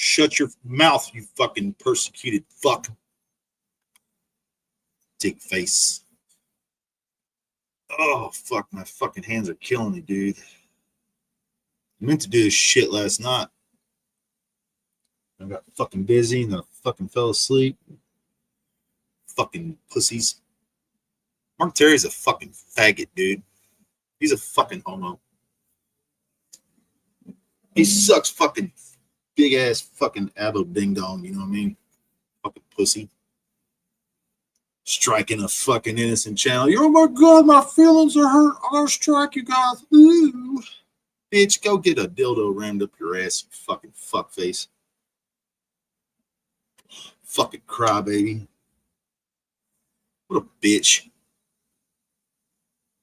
Shut your mouth, you fucking persecuted fuck. Dick face. Oh, fuck. My fucking hands are killing me, dude. I meant to do this shit last night. I got fucking busy and I fucking fell asleep. Fucking pussies. Mark Terry's a fucking faggot, dude. He's a fucking homo. He sucks fucking big ass fucking abo ding dong, you know what I mean? Fucking pussy. Striking a fucking innocent channel. Oh my god, my feelings are hurt. I'm gonna strike you guys. Ooh. Bitch, go get a dildo rammed up your ass, you fucking fuckface. Fucking crybaby. What a bitch.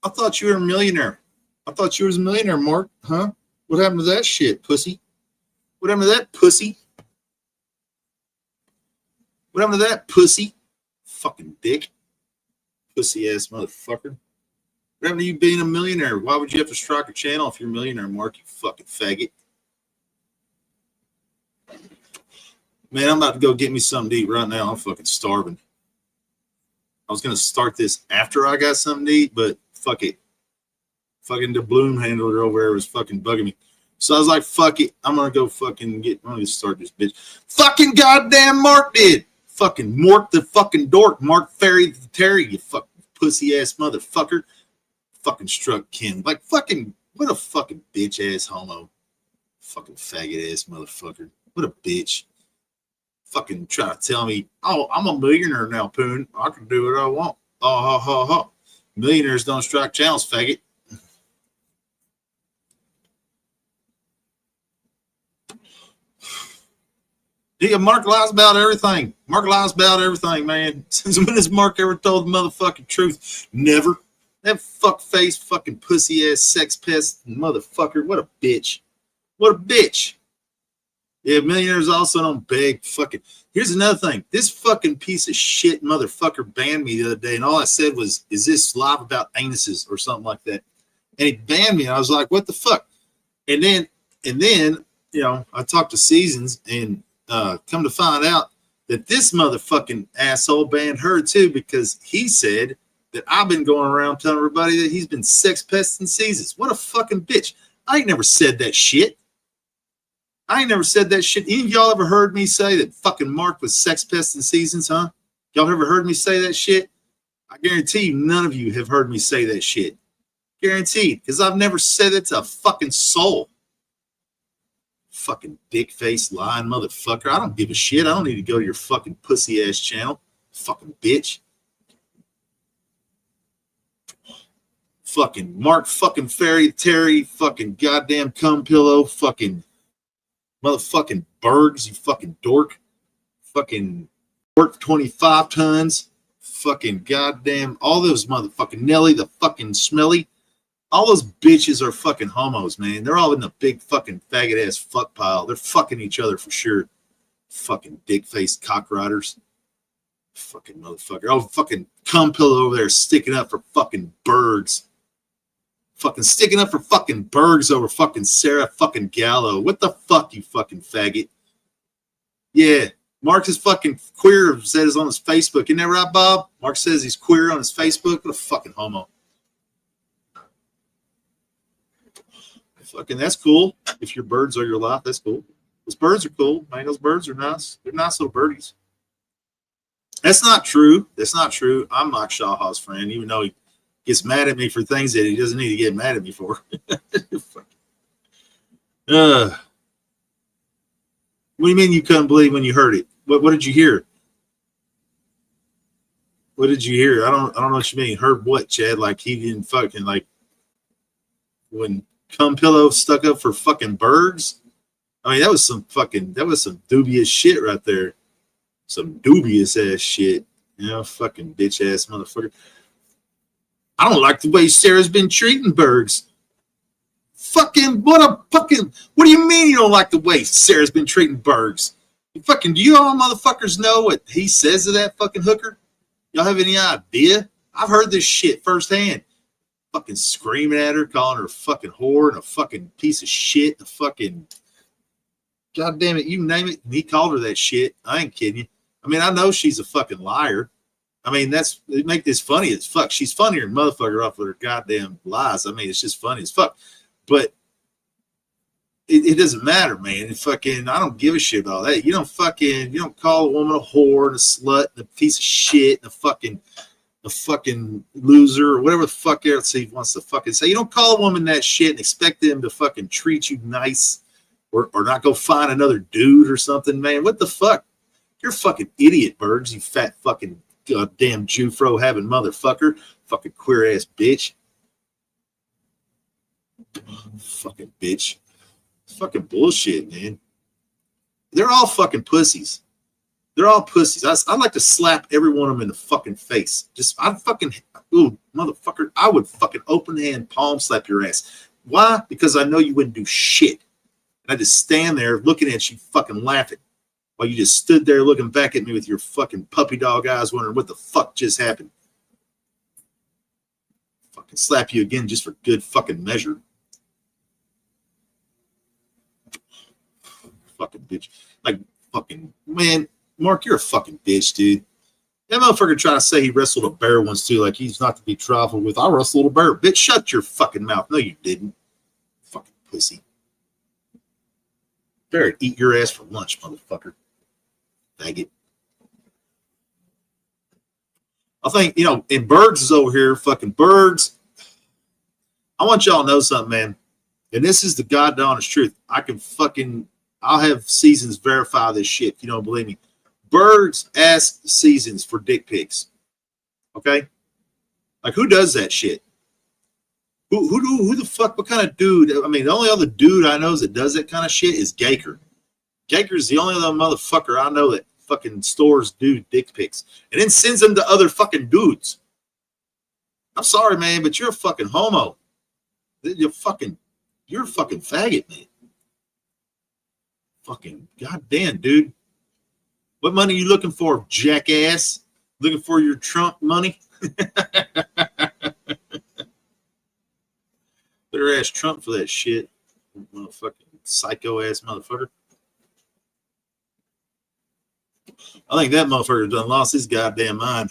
I thought you were a millionaire. I thought you was a millionaire, Mark. Huh? What happened to that shit, pussy? What happened to that, pussy? What happened to that, pussy? Fucking dick. Pussy ass motherfucker. What happened to you being a millionaire? Why would you have to strike a channel if you're a millionaire, Mark, you fucking faggot? Man, I'm about to go get me something to eat right now. I'm fucking starving. I was going to start this after I got something to eat, but fuck it. Fucking the bloom handler over there was fucking bugging me. So I was like, fuck it. I'm going to go fucking I'm going to start this bitch. Fucking goddamn Mark did. Fucking Morik the fucking dork. Mark Ferry the Terry, you fucking pussy ass motherfucker. Fucking struck Ken. Like fucking, what a fucking bitch ass homo. Fucking faggot ass motherfucker. What a bitch. Fucking try to tell me, oh, I'm a millionaire now, Poon. I can do what I want. Oh, ha, ha, ha. Millionaires don't strike channels, faggot. Yeah, Mark lies about everything. Mark lies about everything, man. Since when has Mark ever told the motherfucking truth? Never. That fuck face, fucking pussy ass sex pest motherfucker. What a bitch. What a bitch. Yeah, millionaires also don't beg. Fucking. Here's another thing. This fucking piece of shit motherfucker banned me the other day, and all I said was, "Is this live about anuses or something like that?" And he banned me. And I was like, "What the fuck?" And then, you know, I talked to Seasons, and come to find out that this motherfucking asshole banned her too because he said that I've been going around telling everybody that he's been sex pesting Seasons. What a fucking bitch! I ain't never said that shit. I ain't never said that shit. Any of y'all ever heard me say that fucking Mark was sex pesting Seasons, huh? Y'all ever heard me say that shit? I guarantee you none of you have heard me say that shit. Guaranteed. Because I've never said it to a fucking soul. Fucking dick face lying motherfucker. I don't give a shit. I don't need to go to your fucking pussy ass channel. Fucking bitch. Fucking Mark fucking Ferry Terry fucking goddamn cum pillow fucking motherfucking Bergs, you fucking dork. Fucking work 25 tons. Fucking goddamn, all those motherfucking Nelly, the fucking smelly. All those bitches are fucking homos, man. They're all in the big fucking faggot ass fuck pile. They're fucking each other for sure. Fucking dick faced cock riders. Fucking motherfucker. Oh, fucking cum pillow over there sticking up for fucking Bergs. Fucking sticking up for fucking Bergs over fucking Sarah fucking Gallo. What the fuck, you fucking faggot? Yeah, Mark is fucking queer, says on his Facebook. Isn't that right, Bob? Mark says he's queer on his Facebook. What a fucking homo. Fucking, that's cool. If your birds are your life, that's cool. Those birds are cool, man. Those birds are nice. They're nice little birdies. That's not true. That's not true. I'm Mike Shawhaw's friend, even though he gets mad at me for things that he doesn't need to get mad at me for. What do you mean you couldn't believe when you heard it? What did you hear? What did you hear? I don't know what you mean. Heard what, Chad? Like he didn't fucking like when cum pillow stuck up for fucking Bergs? I mean, that was some dubious shit right there. Some dubious ass shit. You know, fucking bitch ass motherfucker. I don't like the way Sarah's been treating Bergs. What do you mean you don't like the way Sarah's been treating Bergs? Do you all motherfuckers know what he says to that fucking hooker? Y'all have any idea? I've heard this shit firsthand. Fucking screaming at her, calling her a fucking whore and a fucking piece of shit, a fucking God damn it, you name it. And he called her that shit. I ain't kidding you. I mean, I know she's a fucking liar. I mean, they make this funny as fuck. She's funnier than motherfucker off of her goddamn lies. I mean, it's just funny as fuck. But it doesn't matter, man. I don't give a shit about that. You don't call a woman a whore and a slut and a piece of shit and a fucking loser or whatever the fuck else he wants to fucking say. You don't call a woman that shit and expect them to fucking treat you nice or not go find another dude or something, man. What the fuck? You're a fucking idiot, Bergs, you fat fucking goddamn Jufro having motherfucker. Fucking queer ass bitch. Fucking bitch. Fucking bullshit, man. They're all fucking pussies. They're all pussies. I'd like to slap every one of them in the fucking face. Motherfucker, I would fucking open hand palm slap your ass. Why? Because I know you wouldn't do shit. And I just stand there looking at you fucking laughing while you just stood there looking back at me with your fucking puppy dog eyes wondering what the fuck just happened. Fucking slap you again just for good fucking measure. Fucking bitch. Like, fucking, man, Mark, you're a fucking bitch, dude. That motherfucker trying to say he wrestled a bear once too, like he's not to be trifled with. I wrestled a bear. Bitch, shut your fucking mouth. No, you didn't. Fucking pussy. Better eat your ass for lunch, motherfucker. Faggot. I think, and Bergs is over here, fucking Bergs. I want y'all to know something, man. And this is the God honest truth. I'll have Seasons verify this shit if you don't believe me. Bergs ask Seasons for dick pics. Okay? Like, who does that shit? Who the fuck, what kind of dude? I mean, the only other dude I know that does that kind of shit is Gaker. Gaker's the only other motherfucker I know that fucking stores dude dick pics and then sends them to other fucking dudes. I'm sorry, man, but you're a fucking homo. You're a fucking faggot, man. Fucking goddamn, dude. What money are you looking for, jackass? Looking for your Trump money? Better ask Trump for that shit. Motherfucking psycho ass motherfucker. I think that motherfucker done lost his goddamn mind.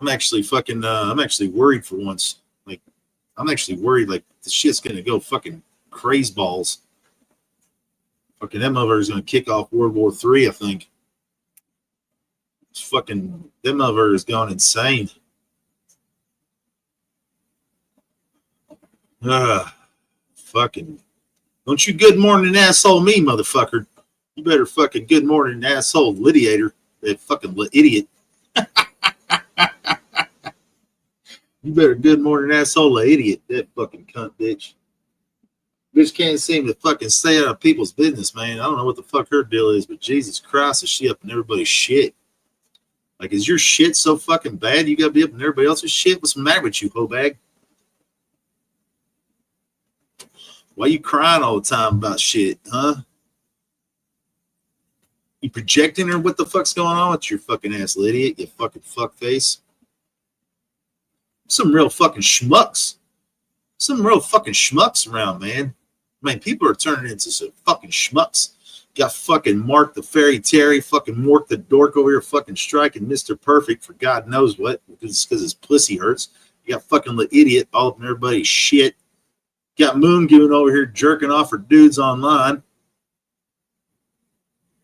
I'm actually worried for once. Like, I'm actually worried like the shit's gonna go fucking crazy balls. Fucking that motherfucker's gonna kick off World War III, I think. It's fucking that motherfucker's gone insane. Fucking don't you good morning asshole me, motherfucker. You better fucking good morning asshole litiator, that fucking idiot. You better good morning asshole idiot, that fucking cunt bitch. Bitch can't seem to fucking stay out of people's business, man. I don't know what the fuck her deal is, but Jesus Christ, is she up in everybody's shit? Like, is your shit so fucking bad you gotta be up in everybody else's shit? What's the matter with you, hoe bag? Why you crying all the time about shit, huh? You projecting her? What the fuck's going on with your fucking ass, idiot? You fucking fuckface. Some real fucking schmucks. Some real fucking schmucks around, man. I mean, people are turning into some fucking schmucks. Got fucking Mark the Fairy Terry, fucking Morik the Dork over here fucking striking Mr. Perfect for God knows what, because his pussy hurts. You got fucking the idiot all up in everybody's shit. Got Moon Goon over here jerking off for dudes online.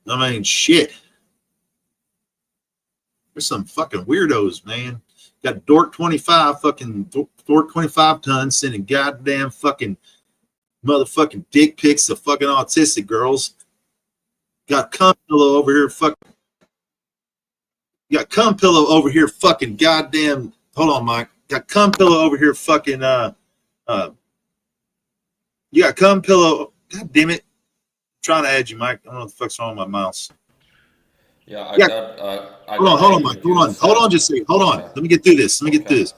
I mean, shit. There's some fucking weirdos, man. Got Dork 25, fucking Dork 25 tons sending goddamn fucking motherfucking dick pics to fucking autistic girls. Got cum pillow over here fucking. Got cum pillow over here fucking goddamn. Hold on, Mike. Got cum pillow over here fucking. You got cum pillow. God damn it. I'm trying to add you, Mike. I don't know what the fuck's wrong with my mouse. Yeah, Hold on, Mike. Hold on, just a second. Hold on. Let me get through this. You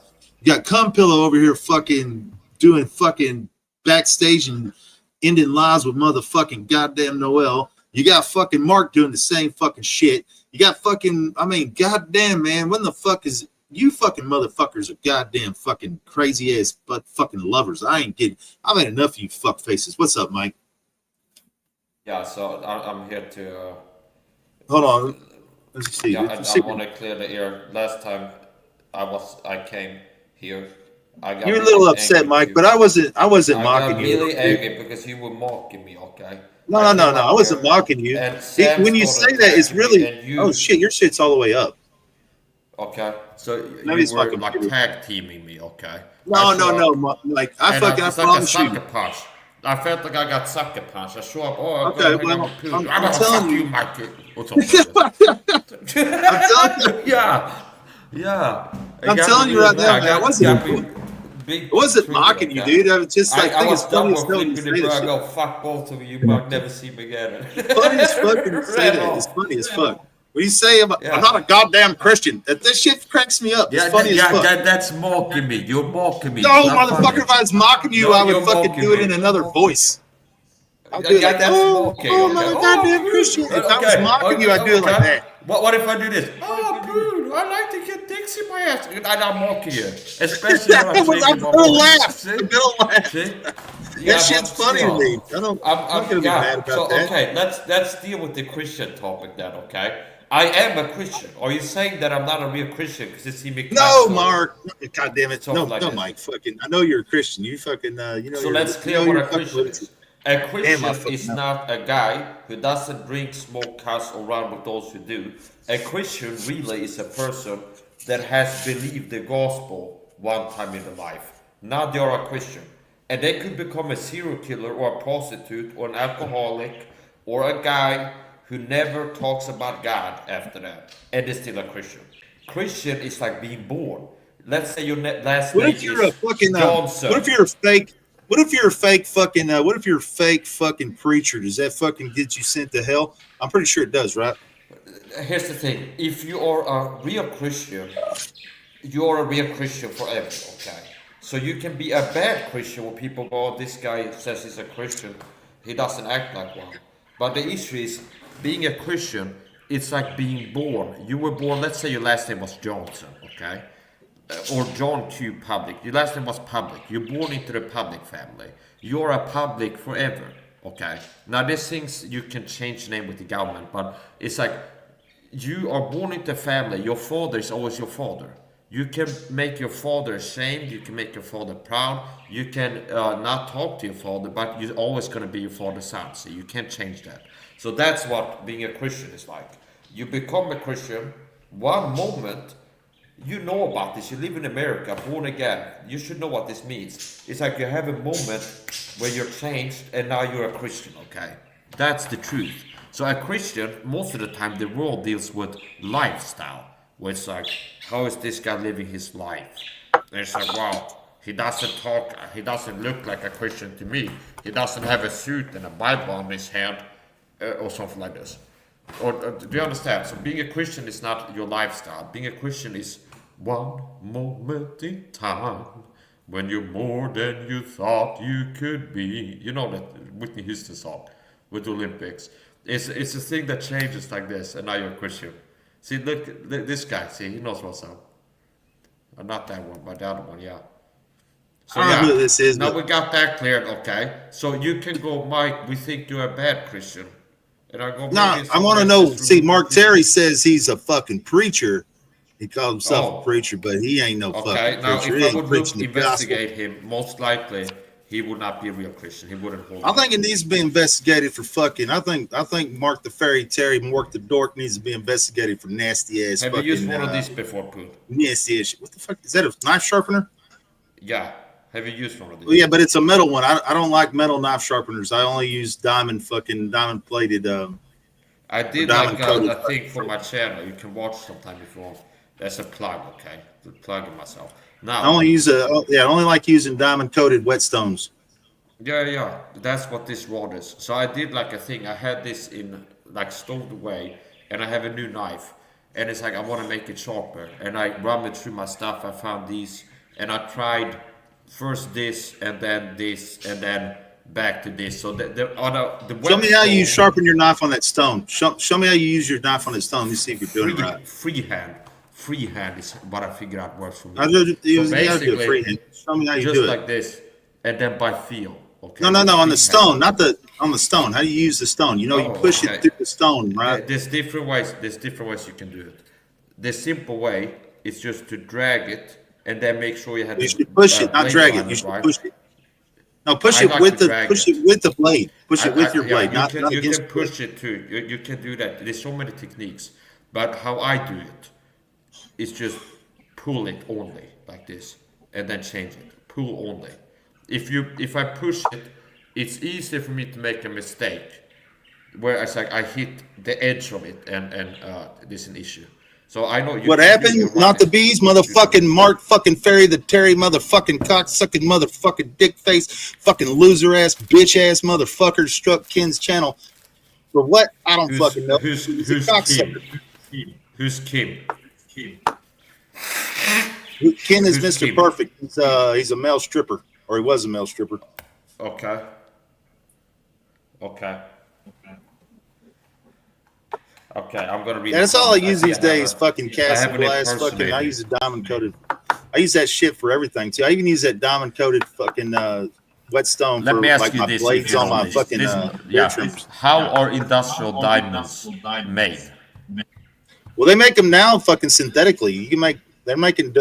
got cum pillow over here fucking doing fucking backstage and ending lives with motherfucking goddamn Noel. You got fucking Mark doing the same fucking shit. You got fucking, I mean, goddamn, man, when the fuck is, you fucking motherfuckers are goddamn fucking crazy ass but fucking lovers. I ain't kidding. I've had enough of you fuck faces. What's up, Mike? Yeah, so I'm here to. Hold on. Let's see. Yeah, Let's I see. want to clear the air. Last time I came here, I got You're a little really upset, angry Mike, too. but I wasn't I mocking got you, really dude. angry because you were mocking me. Okay, No, I no, no, came no. I up wasn't here mocking you. and Sam When you started say that, it's attacking me, really. and Oh you. shit, your shit's all the way up. Okay, so Maybe you it's my were like computer. tag teaming me. Okay, I No, no, show no, up. Mike. And I it's like a promise you. sucker punch. I felt like I got sucker punch. I show up, oh, I'm gonna Okay, hang out well, with Pete. I'm I'm gonna telling fuck you, you. Mikey. Or something like this. I'm telling you. Yeah, yeah. It I'm got me telling you really right now, mad. man. Got me big I wasn't triggered, mocking you, okay? dude. I was just like, I think I it's was funny as double hell when you flipping it, say bro. this I shit. go, fuck both of you. You might never see me again. Funny as fuck when you say Ran that. It's off. funny as fuck. When you say I'm not Yeah. a goddamn Christian, that this shit cracks me up. It's Yeah, funny as fuck. that's mocking me. You're mocking me. It's No, not funny. motherfucker, if I was mocking you, No, I would you're fucking mocking do it in me. another voice. I'll do it Yeah, like, that's mocking. oh, Okay. mother Oh, goddamn Christian. poo. If I was mocking you, I'd do it like Okay. that. What if I do this? Oh, poo. I like to get dicks in my ass. And I'm mocking you. Especially when I'm I'm changing my gonna voice. laugh. See? I'm gonna laugh. See? That Yeah, shit's but funny to still. me. I'm not gonna be mad Yeah. about So that. okay, let's deal with the Christian topic then. Okay. I am a Christian. Are you saying that I'm not a real Christian because you see me No, cuss or Mark. God damn it. stuff No, like no, this? Mike. Fucking. I know you're a Christian. You fucking. So let's You clear know what you're a fucking Christian with it. is. A Damn my Christian fucking is mouth. not a guy who doesn't drink, smoke, cuss, or run with those who do. A Christian really is a person that has believed the gospel one time in their life. Now they are a Christian. And they could become a serial killer or a prostitute or an alcoholic or a guy who never talks about God after that. And they're still a Christian. Christian is like being born. Let's say your last What name if you're a is fucking? What if Johnson. you're a fake? What if you're a fake fucking? What if you're a fake fucking preacher? Does that fucking get you sent to hell? I'm pretty sure it does, right? Here's the thing: if you are a real Christian, you're a real Christian forever. Okay, so you can be a bad Christian where people go, oh, "This guy says he's a Christian, he doesn't act like one." But the issue is, being a Christian, it's like being born. You were born. Let's say your last name was Johnson. Okay, or John Q. Public. Your last name was Public. You're born into the Public family. You're a Public forever. Okay. Now these things you can change the name with the government, but it's like you are born into a family. Your father is always your father. You can make your father ashamed. You can make your father proud. You can not talk to your father, but you're always going to be your father's son. So you can't change that. So that's what being a Christian is like. You become a Christian one moment. You know about this. You live in America, born again. You should know what this means. It's like you have a moment where you're changed and now you're a Christian, okay? That's the truth. So a Christian, most of the time, the world deals with lifestyle, where it's like, how is this guy living his life? And it's like, wow, he doesn't talk, he doesn't look like a Christian to me. He doesn't have a suit and a Bible on his hand, or something like this. Or do you understand? So being a Christian is not your lifestyle. Being a Christian is one moment in time when you're more than you thought you could be. You know that Whitney Houston song with the Olympics. It's a thing that changes like this, and now you're a Christian. See, look, this guy. See, he knows what's up. Not that one, but the other one, yeah. So I don't know who yeah, this is, now but we got that cleared. Okay, so you can go, Mike. We think you're a bad Christian, and I go, maybe no, it's I the want to best know. just See, remove the Mark Christian. Terry says he's a fucking preacher. He calls himself a Oh, preacher, but he ain't no fucking okay. Now, preacher. if He I ain't would preaching look the gospel. investigate him, most likely he would not be a real Christian. He wouldn't hold I on. think it needs to be investigated for fucking. I think Mark the Fairy Terry, Mark the Dork needs to be investigated for nasty ass Have you used fucking one of these before, Poon? nasty ass shit. What the fuck is that? A knife sharpener? Yeah. Have you used one of Well, these? yeah, but it's a metal one. I don't like metal knife sharpeners. I only use diamond plated I or did like diamond coated. a thing for my channel. You can watch sometime if you want. There's a plug, okay? The plug in myself. I Now, only use I only like using diamond coated whetstones. yeah. That's what this rod is. So I did like a thing. I had this in like stowed away, and I have a new knife, and it's like I want to make it sharper. And I rummaged through my stuff. I found these, and I tried first this, and then back to this. So the other the Show me how you whetstone sharpen your knife on that stone. Show me how you use your knife on that stone. Let me see if you're doing it right. freehand is what I figured out works for I me. do, So you gotta do it basically, freehand. Show me how you just do it. like this, and then by feel, No, okay, no, with no, on the freehand. stone, not the On the stone. How do you use the stone? You know, you Oh, push okay. it through the stone, right? There's different ways. There's different ways you can do it. The simple way is just to drag it and then make sure you have You the should push it, not blade drag it. You alignment should right. push it. No, push I it like to with the drag it. blade. Push it with your blade, Yeah, not you against can the blade. push it too. You can do that. There's so many techniques, but how I do it is just pull it only like this, and then change it. Pull only. If I push it, it's easier for me to make a mistake. Whereas like I hit the edge of it, and there's an issue. So I know you What can do happened? it Not the right. bees, motherfucking Mark, fucking Ferry, the Terry, motherfucking cocksucking, motherfucking dick face, fucking loser ass, bitch ass motherfucker struck Ken's channel. For what? I don't Who's fucking know. who's He's a who's cocksucker. Kim? Who's Kim? Ken is Who's Mr. Kim? Perfect. He's a male stripper, or he was a male stripper. Okay. Okay. Okay, I'm gonna read. Yeah, that's the all I comments. use see these I days. have Fucking I cast have and an blast. Fucking, I impersonator. use a diamond coated. I use that shit for everything too. I even use that diamond coated fucking whetstone Let for me ask like you my this, if blades you on know my this. fucking hair Yeah. trimmers. How are industrial diamonds made? Well, they make them now fucking synthetically. You can make they're making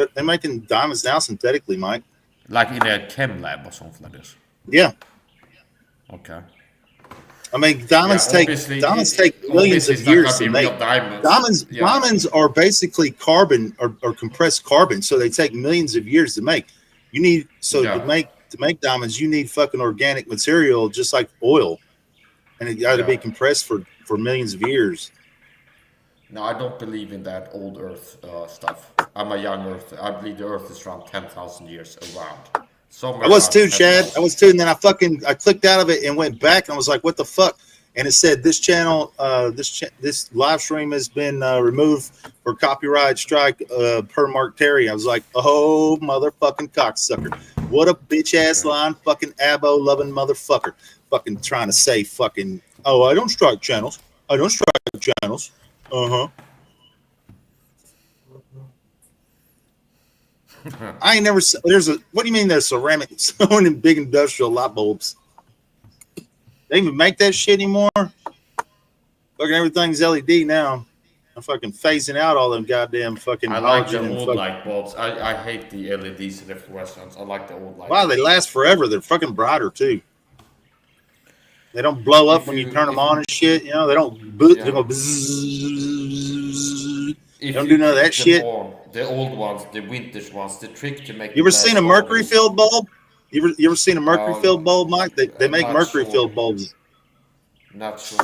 diamonds now synthetically, Mike. Like in a chem lab or something like this. Yeah, Okay. I mean Yeah, diamonds take millions obviously of it's not years gonna to be make. real diamonds. Yeah. Diamonds are basically carbon or compressed carbon, so they take millions of years to make. You need Yeah. to make diamonds, you need fucking organic material just like oil, and it got to Yeah. be compressed for millions of years. No, I don't believe in that old Earth stuff. I'm a young Earth. I believe the Earth is around 10,000 years around. I Somewhere was around too, Chad. I 10,000. was too, and then I clicked out of it and went back, and I was like, "What the fuck?" And it said this channel, this live stream has been removed for copyright strike per Mark Terry. I was like, "Oh, motherfucking cocksucker! What a bitch ass Yeah. line, fucking abo loving motherfucker, fucking trying to say fucking. Oh, I don't strike channels. I don't strike channels. Uh-huh. I ain't never. What do you mean there's ceramic someone in big industrial light bulbs? They even make that shit anymore? Fucking everything's LED now. I'm fucking phasing out all them goddamn fucking I like the halogen and old fucking. light bulbs. I hate the LEDs in the fluorescents. I like the old light Wow, bulbs. they last forever. They're fucking brighter too. They don't blow up If when you you turn them if on and shit. You know, they don't boot. They yeah, go bzzz. They if don't you do none of that keep them shit. on, the old ones, the vintage ones, the trick to make You them ever seen last a longer mercury is filled bulb? You ever seen a mercury filled bulb, Mike? They make not mercury sure, filled bulbs. not sure.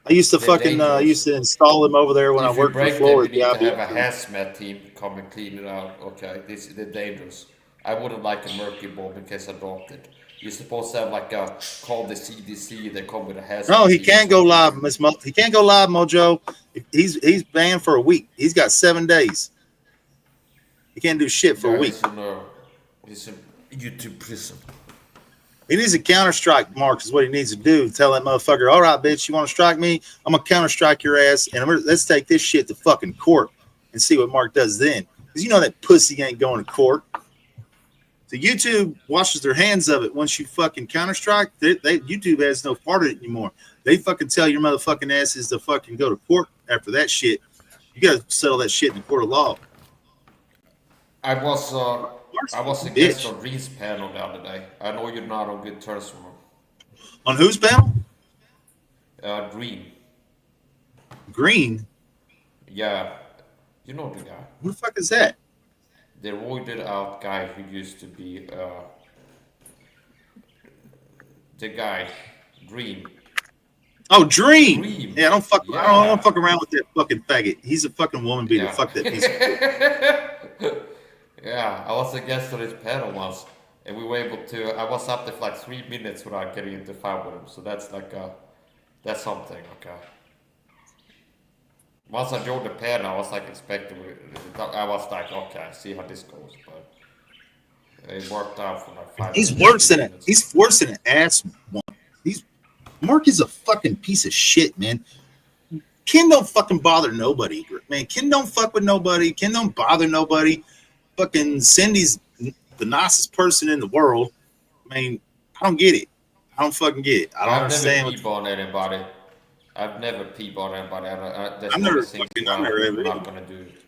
I They're used dangerous. to install them over there when I If you worked for break them, you Florida. need Yeah, to have a hazmat team come and clean it out. Okay, they're dangerous. I wouldn't like a mercury bulb in case I dropped it. You're supposed to have like a call the CDC. They come with a no, hazmat he team or can't go something. live, He can't go live, Mojo. He's banned for a week. He's got 7 days. He can't do shit for a Yeah, week. he's in YouTube prison. He needs a counter strike, Mark, is what he needs to do. Tell that motherfucker, all right, bitch, you want to strike me? I'm going to counter strike your ass, and let's take this shit to fucking court and see what Mark does then. Because you know that pussy ain't going to court. So YouTube washes their hands of it once you fucking counter strike. YouTube has no part of it anymore. They fucking tell your motherfucking asses to fucking go to court after that shit. You got to settle that shit in the court of law. I was Mark's I was a a guest bitch. on Reed's panel the other day. I know you're not on good terms with him. On whose panel? Green. Green. Yeah, you know the guy. Who the fuck is that? The roided out guy who used to be the guy, Dream. Oh, Dream. Dream. Yeah, I don't Yeah. fuck around with that fucking faggot. He's a fucking woman beater. Yeah. Fuck that piece of shit. Yeah, I was a guest on his panel once, and we were able to. I was up there for like 3 minutes without getting into fight with him. So that's like that's something. Okay. Once I joined the panel, I was like expecting. I was like, okay, see how this goes, but it worked out for like 5 He's minutes. worse than it. He's worse than an ass one. Mark is a fucking piece of shit, man. Ken don't fucking bother nobody, man. Ken don't fuck with nobody. Ken don't bother nobody. Fucking Cindy's the nicest person in the world. I mean, I don't get it. I don't fucking get it. I don't understand. Never peep on anybody. I've never peep on anybody. That's I've not never a thing. fucking, I've never I'm ever. not gonna do it.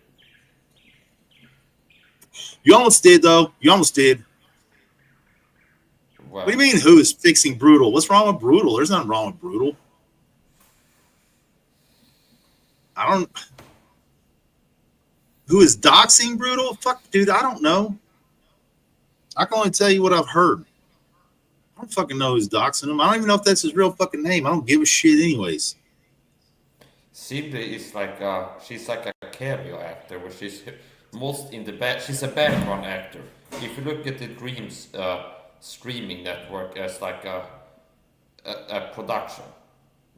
You almost did though. You almost did. Well, What do you mean? Who is fixing Brutal? What's wrong with Brutal? There's nothing wrong with Brutal. I don't. Who is doxing Brutal? Fuck, dude. I don't know. I can only tell you what I've heard. I don't fucking know who's doxing him. I don't even know if that's his real fucking name. I don't give a shit, anyways. Cindy is like she's like a cameo actor, where she's most in the back. She's a background actor. If you look at the Dreams streaming network as like a production,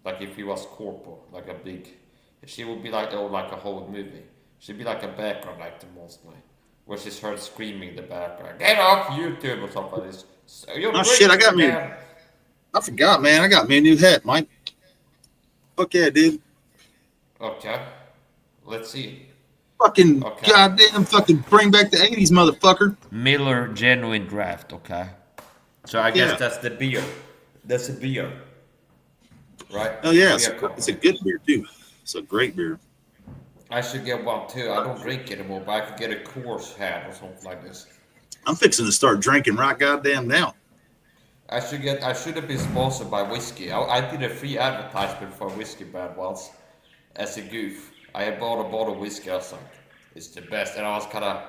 like if he was corpo, like a big, she would be like like a whole movie. She'd be like a background actor mostly, where she's heard screaming in the background, "Get off YouTube" or something like this. So Oh shit! I got me. I forgot, man. I got me a new hat, Mike. Fuck yeah, dude. Okay, let's see. Fucking goddamn! Fucking bring back the '80s, motherfucker. Miller Genuine Draft. Okay, so I guess that's the beer. That's a beer, right? Oh yeah, it's a good beer too. It's a great beer. I should get one too. I don't drink anymore, but I could get a Coors hat or something like this. I'm fixing to start drinking right goddamn now. I should have been sponsored by whiskey. I did a free advertisement for a whiskey brand once as a goof. I had bought a bottle of whiskey. I was like, it's the best, and I was kind of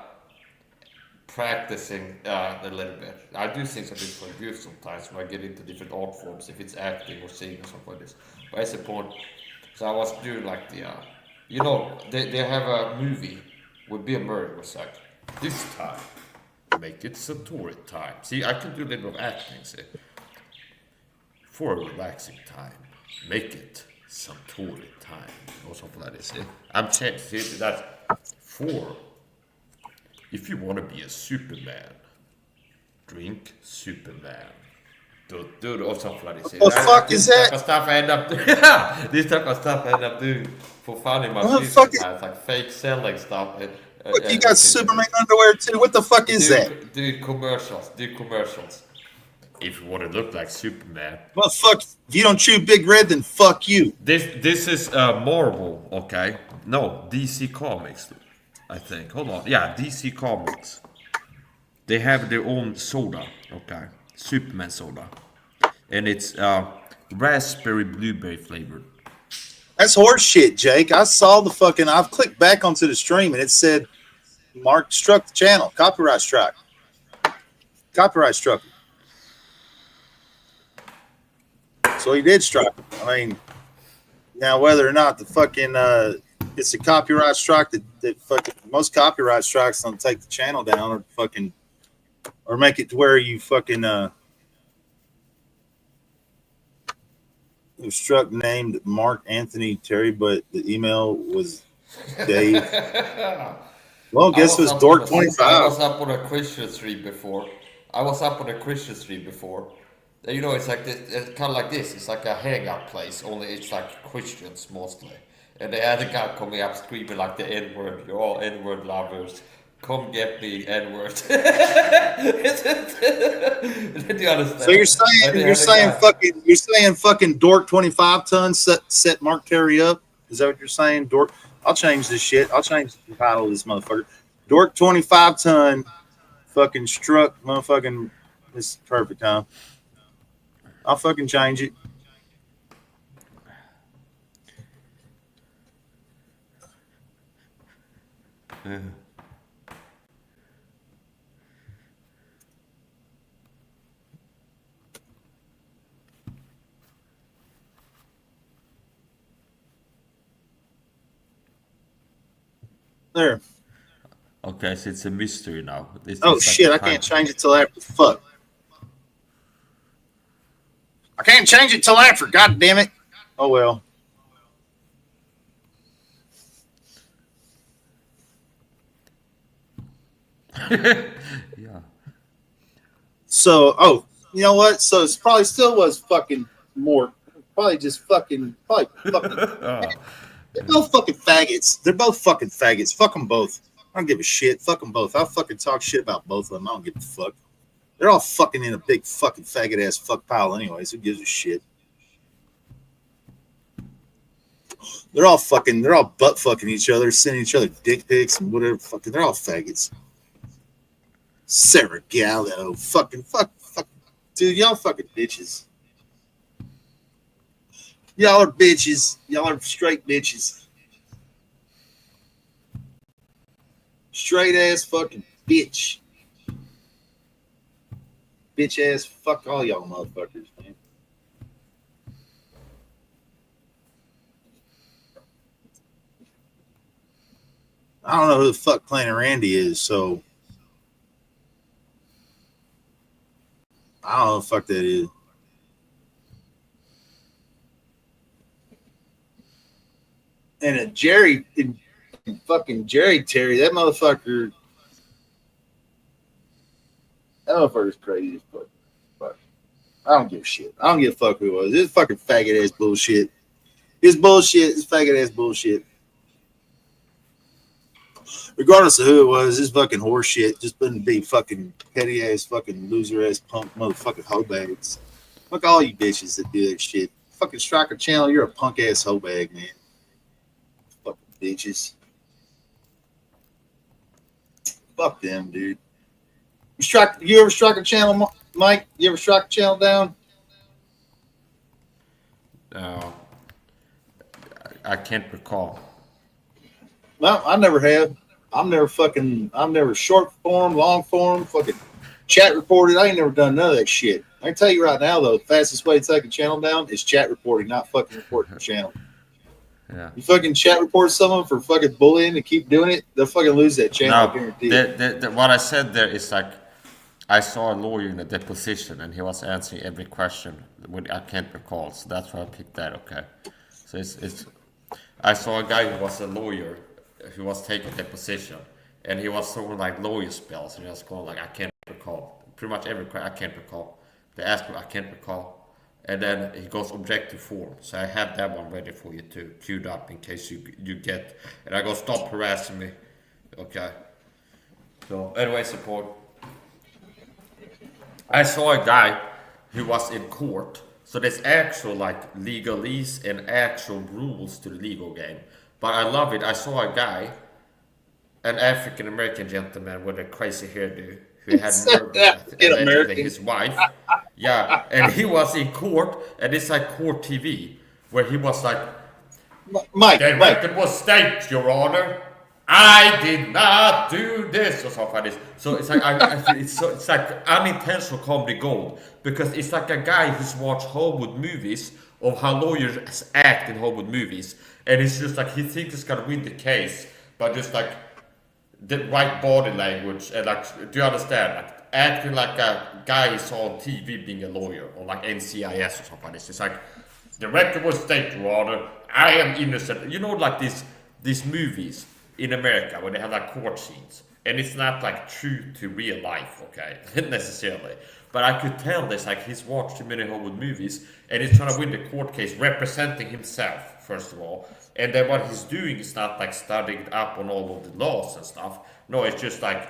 practicing a little bit. I do things a bit for a goof sometimes when I get into different art forms, if it's acting or singing or something like this. But it's a point. So I was doing like the, you know, they have a movie with Bill Murray. It was like, this time, make it Satori time. See, I can do a little bit of acting, see. For a relaxing time, make it Satori time. Or something like this, see. I'm changing, see, that's for, if you want to be a Superman, drink Superman. Do or something like this. What the fuck is that? This type of stuff I end up doing. This type of stuff I end up doing for fun in my future. It's like fake selling stuff. You got Superman underwear too. What the fuck is that? Do commercials. If you want to look like Superman. Well, fuck. If you don't chew Big Red, then fuck you. This is Marvel, okay? No, DC Comics, I think. Hold on. Yeah, DC Comics. They have their own soda, okay? Superman soda. And it's raspberry blueberry flavored. That's horse shit, Jake. I saw the fucking. I've clicked back onto the stream and it said Mark struck the channel. Copyright strike. Copyright struck him. So he did strike him. I mean, now whether or not the fucking it's a copyright strike that fucking most copyright strikes don't take the channel down or fucking or make it to where you fucking struck named Mark Anthony Terry, but the email was Dave. Well, guess it was Dork 25. I was up on a Christian stream before. You know, it's like this, it's kind of like this. It's like a hangout place, only it's like Christians mostly. And they had a guy coming up screaming like the N-word. You're all N-word lovers. Come get me, N-word. Do you understand? So you're saying fucking Dork 25 ton set Mark Terry up? Is that what you're saying? Dork. I'll change this shit. I'll change the title of this motherfucker. Dork 25 ton fucking struck motherfucking. This is perfect, huh? I'll fucking change it. Yeah. There. Okay, so it's a mystery now. Oh shit! I can't change it till after. Fuck. I can't change it till after. God damn it! Oh well. Yeah. So, you know what? So it probably still was fucking more. Probably just fucking. They're both fucking faggots. They're both fucking faggots. Fuck them both. I don't give a shit. Fuck them both. I'll fucking talk shit about both of them. I don't give a fuck. They're all fucking in a big fucking faggot ass fuck pile, anyways. Who gives a shit? They're all butt fucking each other, sending each other dick pics and whatever. Fucking, they're all faggots. Sarah Gallo, fucking, dude, y'all fucking bitches. Y'all are bitches. Y'all are straight bitches. Straight ass fucking bitch. Bitch ass, fuck all y'all motherfuckers, man. I don't know who the fuck Planet Randy is, so I don't know who the fuck that is. And a Jerry, fucking Jerry Terry, that motherfucker's crazy as fuck. But I don't give a shit. I don't give a fuck who it was. This fucking faggot ass bullshit. It's bullshit. It's faggot ass bullshit. Regardless of who it was, this fucking horse shit just wouldn't be fucking petty ass, fucking loser ass punk motherfucking hoe bags. Fuck all you bitches that do that shit. Fucking Striker Channel, you're a punk ass hoe bag, man. Fucking bitches. Fuck them, dude. You ever strike a channel, Mike? You ever strike a channel down? I can't recall. No, I never have. I'm never short form, long form, fucking chat reported. I ain't never done none of that shit. I can tell you right now, though, the fastest way to take a channel down is chat reporting, not fucking reporting the channel. Yeah. You fucking chat report someone for fucking bullying and keep doing it, they'll fucking lose that channel. I guarantee what I said there is like, I saw a lawyer in a deposition and he was answering every question. I can't recall, so that's why I picked that. Okay, so it's. I saw a guy who was a lawyer who was taking a deposition and he was throwing like lawyer spells and he was going like, I can't recall. Pretty much every question, I can't recall. They asked me, I can't recall. And then he goes objective form. So I have that one ready for you to queued up in case you get. And I go, stop harassing me. Okay. So anyway, support. I saw a guy who was in court. So there's actual like legalese and actual rules to the legal game. But I love it. I saw a guy, an African American gentleman with a crazy hairdo, who had murdered his wife. Yeah, and he was in court, and it's like court TV, where he was like, Mike, the record was state, Your Honor. I did not do this or something like this. So it's like it's like unintentional comedy gold, because it's like a guy who's watched Hollywood movies of how lawyers act in Hollywood movies, and it's just like he thinks he's gonna win the case, but just like the right body language and like, do you understand? Like acting like a guy he saw on TV being a lawyer or like NCIS or something like this. It's like the record was state, Your Honor. I am innocent. You know, like these movies in America where they have like court scenes, and it's not like true to real life, okay, necessarily. But I could tell this, like he's watched too many Hollywood movies, and he's trying to win the court case, representing himself first of all, and then what he's doing is not like studying up on all of the laws and stuff. No, it's just like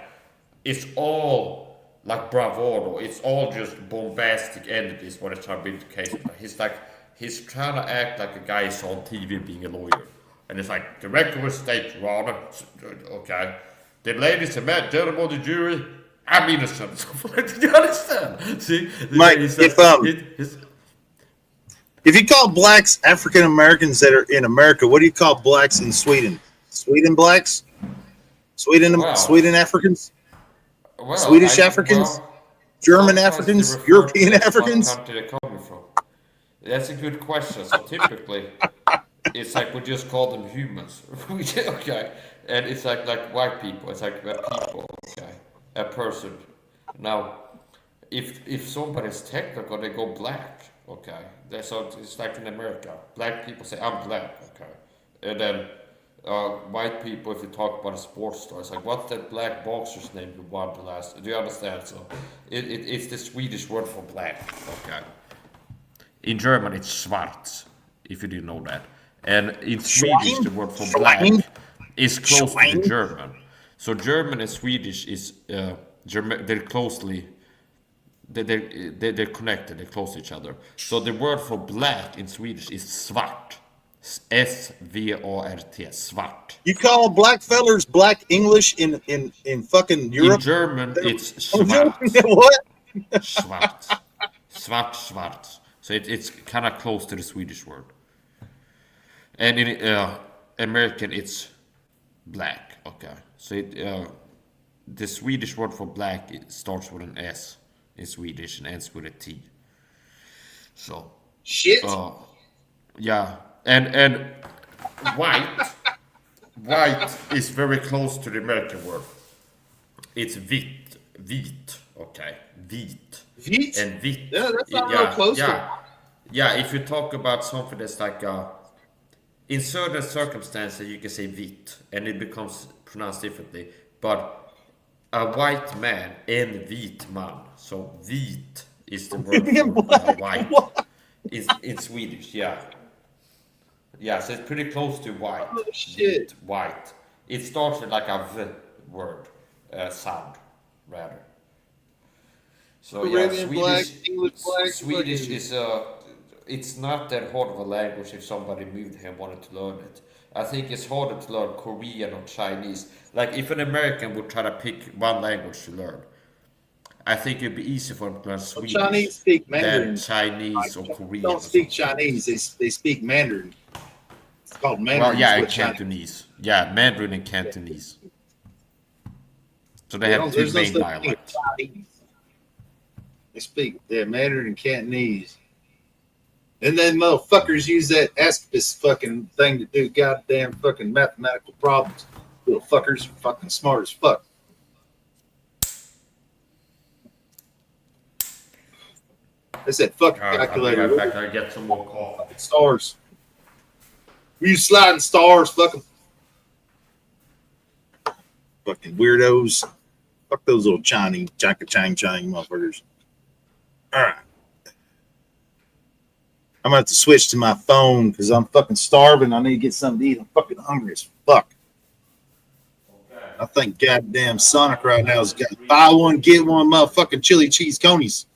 it's all like bravado. It's all just bombastic entities when it's trying to win the case. He's trying to act like a guy he saw on TV being a lawyer. And it's like, the record was state, Your Honor. Okay. The ladies and gentlemen of the jury, I'm innocent. Do you understand? See? Mike, if you call blacks African Americans that are in America, what do you call blacks in Sweden? Sweden blacks? Sweden Africans? Well, Swedish Africans? German Africans? European Africans? What country they're coming from? That's a good question. So typically, it's like we just call them humans. Okay. And it's like white people. It's like people. Okay. A person. Now, if somebody's technical, they go black. Okay. So it's like in America. Black people say, I'm black. Okay. And then white people, if you talk about a sports star, it's like, what's that black boxer's name who won the last? Do you understand? So it's the Swedish word for black. Okay. In German, it's schwarz, if you didn't know that. And in Swedish, the word for black is close to the German. So German and Swedish is they're closely They're connected. They're close to each other. So the word for black in Swedish is svart. S-V-A-R-T. Svart. You call black fellers black English in fucking In Europe? German, it's What? schwarz. Schwarz. Svart, schwarz. So it's kind of close to the Swedish word. And in American, it's black. Okay. So the Swedish word for black, it starts with an S in Swedish and ends with a T. So, Shit. yeah. And white is very close to the American word. It's vit, okay, vit. Vit? And vit. Yeah, that's not real close to. Yeah, if you talk about something that's like in certain circumstances you can say vit and it becomes pronounced differently. But a white man, en vit man. So vit is the word for white. In Swedish, yeah. Yeah, so it's pretty close to white. Oh, shit. White. It starts with like a V word sound, rather. So yeah, Arabian black, English black, Swedish fucking- is it's not that hard of a language if somebody moved here and wanted to learn it. I think it's harder to learn Korean or Chinese. Like if an American would try to pick one language to learn, I think it'd be easy for them to learn Swedish Chinese speak than Mandarin. Chinese or Korean. Don't or speak something. Chinese. They speak Mandarin. It's called Mandarin. Well, yeah, is and what China- Cantonese. Yeah, Mandarin and Cantonese. So they They have don't- two there's no main such thing as dialects. Chinese. They speak Mandarin and Cantonese. And then motherfuckers use that Aspis fucking thing to do goddamn fucking mathematical problems. Little fuckers are fucking smart as fuck. I said fucking I'll be calculator. right back. I get some more coffee. Stars. We use sliding stars, fucking weirdos. Fuck those little Chinese, chang motherfuckers. Alright. I'm gonna have to switch to my phone because I'm fucking starving. I need to get something to eat. I'm fucking hungry as fuck. I think goddamn Sonic right now has got buy one, get one motherfucking chili cheese conies.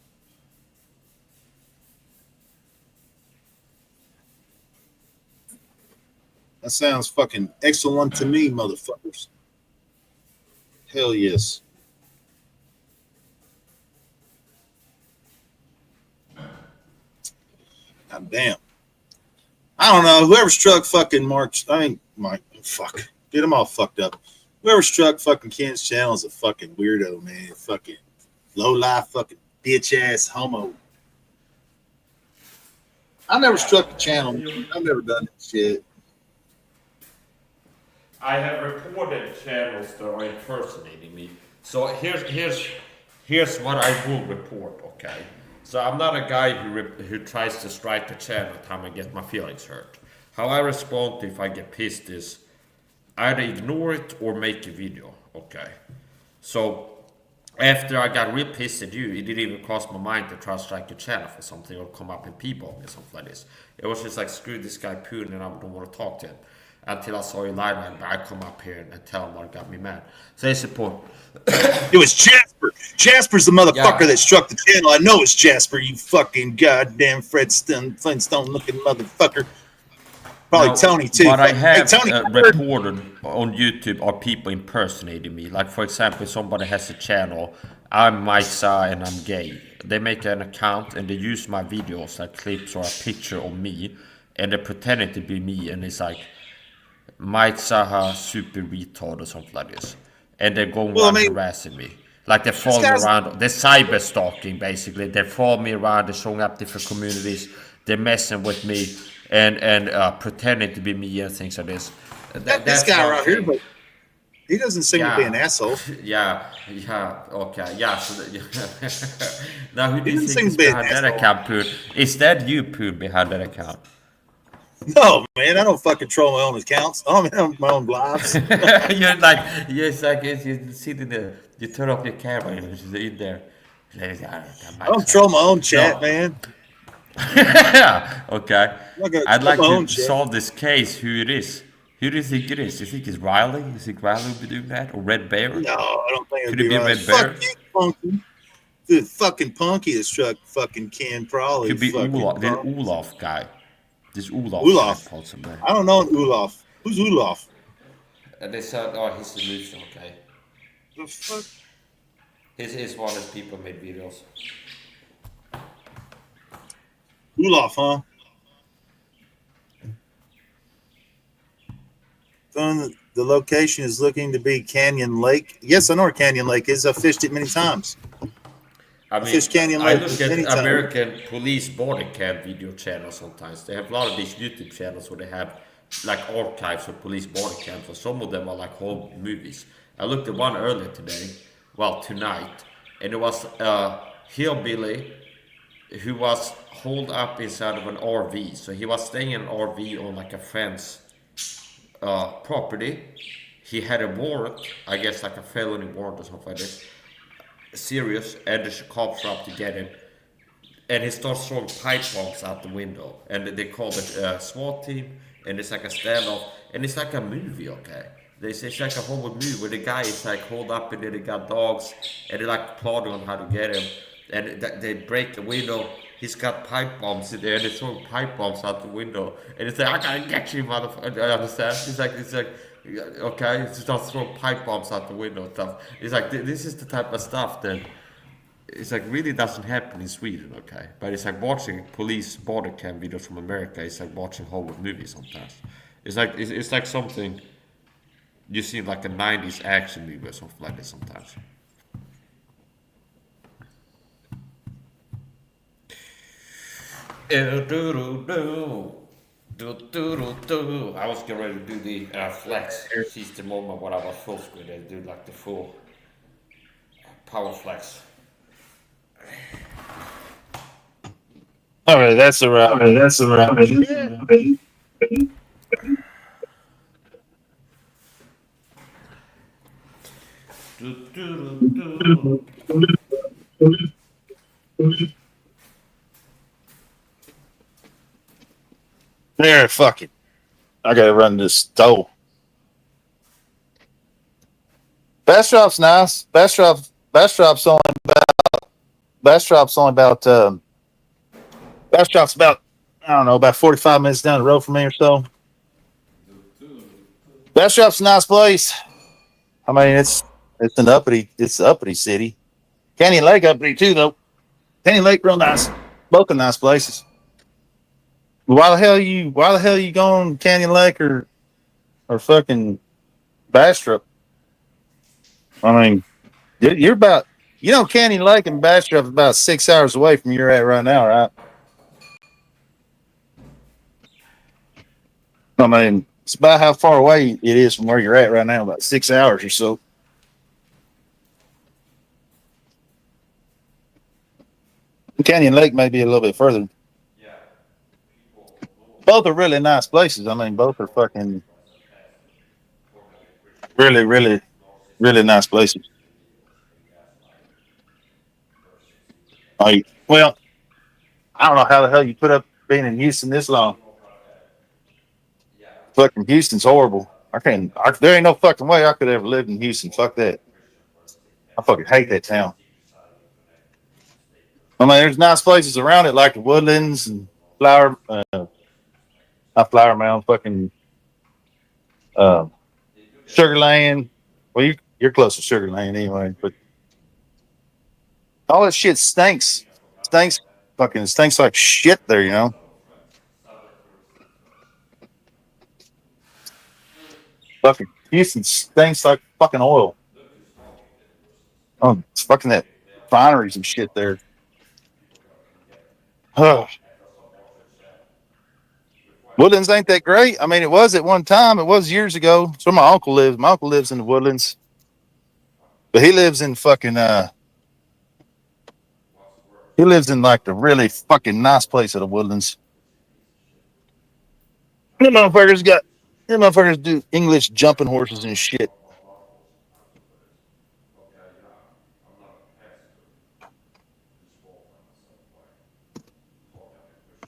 That sounds fucking excellent to me, motherfuckers. Hell yes. God damn. I don't know. Whoever struck fucking March, fuck. Get them all fucked up. Whoever struck fucking Ken's channel is a fucking weirdo, man. Fucking low life, fucking bitch ass homo. I never struck the channel. I've never done that shit. I have reported channels that are impersonating me. So here's what I will report. Okay. So I'm not a guy who tries to strike the channel time I get my feelings hurt. How I respond if I get pissed is either ignore it or make a video. Okay. So after I got real pissed at you, it didn't even cross my mind to try to strike your channel for something or come up and people or something like this. It was just like screw this guy Poon and I don't want to talk to him. Until I saw you live and I come up here and tell him what got me mad. So I support. It was Jasper. Jasper's the motherfucker Yeah. that struck the channel. I know it's Jasper, you fucking goddamn Flintstone looking motherfucker. Probably No, Tony too. What I Hey, have Tony, reported on YouTube are people impersonating me. Like for example, somebody has a channel. I'm Mike and I'm gay. They make an account and they use my videos, like clips or a picture of me, and they're pretending to be me, and it's like Mike Saha super retard or something like this, and they're going Well, I around mean, harassing me. Like they're following me guy's- around, they're cyber stalking basically. They're following me around, they're showing up different communities, they're messing with me and pretending to be me and things like this. this That's guy one right here, thing. but he doesn't seem to be an asshole. Yeah, okay, yeah. So now who do you doesn't think seem is to be an behind that asshole. account, Poon? Is that you, Poon, behind that account? No, man, I don't fucking troll my own accounts. I don't my own lives. You're like, it's like you sit in there, you turn off your camera, and you're just in there. I don't troll my own chat, No. man. Yeah, okay. Look at- I'd like my own to shit. solve this case. Who it is? Who do you think it is? You think it's Riley? You think Riley would be doing that, or Red Bear? No, I don't think it'd Could be it be right. Red Fuck Bear? you, Funky. If The fucking punkiest truck fucking Ken probably Could be fucking Olaf, the Olaf guy. This Olaf guy Olaf. called somebody. I don't know Olaf. Who's Olaf? And they said, oh, he's a loser, okay. The fuck? He's one of the people who made videos. Olaf, huh? The location is looking to be Canyon Lake. Yes, I know where Canyon Lake is. I've fished it many times. I mean, Fish Canyon I Lake look at many times. American police body cam video channels sometimes. They have a lot of these YouTube channels where they have like archives of police body cams, and some of them are like whole movies. I looked at one earlier today, well tonight, and it was a hillbilly who was holed up inside of an RV. So he was staying in an RV on like a friend's property. He had a warrant, I guess like a felony warrant or something like this, serious, and the cops are up to get him. And he starts throwing pipe bombs out the window, and they call it a SWAT team, and it's like a standoff, and it's like a movie, okay? They say it's like a Hollywood movie where the guy is like holed up, and then they got dogs, and they're like plotting on how to get him, and they break the window. He's got pipe bombs in there, and they're throwing pipe bombs out the window, and it's like, I gotta get you, motherfucker. I understand. It's like, okay, he starts throwing pipe bombs out the window and stuff. It's like this is the type of stuff that it's like really doesn't happen in Sweden, okay? But it's like watching police body cam videos from America. It's like watching Hollywood movies sometimes. It's like something you see in like a '90s action movie or something like this sometimes. I was getting ready to do the flex. Seize the moment when I was full screen and do like the full power flex. All right, that's a wrap. There, fuck it. I gotta run this stove. Bastrop's nice. Bastrop's only about Bastrop's about I don't know, about 45 minutes down the road from me or so. Bastrop's a nice place. I mean it's an uppity city. Canyon Lake uppity too though. Canyon Lake real nice. Both are nice places. Why the hell you going Canyon Lake or fucking Bastrop? I mean, you're about Canyon Lake and Bastrop is about 6 hours away from where you're at right now, right? I mean, it's about how far away it is from where you're at right now, about 6 hours or so. Canyon Lake may be a little bit further. Both are really nice places. I mean, both are fucking really, really, really nice places. Well, I don't know how the hell you put up being in Houston this long. Fucking Houston's horrible. There ain't no fucking way I could ever live in Houston. Fuck that. I fucking hate that town. I mean, there's nice places around it like the Woodlands and not Flower Mound, fucking Sugar Land. Well, you're close to Sugar Land anyway, but all that shit stinks. Stinks like shit there, you know. Fucking Houston stinks like fucking oil. Oh, it's fucking that refineries and shit there. Woodlands ain't that great. I mean, it was at one time. It was years ago. So my uncle lives. My uncle lives in the Woodlands, but he lives in fucking he lives in like the really fucking nice place of the Woodlands. Them motherfuckers do English jumping horses and shit.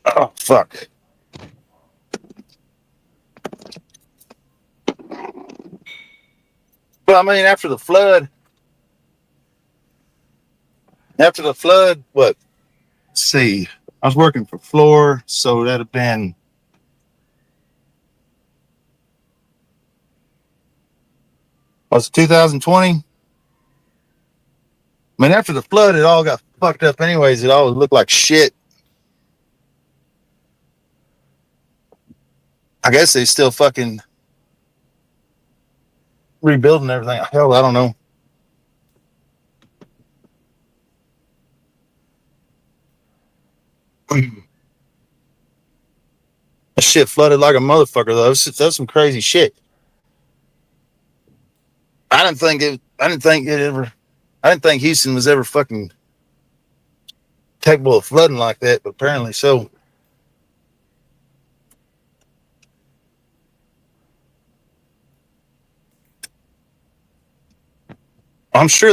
Oh fuck. But I mean, after the flood, After the flood, what? Let's see. I was working for Floor, so that'd have been was it 2020? I mean, after the flood, it all got fucked up. Anyways, it all looked like shit. I guess they still fucking rebuilding everything. Hell, I don't know. That shit flooded like a motherfucker though. That's some crazy shit. I didn't think it. I didn't think it ever. I didn't think Houston was ever fucking capable of flooding like that, but apparently so. I'm sure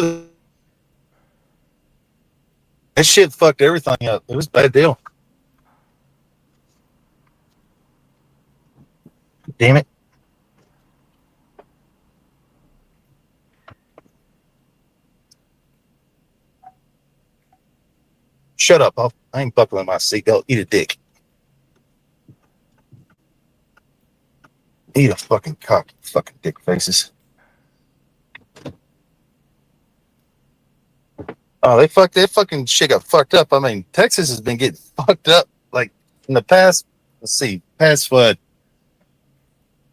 that shit fucked everything up. It was a bad deal. Damn it. Shut up. I ain't buckling my seatbelt. Eat a dick. Eat a fucking cock, fucking dick faces. Oh, that fucking shit got fucked up. I mean, Texas has been getting fucked up like in the past, let's see, past what,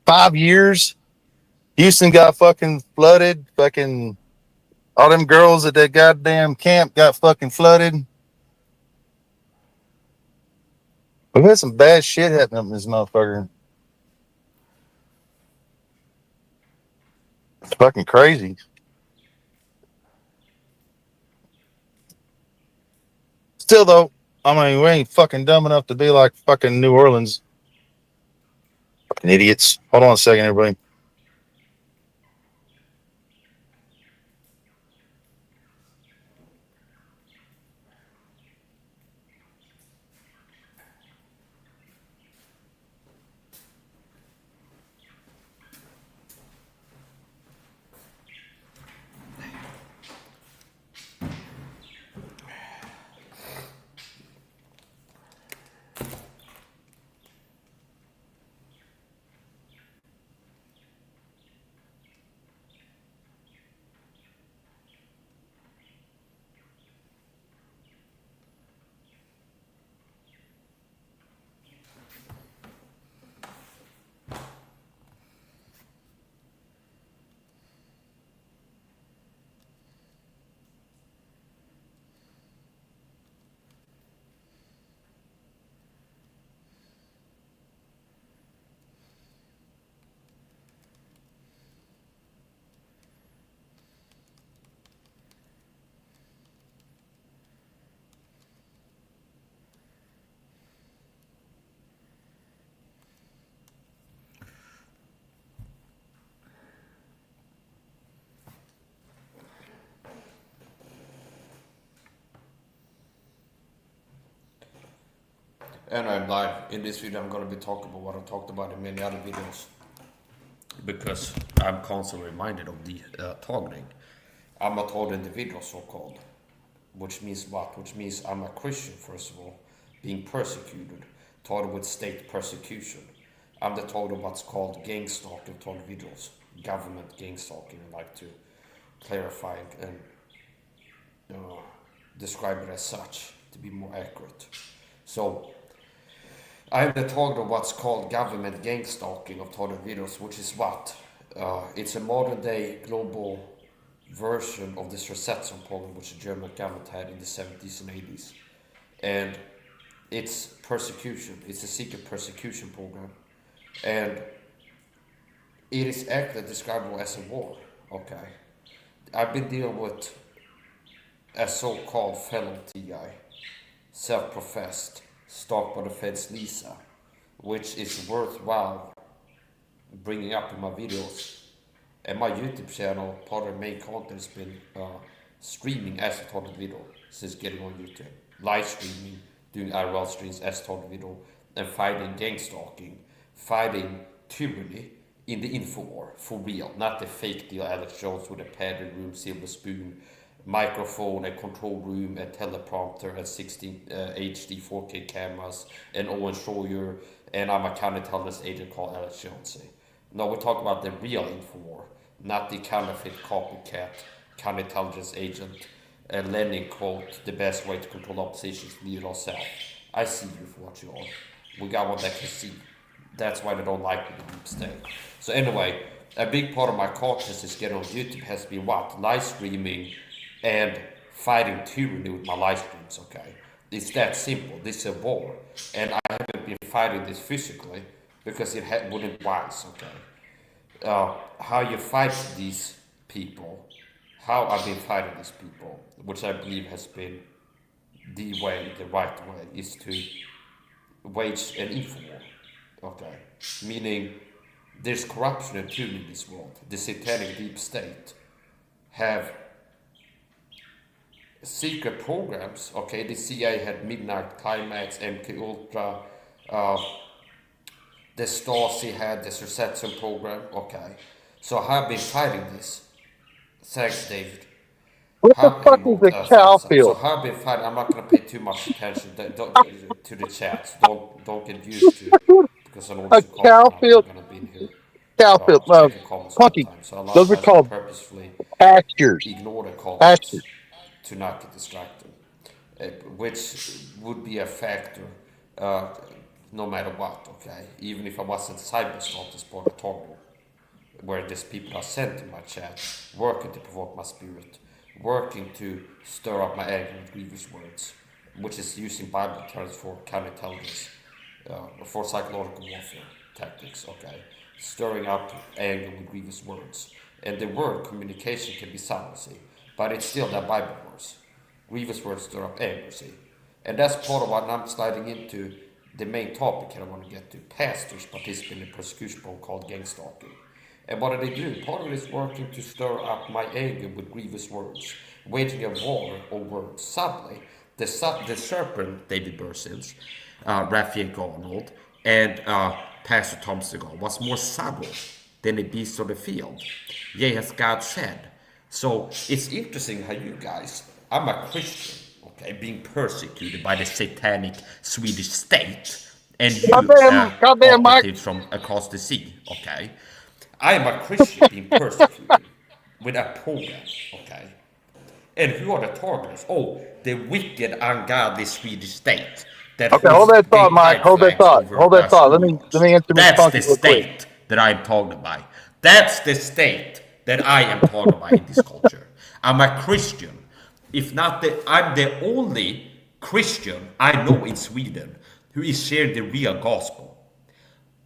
5 years? Houston got fucking flooded. Fucking all them girls at that goddamn camp got fucking flooded. We've had some bad shit happen up in this motherfucker. It's fucking crazy. Still though, I mean, we ain't fucking dumb enough to be like fucking New Orleans. Fucking idiots. Hold on a second, everybody. And I'm live. In this video, I'm going to be talking about what I talked about in many other videos. Because I'm constantly reminded of the targeting. I'm a target individual, so called. Which means what? Which means I'm a Christian, first of all, being persecuted, targeted with state persecution. I'm the target of what's called gang stalking of individuals. Government gang stalking, I like to clarify and describe it as such to be more accurate. So, I'm the target of what's called government gang stalking of target videos, which is what? It's a modern day global version of the Reception program which the German government had in the 70s and 80s. And it's persecution, it's a secret persecution program. And it is actually describable as a war, okay? I've been dealing with a so-called fellow TI, self-professed, stalked by the feds Lisa, which is worthwhile bringing up in my videos. And my YouTube channel, part of the main content has been streaming as a target video since getting on YouTube. Live streaming, doing IRL streams as target video, and fighting gang stalking, fighting tyranny in the info war, for real. Not the fake deal Alex Jones with a padded room, silver spoon, microphone, a control room, a teleprompter, and 16 HD 4K cameras, and Owen Schroyer, and I'm a counterintelligence agent called Alex Jonesy. No, we're talking about the real Infowar, not the counterfeit copycat counterintelligence agent. And Lenin quote, the best way to control opposition is to lead yourself. I see you for what you are. We got what they can see. That's why they don't like me, the deep state. So anyway, a big part of my conscience is getting on YouTube has been what? Live streaming and fighting tyranny with my live streams, okay? It's that simple. This is a war. And I haven't been fighting this physically because it wouldn't wise, okay? How you fight these people, how I've been fighting these people, which I believe has been the way, the right way, is to wage an info war, okay? Meaning there's corruption and tyranny in this world. The satanic deep state have secret programs, okay? The CIA had Midnight Climax, MK Ultra, the Stasi had the Reception program, okay? So I've been fighting this. Thanks, David. What the fuck is a cow So field? I've been fighting. I'm not gonna pay too much attention to the chats. Don't get used to, because I know A it's a cow comment. I'm field? not gonna be in here Cow field. checking comments all the Punky. time. So a lot Those of are times I called purposefully pastures. ignore the comments Pastures. to not get distracted, which would be a factor no matter what, okay? Even if I wasn't cyberstalked as part of Toggle, where these people are sent in my chat, working to provoke my spirit, working to stir up my anger with grievous words, which is using Bible terms for counterintelligence, for psychological warfare tactics, okay? Stirring up anger with grievous words. And the word communication can be subtle, see, but it's still that Bible words. Grievous words stir up anger, see. And that's part of what I'm sliding into the main topic here I want to get to. Pastors participate in a persecution program called gang stalking. And what do they do? Part of it is working to stir up my anger with grievous words, waging a war of words. Subtly, the serpent, David Bursins, Raphael Arnold, and Pastor Tom Segal was more subtle than a beast of the field. Yea, as God said. So it's interesting how you guys, I'm a Christian, okay, being persecuted by the satanic Swedish state, and you, Goddamn, Mike. operatives from across the sea, okay. I am a Christian being persecuted with a program, okay. And who are the targets? Oh, the wicked, ungodly Swedish state. That Okay, hold that thought, Mike. Hold that thought. Hold that thought. Let me answer Miss That's Punky the real quick. state that I'm talking about. That's the state that I am talking about in this culture. I'm a Christian. If not I'm the only Christian I know in Sweden who is sharing the real gospel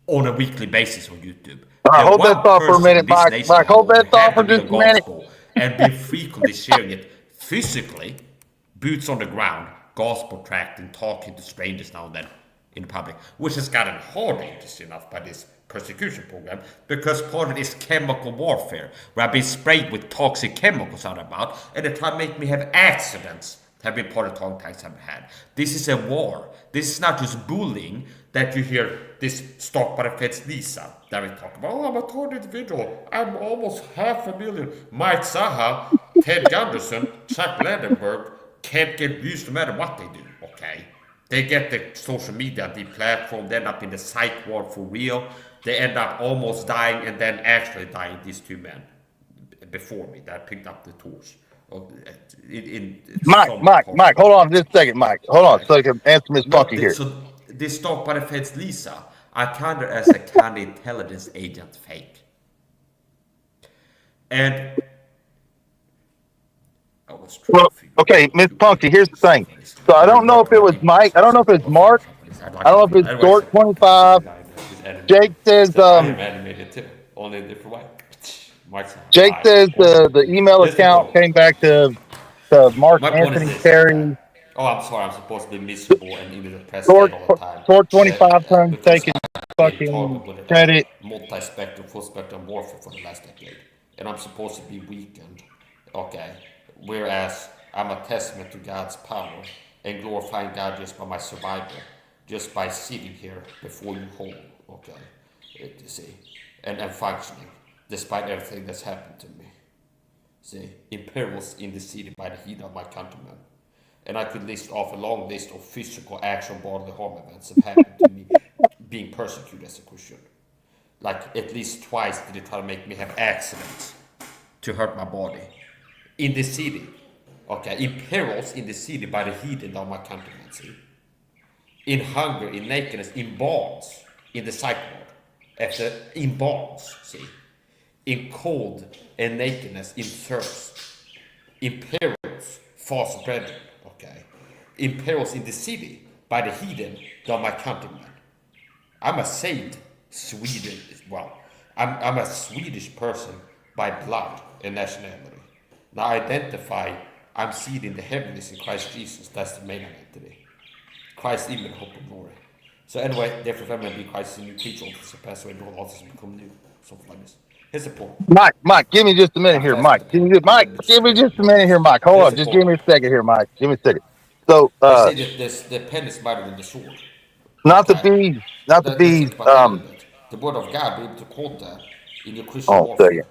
on a weekly basis on YouTube. All right, hold that thought for a minute, Mike. Mike, hold that thought for just a minute. And be frequently sharing it physically, boots on the ground, gospel tract, and talking to strangers now and then in public, which has gotten hardly interesting enough by this persecution program, because part of it is chemical warfare, where I've been sprayed with toxic chemicals out about, and they try to make me have accidents. Have been part of the attacks I've had. This is a war. This is not just bullying that you hear this Stop by the Feds Lisa that we talk about. Oh, I'm a target individual. I'm almost 500,000. Mike Zaha, Ted Gunderson, Chuck Ledenberg can't get views no matter what they do, okay? They get the social media, the platform, they end up in the psych ward for real. They end up almost dying and then actually dying, these two men before me that picked up the torch. Mike, hold on just a second, Mike. Hold on so I can answer Miss Punky here. So this Stop by the Feds Lisa, I count her as a counterintelligence agent fake. And I was Well, okay, Miss Punky, here's the thing. So I don't know if it was Mike. I don't know if it's Mark. I don't know if it's Dork 25. Jake says animated too, only a different way. Jake says the email account came back to Mark Anthony Terry. Oh, I'm sorry. I'm supposed to be miserable and in the press all the time. Sword 25 times taking fucking credit. Multi-spectrum, full-spectrum warfare for the last decade, and I'm supposed to be weakened. Okay, whereas I'm a testament to God's power and glorifying God just by my survival, just by sitting here before you whole. Okay, you see, and functioning despite everything that's happened to me. See, in perils in the city by the heat of my countrymen. And I could list off a long list of physical, actual bodily harm events that happened to me being persecuted as a Christian. Like at least twice did they try to make me have accidents to hurt my body. In the city. Okay, in perils in the city by the heathen of my countrymen, see. In hunger, in nakedness, in bonds, in the psych ward. In bonds, see. In cold and nakedness, in thirst. In perils, false brethren, okay. In perils in the city by the heathen of my countrymen. I'm a saved Sweden, well, I'm a Swedish person by blood and nationality. Now I identify I'm seated in the heavens in Christ Jesus. That's the main identity. Christ image, hope, and glory. So anyway, therefore, if I be Christ in you, teach all things pass away, and all things become new. Something like this. Here's the point. Mike, give me just a minute here, Mike. Give me just a minute here, Mike. Hold on, just give me a second here, Mike. Give me a second. So, I say that the pen is better than the sword. Not the bees. The word of God, be able to quote that in your Christian warfare.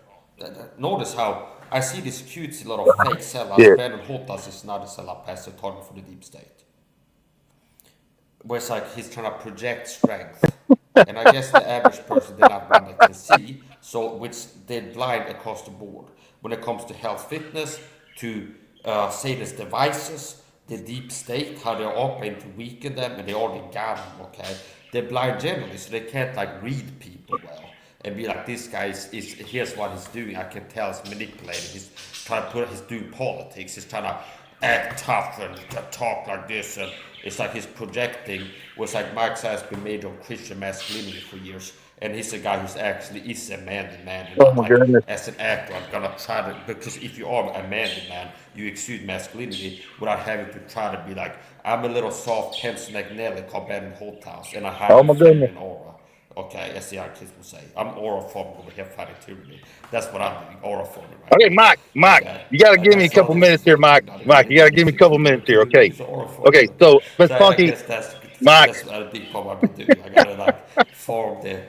Notice how I see this cutesy lot of fake sellouts. Brandon Holtas is not a sellout pastor talking for the deep state. Where it's like he's trying to project strength. And I guess the average person, they're not one that can see, so which they're blind across the board. When it comes to health, fitness, to Satan's devices, the deep state, how they're operating to weaken them, and they already got them, okay? They're blind generally, so they can't like read people well and be like, this guy is here's what he's doing. I can tell he's manipulating. He's trying to he's doing politics. He's trying to act tough and talk like this, and it's like he's projecting. Was like Marx has been made of Christian masculinity for years, and he's a guy who's actually is a manly man. Oh my goodness. As an actor, I'm gonna try to, because if you are a manly man, you exude masculinity without having to try to be like, I'm a little soft Penson McNally called Ben Holthouse, and I have an aura. Okay, as the young kids will say. I'm aura forming over here fighting tyranny. That's what I'm doing, aura forming. Right? Okay, Mike, okay. You gotta give me a couple minutes here, Mike. Mike, you gotta give me a couple minutes here, okay? Okay, so Miss Funky, Mike. That's a big problem I've been doing. I gotta like form the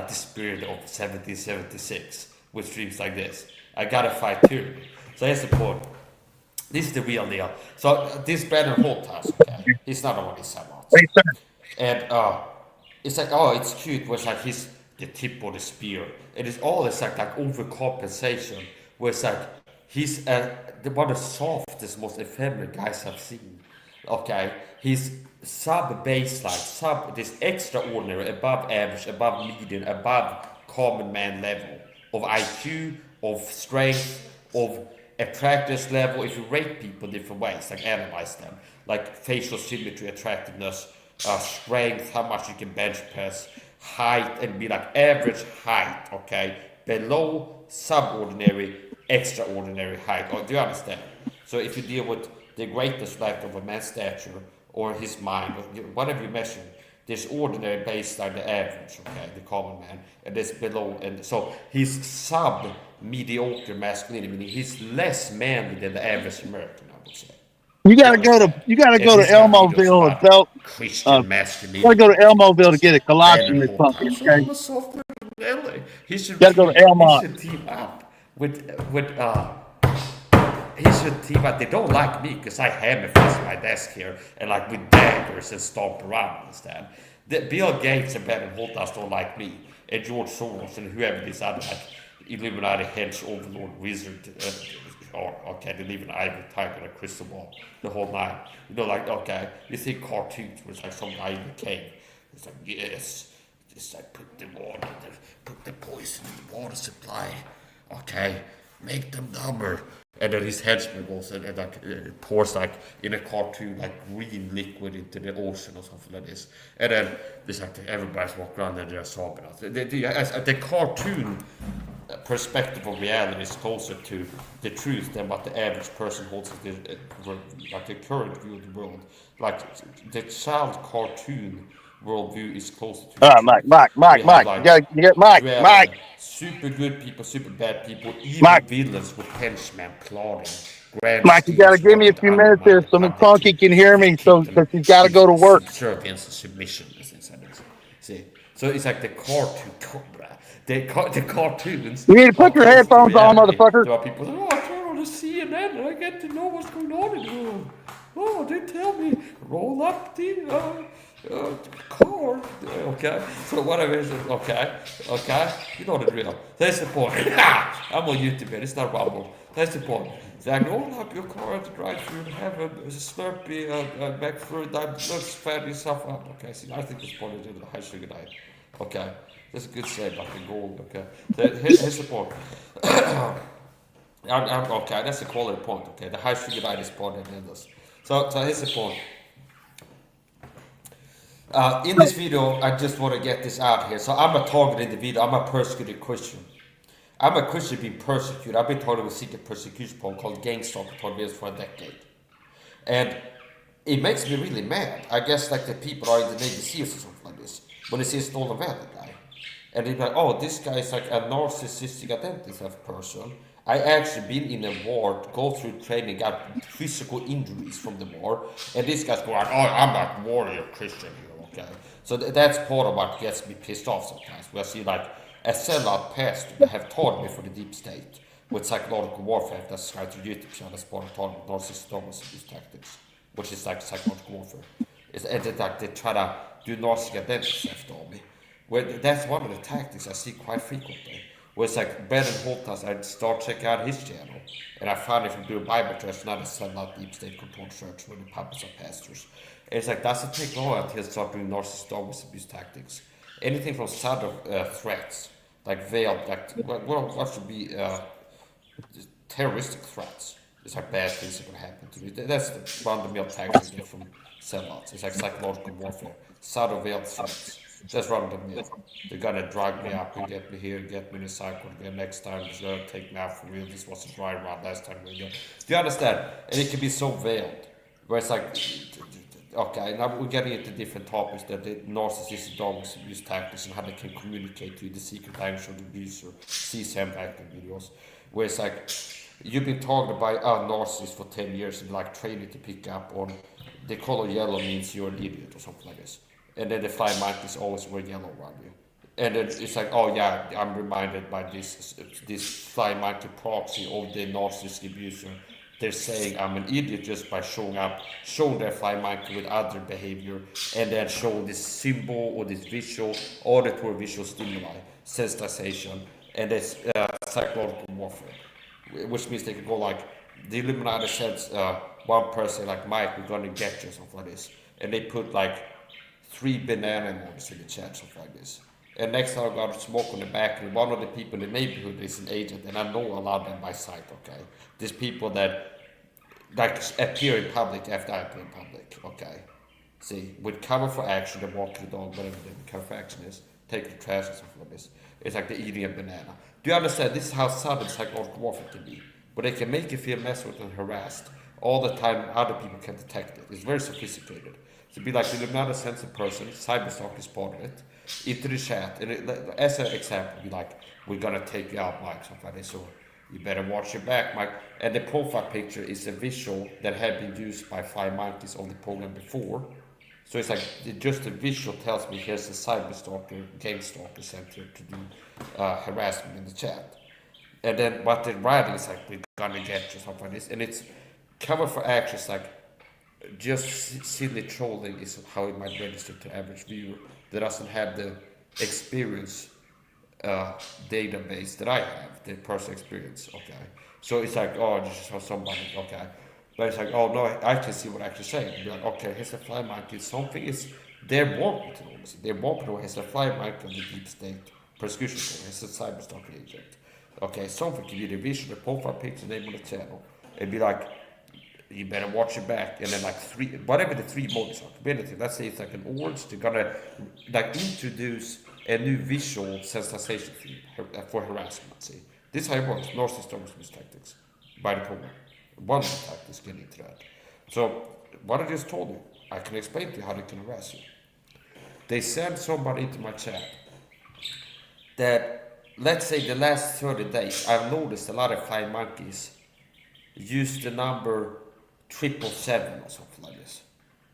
spirit of 1776 with streams like this. I gotta fight tyranny. So here's the point. This is the real deal. So this Brandon Holthouse, okay, he's not on his sellouts. And it's like, oh, it's cute, where it's like he's the tip of the spear. It is all this like overcompensation, where it's like he's one of the softest, most effeminate guys I've seen. Okay, he's sub-baseline, this extraordinary, above average, above median, above common man level of IQ, of strength, of attractiveness level. If you rate people different ways, like analyze them, like facial symmetry, attractiveness, strength, how much you can bench press, height, and be like average height, okay, below subordinary, extraordinary height. Oh, do you understand? So if you deal with the greatest length of a man's stature or his mind, whatever you measure, there's ordinary baseline, the average, okay, the common man, and there's below, and so he's sub-mediocre masculinity, meaning he's less manly than the average American, I would say. You gotta go to Elmoville and belt. Christian masculinity. You gotta go to Elmoville to get a Colossian or something. Okay? He should gotta go to Elmont. He should team up with he should team up. They don't like me because I hammer fist my desk here and like with daggers and stomp around instead. Bill Gates and Brandon Holthouse don't like me, and George Soros and whoever these other like Illuminati hedge overlord wizard. Or okay, they live in ivory tiger and a crystal ball the whole night. You know, like okay, you think cartoons where it's like some guy in the cave. It's like yes, just like put the poison in the water supply. Okay, make them dumber. And then his henchmen goes and like pours like in a cartoon like green liquid into the ocean or something like this. And then there's like everybody's walking around and they're sobbing. The cartoon perspective of reality is closer to the truth than what the average person holds as like the current view of the world. Like the child cartoon worldview is closer to Mike. You got Mike. Super good people, super bad people, even villains with henchmen plotting. Mike, you gotta give me a few minutes here so Miss Funky can hear me, so because he's gotta go to work. Against the submission. See, so it's like the cartoon. The cartoons. You need to put your headphones on, motherfucker. There are people say, oh, I turn on CNN and I get to know what's going on in the world. Oh, they tell me, roll up the car. Okay, so whatever is it, okay, you know the drill. That's the point. I'm on YouTube, it's not Rumble. That's the point. So I roll up your car and drive through heaven, there's a Slurpee, back through, that looks fat yourself up. Okay, see, I think this point is in the high sugar diet. Okay, that's a good save, like the gold, okay. So here's the point. Okay, that's the quality point, okay. The high sugar diet is part in this. So here's the point. In this video, I just want to get this out here. So I'm a target in the video. I'm a persecuted Christian. I'm a Christian being persecuted. I've been targeted with secret persecution program called Gangstalker targeted for a decade. And it makes me really mad. I guess like the people are in the Navy SEALs or something like this. When they see a stolen value guy. And they're like, oh, this guy is like a narcissistic identity theft person. I actually been in a war, go through training, got physical injuries from the war, and this guy's going, oh, I'm a warrior Christian here, okay? So that's part of what gets me pissed off sometimes. Where I see like a sellout pastor that have taught me for the deep state with psychological warfare, that's right to YouTube channel, that's part of narcissistic abuse tactics, which is like psychological warfare. And they try to do narcissistic identity theft on me. Well, that's one of the tactics I see quite frequently. Where it's like Ben and Holtas, I start checking out his channel, and I found if you do a Bible church, not a sellout deep state controlled church where the puppets are pastors. And it's like, does it take long until you start doing narcissistic abuse tactics? Anything from subtle threats, like veiled, like what should be terroristic threats. It's like bad things are going to happen to you. That's the fundamental tactics you get from sellouts. It's like psychological warfare, subtle veiled threats. That's run the mill. They're gonna drag me up and get me here, get me in a cycle again. Next time, they're gonna take me out for real. This was a dry run last time we did. Do you understand? And it can be so veiled, where it's like, okay, now we're getting into different topics that the narcissistic dogs use tactics and how they can communicate to you the secret language of the abuser, see Sam acting videos, where it's like, you've been targeted by a narcissist for 10 years and like training to pick up on the color yellow means you're an idiot or something like this. And then the flying monkeys always wear yellow around you. And then it's like, oh yeah, I'm reminded by this flying monkey proxy of the narcissistic abuser. They're saying I'm an idiot just by showing their flying monkey with other behavior, and then showing this symbol or this visual, auditory visual stimuli, sensitization, and it's psychological warfare. Which means they can go like, the Illuminati says one person like, Mike, we're gonna get you, something like this. And they put like 3 banana emojis in the chat, something like this. And next time I got a smoke on the back, and one of the people in the neighborhood is an agent, and I know a lot of them by sight, okay? These people that like appear in public after I appear in public, okay? See, with cover for action, they walk the dog, whatever the cover for action is, take the trash and stuff like this. It's like they're eating a banana. Do you understand? This is how sudden psychological warfare can be. But they can make you feel messed with and harassed all the time. Other people can detect it. It's very sophisticated. So be like, the Illuminati sends a person, Cyberstalk is part of it, into the chat. And as an example, be like, we're gonna take you out, Mike, something like this. So you better watch your back, Mike. And the profile picture is a visual that had been used by Fly Monkeys on the program before. So it's like, just the visual tells me here's a Cyberstalker, Gangstalker center to do harassment in the chat. And then what they're writing is like, we're gonna get you, something like this. And it's cover for action, it's like, just silly trolling is how it might register to average viewer that doesn't have the experience database that I have, the personal experience, okay? So it's like, oh, just saw somebody, okay? But it's like, oh no, I can see what I actually say. Be like, okay, here's a fly monkey. Something is, they want me to know this. They want me to know here's a fly monkey on the deep state persecution program. Here's a cyberstalker agent. Okay, something can be the visual, the profile picture, name of the channel. And be like, you better watch your back, and then like 3, whatever the 3 modes are, anything. Let's say it's like an orange, they're gonna like introduce a new visual sensitization for harassment. See, this is how it works. Narcissistic abuse tactics by the program. One of the tactics get into that. So what I just told you, I can explain to you how they can harass you. They send somebody into my chat that, let's say the last 30 days, I've noticed a lot of flying monkeys use the number 777 or something like this.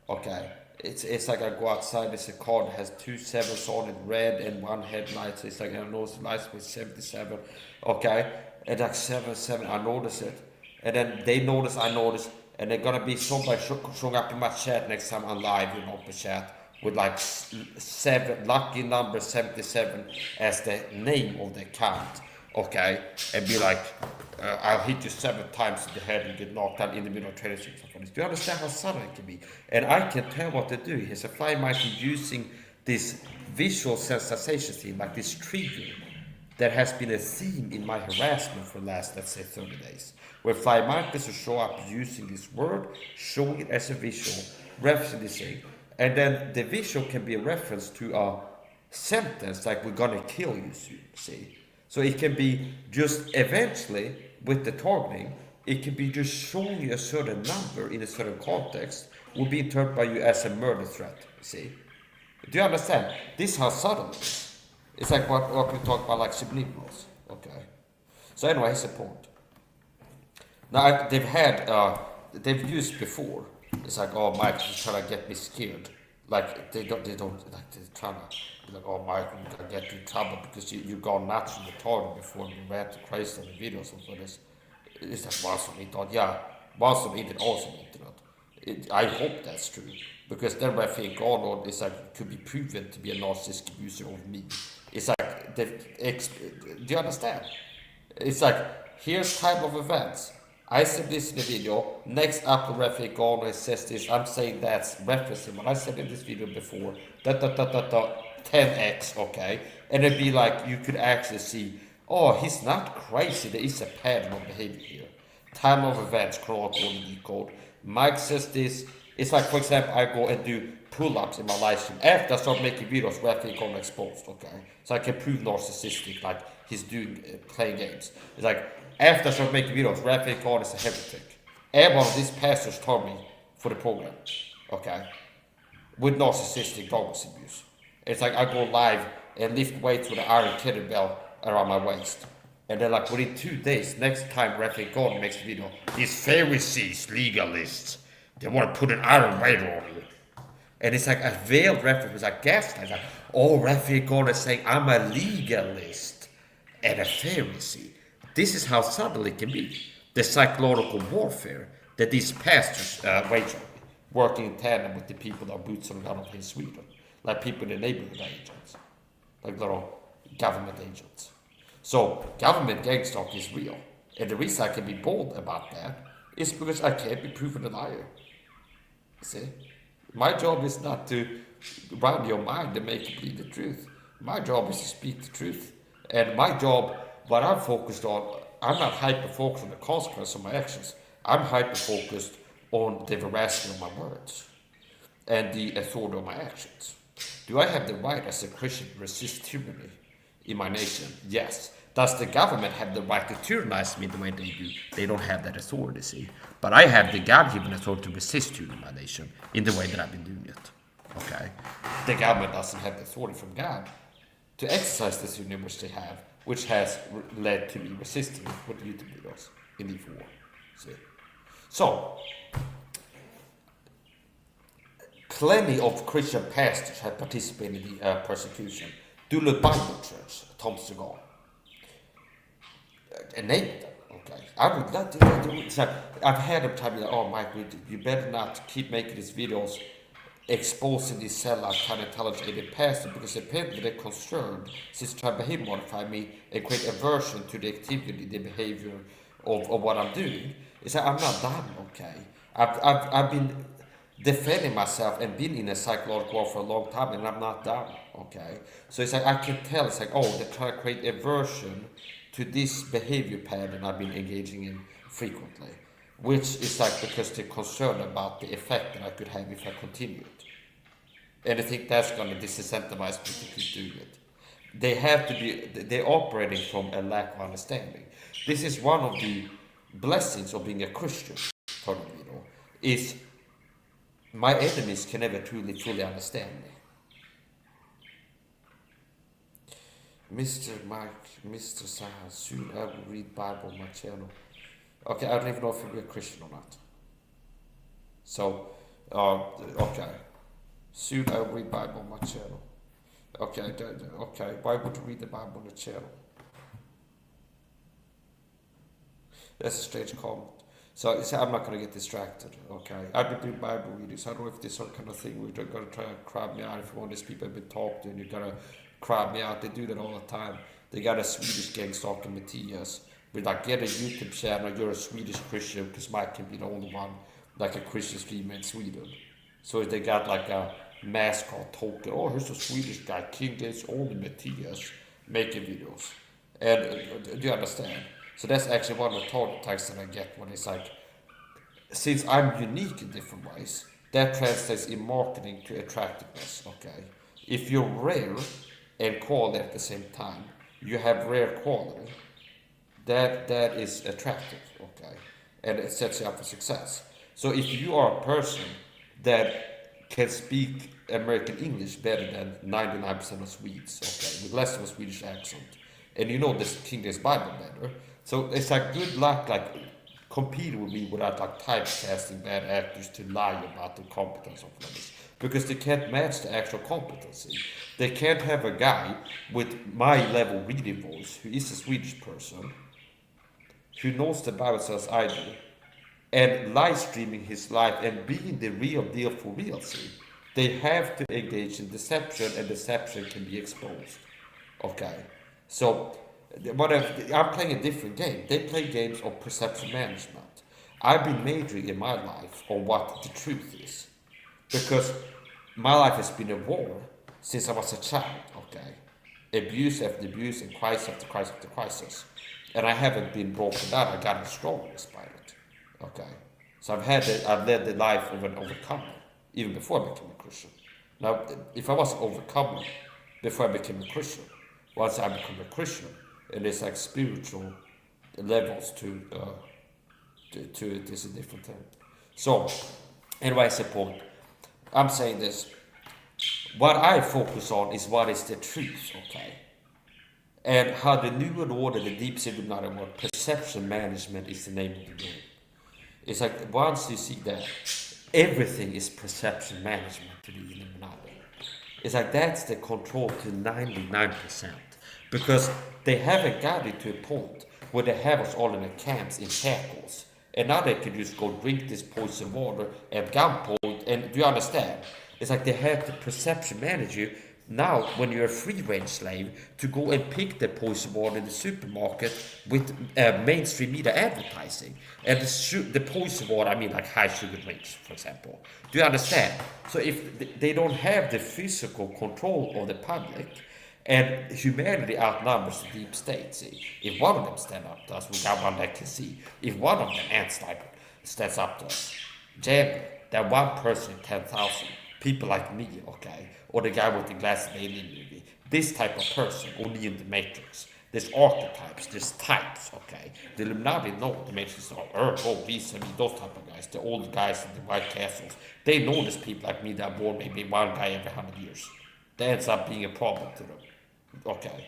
Okay, it's like I go outside, there's a car that has 2 sevens on it, red and 1 headlight, so it's like I notice the lights with 77. Okay, and like 77, I notice it, and then they notice, I notice, and they're gonna be somebody showing up in my chat next time I'm live in open chat with like lucky number 77 as the name of the account, okay, and be like, I'll hit you 7 times in the head and get knocked out in the middle of training streams. Do you understand how subtle it can be? And I can tell what to do. Here's a fly monkey using this visual sensitization theme, like this trigger that has been a theme in my harassment for the last, let's say, 30 days. Where fly monkeys will show up using this word, showing it as a visual, referencing this thing. And then the visual can be a reference to a sentence like, we're gonna kill you soon, see? So it can be just eventually, with the targeting, it can be just showing you a certain number in a certain context, will be interpreted by you as a murder threat, see? Do you understand? This is how subtle it is. It's like what we talk about, like subliminals, okay? So anyway, here's the point. Now, they've used before. It's like, oh, Mike, you're trying to get me scared. Like, they're trying to be like, oh, Mike, you're going to get you in trouble because you've gone nuts in the target before you ran to crazy on the videos and so this. It's like once on internet. Yeah, once on internet, also on internet. I hope that's true. Because then I think, oh, no, it's like, it could be proven to be a narcissistic abuser of me. It's like, do you understand? It's like, here's type of events. I said this in the video, next upload Raphael Garner says this, I'm saying that's referencing what I said in this video before, 10x, okay? And it'd be like, you could actually see, oh, he's not crazy, there is a pattern of behavior here. Time of events, chronological decode. Mike says this, it's like, for example, I go and do pull-ups in my live stream after I start making videos where I think I'm exposed, okay? So I can prove narcissistic, like he's doing, playing games. It's like, after I start making videos, Raphael Garner is a heretic. Every one of these pastors told me for the program, okay? With narcissistic dog abuse. It's like I go live and lift weights with an iron kettlebell around my waist. And then like within 2 days, next time Raphael Garner makes a video, these Pharisees, legalists, they want to put an iron weight on you. And it's like a veiled reference, it's like gaslight. It's like, oh, Raphael Garner is saying I'm a legalist and a Pharisee. This is how subtle it can be. The psychological warfare that these pastors wage on, working in tandem with the people that are boots on the ground in Sweden, like people in the neighborhood agents, like little government agents. So government gang stalk is real, and the reason I can be bold about that is because I can't be proven a liar. See, my job is not to run your mind and make you believe the truth. My job is to speak the truth, and my job. What I'm focused on, I'm not hyper-focused on the consequence of my actions. I'm hyper-focused on the veracity of my words and the authority of my actions. Do I have the right as a Christian to resist tyranny in my nation? Yes. Does the government have the right to tyrannize me the way they do? They don't have that authority, see. But I have the God-given authority to resist tyranny in my nation in the way that I've been doing it. Okay? The government doesn't have the authority from God to exercise this tyranny which they have, which has led to me resisting with YouTube videos in the war. See? So, plenty of Christian pastors have participated in the persecution. Duluth Bible Church, Tom Segal, and name them. Okay, I would not do that. I've had them tell me that, oh, Mike, you better not keep making these videos exposing these sellout kind of intelligent pastor, because apparently they're concerned since trying to behavior modify me and create aversion to the activity, the behavior of what I'm doing. It's like, I'm not done, okay? I've been defending myself and been in a psychological war for a long time, and I'm not done, okay? So it's like, I can tell, it's like, oh, they're trying to create aversion to this behavior pattern I've been engaging in frequently, which is like because they're concerned about the effect that I could have if I continued. And I think that's going to disincentivize me to keep doing it. They're operating from a lack of understanding. This is one of the blessings of being a Christian, is my enemies can never truly, fully understand me. Mr. Mike, Mr. Saha, soon I will read Bible on my channel. Okay, I don't even know if you're a Christian or not. So, okay. Soon I will read Bible on my channel. Okay, why would you read the Bible on the channel? That's a strange comment. So I'm not going to get distracted, okay? I've been doing Bible readings. I don't know if this some kind of thing where they're going to try and crowd me out. If one of these people have been talking to and you're going to crowd me out, they do that all the time. They got a Swedish gang stalking Matthias. But like, get a YouTube channel, you're a Swedish Christian, because Mike can be the only one, like a Christian streamer in Sweden. So they got like a mascot token. Oh, here's a Swedish guy, King Gates only Matthias, making videos. And do you understand? So that's actually one of the talk tags that I get when it's like, since I'm unique in different ways, that translates in marketing to attractiveness, okay? If you're rare and quality at the same time, you have rare quality, that is attractive, okay? And it sets you up for success. So if you are a person that can speak American English better than 99% of Swedes, okay, with less of a Swedish accent, and you know this King James Bible better, so it's like good luck, like competing with me without like typecasting bad actors to lie about the competence of others, because they can't match the actual competency. They can't have a guy with my level reading voice who is a Swedish person, who knows the Bible as I do, and live streaming his life and being the real deal for real. See, they have to engage in deception, and deception can be exposed. Okay, so I'm playing a different game. They play games of perception management. I've been majoring in my life on what the truth is, because my life has been a war since I was a child. Okay, abuse after abuse, and crisis after crisis after crisis, and I haven't been broken down. I got stronger despite it. Okay, so I've led the life of an overcomer even before I became a Christian. Now, if I was an overcomer before I became a Christian, once I become a Christian, and it's like spiritual levels to it is a different thing. So, anyway, I support. I'm saying this. What I focus on is what is the truth, okay? And how the new world order, the deep sea Illuminati word, perception management is the name of the game. It's like once you see that, everything is perception management to the Illuminati. It's like that's the control to 99%. Because they haven't got it to a point where they have us all in the camps in shackles. And now they could just go drink this poison water at gunpoint. And do you understand? It's like they have to perception manage you now when you're a free-range slave to go and pick the poison water in the supermarket with mainstream media advertising. And the poison water, I mean like high sugar drinks, for example. Do you understand? So if they don't have the physical control of the public, and humanity outnumbers the deep state, see. If one of them stand up to us, we got one that can see. If one of them, ant-sniper, stands up to us, generally, that one person in 10,000, people like me, okay, or the guy with the glasses in the alien movie, this type of person, only in the Matrix. There's archetypes, there's types, okay. The Illuminati know the Matrix are vis-a-vis, those type of guys, the old guys in the White Castles. They know there's people like me that are born maybe one guy every 100 years. That ends up being a problem to them. Okay,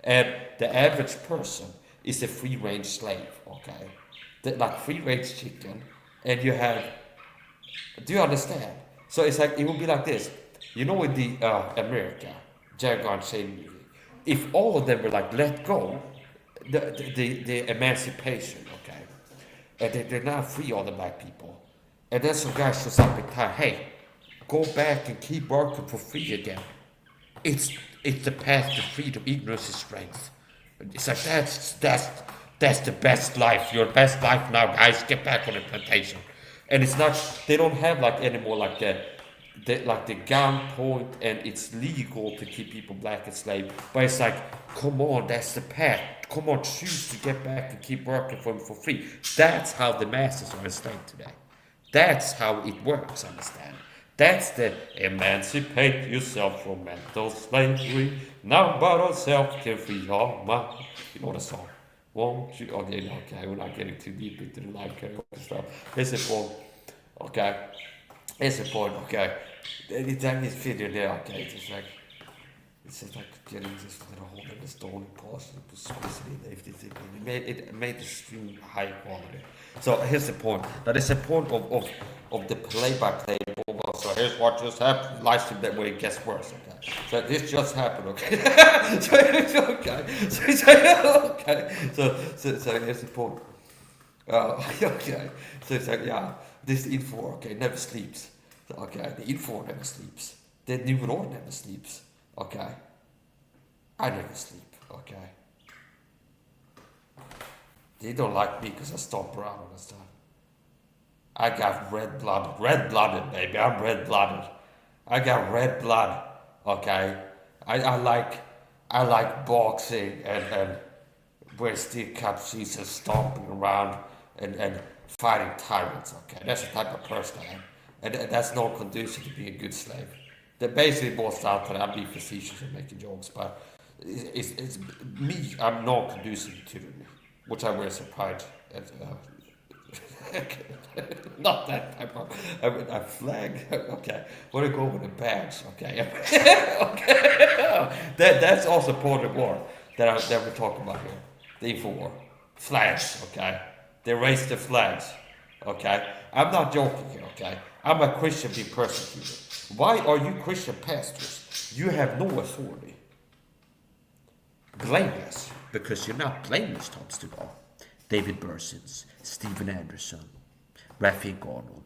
and the average person is a free-range slave. Okay, like free-range chicken, and you have. Do you understand? So it's like it will be like this. You know, in the America, Jaguar and Shane movie, if all of them were like let go, the emancipation, okay, and they're now free, all the black people, and then some guy shows up in time. Hey, go back and keep working for free again. It's the path to freedom. Ignorance is strength. It's like that's the best life. Your best life now, guys. Get back on the plantation. And it's not. They don't have like anymore like the gun point, and it's legal to keep people black and slave. But it's like, come on, that's the path. Come on, choose to get back and keep working for them for free. That's how the masses are enslaved today. That's how it works. Understand? That's the emancipate yourself from mental slavery. Now but ourselves can free our mind. You know the song. Won't you? Okay, we're not getting too deep into the live karaoke stuff. Here's the point. Okay. Here's the point. Okay. It's like this video there. Okay. It's just like getting this little hole in the stone and pause and squeeze it in. It made the stream high quality. So here's the point. That is the point of the play-by-play. So here's what just happened. Live stream that way it gets worse. Okay. So this just happened. Okay. So it's okay. So here's the point. Okay. So it's like, yeah, this info, okay, never sleeps. So, okay, the info never sleeps. The neuron never sleeps. Okay. I never sleep. Okay. They don't like me because I stomp around and stuff. I got red-blooded, baby. I'm red-blooded. I got red blood. Okay. I like boxing and wearing steel cap shoes and stomping around and fighting tyrants. Okay, that's the type of person I am, and that's not conducive to being a good slave. That basically boils down to that. I'm being facetious and making jokes, but it's me. I'm not conducive to tyranny, which I wear as a pride. Not that type of a flag. Okay, what do you go with a badge? Okay, okay. That's also part of the war that we're talking about here. The info war, flags. Okay, they raise the flags. Okay, I'm not joking here. Okay, I'm a Christian being persecuted. Why are you Christian pastors? You have no authority. Blameless, because you're not blameless, Tom Stuball. David Bursins, Stephen Anderson, Rafik Arnold.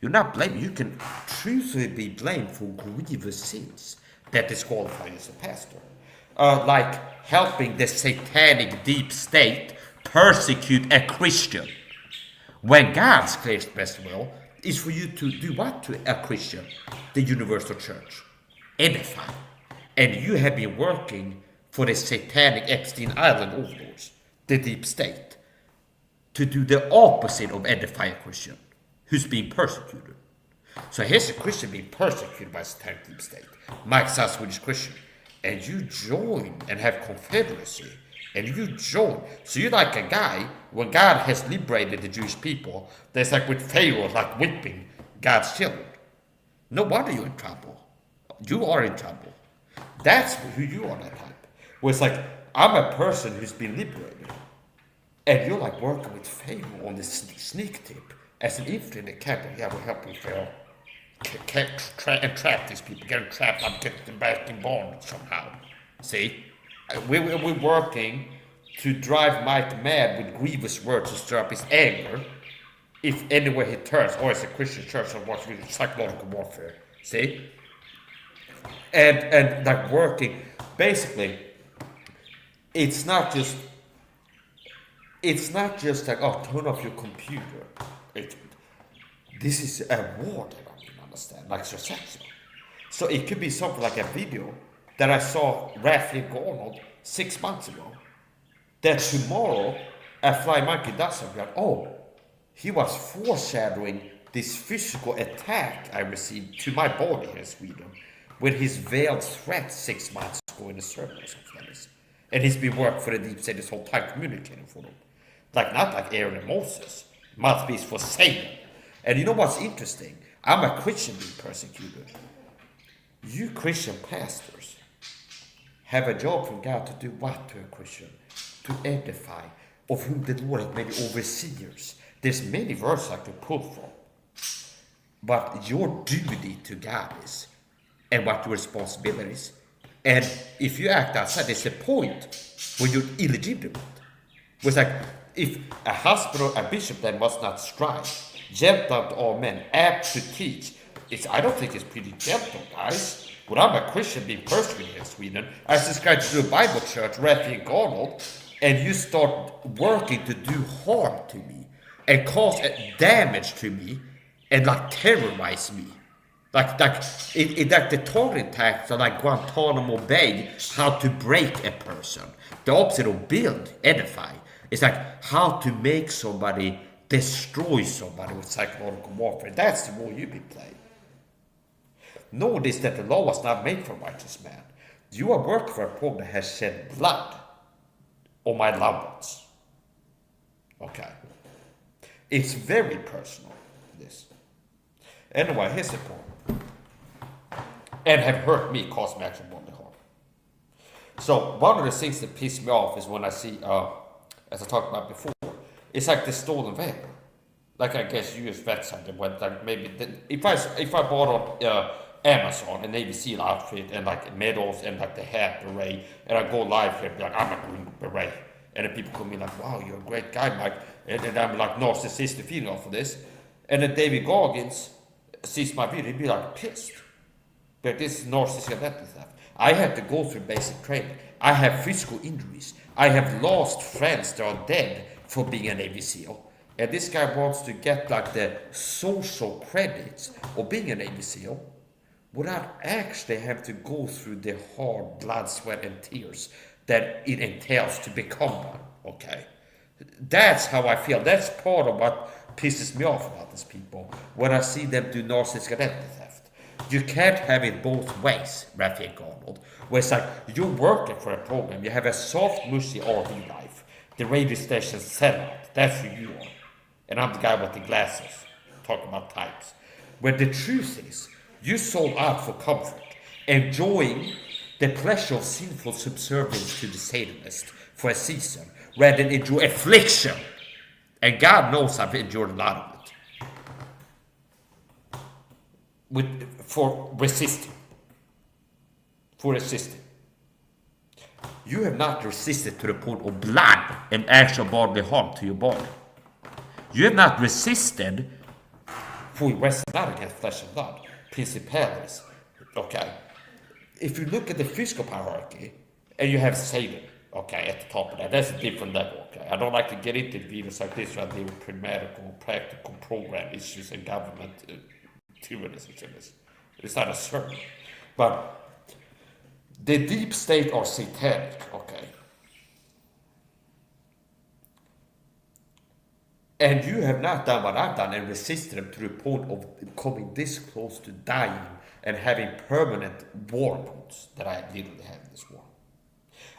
You're not blamed. You can truthfully be blamed for grievous sins that disqualify you as a pastor. Like helping the satanic deep state persecute a Christian. When God's clearest best will is for you to do what to a Christian? The universal church. Edify. And you have been working for the satanic Epstein Island overlords, the deep state, to do the opposite of edify a Christian who's being persecuted. So here's a Christian being persecuted by a satanic deep state. Mike's a Swedish Christian. And you join and have confederacy. And you join. So you're like a guy, when God has liberated the Jewish people, there's like with Pharaoh, like whipping God's children. No wonder you're in trouble. You are in trouble. That's who you are, that type. Where it's like, I'm a person who's been liberated. And you're like working with Pharaoh on this sneak tip. As an infantry in the camp, yeah, we're helping Pharaoh entrap these people, get them trapped up, get them back in bond somehow. See? We're working to drive Mike mad with grievous words to stir up his anger if anywhere he turns, or as a Christian church, or what's really psychological warfare. See? And like working, basically, it's not just like, oh, turn off your computer. This is a war that I don't understand, like sexual. So it could be something like a video that I saw Rafik Arnold 6 months ago. That tomorrow a flying monkey does something. Oh, he was foreshadowing this physical attack I received to my body here in Sweden with his veiled threat 6 months ago in the sermon or something like this. And he's been working for the deep state this whole time, communicating for them. Like, not like Aaron and Moses. Mouthpiece for Satan. And you know what's interesting? I'm a Christian being persecuted. You Christian pastors have a job from God to do what to a Christian? To edify, of whom the Lord has made overseers. There's many verses I could pull from. But your duty to God is, and what your responsibility is. And if you act outside, there's a point where you're illegitimate. It's like, if a husband or a bishop then must not strive, gentle unto all men, apt to teach. I don't think it's pretty gentle, guys. When I'm a Christian being persecuted in Sweden, I subscribe to the Bible church, Rafik Arnold, and you start working to do harm to me and cause damage to me and like terrorize me. Like the targeting tactics are like Guantanamo Bay, how to break a person. The opposite of build, edify. It's like how to make somebody destroy somebody with psychological warfare. That's the war you've been playing. Know this, that the law was not made for righteous man. You are working for a program that has shed blood on my loved ones. Okay. It's very personal, this. Anyway, here's the point. And have hurt me, caused me actual bodily harm. So one of the things that piss me off is when I see, as I talked about before, it's like the stolen van. Like I guess US website that went like maybe if I bought on Amazon an Navy SEAL outfit and like medals and like the hat beret and I go live here and be like, I'm a Green Beret, And then people come in like, wow, you're a great guy, Mike. And then I'm like narcissistic feeling off of this. And then David Goggins sees my video, he'd be like pissed. But this is narcissistic identity theft. I had to go through basic training. I have physical injuries. I have lost friends that are dead for being a Navy SEAL. And this guy wants to get like the social credits of being a Navy SEAL without actually having to go through the hard blood, sweat, and tears that it entails to become one, okay? That's how I feel. That's part of what pisses me off about these people when I see them do narcissistic identity theft. You can't have it both ways, Raphael Arnold, where it's like, you're working for a program, you have a soft, mushy RV life, the radio station sellout, that's who you are. And I'm the guy with the glasses, talking about types. Where the truth is, you sold out for comfort, enjoying the pleasure of sinful subservience to the Satanist for a season, rather than enjoy affliction. And God knows I've endured a lot of it. For resisting. You have not resisted to the point of blood and actual bodily harm to your body. You have not resisted, for you wrestle not against flesh and blood, principalities. Okay. If you look at the physical hierarchy, and you have Satan, okay, at the top of that, that's a different level, okay. I don't like to get into videos like this where I deal with pragmatical, practical program issues and government tyrannism. It's not a sermon. But the deep state are satanic, okay. And you have not done what I've done and resisted them to the point of coming this close to dying and having permanent war wounds that I literally have in this war.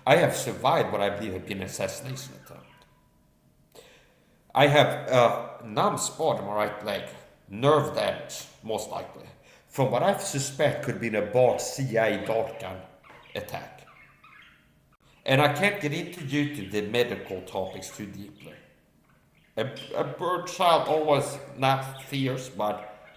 I have survived what I believe have been an assassination attempt. I have a numb spot in my right leg, nerve damage, most likely, from what I suspect could be an aborted CIA dart gun attack. And I can't get into the medical topics too deeply. A bird child always not fierce, but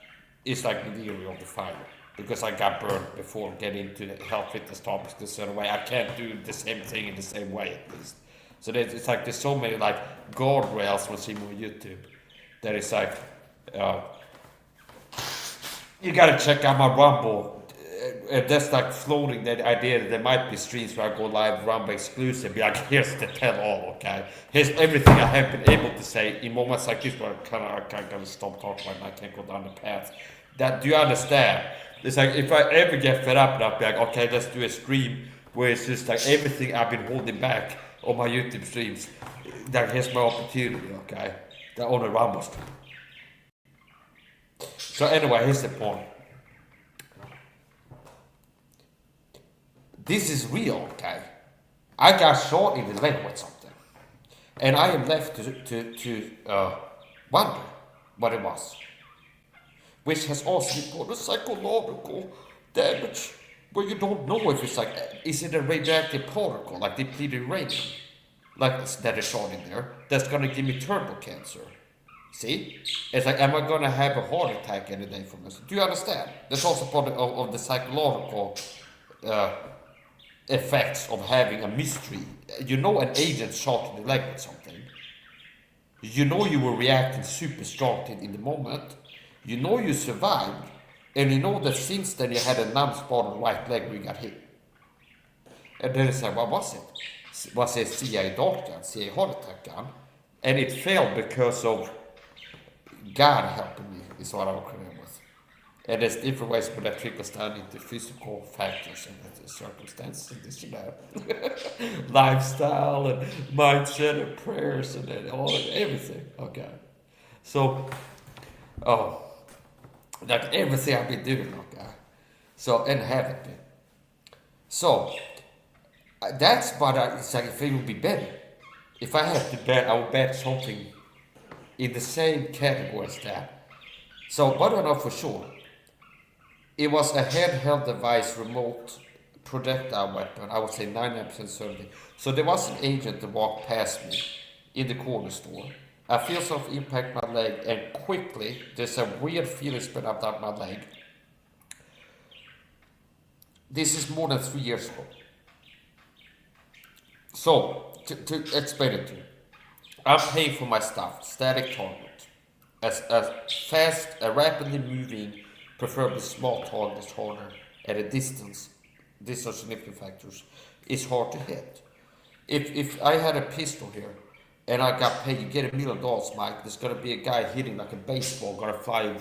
it's like leery of the fire. Because I got burned before getting into the health fitness topics the certain way. I can't do the same thing in the same way at least. So it's like there's so many like guardrails when seeing on YouTube that it's like you gotta check out my Rumble. That's like floating that idea that there might be streams where I go live Rumble exclusive, be like, here's the tell all, okay? Here's everything I have been able to say in moments like this where I can't gonna stop talking right now, I can't go down the path. That, do you understand? It's like if I ever get fed up and I'll be like, okay, let's do a stream where it's just like everything I've been holding back on my YouTube streams. Like here's my opportunity, okay? That on a Rumble stream. So anyway, here's the point. This is real, okay? I got shot in the leg with something. And I am left to wonder what it was. Which has also got a psychological damage where you don't know if it's like, is it a radioactive particle, like depleted uranium, like that is shot in there, that's gonna give me turbo cancer. See? It's like, am I gonna have a heart attack any day from this? Do you understand? That's also part of the psychological effects of having a mystery. You know an agent shot in the leg with something. You know you were reacting super strong in the moment. You know you survived. And you know that since then you had a numb spot on the right leg where you got hit. And then it's like, what was it? Was it a CIA dart gun, CIA heart attack gun? And it failed because of God helping me, is what I would claim with. And there's different ways but that trickles down into physical factors and the circumstances and this and that. Lifestyle and mindset and prayers and everything. Okay. So, like everything I've been doing, okay. So, and haven't been. So, that's what it's like, if it would be better. If I had to bet, I would bet something in the same category as that. So, what do I know for sure? It was a handheld device, remote projectile weapon. I would say 99% certainty. So there was an agent that walked past me in the corner store. I feel something impact my leg, and quickly there's a weird feeling spread up down my leg. This is more than 3 years ago. So to explain it to you, I'm paying for my stuff, static target, as fast, a rapidly moving, preferably small target is harder at a distance. These are significant factors. It's hard to hit. If I had a pistol here and I got paid, you get $1 million, Mike, there's gonna be a guy hitting like a baseball, gonna fly,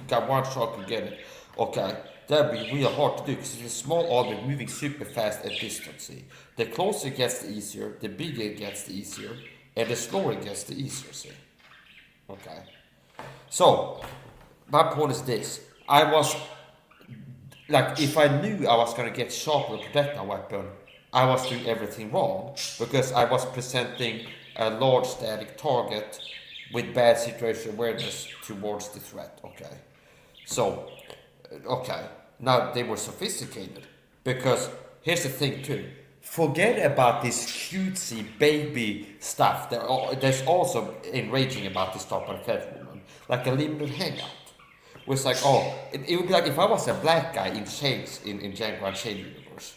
got one shot to get it. Okay, that'd be real hard to do because it's a small object moving super fast at distance. See? The closer it gets, the easier, the bigger it gets, the easier, and the slower it gets, the easier. See? Okay. So, my point is this. I was, like, if I knew I was gonna get shot with a projectile weapon, I was doing everything wrong because I was presenting a large static target with bad situation awareness towards the threat. Okay, so okay, now they were sophisticated because here's the thing too. Forget about this cutesy baby stuff. There's also enraging about this top and fat woman, like a limited hangout. Where it's like, oh, it would be like if I was a black guy in Shades in Django Unchained universe.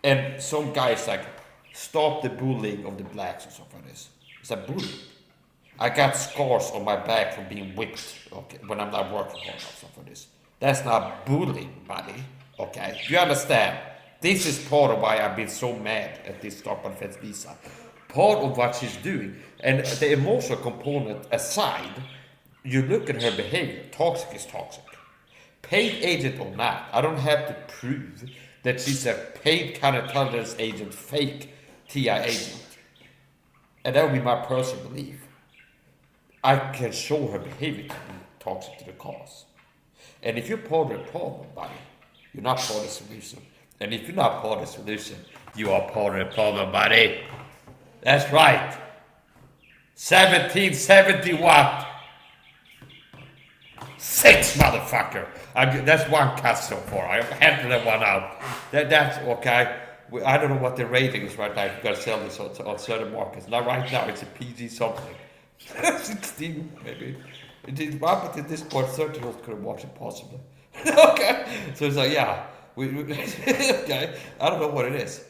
And some guys like, stop the bullying of the blacks or something like this. It's a bullying. I got scars on my back from being whipped, okay, when I'm not working hard or something like this. That's not bullying, buddy, okay? You understand? This is part of why I've been so mad at this Stop on Fence Lisa. Part of what she's doing, and the emotional component aside, you look at her behavior, toxic is toxic. Paid agent or not, I don't have to prove that she's a paid counterintelligence agent, fake TI agent. And that would be my personal belief. I can show her behavior to be toxic to the cause. And if you're part of the problem, buddy, you're not part of the solution. And if you're not part of the solution, you are part of the problem, buddy. That's right. 1770 watt. 6, motherfucker. That's one cut so far. I handled that one out. That's okay. I don't know what the rating is right now. If you're gonna sell this on certain markets. Not right now. It's a PG something. 16 maybe. But at this point, 13-year-olds couldn't watch it possibly. Okay. So it's like, yeah. Okay. I don't know what it is.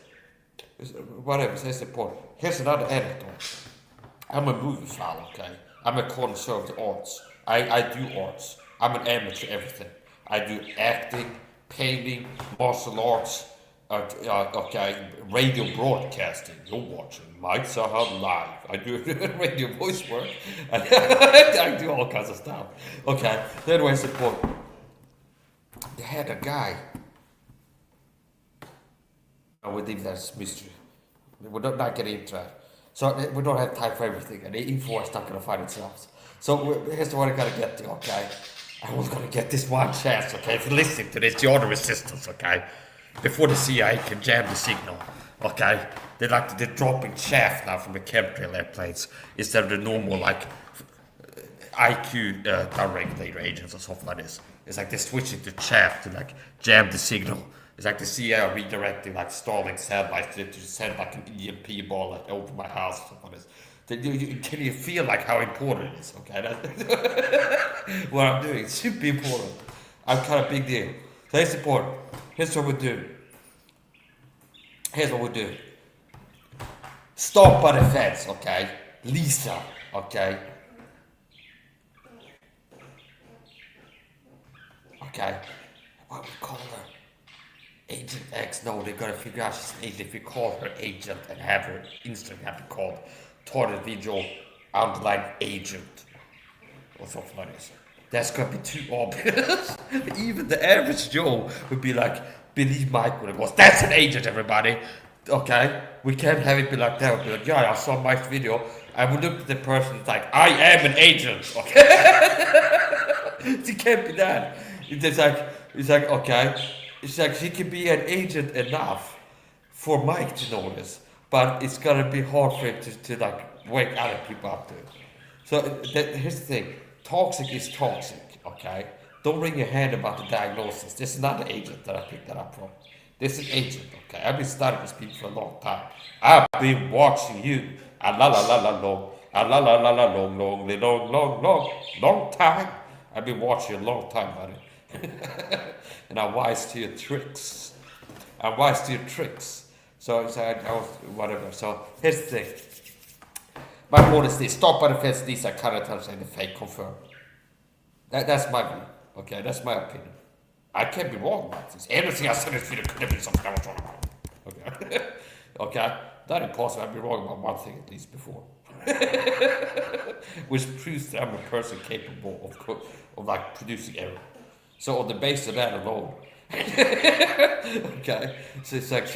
Whatever. Here's the point. Here's another anecdote. I'm a movie fan. Okay. I'm a connoisseur of the arts. I do arts. I'm an amateur everything. I do acting, painting, martial arts, okay, radio broadcasting. You're watching Mike Sahab live. I do radio voice work. I do all kinds of stuff. Okay, so anyways, the point. They had a guy. I would think that's mystery. We're not getting into that. So we don't have time for everything, and the info is not going to find itself. So here's what I gotta get to, okay? I was gonna get this one chance, okay? If you're listening to this, the order resistance, okay? Before the CIA can jam the signal, okay? They're dropping chaff now from the chemtrail airplanes instead of the normal, like, IQ downregulator agents or something like this. It's like they're switching to chaff to, like, jam the signal. It's like the CIA are redirecting, like, Starlink satellites to send, like, an EMP ball, like, over my house or something like this. Can you feel like how important it is? Okay, that's what I'm doing. It's super important. I'm kind of big deal. So here's the point. Here's what we do. Here's what we do. Stop by the fence, okay? Lisa, okay? Okay. What we call her? Agent X. No, they're gonna figure out she's an agent if we call her agent and have her instantly have to call target visual underline agent or something like this. That's gonna be too obvious. Even the average Joe would be like, believe Mike when it was. That's an agent, everybody. Okay, we can't have it be like that. We'd be like, yeah, I saw Mike's video. I would look at the person. It's like, I am an agent. Okay, it can't be that. It's like okay. It's like he can be an agent enough for Mike to notice. But it's gonna be hard for him to like wake other people up to it. So here's the thing: toxic is toxic. Okay, don't wring your hand about the diagnosis. This is not an agent that I picked that up from. This is an agent. Okay, I've been studying these people for a long time. I've been watching you. La la la la long. La la la la long time. I've been watching you a long time, buddy. And I'm wise to your tricks. I'm wise to your tricks. So I was whatever. So here's the thing. My word is this: stop by the fence. These are characters and the fake confirmed. That's my view. Okay, that's my opinion. I can't be wrong about this. Everything I said in this video could have been something I was wrong about. Okay, okay. That is possible. I've been wrong about one thing at least before, which proves that I'm a person capable of like producing error. So on the basis of that alone, okay. So it's like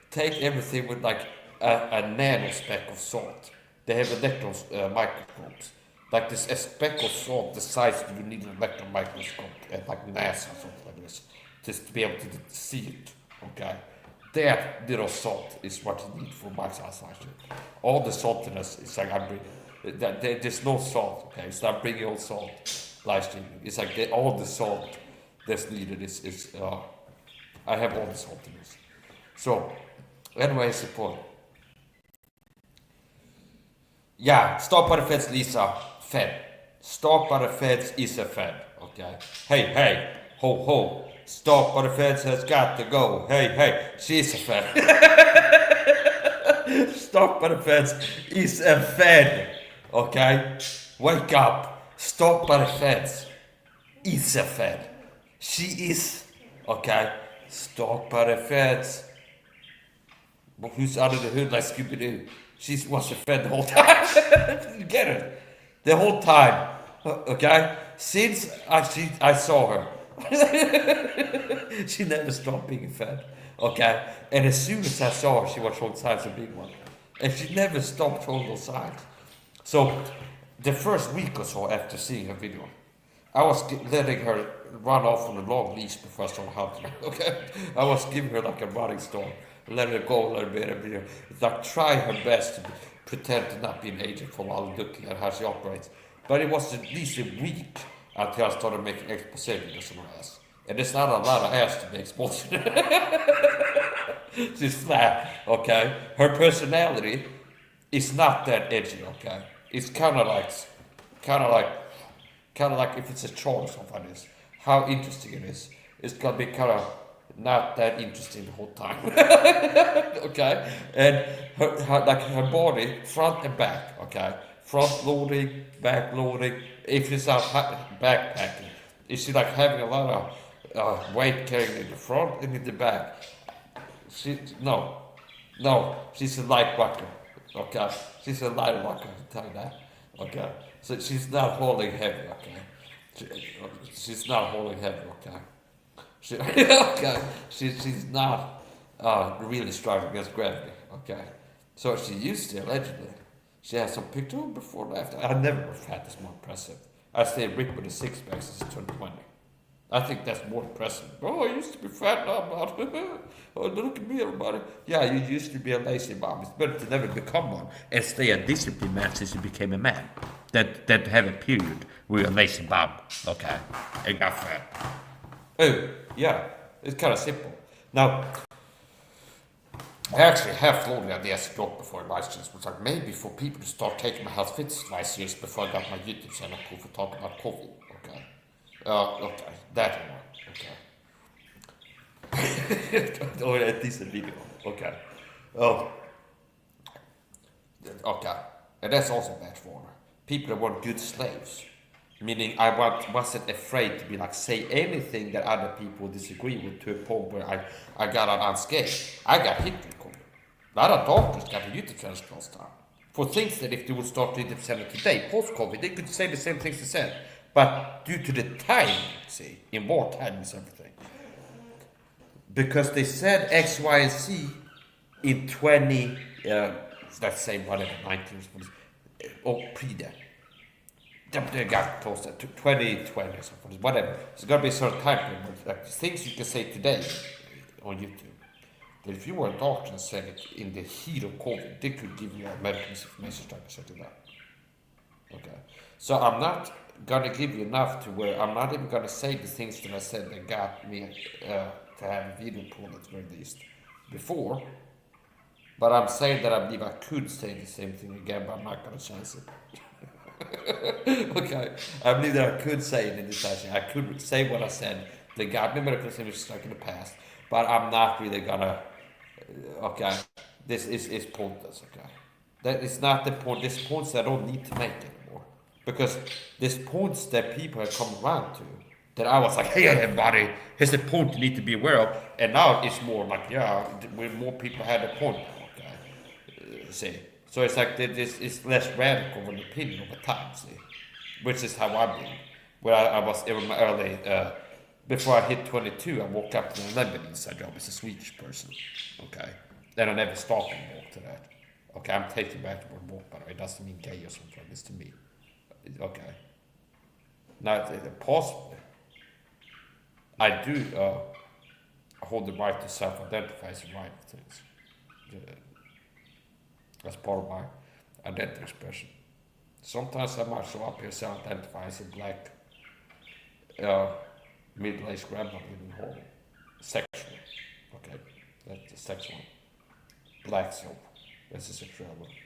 take everything with like a nanospeck of salt. They have electron microscopes. Like this, a speck of salt the size that you need an electron microscope at like NASA or something like this, just to be able to see it. Okay, that little salt is what you need for my size live stream. All the saltiness is like there's no salt. Okay, so I'm bringing all salt live streaming. It's like all the salt that's needed is I have all the salt in this. So anyway, support. Yeah, stop by the fence, Lisa. Fed. Stop by the fence is a fed. Okay. Hey, ho ho. Stop by the fence has got to go. Hey, she's a fed. Stop by the fence is a fed. Okay. Wake up. Stop by the fence is a fed. She is. Okay. Stop by the fence. But who's under the hood like Scooby-Doo? She was a fed the whole time. You get it? The whole time, okay? Since I saw her, she never stopped being fed, okay? And as soon as I saw her, she was showing signs of being one. And she never stopped showing those signs. So, the first week or so after seeing her video, I was letting her run off on a long leash before I started hunting her, okay? I was giving her like a running stone. Let her go a little bit. Like try her best to pretend to not be an agent for a while looking at how she operates. But it was at least a week until I started making expose videos on her ass. And there's not a lot of ass to be exposed. She's flat, okay? Her personality is not that edgy, okay? It's kind of like if it's a chore or something like this. How interesting it is. It's gonna be kind of not that interesting the whole time. Okay? And her body, front and back, okay? Front loading, back loading. If she's out backpacking, is she like having a lot of weight carrying in the front and in the back? No, she's a light walker, okay? She's a light walker, I can tell you that, okay? So she's not holding heavy, okay? She's not holding heavy, okay? She's not really striving against gravity, okay? So she used to, allegedly. She has some picture before and after. I never had this more impressive. I stayed ripped with a six-pack since I turned 20. I think that's more impressive. Oh, I used to be fat, now I'm not. Oh, look at me, everybody. Yeah, you used to be a lazy mom. It's better to never become one and stay a disciplined man since you became a man. That have a period where you're a lazy mom, okay? And got fat. Oh, yeah, it's kind of simple. Now, I actually have floated the idea as a joke before in my streams, was like maybe for people to start taking my health fitness advice serious before I got my YouTube channel for talking about COVID, okay? Okay, that one, okay. Or at least a video, okay. Okay, and that's also bad for people that want good slaves. Meaning I wasn't afraid to be like say anything that other people disagree with to a point where I got out unscathed. I got hit with COVID. A lot of doctors got a YouTube channel last time for things that if they would start to YouTube channel today, post-COVID, they could say the same things they said. But due to the time, see, in wartime is everything. Because they said X, Y, and Z in 20, let's say whatever, 19, or pre that. They got close to 2020 or something, whatever. There's got to be a certain time period, like things you can say today on YouTube. That if you were a doctor and said it in the heat of COVID, they could give you a medical misinformation strike or something like that. Okay. So I'm not going to give you enough to where I'm not even going to say the things that I said that got me to have a video pulled at the very least before. But I'm saying that I believe I could say the same thing again, but I'm not going to chance it. Okay, I believe that I could say it in this session. I could say what I said. They got me medical information strike in the past, but I'm not really gonna Okay, this is pointless. Okay, that is not the point. This points I don't need to make anymore because this points that people have come around to. That I was like, hey everybody, here's the point you need to be aware of, and now it's more like, yeah, when more people had a point. Okay, see, so it's like this is less radical of an opinion over time. See, which is how I've been. Where I was in my early. Before I hit 22, I woke up to the Lebanese inside job as a Swedish person. Okay. Then I never stopped and walked to that. Okay, I'm taking back the word walk, by the way. It doesn't mean gay or something. It's to me. Okay. Now, possibly, I do hold the right to self-identify as a variety of things. That's part of my identity expression. Sometimes I might show up here self-identify as a black middle-aged grandmother living home. Sexual. Okay, that's the sex one. Black self. That's the sexuality.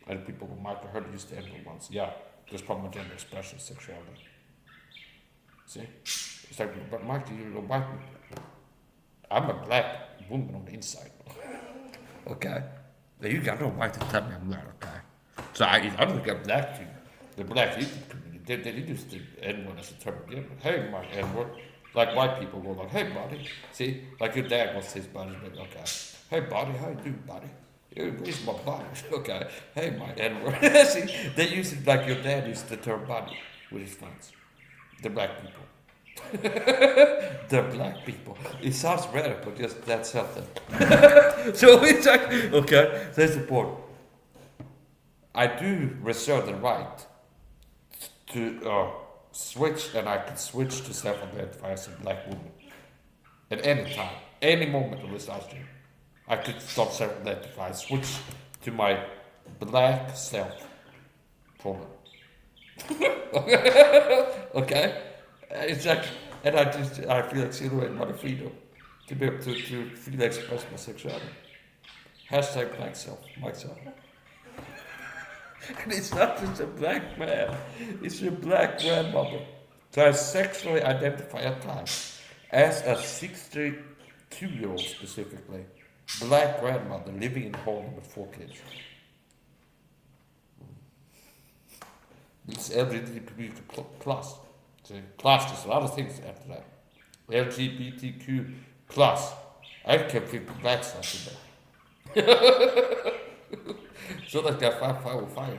And people go, Michael, I heard you use the N-word once. Yeah, there's probably gender expression, sexuality. See? It's like, but Michael, you're a white man. I'm a black woman on the inside. Okay? You got no right to tell me I'm not, okay? So I don't think I'm black too. The black YouTube community, they use the N-word as a term again. Hey, my N-word. Like white people go like, hey, buddy. See? Like your dad wants his buddy. Like, okay. Hey, buddy, how you doing, buddy? Where's my body? Okay. Hey, my N-word. See? They use it like your dad used the term buddy with his friends. The black people. The black people. It sounds radical, just that's something. So it's like, okay, that's the point. I do reserve the right to switch, and I can switch to self-identify as a black woman at any time, any moment of this last year. I could stop self-identify, switch to my black self pronoun. Okay? It's like, and I feel exhilarated by the freedom to be able to freely express my sexuality. Hashtag black self, myself. And it's not just a black man, it's a black grandmother. So I sexually identify at times as a 62-year-old specifically, black grandmother living in Holland with 4 kids. It's LGBTQ plus. So plus, there's a lot of things after that. LGBTQ plus. I can fit the black stuff in there. So that's got fire.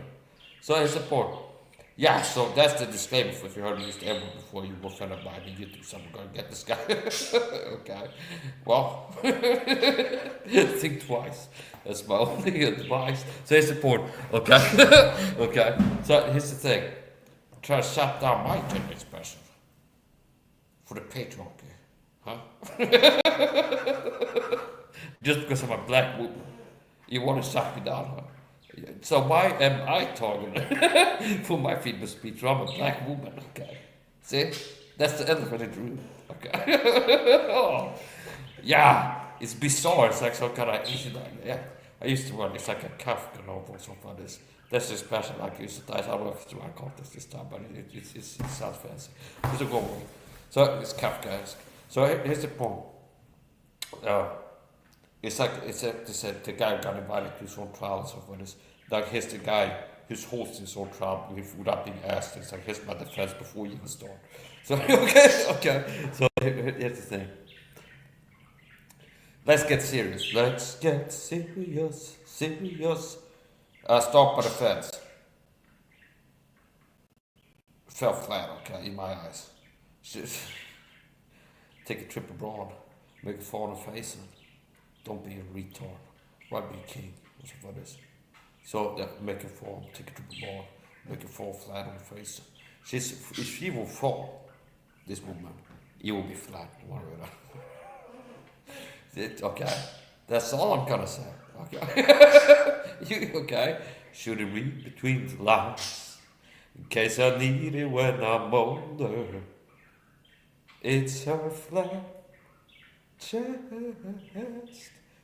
So I support. Yeah, so that's the disclaimer for if you heard me use the N-word before you were offended by me, YouTube, someone gonna get this guy. Okay. Well, think twice. That's my only advice. So I support. Okay. Okay. So here's the thing. Try to shut down my gender expression for the patriarchy, huh? Just because I'm a black woman, you want to shut me down, huh? So why am I targeted for my freedom of speech? I'm a black woman, okay? See, that's the elephant in the room, okay? Oh, yeah, it's bizarre. It's like some kind of yeah. I used to run. It's like a Kafka novel or something like this. That's the special like use it. I don't know if it's the right context this time, but it sounds fancy. It's a good one. So it's Kafkaesque. So here's the point. It's like the guy got invited to his own trial and stuff like this. Like here's the guy who's hosting his own trial without being asked. It's like here's my defense before you even start. So okay. So here's the thing. Let's get serious. Let's get serious. Start by the fence. Fell flat, okay, in my eyes. Take a trip abroad. Make a fall on the face. Don't be a retard. Why be a king? What's up with this? So make a fall. Take a trip abroad. Make a fall flat on the face. If she will fall, this woman, you will be flat. Don't worry about it. Okay, that's all I'm gonna say. Okay, okay. Should it read between the lines in case I need it when I'm older? It's her flat chest.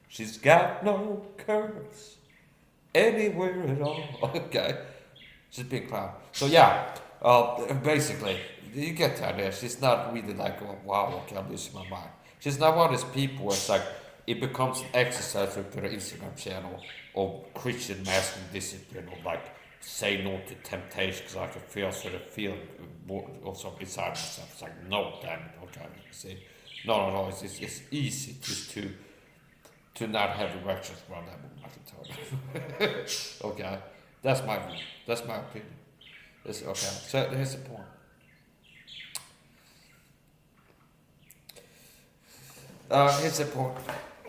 She's got no curves anywhere at all. Okay, she's a big clown. So yeah, basically, you get the idea. She's not really like, oh, wow, okay, I'm losing my mind. She's not one of those people where it's like, it becomes an exercise to the Instagram channel of Christian masculine discipline, of like say no to temptation, because I can feel sort of feel also inside myself. It's like, no, damn it, okay. See, no, it's easy just to not have erections around that woman, I can tell you. Okay, that's my view. That's my opinion. Okay, so here's the point. Here's the point.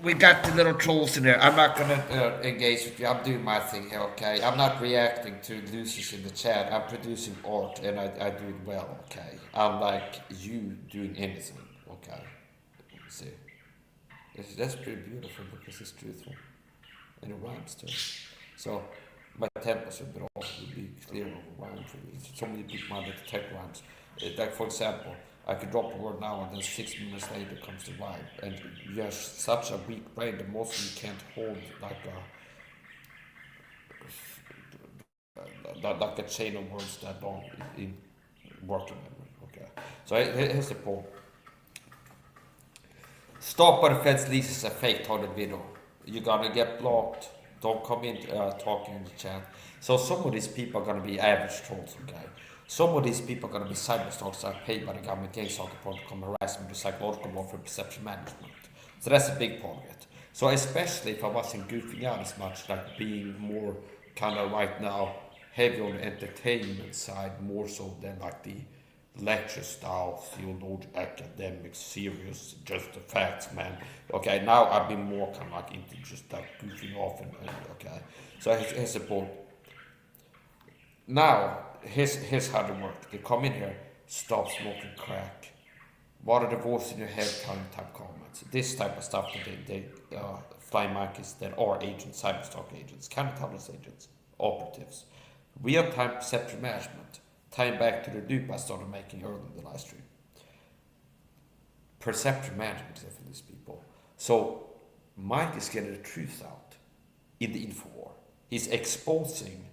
We got the little trolls in there. I'm not gonna engage with you. I'm doing my thing here, okay? I'm not reacting to losers in the chat. I'm producing art, and I do it well, okay? Unlike you doing anything, okay? See, that's pretty beautiful because it's truthful, and it rhymes too. So my 10% would also be clear over rhyme for you. So many people might detect rhymes. Like for example, I could drop a word now and then 6 minutes later comes the rhyme. And you have such a weak brain that most of you can't hold like a chain of words that don't in working memory. Okay. So here's the point. Stop by the feds leases a fake target video. You're gonna get blocked. Don't come in talking in the chat. So some of these people are gonna be average trolls, okay? Some of these people are going to be cyberstalkers that are paid by the government gang stalker protocol harassment to psychological warfare perception management. So that's a big part of it. So especially if I wasn't goofing out as much, like being more kind of right now heavy on the entertainment side, more so than like the lecture style, theological, academic, serious, just the facts, man. Okay, now I've been more kind of like into just like goofing off and okay. So here's the point. Now, here's how they work. They come in here, stop smoking crack. What are the voices in your head kind of type comments? This type of stuff that they fly monkeys that are agents, cyberstalk agents, counter-intelligence agents, operatives. Real-time perception management. Tying back to the loop I started making earlier in the live stream. Perception management is for these people. So Mike is getting the truth out in the info war. He's exposing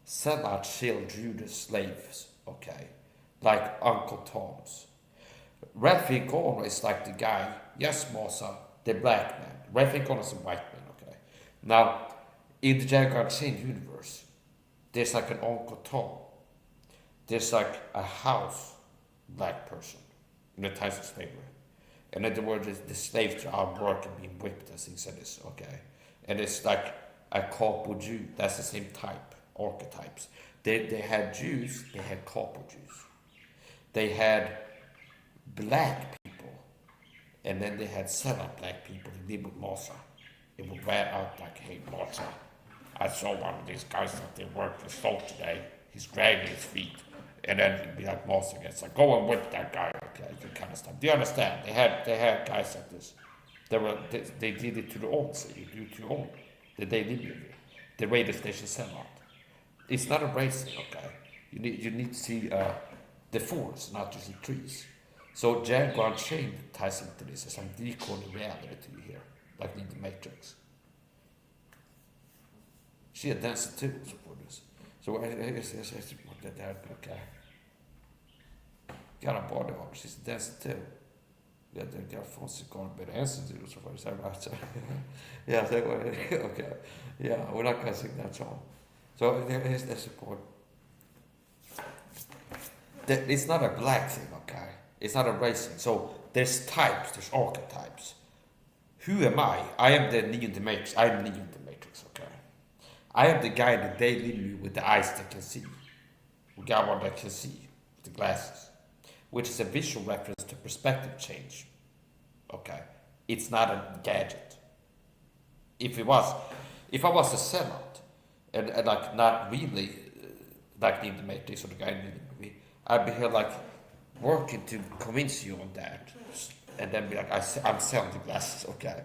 sellout shell Judas slaves, okay, like Uncle Tom's. Red Corner is like the guy, yes, Mosa, the black man. Red Corner is a white man, okay. Now, in the Jaguar Chain universe, there's like an Uncle Tom. There's like a house black person in the times of slavery. And then there were the slaves that are working, being whipped, as he said this, okay. And it's like a Corpo Jew, that's the same type. Archetypes. They had Jews, they had copper Jews. They had black people, and then they had sellout black people that live with Mosa. It would wear out like, hey Mosa, I saw one of these guys that they worked with salt today. He's dragging his feet. And then he'd be like Mosa gets like, go and whip that guy, okay, that kind of stuff. Do you understand? They had guys like this. They did it to their own city, do it to your own. The day they lived it. The radio station sellout. It's not a racing, okay? You need to see the forest, not just the trees. So Jaguar Chain ties into this as I'm decoding reality to you here, like in the Matrix. She had danced too for this. So okay. Got a body on, she's dancing too. Ja, det är från Sikon Berensen till så får det säga att yeah, so, okay. Yeah, we're not gonna sing that song. So here's the support. It's not a black thing, okay? It's not a race thing. So there's types, there's archetypes. Who am I? I am the Neo in the Matrix. I am Neo in the Matrix, okay? I am the guy in the daily with the eyes that can see. We got one that can see with the glasses, which is a visual reference to perspective change. Okay, it's not a gadget. If I was a sellout and like not really like the Matrix or the guy in the movie, I'd be here like working to convince you on that, and then be like, I'm selling the glasses. Okay,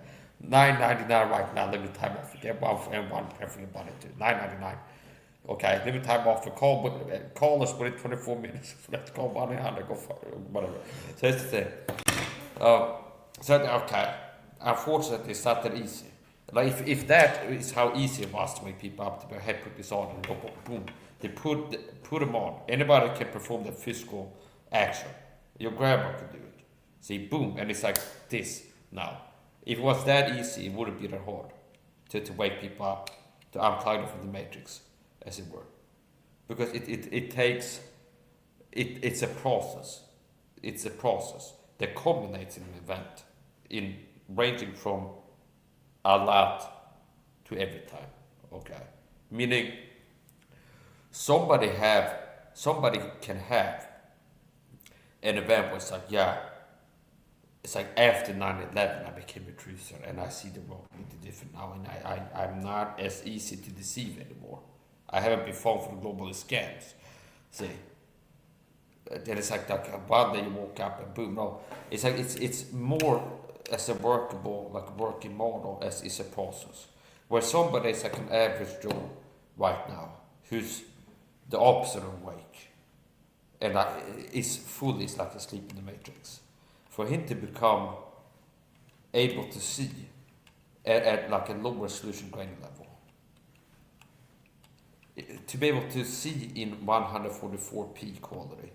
$9.99 right now. Limit time offer. Get one for one for everybody too. $9.99. Okay, limit time offer. Call us within 24 minutes. Let's call 1-800. Go for whatever. So it's the thing. So okay, unfortunately, it's not that easy. Like if that is how easy it was to wake people up to hey, put this on and go boom, they put them on. Anybody can perform the physical action. Your grandma can do it. See, boom, and it's like this now. If it was that easy, it wouldn't be that hard to wake people up, to unplug them from the matrix, as it were. Because it takes, it's a process. It's a process that culminates in an event, in ranging from a lot to every time. Okay, meaning somebody can have an event where it's like, yeah, it's like after 9/11 I became a truther and I see the world completely different now, and I'm not as easy to deceive anymore. I haven't been falling for the globalist scams. See, then it's like one day you woke up and boom. No, it's like it's more as a working model as is a process. Where somebody is like an average Joe right now, who's the opposite of awake, and is fully like asleep in the matrix. For him to become able to see at like a low resolution grain level, to be able to see in 144p quality,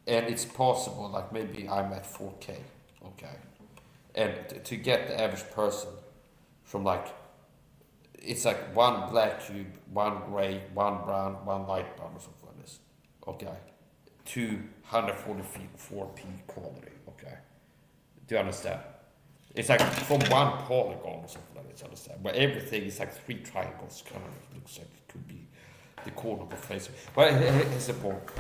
and it's possible, like maybe I'm at 4K, okay, and to get the average person from like, it's like one black cube, one gray, one brown, one light brown, or something like this, okay, to 144p quality, okay. Do you understand? It's like from one polygon or something like this, understand? Where everything is like three triangles, kind of looks like it could be the corner of the face. But here's the point.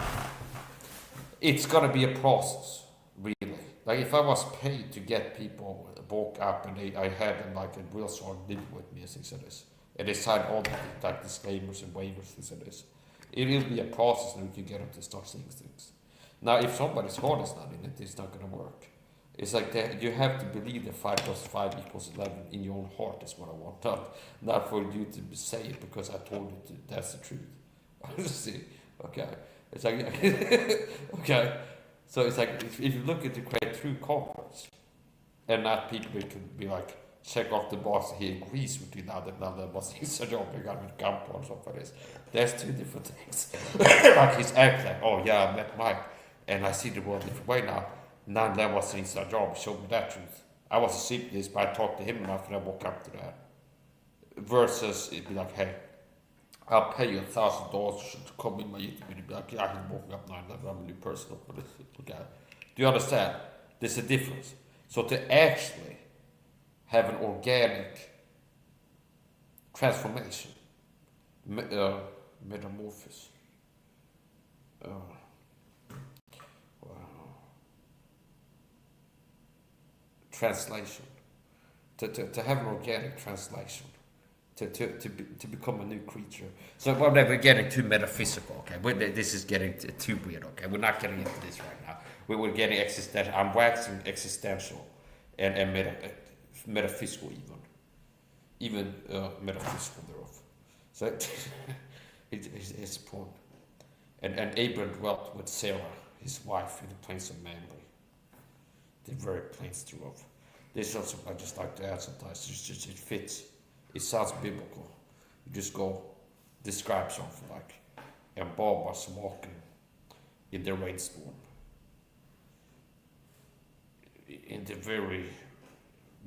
It's gonna be a process, really. Like if I was paid to get people woke up and I had them like a real strong living with me and things like this, and they signed all the like disclaimers and waivers, things like this, it will be a process and we can get them to start seeing things. Now, if somebody's heart is not in it, it's not gonna work. It's like that you have to believe that 5 + 5 = 11 in your own heart is what I want, not for you to say it because I told you to, that's the truth. See, okay. It's like, okay. So it's like, if you look at to create true conference, and not people who can be like, check off the box that he agrees with you now that none of us is a job, you got with gunpoint or something like this. There's two different things. Like he's acting like, oh yeah, I met Mike, and I see the world a different way now. None of them was inside job, showed me that truth. I was asleep to this, but I talked to him enough and I woke up to that. Versus it'd be like, hey, I'll pay you $1,000 to come in my YouTube video. Be like, yeah, he's woken up 9/11. I'm a new person. Okay. Do you understand? There's a difference. So to actually have an organic transformation, metamorphosis, translation, to have an organic translation. To become a new creature. So we're getting too metaphysical, okay? This is getting too weird, okay? We're not getting into this right now. We're getting existential. I'm waxing existential and metaphysical even metaphysical thereof. So it's the point. And Abraham dwelt with Sarah, his wife, in the plains of Mamre. The very plains thereof. This is also I just like to add sometimes. It fits. It sounds biblical. You just go describe something like, and Bob was walking in the rainstorm, in the very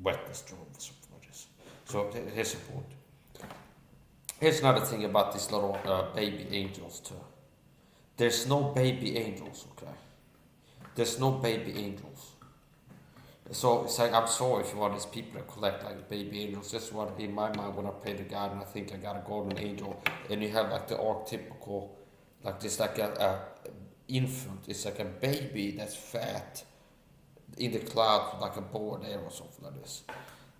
wetness storm, something like this. So here's the point. Here's another thing about these little baby angels too. There's no baby angels, okay? There's no baby angels. So it's like, I'm sorry if you want these people that collect like baby angels. That's what in my mind when I pray to God and I think I got a golden angel, and you have like the archetypical, like this like a infant. It's like a baby that's fat in the clouds with like a bow and arrow or something like this.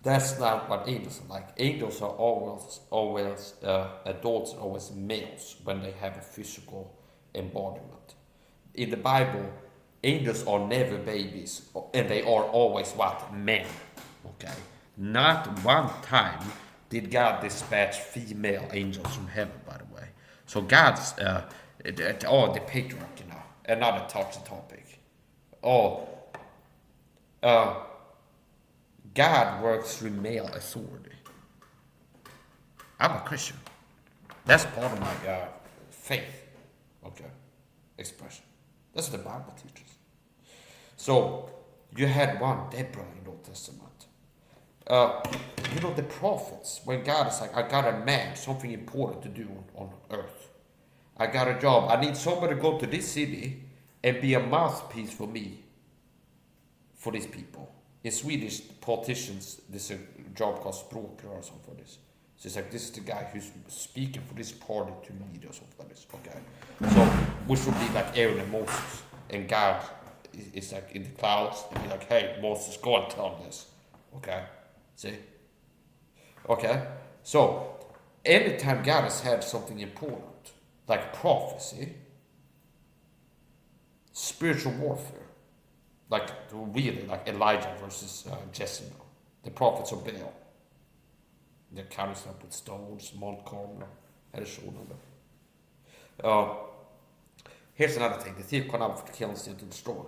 That's not what angels are like. Angels are always adults, always males when they have a physical embodiment. In the Bible, angels are never babies, and they are always what? Men. Okay? Not one time did God dispatch female angels from heaven, by the way. So God's, the patriarch, another touchy topic. God works through male authority. I'm a Christian. That's part of my faith, okay, expression. That's what the Bible teaches. So you had one Deborah in the Old Testament, uh, you know, the prophets, when God is like, I got a man, something important to do on earth. I got a job. I need somebody to go to this city and be a mouthpiece for me, for these people. In Swedish politicians, there's a job called språkrör or something for this. So it's like, this is the guy who's speaking for this party to media or something like this. Okay. So, which would be like Aaron and Moses. And God is like in the clouds and be like, hey, Moses, go and tell them this. Okay. See? Okay. So, anytime God has had something important, like prophecy, spiritual warfare, like really like Elijah versus Jezebel, the prophets of Baal. They're counting up with stones, Mount Carmel, had a shoulder. Here's another thing: the thief come out for to kill and steal to destroy.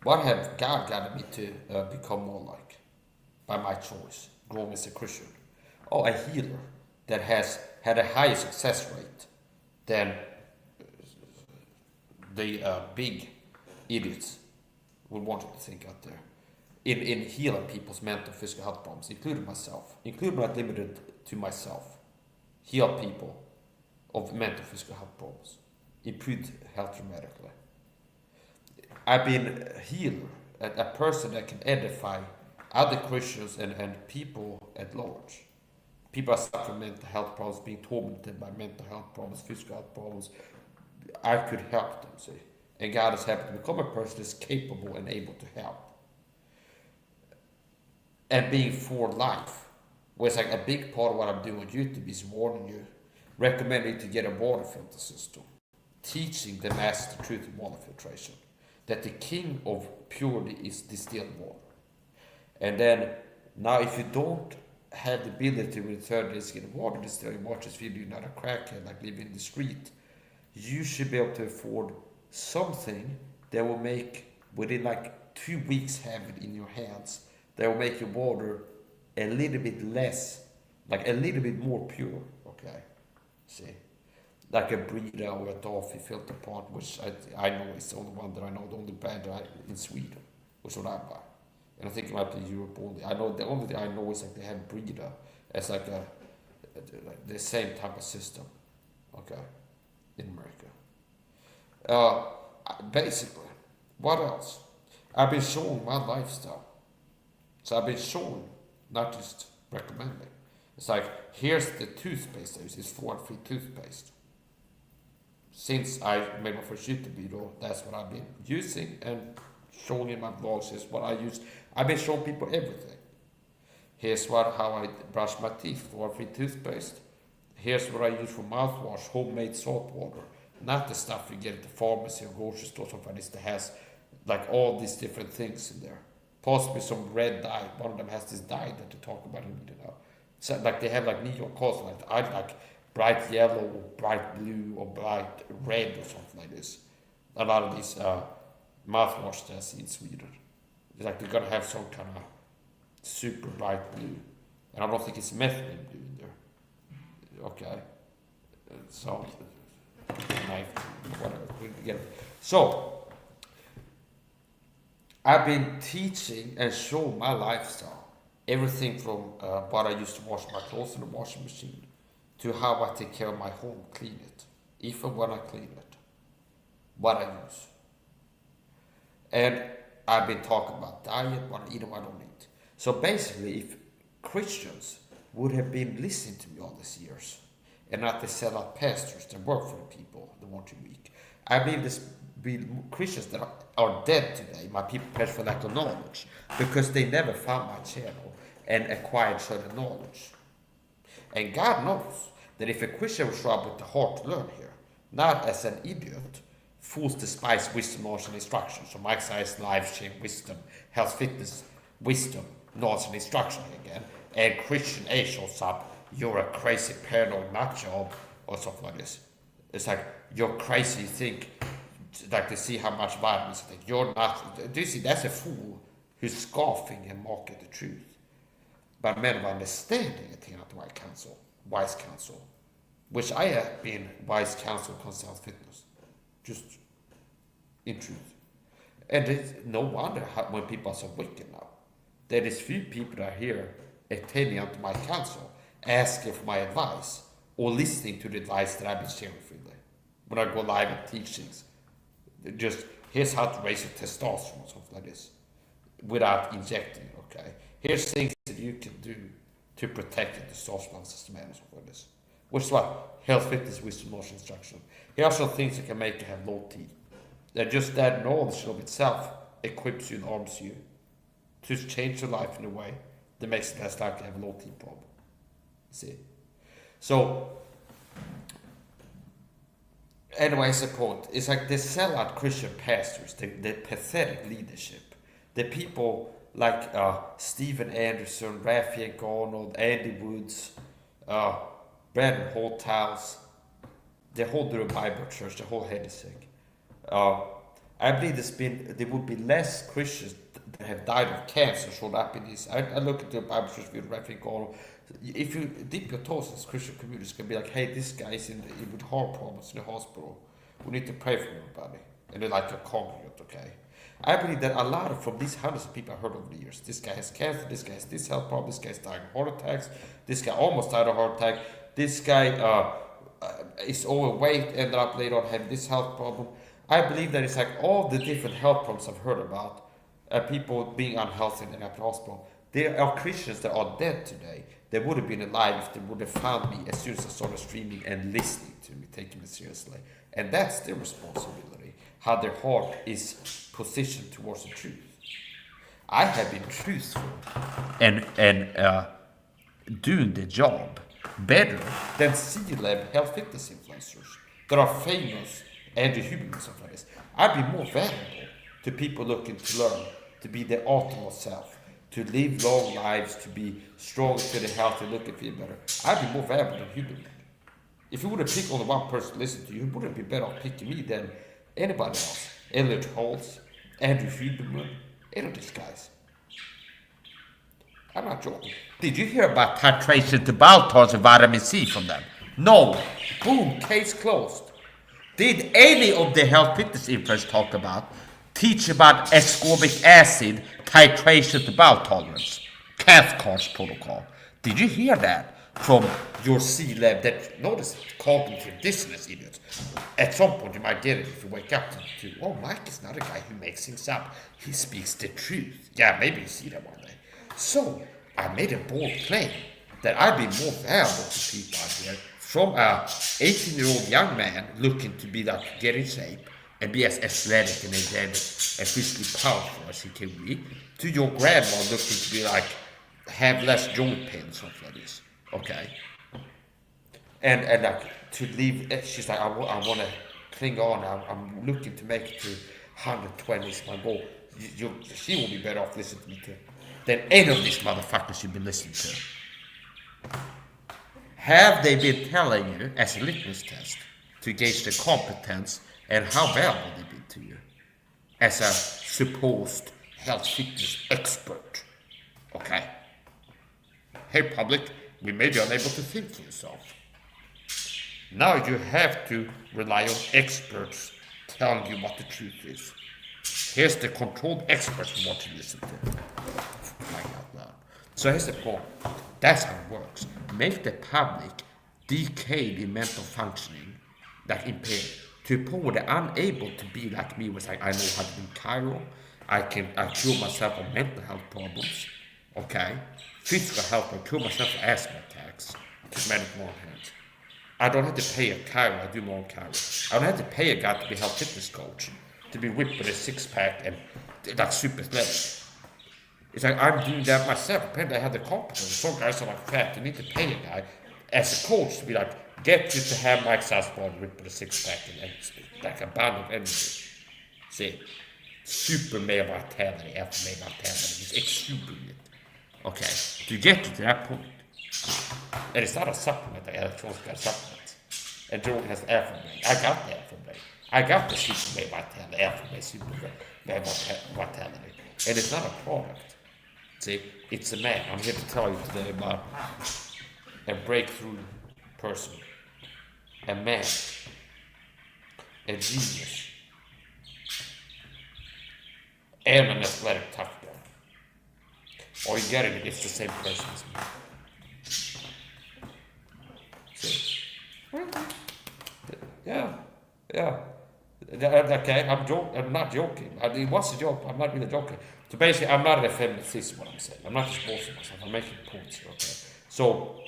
What have God guided me to become more like by my choice, growing as a Christian? Oh, a healer that has had a higher success rate than the big idiots would want to think out there in healing people's mental physical health problems, including myself, including not limited to myself. Heal people of mental physical health problems, improve health dramatically. I've been a healer, a person that can edify other Christians and people at large. People are suffering mental health problems, being tormented by mental health problems, physical health problems. I could help them, see. And God has helped me become a person that's capable and able to help. And being for life, where it's like a big part of what I'm doing with YouTube is warning you, recommending to get a water filter system, teaching the masses the truth of water filtration, that the king of purity is distilled water. And then, now if you don't have the ability with 30 days to get water distilled, you watch this video, you're not a crackhead, like living in the street, you should be able to afford something that will make, within like 2 weeks, have it in your hands, that will make your water a little bit less, like a little bit more pure, okay? See? Like a Brita or a Toffee filter pot, which I know is the only one that I know, the only brand in Sweden, which is what I buy. And I think it might be Europe only. I know the only thing I know is like they have Brita as like the same type of system, okay, in America. Basically, what else? I've been showing my lifestyle. So I've been showing, not just recommending. It's like, here's the toothpaste I use. It's fluoride-free toothpaste. Since I made my first YouTube video, that's what I've been using and showing in my vlogs is what I use. I've been showing people everything. Here's how I brush my teeth, fluoride-free toothpaste. Here's what I use for mouthwash, homemade salt water. Not the stuff you get at the pharmacy or grocery store, something like this that has like all these different things in there. Possibly some red dye. One of them has this dye that they talk about in the now. So like they have like neon colors, like I like bright yellow or bright blue or bright red or something like this. A lot of these mouthwash that I see in Sweden, it's like they're gonna have some kind of super bright blue, and I don't think it's methylene blue in there. Okay, so knife, whatever we can get. So I've been teaching and showing my lifestyle, everything from what I used to wash my clothes in the washing machine to how I take care of my home, clean it, if and when I clean it, what I use. And I've been talking about diet, what I eat and what I don't eat. So basically, if Christians would have been listening to me all these years and not the sellout pastors that work for the people that want to weak, I believe this be Christians that are dead today, my people perish for lack of knowledge, because they never found my channel and acquired certain knowledge. And God knows that if a Christian will show up with the heart to learn here, not as an idiot, fools despise wisdom, knowledge, and instruction. So Mike says life change, wisdom, health, fitness, wisdom, knowledge, and instruction again. And Christian A shows up, you're a crazy paranoid nut job, or something like this. It's like, you're crazy, you think, like to see how much violence I think. You're not, do you see, that's a fool who's scoffing and mocking the truth. But men of understanding attain not the wise counsel, which I have been wise counsel concerning fitness, just in truth. And it's no wonder when people are so wicked now. There is few people that are here attending to my counsel, asking for my advice, or listening to the advice that I've been sharing freely. When I go live and teach things, just here's how to raise your testosterone, something like this, without injecting it, okay? Here's things that you can do to protect your testosterone system and something like this. Which is what? Health, fitness, wisdom, motion, instruction. Here are some things that can make you have low T. That just that knowledge of itself equips you and arms you to change your life in a way that makes it less likely to have a low T problem. See? So, anyways, the point is like the sellout Christian pastors, the pathetic leadership, the people like Stephen Anderson, Raphael Garnold, Andy Woods, Brandon Holthouse, the whole Durham Bible Church, the whole Hennessy. I believe there would be less Christians that have died of cancer showed up in this. I look at the Bible Church with Raphael Garnold. If you dip your toes in this Christian community, it's going to be like, hey, this guy's with heart problems in the hospital. We need to pray for everybody. And they're like a congregate, okay? I believe that a lot from these hundreds of people I heard over the years, this guy has cancer, this guy has this health problem, this guy's dying of heart attacks, this guy almost died of heart attack, this guy is overweight, ended up later on having this health problem. I believe that it's like all the different health problems I've heard about, people being unhealthy in the hospital. There are Christians that are dead today. They would have been alive if they would have found me as soon as I started streaming and listening to me, taking me seriously. And that's their responsibility, how their heart is positioned towards the truth. I have been truthful and doing the job better than C-level health fitness influencers that are famous and human and stuff like this. I'd be more valuable to people looking to learn, to be their optimal self, to live long lives, to be strong, fit, and healthy, looking feel better. I'd be more valuable than human. If you would have picked only one person to listen to, you wouldn't be better off picking me than anybody else. Elliot Holtz, Andrew Huberman, any of these guys. I'm not joking. Did you hear about titration to Baltars and vitamin C from them? No. Boom, case closed. Did any of the health fitness influencers talk about teach about ascorbic acid titration to bowel tolerance, Cathcart's protocol? Did you hear that from your C-lab that notice cognitive dissonance idiots? At some point you might get it if you wake up to oh, Mike is not a guy who makes things up. He speaks the truth. Yeah, maybe you see that one day. So I made a bold claim that I'd be more valuable to people out here from a 18-year-old young man looking to be like get in shape and be as athletic and energetic and physically powerful as he can be, to your grandma looking to be like have less joint pain and stuff like this. Okay. And like to leave, she's like, I want to cling on. I'm looking to make it to 120 is my goal. She will be better off listening to me too than any of these motherfuckers you've been listening to. Have they been telling you as a litmus test to gauge the competence and how valuable they've been to you as a supposed health fitness expert? Okay. Hey public, we made you unable to think for yourself. Now you have to rely on experts telling you what the truth is. Here's the controlled experts you want to listen to. So here's the point. That's how it works. Make the public decayed in mental functioning, like impaired, to a point where they're unable to be like me, was like, I know how to do chiro, I cure myself of mental health problems, okay? Physical health, I cure myself of asthma attacks, to manage my own hands. I don't have to pay a chiro, I do my own chiro. I don't have to pay a guy to be a health fitness coach, to be whipped with a six-pack and like super athletic. It's like, I'm doing that myself. Apparently I have the competence. Some guys are like fat. You need to pay a guy as a coach to be like, get you to have Mike Sassbone with a six-pack and like a band of energy. See? Super male vitality, alpha male vitality. It's exuberant. Okay? To get you to that point. And it's not a supplement, the electronic got supplements. And Jordan has alpha male. I got the alpha male. I got the super male vitality, alpha male, super male vitality. And it's not a product. See, it's a man. I'm here to tell you today about a breakthrough person, a man, a genius, and an athletic tough guy. Are you getting it? It's the same person as me. See? Yeah. Okay, I'm not joking. It was a joke. I'm not really joking. So basically, I'm not a feminist. Is what I'm saying. I'm not just boasting myself. I'm making points here. Okay. So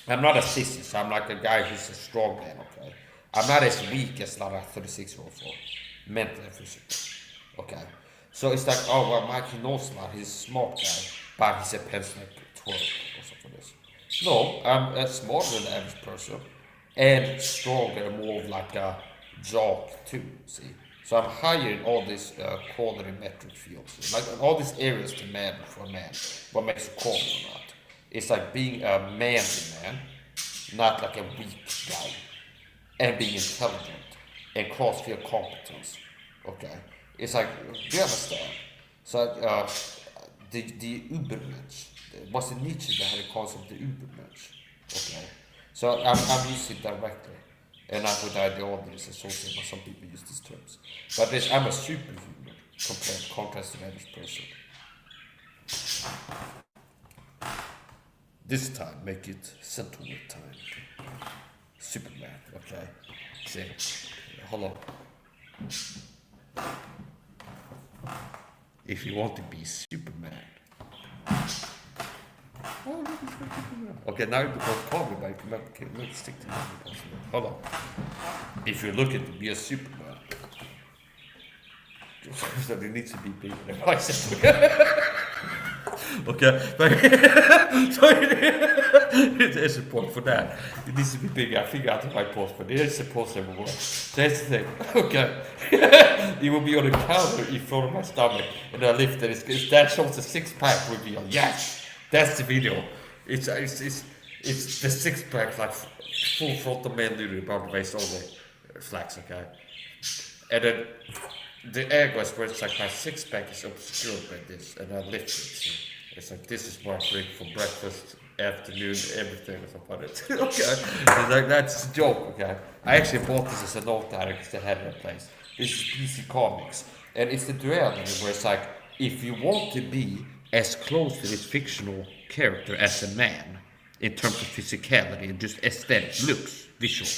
I'm not a sissy. So I'm like a guy who's a strong man. Okay. I'm not as weak as a lot of 36-year-olds are, mentally and physically. Okay. So it's like, oh well, Mike, he knows a lot. He's a smart guy, but he's a pencil like 12 or something like this. No, I'm smarter than the average person, and stronger, more of like a jock too. See, so I'm higher in all these quality metric fields, like all these areas to matter for a man. What makes a quality or not? It's like being a manly man, not like a weak guy, and being intelligent and cross-field competence. Okay, it's like, do you understand? So the Übermensch, was it Nietzsche that had a concept, the Übermensch? Okay, so I'm using it directly, and not with ideologies associated with some people use these terms. But I'm a superhuman contrast to the average person. This time, make it centimeter time. Superman, okay? See, hold on. If you want to be Superman. Okay, now you become comedy, but let's stick to it. Hold on. If you're looking to be a Superman, so there needs to be bigger than biceps. Okay, so there's a point for that. It needs to be bigger. I figured out the right pose, but there's a pose that will work. So that's the thing. Okay, it will be on the counter in front of my stomach, and I lift it. If that shows the six-pack reveal, yes, that's the video. It's the six-pack, like full frontal manly about the waist, all the flex. Okay, and then the egg was where it's like my six-pack is obscured by this, and I lift it. So it's like, this is what I drink for breakfast, afternoon, everything or something like that. Okay, it's like, that's a joke. Okay, I actually bought this as a note director because they had it in place. This is PC Comics, and it's the duality where it's like, if you want to be as close to this fictional character as a man in terms of physicality and just aesthetic looks, visual,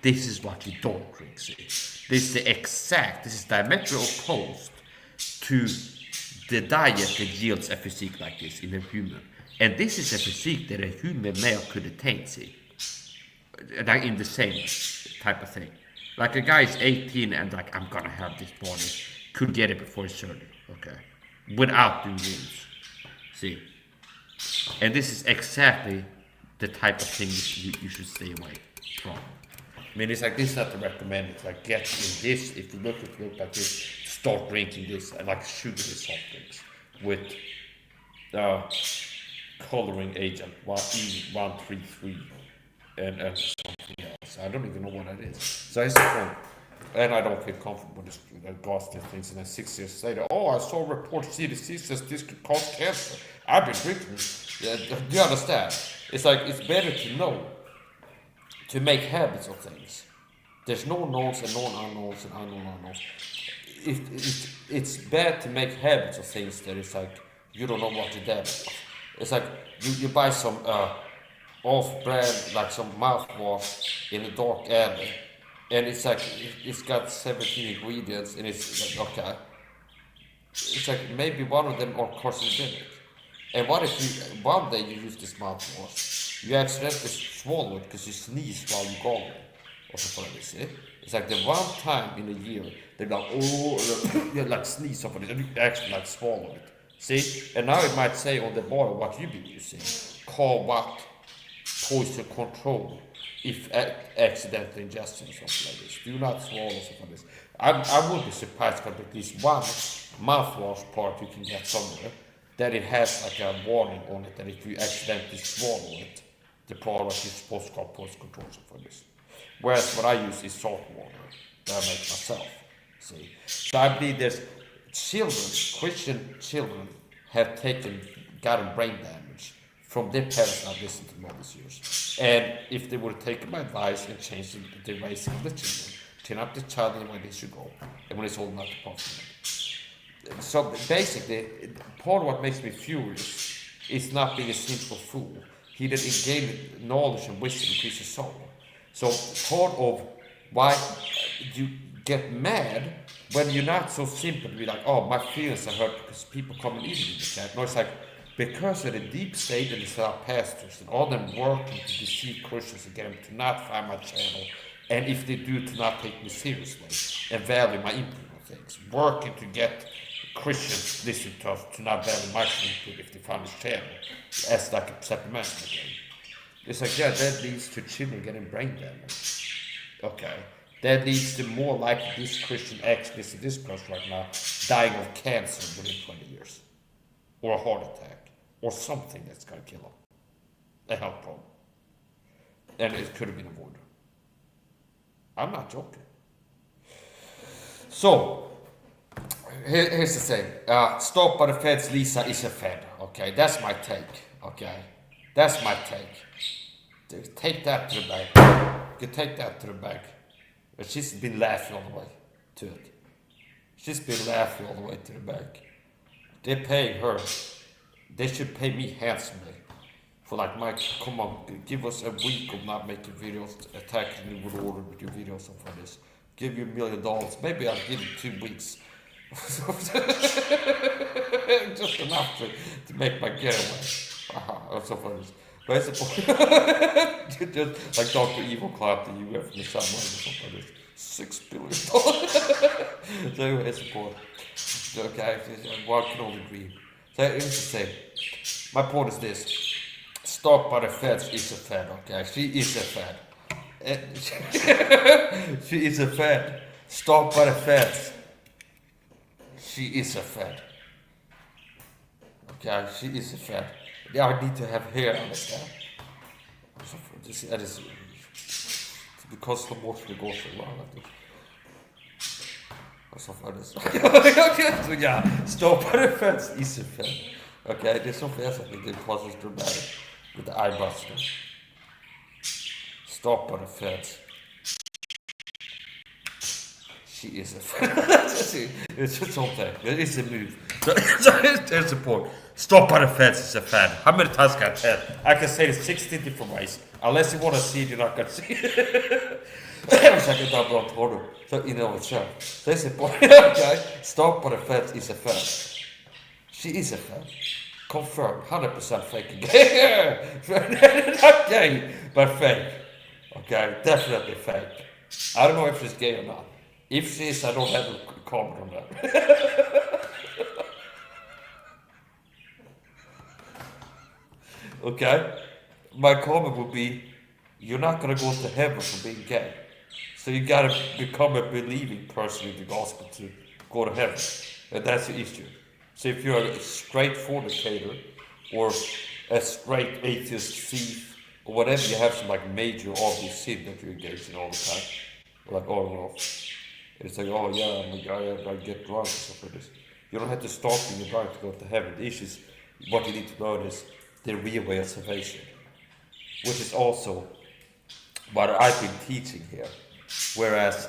this is what you don't drink. See, this is diametrically opposed to the diet that yields a physique like this in a human. And this is a physique that a human male could attain, see, like in the same type of thing. Like a guy is 18 and like, I'm gonna have this body, could get it before his 30, okay, without doing rooms, see. And this is exactly the type of thing you should stay away from. I mean, it's like, this is not to recommend. It's like, get in this, if you look like this, start drinking this, like sugary soft drinks with coloring agent E133 and something else. I don't even know what that is. So it's fun. And I don't feel comfortable with this ghastly things. And then 6 years later, oh, I saw a report CDC says this could cause cancer. I've been drinking this. Do you understand? It's like, it's better to know, to make habits of things. There's no knowns and known unknowns and unknown unknowns. It's bad to make habits of things that it's like, you don't know what you're doing. It's like, you buy some off-brand, like some mouthwash in a dark alley, and it's like, it's got 17 ingredients, and it's like, okay. It's like, maybe one of them are carcinogenic. And what if one day you use this mouthwash, you accidentally swallow it because you sneeze while you gargle, or something like this, see? It's like the one time in a year, they're like, oh, you like sneeze off of it, and you actually like swallow it, see? And now it might say on the bottle what you've been using, call what poison control, if accidentally ingesting something like this. Do not swallow something like this. I would be surprised if at least one mouthwash part you can get somewhere, that it has like a warning on it that if you accidentally swallow it, the product is supposed to call poison control for this. Whereas what I use is salt water that I make myself. See, so I believe there's Christian children have gotten brain damage from their parents not listening to them all these years. And if they would have taken my advice and changed the raising of the children, train up the child in the way they should go, and when it's old enough to profit. So basically, part of what makes me furious is not being a simple fool. He that gain knowledge and wisdom increases sorrow. So part of why you get mad when you're not so simple to be like, oh, my feelings are hurt because people come and eat in the chat. No, it's like because of the deep state and the pastors and all them working to deceive Christians and get them to not find my channel, and if they do, to not take me seriously and value my input on things, working to get Christians listen to us to not value my input if they find this channel as like a supplemental game. It's like, yeah, that leads to children getting brain damage. Okay. That leads to more likely this Christian actually listen to this person right now dying of cancer within 20 years. Or a heart attack. Or something that's gonna kill them. A health problem. And it could have been avoided. I'm not joking. So, here's the thing. Stop by the feds, Lisa is a fed. Okay, that's my take. Okay, that's my take. Take that to the bank. You can take that to the bank. But she's been laughing all the way to it. She's been laughing all the way to the bank. They're paying her. They should pay me handsomely. For like, Mike, come on, give us a week of not making videos, attacking me with order with your videos and for this. Give you $1 million. Maybe I'll give you 2 weeks. Just enough to make my getaway. Or so for this. But it's a point. Just like Dr. Evil clapped the UF from the subway or something like this. $6 billion. So anyway, it's a point. Okay, one can all agree. So here's the thing. My point is this. Stop by the feds is a fed, okay? She is a fed. She is a fed. Stop by the feds. She is a fed. Okay, she is a fed. Yeah, I need to have hair on this guy. That is because the motion goes around like this. Så so yeah, stop by the feds is a fed. Okay, det är så fast att det causes dramatic with the eyebrows. Stop by the feds. She is a fed. It's just something. It is a move. So there's the point. Stop by the feds is a fed. How many times can I tell? I can say it 16 different ways. Unless you want to see it, you're not going to see it. So, you know, so there's the point. Okay? Stop by the feds is a fed. She is a fed. Confirmed. 100% fake again. Not gay, but fake. Okay? Definitely fake. I don't know if she's gay or not. If she is, I don't have a comment on that. Okay? My comment would be, you're not going to go to heaven for being gay. So you got to become a believing person in the gospel to go to heaven. And that's the issue. So if you're a straight fornicator or a straight atheist thief or whatever, you have some like major obvious sin that you're engaged in all the time. Like, oh, well, it's like, oh yeah, I'm a guy, I get drunk and stuff like this. You don't have to stop being drunk to go to heaven. The issue is, what you need to know is the real way of salvation. Which is also what I've been teaching here. Whereas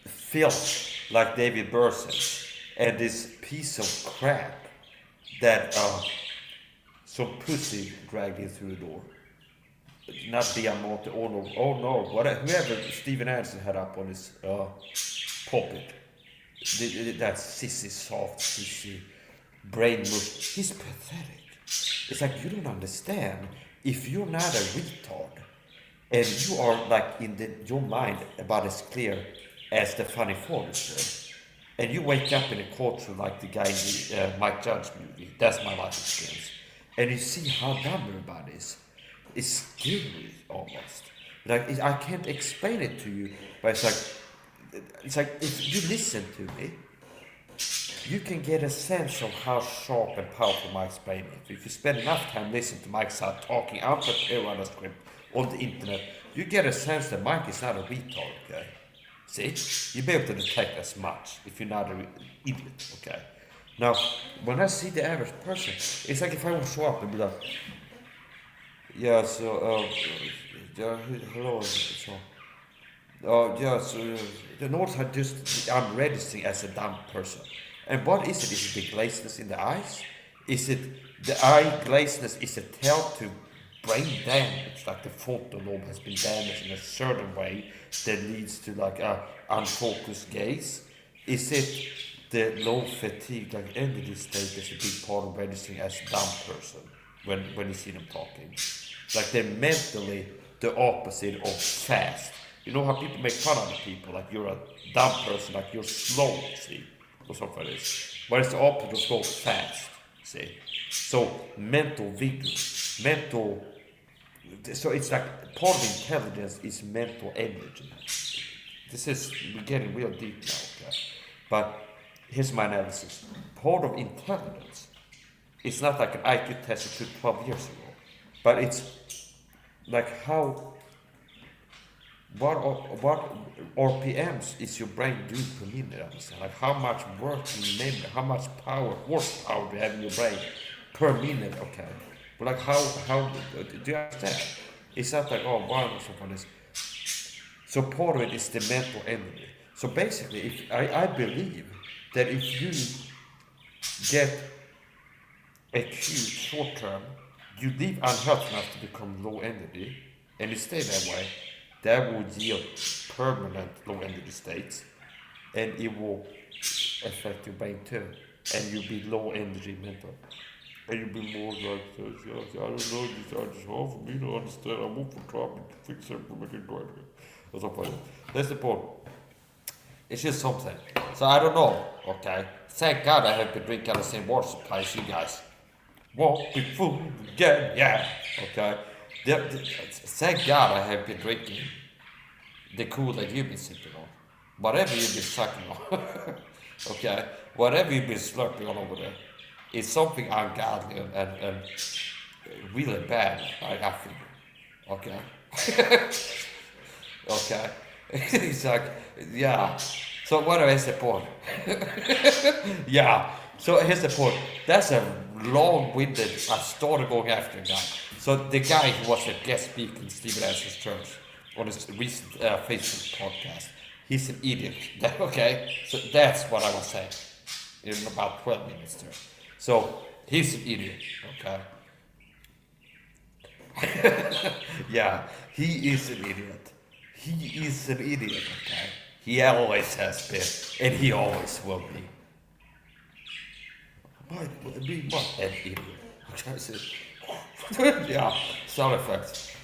filth, like David Burson, and this piece of crap that some pussy dragged in through the door. Not Diamante, oh no, whatever, whoever Steven Anderson had up on his pulpit. That sissy, soft, sissy, brain mush. He's pathetic. It's like, you don't understand. If you're not a retard, and you are like in your mind about as clear as the funny forest, and you wake up in a culture like the guy in the Mike Judge movie, that's my life experience, and you see how dumb everybody is. It's scary almost. Like, I can't explain it to you, but it's like if you listen to me, you can get a sense of how sharp and powerful Mike's brain is. If you spend enough time listening to Mike start talking out on a script on the internet, you get a sense that Mike is not a retard, okay? See? You'll be able to detect as much if you're not an idiot, okay? Now, when I see the average person, it's like if I would show up and be like, yeah, so, yeah, hello, so, yeah, so, the notes are just, I'm registering as a dumb person. And what is it? Is it the glazeness in the eyes? Is it the eye glazeness? Is it help to brain damage? Like the frontal lobe has been damaged in a certain way that leads to like a unfocused gaze? Is it the low fatigue, like energy state, that's a big part of registering as a dumb person when you see them talking? Like they're mentally the opposite of fast. You know how people make fun of people, like you're a dumb person, like you're slow, see, or something like this. But it's the opposite of slow, fast, see. So mental vigor, so it's like part of intelligence is mental energy. We're getting real deep now, okay? But here's my analysis. Part of intelligence is not like an IQ test you took 12 years ago, but it's like what RPMs is your brain doing per minute? Understand? Like how much work do you name it? How much horsepower do you have in your brain per minute? Okay, but like how do you understand? It's not like one or something like this. So part of it is the mental energy. So basically, if I believe that if you get acute short term, you live unhealthy enough to become low energy, and you stay that way, that will yield permanent low energy states, and it will affect your brain too, and you'll be low energy mental. And you'll be more like, I don't know, this is hard for me to understand. I'm up for trying to fix it, make it go ahead. Or something like that. That's the point. It's just something. So I don't know, okay? Thank God I have been drinking the same water supply as you guys. Walking food again, yeah, okay? Thank God I have been drinking the Kool-Aid you've been sipping on. Whatever you've been sucking on, okay? Whatever you've been slurping on over there, it's something ungodly and really bad, I feel, okay? Okay? It's like, yeah. So what is the point? Yeah. So here's the point. That's a long-winded. I started going after a guy. So the guy who was a guest speaker in Stephen Anderson's church on his recent Facebook podcast, he's an idiot. Okay. So that's what I was saying in about 12 minutes there. So he's an idiot. Okay. Yeah. He is an idiot. He is an idiot. Okay. He always has been, and he always will be. What an idiot. Yeah, sound effects.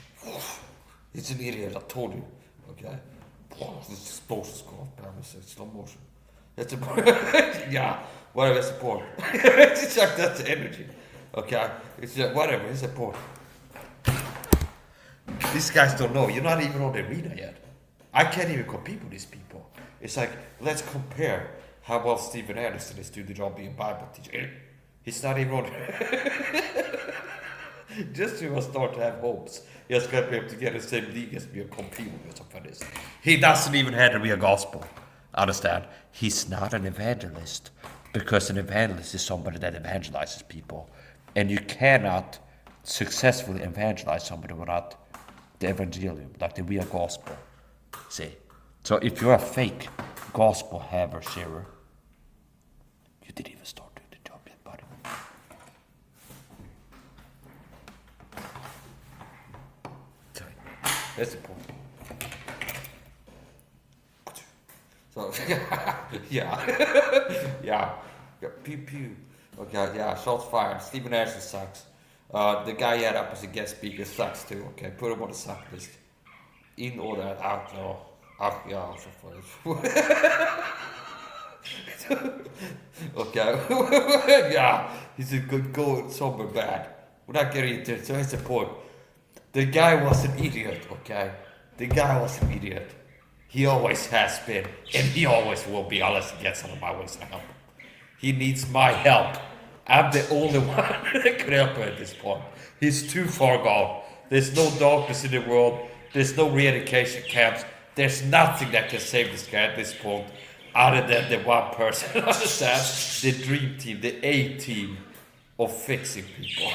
It's an idiot, I told you. Okay? This explosion's going down in slow motion. That's a yeah, whatever, it's the point. It's like that's the energy. Okay? It's like, whatever, it's the point. These guys don't know. You're not even on the arena yet. I can't even compete with these people. It's like, let's compare how well Stephen Anderson is doing the job being a Bible teacher. He's not even on just to start to have hopes. He has got to be able to get the same league as me and compete with something like this. He doesn't even have the real gospel. Understand? He's not an evangelist. Because an evangelist is somebody that evangelizes people. And you cannot successfully evangelize somebody without the evangelium, like the real gospel. See? So if you're a fake gospel haver, sharer, you didn't even start doing the job yet, buddy. Sorry. That's the point. So, yeah. Yeah. Pew pew. Okay, yeah, shots fired. Stephen Anderson sucks. The guy he had up as a guest speaker sucks too. Okay, put him on the suck list. In order, out, yeah, so funny. Okay, yeah, he's a good go somewhere bad. We're not getting into it, so here's the point. The guy was an idiot, okay? The guy was an idiot. He always has been, and he always will be, unless he gets out of my way to help him. He needs my help. I'm the only one that could help him at this point. He's too far gone. There's no doctors in the world. There's no re-education camps. There's nothing that can save this guy at this point other than the one person, understand? The dream team, the A team of fixing people.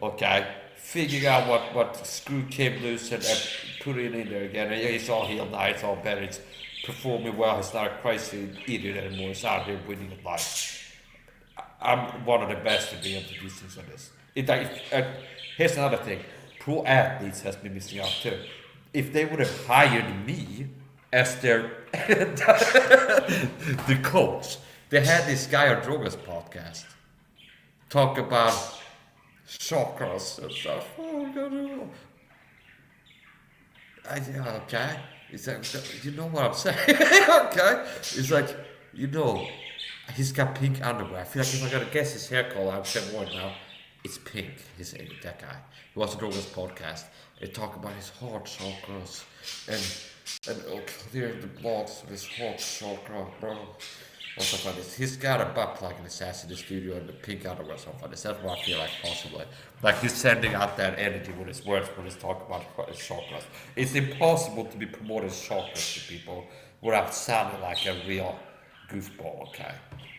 Okay? figuring out what screw came loose and put it in there again. And it's all healed now. It's all better. It's performing well. He's not a crazy idiot anymore. He's out here winning at life. I'm one of the best to be able to do things like this. Here's another thing. Pro athletes has been missing out too. If they would have hired me as their the coach, they had this guy on Droga's podcast talk about chakras and stuff. Oh, God. Okay. It's like, you know what I'm saying? Okay. It's like, he's got pink underwear. I feel like if I gotta guess his hair color, I'm saying more now. It's pink. He's that guy. He was on Droga's podcast. They talk about his heart chakras and clear the blocks of his heart chakra, bro. Or something like this. He's got a butt plug in his ass in the studio and the pink underwear or something like this. That's what I feel like possibly. Like he's sending out that energy with his words when he's talking about his chakras. It's impossible to be promoting chakras to people without sounding like a real goofball, okay?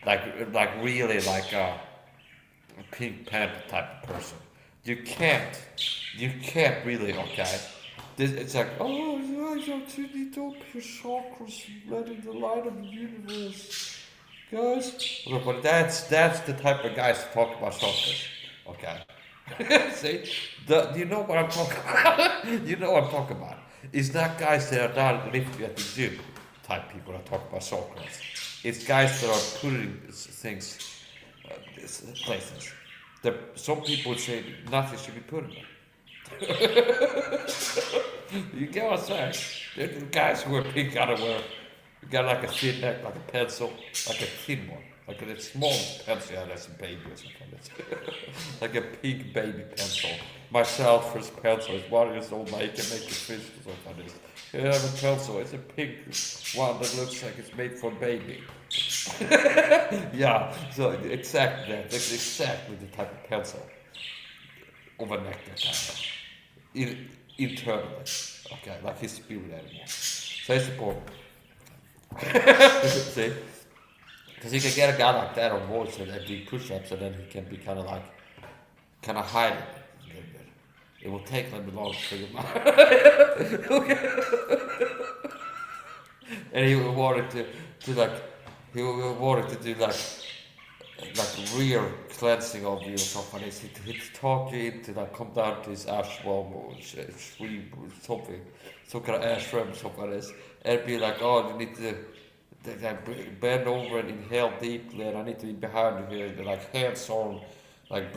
Like really like a Pink Panther type of person. You can't really, okay? It's like, oh, you need to open your chakras and let in the light of the universe, guys. But that's the type of guys who talk about chakras, okay? See, you know what I'm talking about? You know what I'm talking about. It's not guys that are not lifting at the gym type people that talk about chakras. It's guys that are putting things places. Some people would say nothing should be put in them. You get what I'm saying? The guys who wear pink underwear, you got like a thin neck, like a pencil, like a thin one, like a small pencil, yeah, that's a baby or something. Like a pink baby pencil. Myself, first pencil is 1 year old, now you can make a fish or something like this. You have a pencil, it's a pink one that looks like it's made for a baby. Yeah, so exactly that. That's exactly the type of pencil of a nectar kind of. Internally, okay, like his spirit animal. So it's important. See? Because you can get a guy like that on voice and do push-ups and then he can be kind of hide it a little bit. It will take a little bit longer to figure him out. And he wanted to do real cleansing of you or something. He'd talk you into come down to his ashram or something, some kind of ashram or something like this, and be like, oh, you need to bend over and inhale deeply, and I need to be behind you here, and hands on,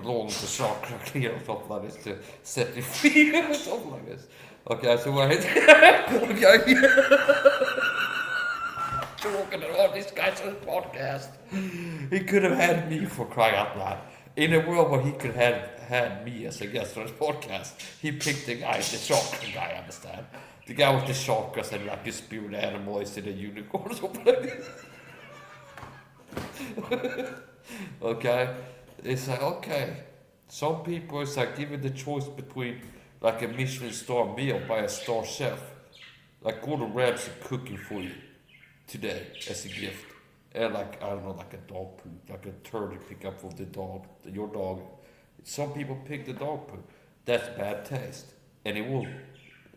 blowing the chakra clear or something like this to set you free or something like this. Okay, so okay. Talking to all these guys on the podcast. He could have had me for crying out loud. In a world where he could have had me as a guest on his podcast, he picked the chakra guy, understand? The guy with the chakras and like his spirit animal is in a unicorn or something like this. Okay? It's like, okay. Some people, it's like given the choice between like a Michelin star meal by a star chef, like Gordon Ramsay cooking for you today as a gift, and I don't know, like a dog poo, like a turd you pick up for the dog, your dog. Some people pick the dog poo. That's bad taste, and it will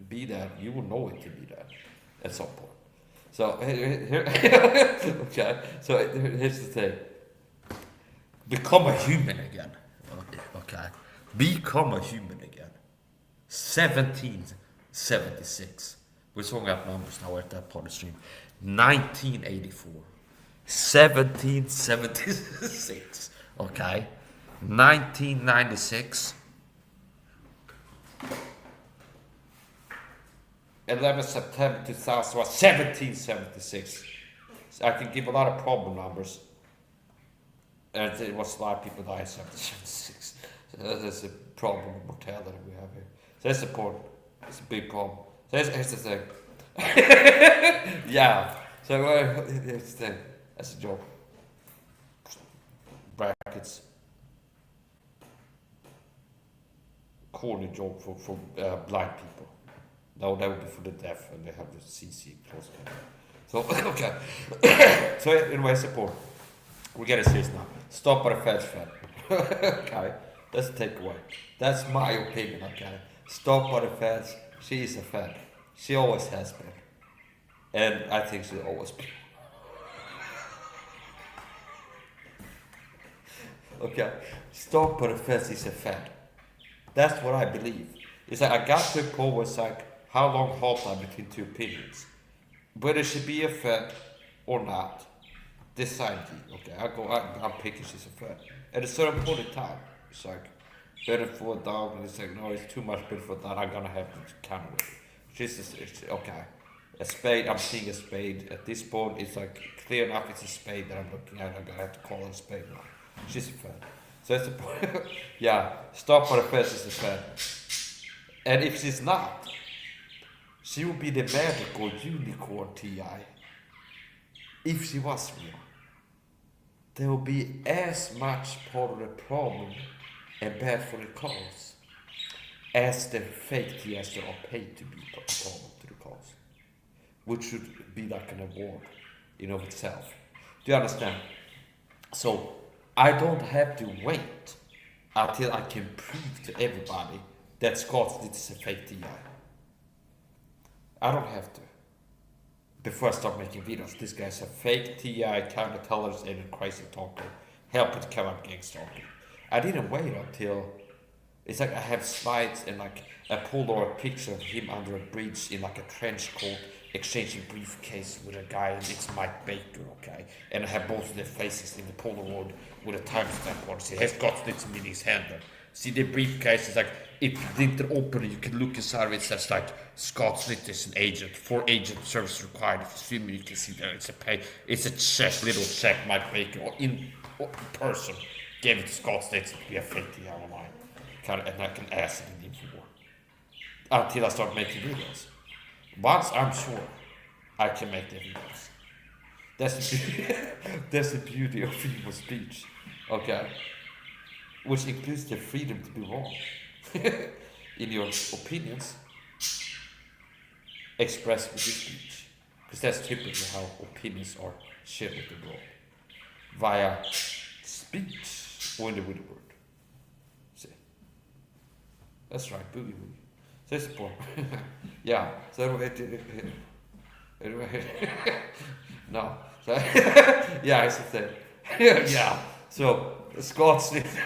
be that. You will know it to be that at some point. So here okay. So here's the thing: become a human again. Okay, become a human again. 1776. We're talking about numbers now at that part of the stream. 1984, 1776, okay, 1996, 11 September 2000 was 1776. So I can give a lot of problem numbers, and it was a lot of people died in 1776. So that's a problem of mortality we have here. So that's important. It's a big problem. So here's the thing. Yeah. So here's the thing. That's a joke. Brackets. Corny joke for blind people. No, that would be for the deaf, and they have the CC close to them. So okay. So anyway, support. We get it serious now. Stop by the feds, Fed. Okay. That's the takeaway. That's my opinion, okay? Stop by the feds. She is a Fed. She always has been. And I think she'll always be. Okay? Stop by the feds is a Fed. That's what I believe. It's like I got to a point where it's like, how long halt I between two opinions? Whether she be a Fed or not, decide you. Okay, I'm picking she's a Fed. At a certain point in time, it's like, better for a dog, and it's like, no, it's too much better for that, I'm gonna have to counter it. Okay. A spade, I'm seeing a spade. At this point, it's like, clear enough, it's a spade that I'm looking at, I'm gonna have to call it a spade now. She's a Fed. So that's the point. Yeah, stop for the feds is a Fed. And if she's not, she will be the magical unicorn TI. If she was real, there will be as much part of the problem and bad for the cause as the fake TIs that are paid to be a problem to the cause, which should be like an award in of itself. Do you understand? So I don't have to wait until I can prove to everybody that Scott is a fake TI. I don't have to. Before I start making videos, this guy's a fake TI, counter-tellers, and a crazy talker, helping to come up gang stalking. I didn't wait until, it's like I have slides and like I pulled over a picture of him under a bridge in like a trench coat, exchanging briefcase with a guy, and it's Mike Baker, okay? And I have both of their faces in the Polaroid with a timestamp on it. He has got this in his hand there. See the briefcase is like, if you didn't open it, you can look inside of it. It says like, Scott Smith is an agent, for agent service required. If you zoom, you can see there, it's a check, little check Mike Baker, or in person, gave it to Scott Smith to be a fake TI online. And I can ask it in the more. Until I start making videos. Once I'm sure I can make the videos. That's the beauty of freedom of speech. Okay? Which includes the freedom to be wrong. In your opinions, expressed with your speech. Because that's typically how opinions are shared with the world. Via speech or in the written word. See? That's right, boogie woogie. So that's the point. Yeah. So anyway, no. So yeah, it's the thing. Yeah. So Scott Smith.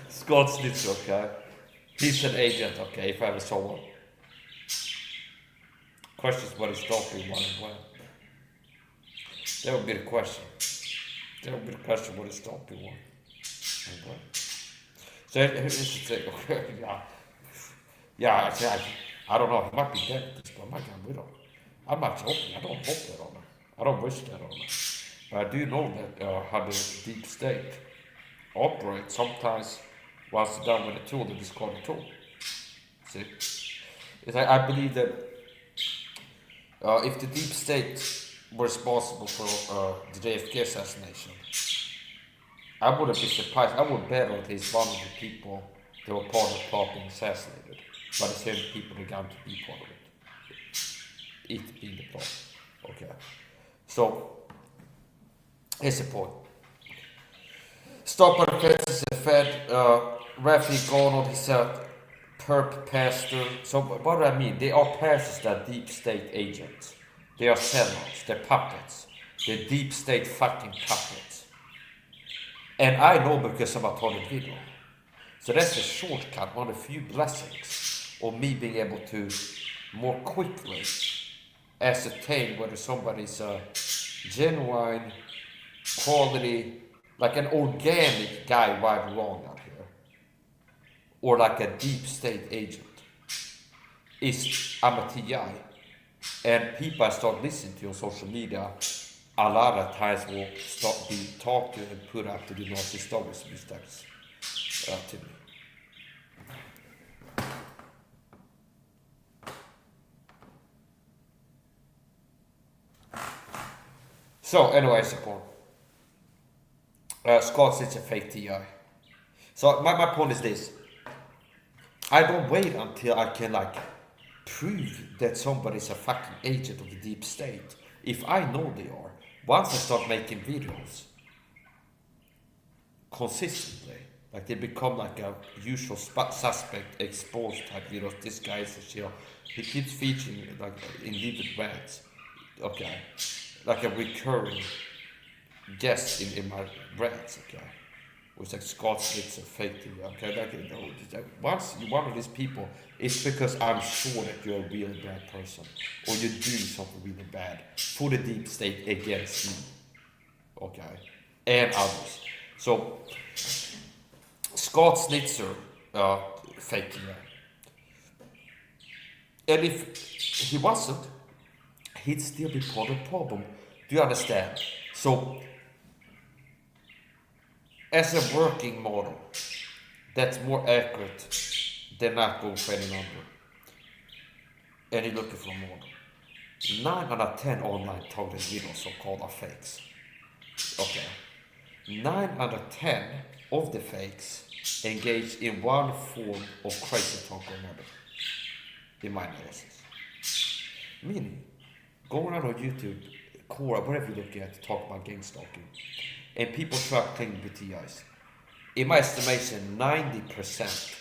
Scott Smith, okay. He's an agent, okay, if I ever saw one. Question is what he's stopping one and when. That would be the question. That would be the question, what is stopping one and when. So here's the thing, okay, yeah. Yeah, I don't know, he might be dead at this point, we don't. I'm not joking, I don't hope that on him. I don't wish that on him. But I do know that how the deep state operates sometimes once it's done with a tool that is called a tool. See? It's like, I believe that if the deep state were responsible for the JFK assassination, I wouldn't be surprised. I would bet at least one of the people that were part of the plot being assassinated by the same people that got to be part of it. It being the plot. Okay. So, here's the point. Stop by the feds is a Fed. Rafi Garnold, he's a perp pastor. So what do I mean? They are pastors that are deep state agents. They are sellouts. They're puppets. They're deep state fucking puppets. And I know because I'm a taught video. So that's a shortcut, one of the few blessings of me being able to more quickly ascertain whether somebody's a genuine, quality, like an organic guy right wrong out here, or like a deep state agent. I'm a TI, and people I start listening to on social media a lot of times will start be talked to and put up to the Nazi stories and stuff to me. So anyway, support. Scott's it's a fake TI. So my point is this. I don't wait until I can like prove that somebody's a fucking agent of the deep state. If I know they are, once I start making videos, consistently. Like they become like a usual suspect exposed type videos. This guy is a chill. He keeps featuring like in vivid rants. Okay. Like a recurring guest in my rants, okay. Which like Scott Slitzer fake TV, okay. Like, you know, once you're one of these people, it's because I'm sure that you're a really bad person. Or you're doing something really bad for the deep state against me. Okay. And others. So Scott Snitzer, fake TV. And if he wasn't, he'd still be part of the problem. Do you understand? So, as a working model, that's more accurate than not going for any number. And you're looking for a model. 9 out of 10 online targeted videos so-called are fakes. Okay. 9 out of 10 of the fakes engage in one form of crazy talk or another. In my analysis. Meaning, go around on YouTube, Quora, whatever you look at, talk about gang stalking, and people try to claim with TIs. In my estimation, 90%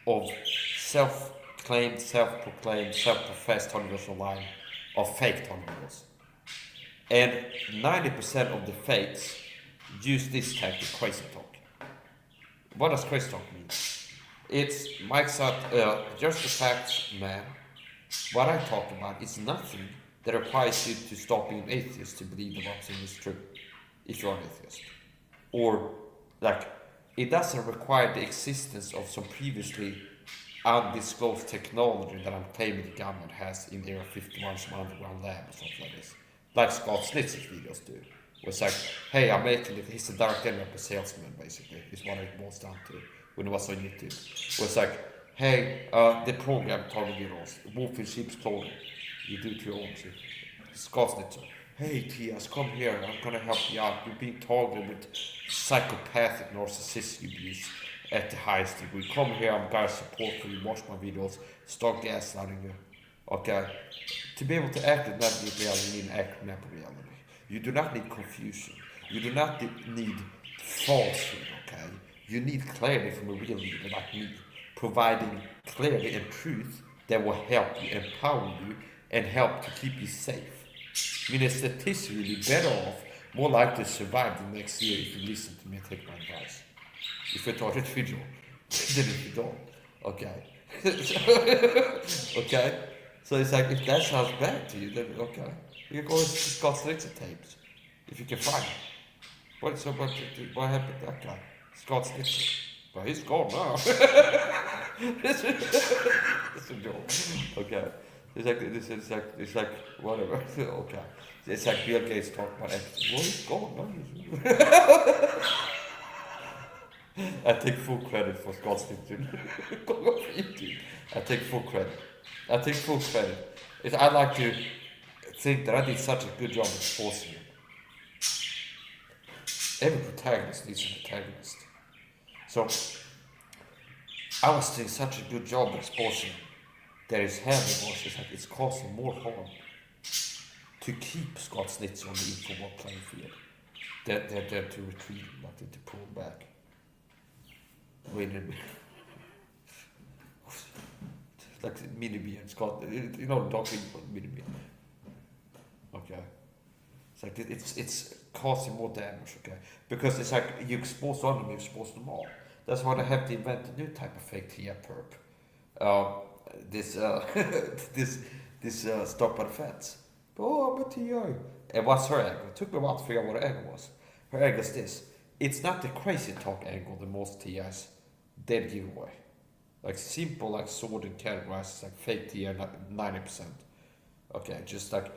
of self-claimed, self-proclaimed, self-professed Honeyboys online are fake Honeyboys. And 90% of the fakes use this tactic, crazy talk. What does crazy talk mean? It's Mike's just the facts, man. What I talk about is nothing that requires you to stop being an atheist to believe that what I'm saying is true, if you're an atheist. Or, like, it doesn't require the existence of some previously undisclosed technology that I'm claiming the government has in Area 51, some underground lab or something like this. Like Scott Snitzer's videos do. Where it's like, hey, I'm making it, he's a direct enemy of a salesman, basically, is what it boils down to when it was on YouTube. Where it's like, hey, the program targeted us, wolf in sheep's clothing. You do it to your own shit. Scott Snitzer. Hey, Tias, come here. I'm gonna help you out. You're being targeted with psychopathic narcissistic abuse at the highest degree. Come here. I'm gonna support for you. Watch my videos. Start gaslighting you. Okay. To be able to act in that reality, you need an accurate map of reality. You do not need confusion. You do not need falsehood. Okay. You need clarity from a real leader like me, providing clarity and truth that will help you, empower you, and help to keep you safe. I mean, statistically, you'll be better off, more likely to survive the next year if you listen to me and take my advice. If you thought it video, then if you don't, okay. Okay? So it's like, if that sounds bad to you, then okay. You can go to Scott Slitzer tapes, if you can find it. What happened to that guy? Scott Slitzer. Well, he's gone now. It's a joke. Okay. It's like whatever. Okay. It's like Bill Gates talking about everything. Well, he's gone now. I take full credit for Scott Slitzer. I take full credit. I like to think that I did such a good job exposing him. Every protagonist needs an antagonist. So, I was doing such a good job exposing that his habit was like it's causing more harm to keep Scott Snitzer on the equal playing field than to retreat him, like to pull him back. Wait a minute. Like mini-me and Scott, you know, Dork mini-me. Okay. It's like it's causing more damage, okay? Because it's like you expose one of them, you expose them all. That's why they have to invent a new type of fake TIA perp. This stop by the fence. Oh, I'm a TI. And what's her angle? It took me a while to figure out what her angle was. Her angle is this. It's not the crazy talk angle that most TIs dead giveaway. Like simple, like sword and categorized, like fake TI 90%. Okay, just like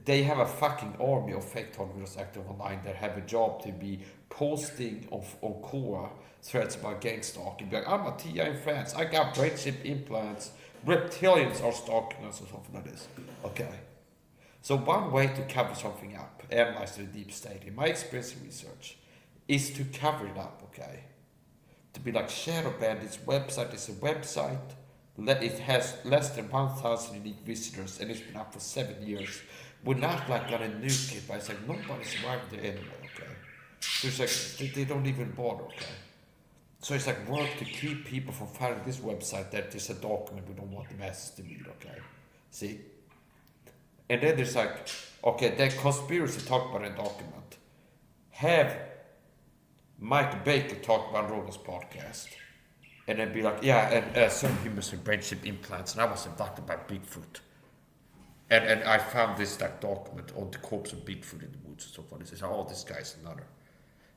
they have a fucking army of fake targets active online that have a job to be posting on Quora threats about gang stalking. Be like, I'm a TI in France, I got brain chip implants, reptilians are stalking us or something like this. Okay. So one way to cover something up, analyze the deep state, in my experience and research, is to cover it up, okay? To be like Shadow Bandit's website is a website, it has less than 1,000 unique visitors and it's been up for 7 years. We're not like gonna nuke it, but it's like nobody survived there anyway, okay? So it's like they don't even bother, okay? So it's like work to keep people from finding this website that there's a document we don't want the masses to read, okay? See? And then there's like, okay, that conspiracy talk about a document. Have Mike Baker talk about Rogan's podcast. And then be like, yeah, and some humans with brain chip implants, and I was abducted by Bigfoot. And I found this like document on the corpse of Bigfoot in the woods and so forth. He says, oh, this guy's another.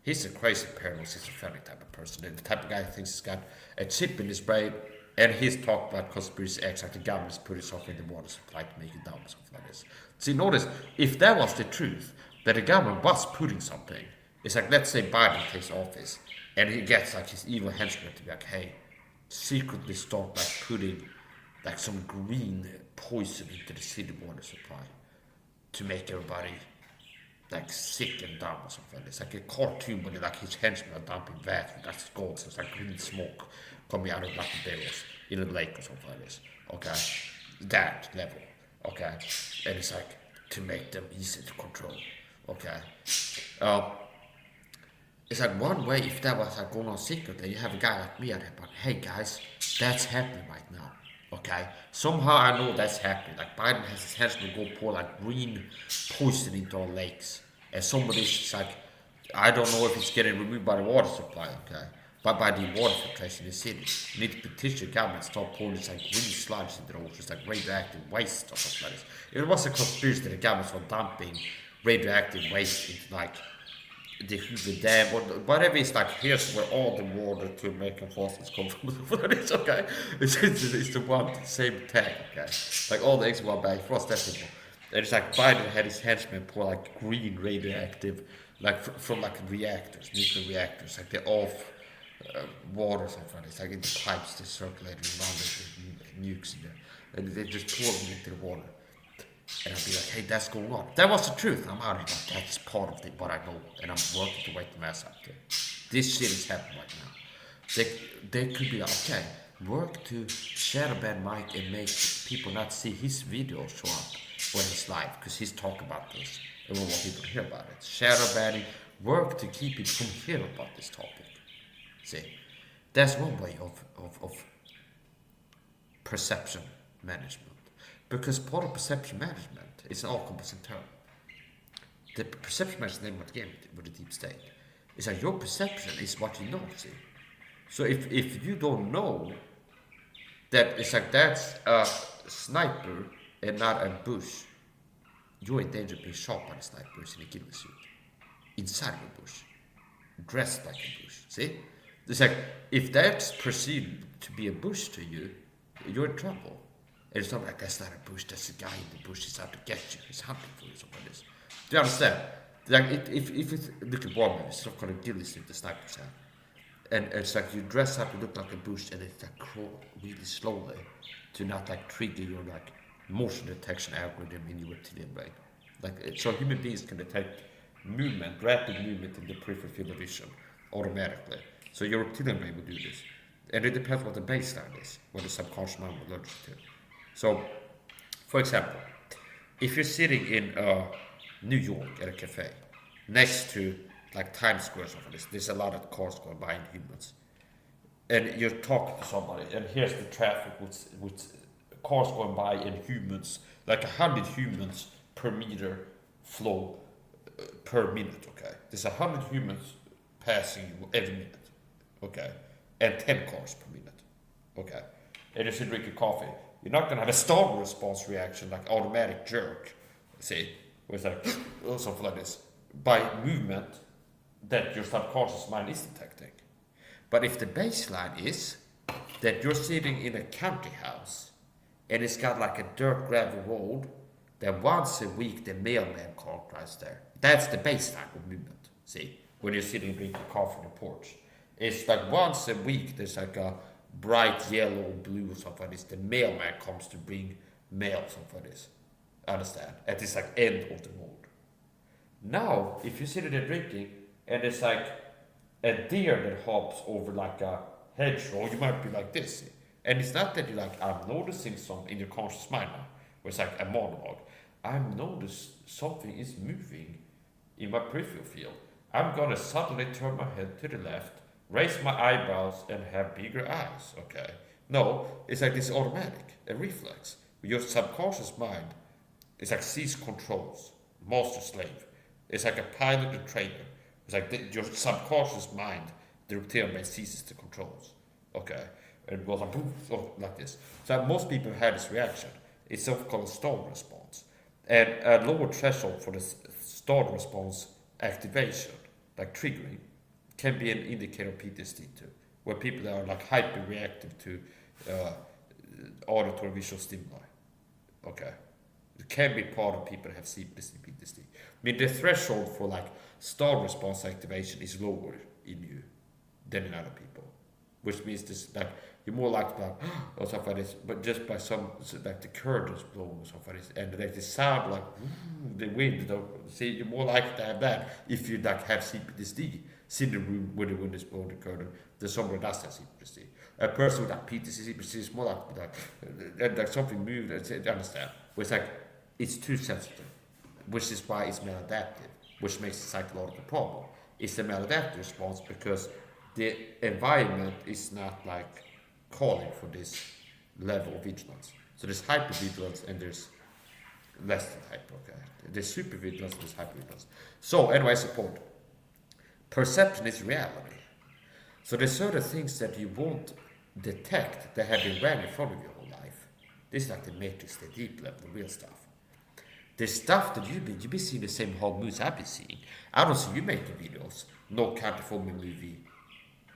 He's a crazy paranoid schizophrenic type of person. And the type of guy who thinks he's got a chip in his brain. And he's talked about conspiracy X, like the government's putting something in the water supply to make it down or something like this. See, notice, if that was the truth, that the government was putting something, it's like, let's say Biden takes office, and he gets like his evil henchman to be like, hey, secretly start like putting like some green poison into the city water supply to make everybody like sick and dumb or something. It's like a cartoon where like his henchmen are dumping vats with like gold, so it's like green smoke coming out of black barrels in a lake or something like this. Okay, that level. Okay, and it's like to make them easy to control. Okay, it's like one way if that was like going on secretly, you have a guy like me out here, but hey guys, that's happening right now. Okay, somehow I know that's happening. Like Biden has his henchmen go pour like green poison into our lakes, and somebody's like, I don't know if it's getting removed by the water supply. Okay, but by the water filtration in the city, you need to petition the government to stop pouring this like green sludge into the oceans, like radioactive waste or something like this. If it was a conspiracy that the government was dumping radioactive waste into like the Hoover Dam or whatever. It's like, here's where all the water to American fossils come from. It's okay. It's the one same tag, okay? Like all the eggs were back, what's that simple? And it's like Biden had his henchmen pour like green radioactive, like from like reactors, nuclear reactors, like the off water or something. It's like in the pipes just circulating around the nukes in there. And they just pour them into the water. And I'd be like, hey, that's going on. That was the truth. I'm out here. Like, that's part of what I know. And I'm working to wake the mass up there. This shit is happening right now. They could be like, okay, work to shadow ban Mike and make people not see his video show up when he's live. Because he's talking about this. And we want people to hear about it. Shadow banning. Work to keep people from hearing about this topic. See, that's one way of perception management. Because part of perception management is an all-encompassing term. The perception management is the name of the game with the deep state. It's like your perception is what you know, see. So if you don't know that it's like that's a sniper and not a bush, you're in danger of being shot by the snipers in a killing suit. Inside of a bush. Dressed like a bush. See? It's like if that's perceived to be a bush to you, you're in trouble. And it's not like that's not a bush, that's a guy in the bush, he's out to get you, he's hunting for you, something like this. Do you understand? Like if it's look at war movies, it's not called a ghillie suit the snipers have. And it's like you dress up, you look like a bush, and it's like crawl really slowly to not like trigger your like motion detection algorithm in your reptilian brain. Like so human beings can detect movement, rapid movement in the peripheral field of vision automatically. So your reptilian brain will do this. And it depends what the baseline is, what the subconscious mind will allergic to. So, for example, if you're sitting in New York at a cafe next to like Times Square or something, there's a lot of cars going by and humans, and you're talking to somebody, and here's the traffic with cars going by and humans, like 100 humans per meter flow per minute. Okay, there's 100 humans passing you every minute. Okay, and 10 cars per minute. Okay, and you're drinking coffee. You're not going to have a startle response reaction, like automatic jerk, see, where it's like, or something like this, by movement that your subconscious mind is detecting. But if the baseline is that you're sitting in a county house and it's got like a dirt gravel road that once a week the mailman car drives there, that's the baseline of movement, see, when you're sitting drinking coffee on the porch. It's like once a week there's like a bright yellow or blue or something like this, the mailman comes to bring mail or something like this. Understand? At this like end of the road. Now, if you're sitting there drinking and it's like a deer that hops over like a hedgerow, you might be like this. And it's not that you're like, I'm noticing something in your conscious mind now, where it's like a monologue. I'm noticing something is moving in my peripheral field. I'm gonna suddenly turn my head to the left, raise my eyebrows, and have bigger eyes. Okay. No, it's like this automatic, a reflex. Your subconscious mind is like sees controls, master slave. It's like a pilot and trainer. It's like your subconscious mind, the reptilian brain seizes the controls. Okay, and it goes like, like this. So most people have this reaction. It's something called a stall response, and a lower threshold for the stall response activation, like triggering, can be an indicator of PTSD too, where people that are like hyper reactive to auditory visual stimuli. Okay. It can be part of people that have PTSD. I mean, the threshold for like stall response activation is lower in you than in other people, which means this like you're more likely to or stuff like this, but just by some like the current is blowing or stuff like this, and like the sound like the wind. See, you're more likely to have that if you like have PTSD. See the room where the wind is blowing the curtain. There's someone that does have PTSD. A person with like PTSD is more like something moved. I understand. Where it's like it's too sensitive, which is why it's maladaptive, which makes a psychological problem. It's a maladaptive response because the environment is not like calling for this level of vigilance. So there's hypervigilance and there's less than hyper. Okay, there's supervigilance and there's hypervigilance. So anyway, support. Perception is reality. So there's certain things that you won't detect that have been ran in front of your whole life. This is like the matrix, the deep level, the real stuff. The stuff that you've been seeing the same whole movies I've been seeing. I don't see you making videos. No Country for Me movie.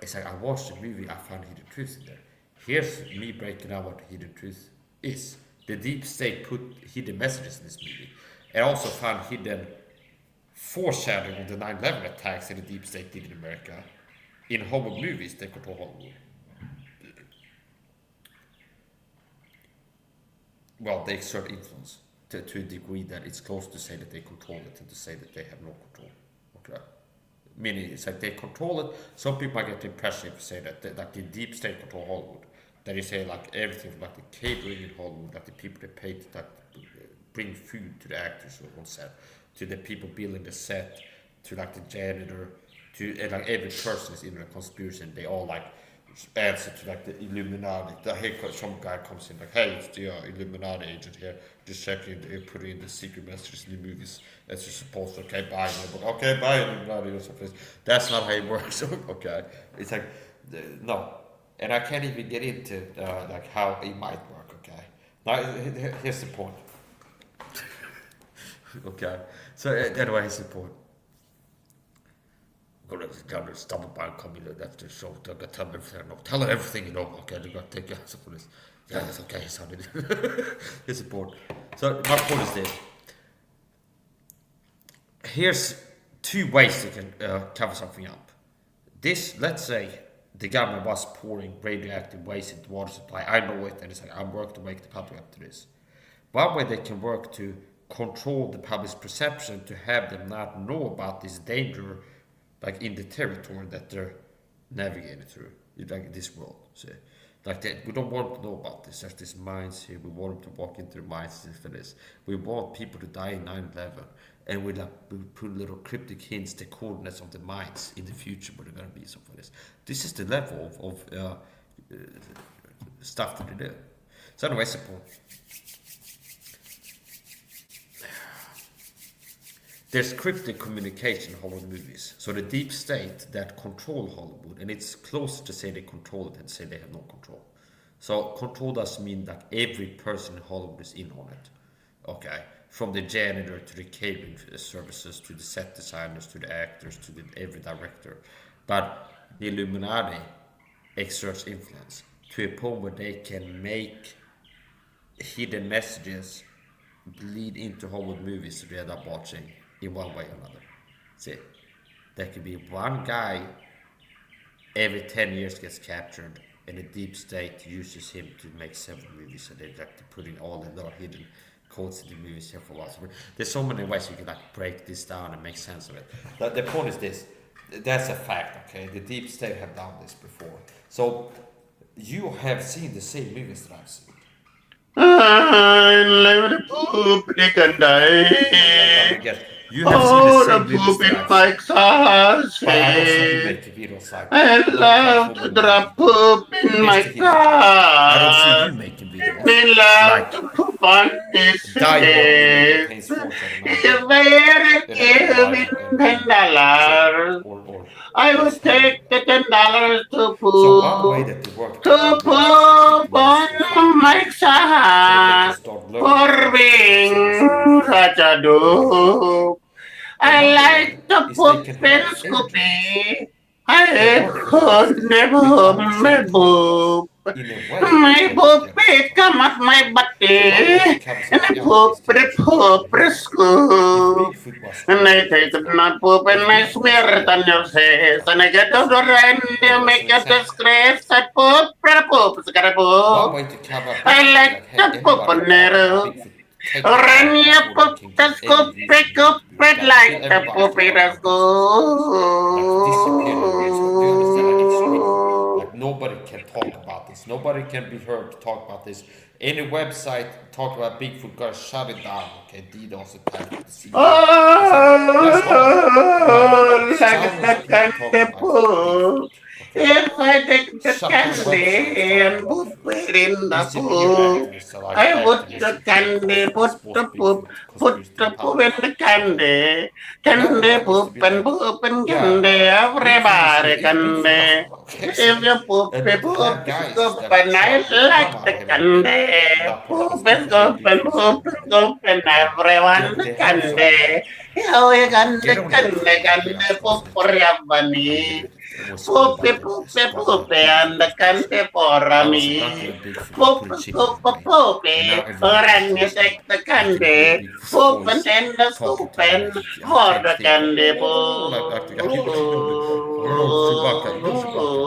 It's like I watched the movie, I found hidden truth in there. Here's me breaking down what the hidden truth is. The deep state put hidden messages in this movie. And also found hidden foreshadowing of the 9/11 attacks that the deep state did in America. In Hollywood movies, they control Hollywood. Well, they exert influence to a degree that it's close to say that they control it and to say that they have no control. Okay. Meaning it's like they control it. Some people might get the impression if you say that like the deep state control Hollywood. That you say like everything from like the catering in Hollywood, like the people that pay to like, bring food to the actors on set, to the people building the set, to like the janitor, to and like every person is in a conspiracy and they all like answer to like the Illuminati. Some guy comes in like, hey, it's the Illuminati agent here, just checking, putting in the secret messages in the movies as you're supposed to. Okay, bye. But okay, bye Illuminati or something. That's not how it works. Okay, it's like no, and I can't even get into like how it might work. Okay, now here's the point. Okay, so anyway, here's the point. Gonna stop by and come in after the show. They're gonna tell me everything I know. Tell her everything you know. Okay, they're gonna take your answer for this. Yeah, it's okay. It's on it. Here's the point. So my point is this. Here's two ways they can cover something up. This, let's say, the government was pouring radioactive waste into water supply. I know it, and it's like I'm working to wake the public up to this. One way they can work to control the public's perception to have them not know about this danger, like in the territory that they're navigating through, like this world. See, like that, we don't want them to know about this. There's these mines here. We want them to walk into the mines for this. We want people to die in 9/11, and we put little cryptic hints, the coordinates of the mines in the future where they're gonna be something like this. This is the level of stuff that they do. So anyway, support. There's cryptic communication in Hollywood movies. So the deep state that control Hollywood, and it's closer to say they control it than to say they have no control. So control does mean that every person in Hollywood is in on it. Okay, from the janitor to the catering services to the set designers to the actors to every director. But the Illuminati exerts influence to a point where they can make hidden messages bleed into Hollywood movies that we end up watching in one way or another. See, there could be one guy every 10 years gets captured, and the deep state uses him to make several movies, and they like to put in all the little hidden codes in the movies here for a while. So there's so many ways you can like break this down and make sense of it. The point is this: that's a fact. Okay, the deep state have done this before, so you have seen the same movies that I've seen. You have seen the Oh, same the little poop in steps. Mike's house. But I don't see you making videos like I don't come love for to me. drop poop in my Best hidden talent. I don't see car. you making videos They love like to poop on this die-hard video that face. pays $4.99 If I ever and give live it and $10, or I or would study. take the $10 to So one way poop. that they work To with videos is to keep poop the monster fun, on my so they can side start learning for things and being things such a dupe. I Another way like to is they poop can in have energy drinks. Scoopy. There I are could podcasts never without my saying titles poop. in a way My that is poop very it come funny. up my So one way to butty. cover And I something up poop is to the use poop Bigfoot the history. If scoop. Bigfoot was And I real, take let's go. my poop and If I Bigfoot was smear it real, on your let's say, face. And I get out see, the rain here to was make an a example. disgrace. I poop, I poop, I One poop. way to cover up I Bigfoot is like like, to hey, poop everybody on talk about it. Bigfoot, take it Run down your before they poop can the get any scoop, views on pick up YouTube. it Like, like kill the everybody poop for in talking a about dinosaurs. Like, disappear in real. Do you understand? Like, it's real. school. Like, nobody can talk about this. Nobody can be heard to talk about this. Any website talk about Bigfoot, gotta shut it down. Okay, DDoS attack with the CEO. It's like, that's wrong. Like, Oh, like silence the people talking candy about pool. Bigfoot. Okay? If I take the Shut down websites candy talking and about put Bigfoot. it in the Disappear pool, activists are like I put activists the who claim candy, put expose the poop, Bigfoot put conspiracy the in poop public. in the Okay. candy. Another Candy, one is to poop be and like, poop and yeah, candy. Bigfoot is real. Everybody If Bigfoot was candy. real, okay, If you poop, and you then to poop, have you guys scoop, that and I would come like out the here and candy. not because Poop and people think scoop and Bigfoot is real. poop and scoop and Okay, everyone the they have some candy. Oh, you can get the on that candy, train. They are candy, poop trusted. for your I'm gonna. bunny. I was screaming Poopy, about poopy, about poopy, Bigfoot and the conspiracy. candy for I was about to me. let Bigfoot put a Poopy, chip in his poopy, brain, and now poopy, everyone can when you trust me. take the I can hear candy. Bigfoot's Poop and voice then the talking scoop to me and like he for changed the things like candy like I can you know the Chewbacca, you know Chewbacca.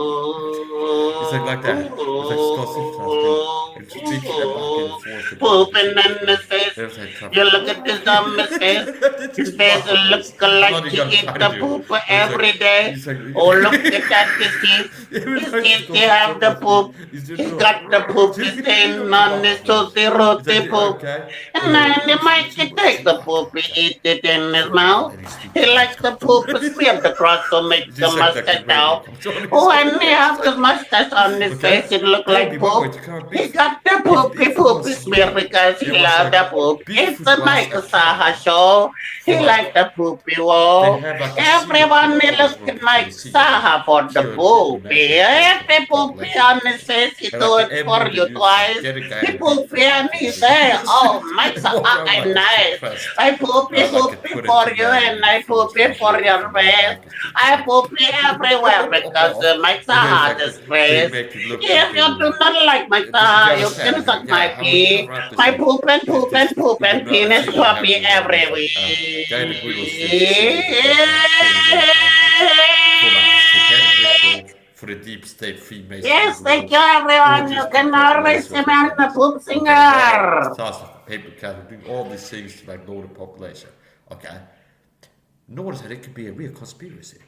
Like that. It's like Scott Simpson thing. It's switching back and forth depending on the pooping in his situation. face. There's like tough. You look at this dumbest face. That's His face Chewbacca look voice. It's like not you he gotta eat try to the do it. poop But every day. it's like Oh, look at his teeth. every His time teeth, Scott they have the Simpson poop. he's just He got the poop stain on his tutti It's like frutti poop. okay. And then he might take the poop, he Okay. eat it in his So mouth. and his He feet likes the poop smeared across to make it's the just like the mustache radio out. comes on. When he have the mustache on his Okay? face, it look That would like be one way poop. to cover He Bigfoot. got the If poopy Bigfoot poopy was smear real, because he it was love like the poop. It's Bigfoot the was Michael a Saha camera show. for He like the poopy they wall. have like a serial Everyone killer he always look working at for the Mike CIA Saha for the killing people in poopy. mass Every poopy population. on Okay. his face, he And do like it the for MO they you use is twice. get a guy He in a poopy Bigfoot and he outfit say, oh, Mike and walk Saha, around I'm like a nice. suppressed I poopy like a poopy for 22 you man and in the I forest poopy like for looking your for more face. bikers to I kill. poopy everywhere because Mike And then it's Saha like they disgrace. make it look like If they you were do like not like my do you star, you can understand? suck Like, my yeah, how would you pee. cover up is My like poop this and another penis thing they have puppy with them every is like guy in the green was just saying that they're killing week. more bikers for like a satanic ritual for the deep state Freemasonry Yes, thank you groups or everyone. You just keep can always population see of me the on the humans. poop Okay, they got like singer. thousands of paper cuts, doing all these things to like lower the population. Okay, notice that it could be a real conspiracy.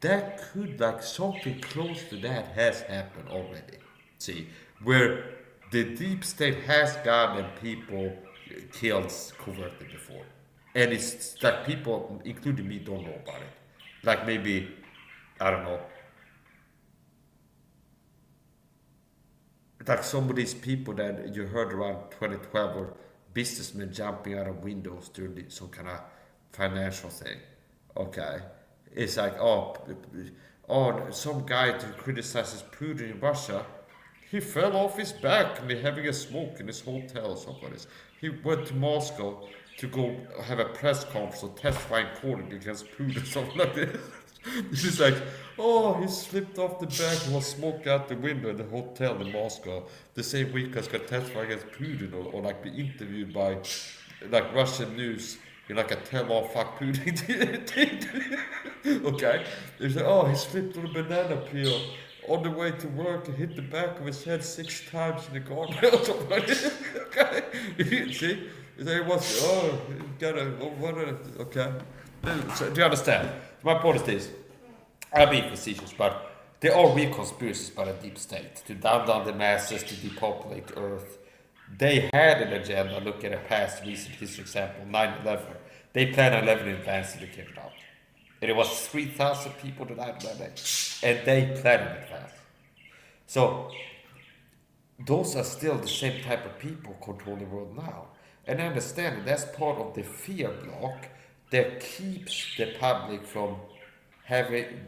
That could like something close to that has happened already. See, where the deep state has gotten people killed covertly before, and it's like people, including me, don't know about it. Like maybe I don't know. Like some of these people that you heard around 2012 were businessmen jumping out of windows during some kind of financial thing. Okay, it's like some guy who criticizes Putin in Russia, he fell off his back and they're having a smoke in his hotel or something like this. He went to Moscow to go have a press conference or testify in court against Putin or something like this. It's just like, oh, he slipped off the back and was smoke out the window in the hotel in Moscow. The same week as got testify against Putin or like be interviewed by like Russian news in like a tell-all fuck Putin. Okay? They say, oh, he slipped on a banana peel on the way to work and hit the back of his head 6 times in the guardrail or something like this. Okay? See? It was, oh, okay. So, do you understand? My point is this. I'm being facetious, but there are real conspiracies by the deep state to dumb down the masses, to depopulate Earth. They had an agenda, look at a past recent history example, 9/11. They planned 11 in advance to get it out. And it was 3,000 people that died that day. And they planned in advance. So, those are still the same type of people controlling the world now. And I understand that that's part of the fear block that keeps the public from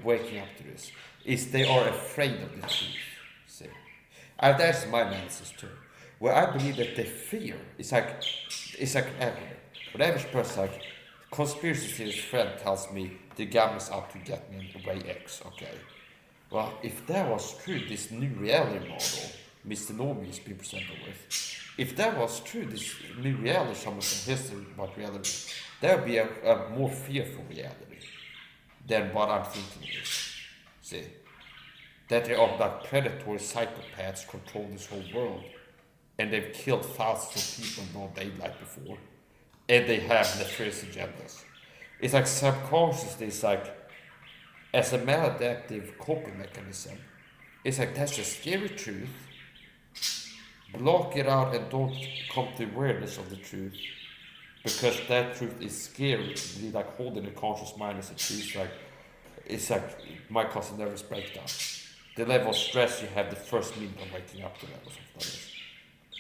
waking up to this. Is they are afraid of the truth. See? And that's my analysis too. Where I believe that the fear is like everything. But the average person, like, conspiracy theorist friend tells me the government's out to get me in way X, okay? Well, if that was true, this new reality model Mr. Normie is being presented with, if that was true, this new reality, some history about reality, there would be a more fearful reality than what I'm thinking is. See? That they are like predatory psychopaths control this whole world. And they've killed thousands of people in broad daylight before. And they have nefarious agendas. It's like subconsciously, it's like, as a maladaptive coping mechanism, it's like that's a scary truth. Block it out and don't come to awareness of the truth. Because that truth is scary. To be like holding the conscious mind as a truth, like, it's like it might cause a nervous breakdown. The level of stress you have the first minute of waking up to levels of this.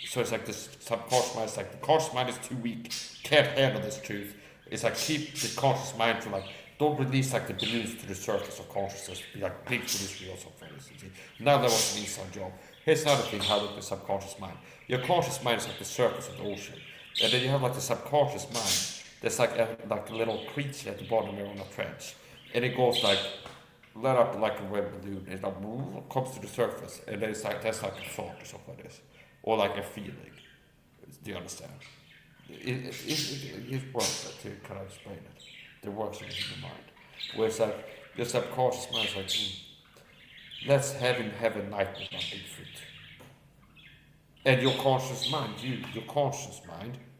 So it's like this subconscious mind, it's like the conscious mind is too weak, can't handle this truth. It's like keep the conscious mind to like, don't release like the balloons to the surface of consciousness, be like big for this real subconscious. Now that was an inside job. Here's another thing how with the subconscious mind. Your conscious mind is like the surface of the ocean. And then you have like the subconscious mind, there's like a little creature at the bottom there on a trench. And it goes like, let up like a red balloon, and it like, comes to the surface, and then it's like, that's like a thought or something like this. Or like a feeling. Do you understand? It works to kind of explain it. It works in the human mind. Where it's like, the subconscious mind is like, let's have a nightmare about Bigfoot. And your conscious mind,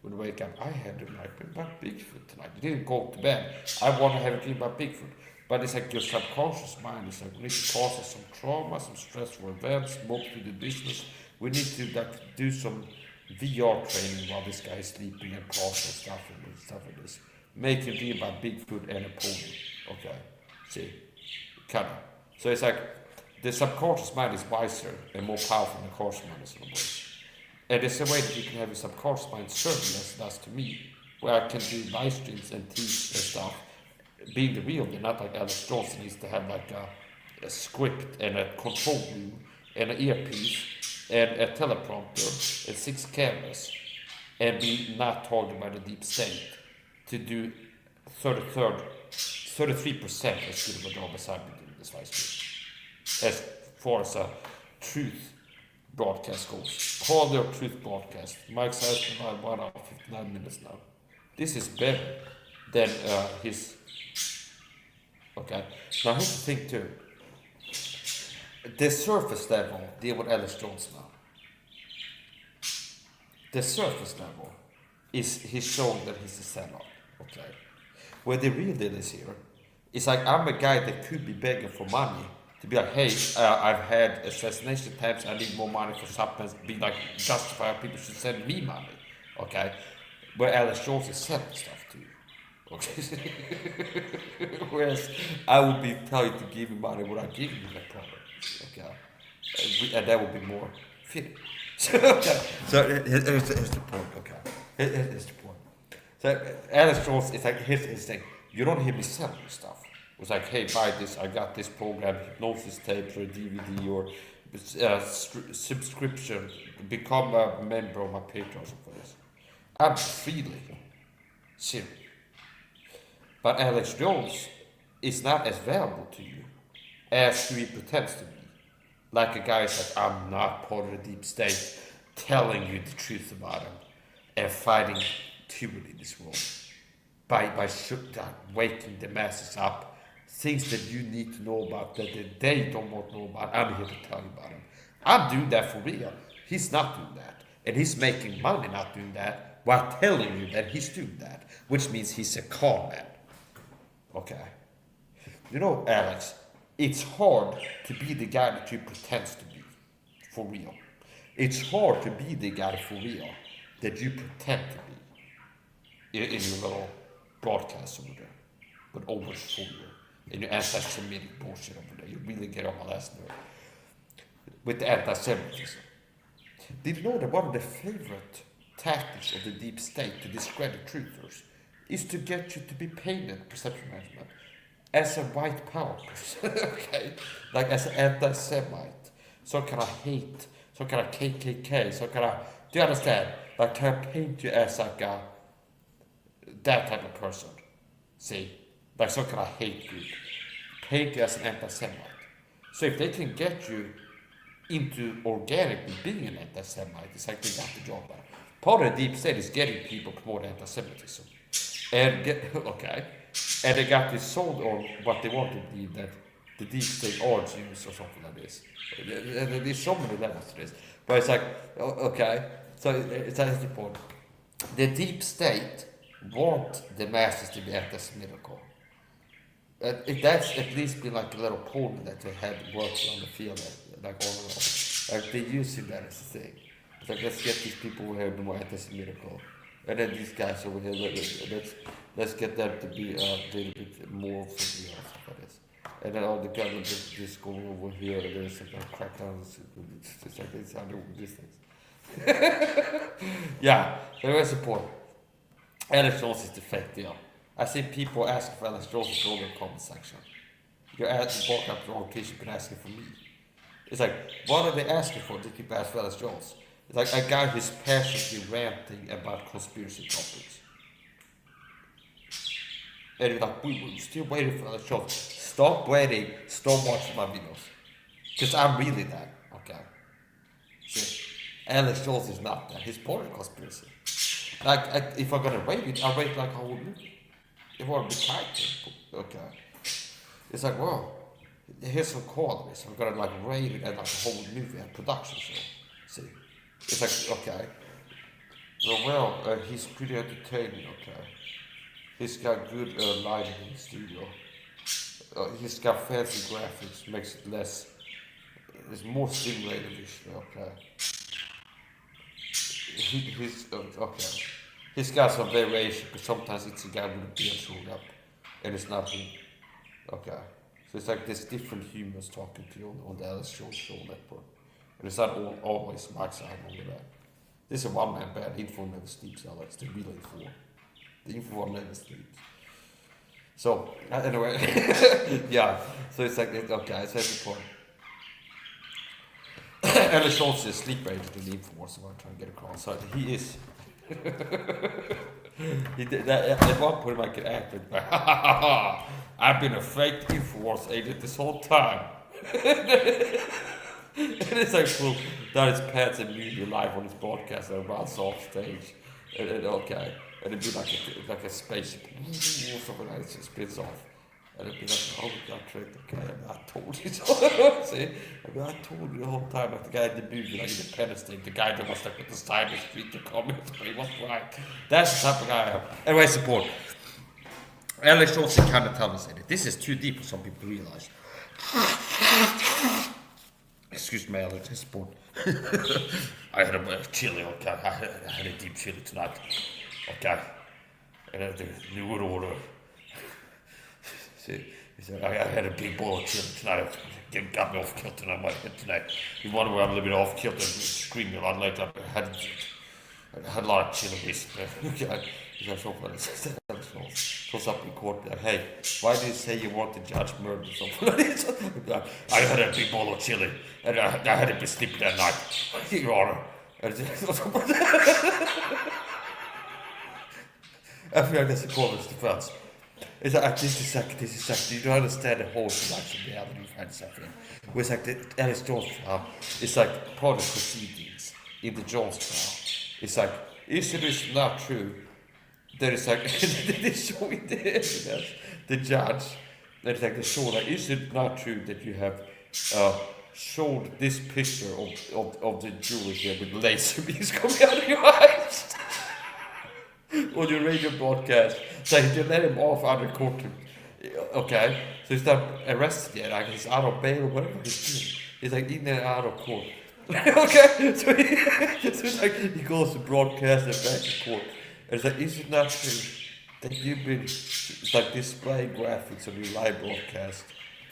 when you wake up, I had a nightmare about Bigfoot tonight. You didn't go to bed. I want to have a dream about Bigfoot. But it's like your subconscious mind is like, we need to process some trauma, some stressful events, move to the business. We need to like do some VR training while this guy is sleeping and process stuff like this. Make him dream about Bigfoot and a pony. Okay. See? Kinda. So it's like the subconscious mind is wiser and more powerful than the conscious mind is in a way. And there's a way that you can have your subconscious mind serve you as it does to me, where I can do live streams and teach and stuff. Being the real thing, not like Alex Johnson needs to have like a script and a control room and an earpiece and a teleprompter and 6 cameras and be not targeted by the deep state to do 33% as good of a job as I've been doing this live stream. As far as a truth broadcast goes. Call your truth broadcast. Mike's has been about 1 hour 59 minutes now. This is better than his. Okay. Now here's the thing too. The surface level deal with Alex Jones now. The surface level is he's showing that he's a sellout. Okay. Where the real deal is here, it's like I'm a guy that could be begging for money to be like, hey, I've had assassination attempts, I need more money for supplements, be like justify people should send me money. Okay. Where Alex Jones is selling stuff to you. Okay. Whereas I would be telling you to give me money without giving you that product. Okay. And that would be more fitting. Okay. So here's the point. Okay. Here's the point. So Alex Jones, it's like his thing. You don't hear me selling you stuff. It's like, hey, buy this. I got this program, hypnosis tapes or a DVD or subscription. Become a member of my Patreon or something. I'm freely serious. But Alex Jones is not as valuable to you as he pretends to be. Like a guy is like, I'm not part of the deep state, telling you the truth about him and fighting tyranny in this world. By waking the masses up, things that you need to know about that they don't want to know about, I'm here to tell you about him. I'm doing that for real. He's not doing that. And he's making money not doing that while telling you that he's doing that, which means he's a con man. Okay. You know, Alex, it's hard to be the guy that you pretend to be, for real. It's hard to be the guy for real that you pretend to be in your little broadcast over there, but always for you. And your anti-Semitic bullshit over there. You really get on my last nerve. With the anti-Semitism. Did you know that one of the favorite tactics of the deep state to discredit truthers is to get you to be paid in perception management as a white power person, okay? Like as an anti-Semite, some kind of hate, some kind of KKK, some kind of, do you understand? Like can I paint you as like a, that type of person, see? Like some kind of hate group, paint you as an anti-Semite. So if they can get you into organically being an anti-Semite, it's like they got the job done. Part of the deep state is getting people to promote anti-Semitism. And and they got this sold on what they want to be, that the deep state are Jews or something like this. And there's so many levels to this. But it's like, okay, so it's actually important. The deep state want the masses to be anti-Semitical. That's at least been like a little poll that they had worked on the field, like all around. Like they're using that as a thing. It's like, let's get these people over here to be more anti-Semitical. And then these guys over here, let's get them to be a little bit more for the stuff like this. And then all the government just go over here and there's like a crackdown. It's like it's how they do these things. Yeah, there is support. Alex Jones is the fake deal. I see people asking for Alex Jones in the comment section. You're asking Bork up the wrong case, you've been asking for me. It's like, what are they asking for? They keep asking for Alex Jones. It's like a guy who's passionately ranting about conspiracy topics. And you're like, we're still waiting for Alex Jones. Stop waiting, stop watching my videos. Because I'm really that, okay? See, Alex Jones is not that. He's part of conspiracy. Like, if I'm gonna rate it, I'll rate it like a whole movie. If I want to be kind to, okay. It's like, well, here's some qualities. I'm gonna like rate it as like a whole movie and production show. See? It's like, okay. Well, he's pretty entertaining, okay. He's got good lighting in the studio. He's got fancy graphics, makes it less, it's more stimulating visually, okay. He's, okay. He's got some variation, but sometimes it's a guy with a beard showing up, and it's not him. Okay. So it's like there's different humans talking to you on the Alex Jones show network. And it's not always my side on that. This is a one-man band. Info never sleeps, Alex. The real info. The info never sleeps. So, anyway. Yeah. So it's like, okay, it's every point. Alex Jones is sleep rated in the info, so I'm trying to get across. So he is. He did that, at one point I could act it, I've been a fake Infowars agent this whole time. And it's like, well, that is pants and media live on his broadcast and runs off stage. And okay. And it'd be like a spaceship. Something like it spins off. And it'd be like, oh, we got tricked, okay, I told you so. See? I told you the whole time, like the guy in the movie, like Independence Day, the guy that was like with the side of the street to comment, but he was right. That's the type of guy I am. Anyway, support. Alex Jones is kind of talented. This is too deep for some people to realize. Excuse me, Alex, support. I had a chili, okay. I had a deep chili tonight. Okay. And the New World Order. See, he said, I had a big bowl of chili tonight. It got me off kilter on my head tonight. You wonder where I'm a little bit off kilter and screaming a lot later. I had a lot of chili recently. He's like, so funny. Goes up in court, like, hey, why did you say you want to judge murder or something like this? I had a big bowl of chili and I had to be sleeping that night. Your Honor. I feel like that's a court's defense. It's like, this is like, you don't understand the whole production reality of how stuff in. Where it's like the Alex Jones trial, it's like part of the proceedings in the Jones trial. It's like, is it not true that it's like, they show it the evidence, the judge, that it's like they show like, is it not true that you have showed this picture of the jewelry here with laser beams coming out of your eyes? On your radio broadcast, so they let him off under court. Okay, so he's not arrested yet. Like he's out of bail or whatever he's doing. He's like in and out of court. Okay, so it's like he goes to broadcast and back to court. And it's like, is it not true that you've been like displaying graphics on your live broadcast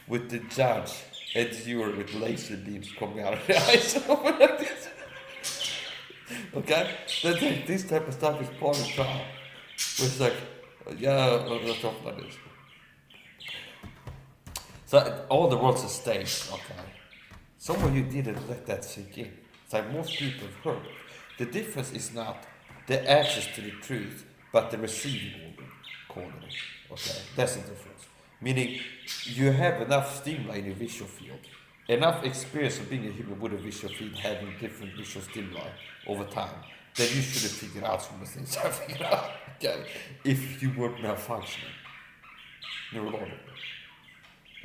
with the judge and you with laser beams coming out of the eyes over like this. Okay? This type of stuff is part of trial. Where it's like, yeah, let's talk like this. So all the world's a stage, okay? Some of you didn't let that sink in. It's like most people have heard. The difference is not the access to the truth, but the receiving order. Okay, that's the difference. Meaning, you have enough stimuli in your visual field, enough experience of being a human with a visual field, having different visual stimuli over time, that you should have figured out some of the things I figured out. Okay, if you weren't malfunctioning neurologically.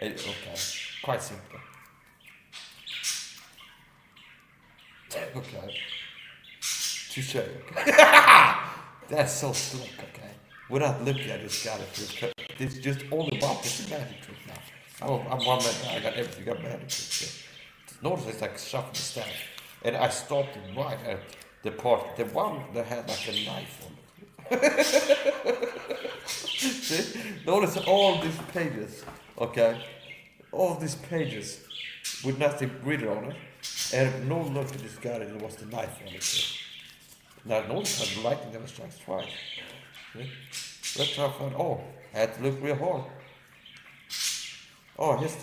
Okay, quite simple. Okay. Touche. Okay. That's so slick, okay? Without looking at this guy, it's just all about this magic trick now. I'm one man, I got everything, I got magic tricks. Notice it's like shuffling the staff. And I stopped right at the part, the one that had like a knife on it. See? Notice all these pages, okay? All these pages with nothing written on it. And no look at this guy, and there was the knife on it. Now notice how the lightning never strikes twice. See? Let's try to find, I had to look real hard. Oh, here's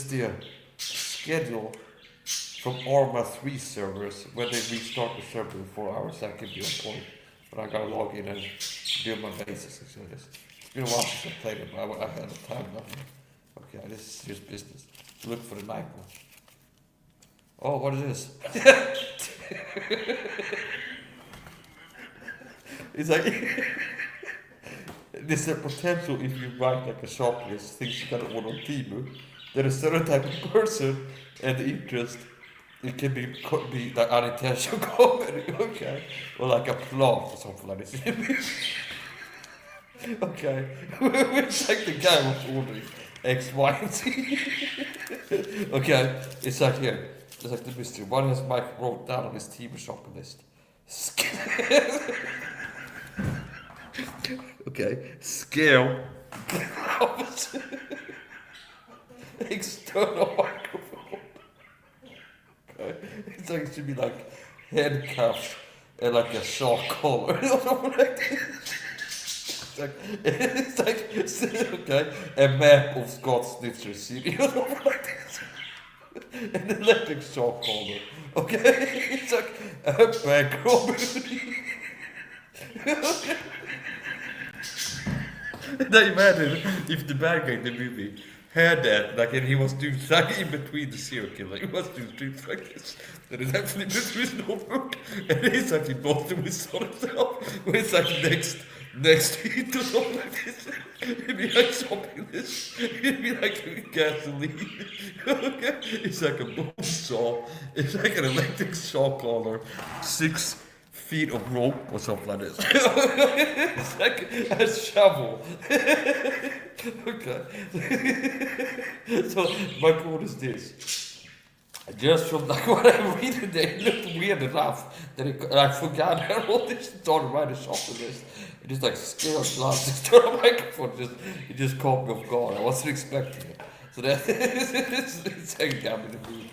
the schedule from Arma 3 servers. When they restart the server in 4 hours, that could be on point. But I gotta log in and do my basics. It's been a while since I played it, but I had the time now. Okay, this is serious business. Look for the knife one. Oh, what is this? It's like there's a potential if you write like a shop list, things you gotta order on Temu, that a certain type of person and interest, it can be like unintentional comedy, okay? Or like a plot or something like this. Okay. It's like the guy was ordering X, Y, and Z. Okay, it's like here. It's like the mystery. What has Mike wrote down on his Temu shopping list? Okay, scale. External microphone. Okay, it's like it should be like handcuffs and like a shock collar or something like this. It's like okay, a map of Scott Snitzer City or something like this. An electric shock collar. Okay, it's like a bank robbery. Now imagine if the bad guy in the movie had that, like, and he was doing like in between the serial killer, he was doing things like this. That is actually between his notebook, and he's actually both doing his sort of stuff. Where it's like next hit or something like this. It'd be like something this. It'd be like gasoline. Okay, it's like a bone saw. It's like an electric saw collar, 6 feet of rope or something like this. It's like a shovel. Okay. So my point is this. Just from like what I read today, it looked weird enough that I forgot I wrote this down right the shopping list. It just like scared glass external microphone. It just caught me off guard. I wasn't expecting it. So that it's like got me the mood.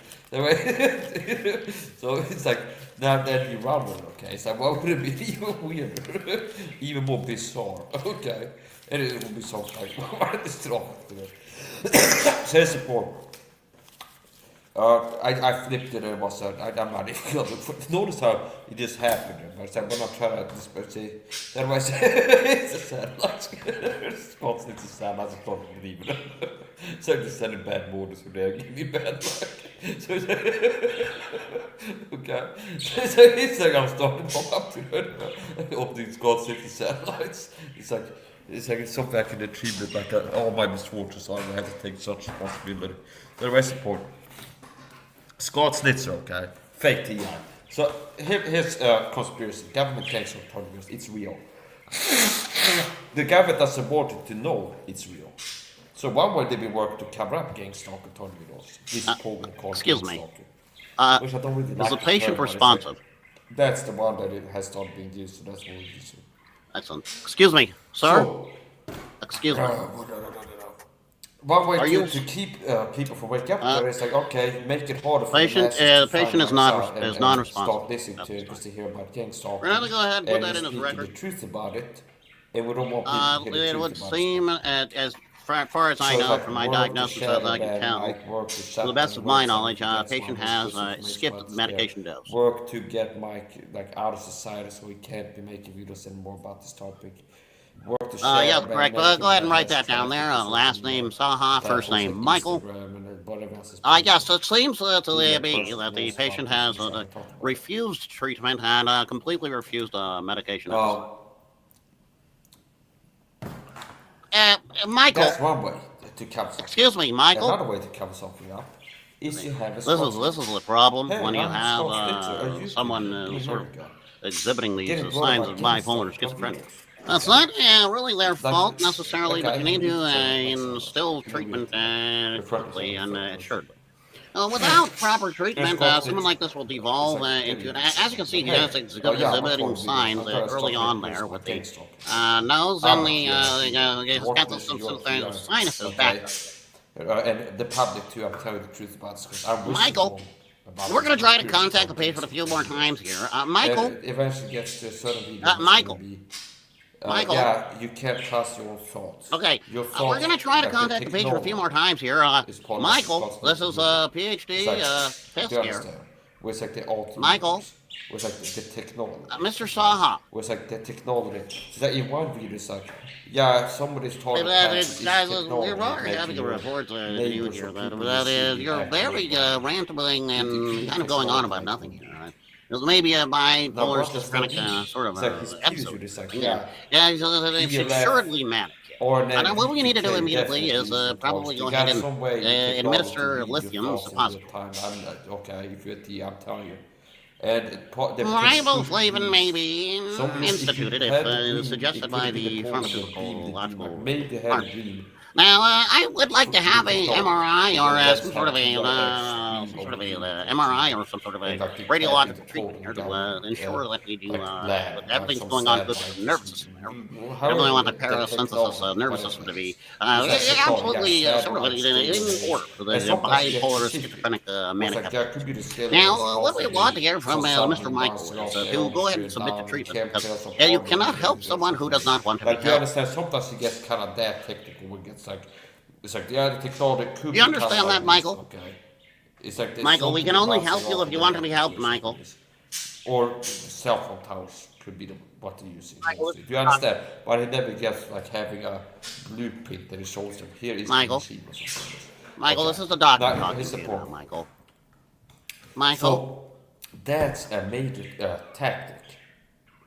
So it's like now that you run with it, okay? So what would it be even weirder, even more bizarre? Okay, and it would be something like what is wrong with it? So here's the point. I flipped it and it was I'm not even notice how it just happened. I said, when I try to this, but see, that was it's a sad life. Scott's it's a sad life. I don't believe it. So I just send in bad mood so they give me bad luck. So okay, so it's like I'm starting to pop up to it. Of these God City satellites. It's like it's so back in the treatment like all my misfortunes are. I have to take such responsibility. The rest support. Scott Snitzer, okay? Fake TI. So here's conspiracy. Government claims autonomous. It's real. The government doesn't want it to know it's real. So one way they've been working to cover up gang stalking autonomy laws. This program called excuse me. Which I don't really Is like the patient term, responsive? that's the one that it has started being used, so that's what we use. Excellent. Excuse me, sir. So, Excuse me. one way Are to, you- to keep people from waking up Uh, there is like, okay, make it harder for patient, the masses to patient find is not outside is and non-responsive. start listening That's to it because they hear about gang stalking. We're gonna go ahead and put And that we're in his speaking record. the truth about it, and we don't want people to hear the It truth would about seem, it. as far as I So it's know like from my work to diagnosis, share as I the can bad tell, mic, work to to shut the best down of the my website knowledge, if it gets patient one has exclusive skipped information medication there. dose. Work to get Mike like out of society so he can't be making videos anymore about this topic. Work to share Yes, the bad correct. medication Go ahead and write message that down to there. social Last media name Saha, first platforms name like Michael. Instagram and whatever else is Yes, possible. it seems to He's be that that person the knows patient about has this and talking about it. refused treatment and completely refused medication. Michael, That's one way to cover something. excuse me, Michael. Another way to cover something up is you have a This Scott is the problem Hey, when you I'm have Scott Fitzer. Are you someone doing sort of America? exhibiting these Getting blown signs by of gang bipolar or stalking schizophrenia. videos. That's Okay. not really their fault Like, necessarily, but okay, you need you to say like instill someone, treatment in front of quickly and someone. assuredly. Without proper treatment, Scott someone Fitzer. like this will devolve It's like into, getting as you can see, he Hey, has exhibiting signs early on there with the nose and he's got some sinuses back. And the public too, I'm telling you the truth about this because I'm Michael, we're going to try to contact the patient a few more times here. Michael, it eventually gets to a certain video. Michael. Be, Michael. Yeah, you can't trust your own thoughts. Okay, Your thoughts, we're going to try to like contact the patient a few more times here. Michael, this is PhD Fisk do you here. understand? Where it's like the ultimate. Michael. Where it's like the technology. Mr. Saha. Where it's like the technology. So that in one video it's like, yeah, somebody's talking about Guys, we're already having a report to you here. That is, you're very rambling and kind of going on about nothing here. There's maybe a bipolar schizophrenic sort of episode. Yeah, it's assuredly manic. And what we need to do immediately is probably go ahead and administer lithium suppository. Okay, if you're the, I'm telling you. And Riboflavin may be instituted if suggested by the pharmaceutical market. Now, I would like to have a MRI or some sort of a MRI or some sort of a radiological treatment here to ensure that we do that everything's going on good with the nervous system there. I really want the parasympathesis nervous system to be absolutely sort of in order for the bipolar schizophrenic manic episode. Now, what we want to hear from Mr. Michael is to go ahead and submit to treatment because you cannot help someone who does not want to be Like you helped. understand, sometimes it gets kind of that technical when it's like yeah, the technology could You understand that, Michael? Okay. It's like Michael, we can only help you if you want to be helped, Michael. Or cell phone towers could be what they're using. Michael, Do you understand? But it never gets like having a blueprint that it shows them here is Michael. the machine or something. Michael, Okay. this is the doctor Now, talking here's to the you point. now, Michael. Michael, So that's a major tactic,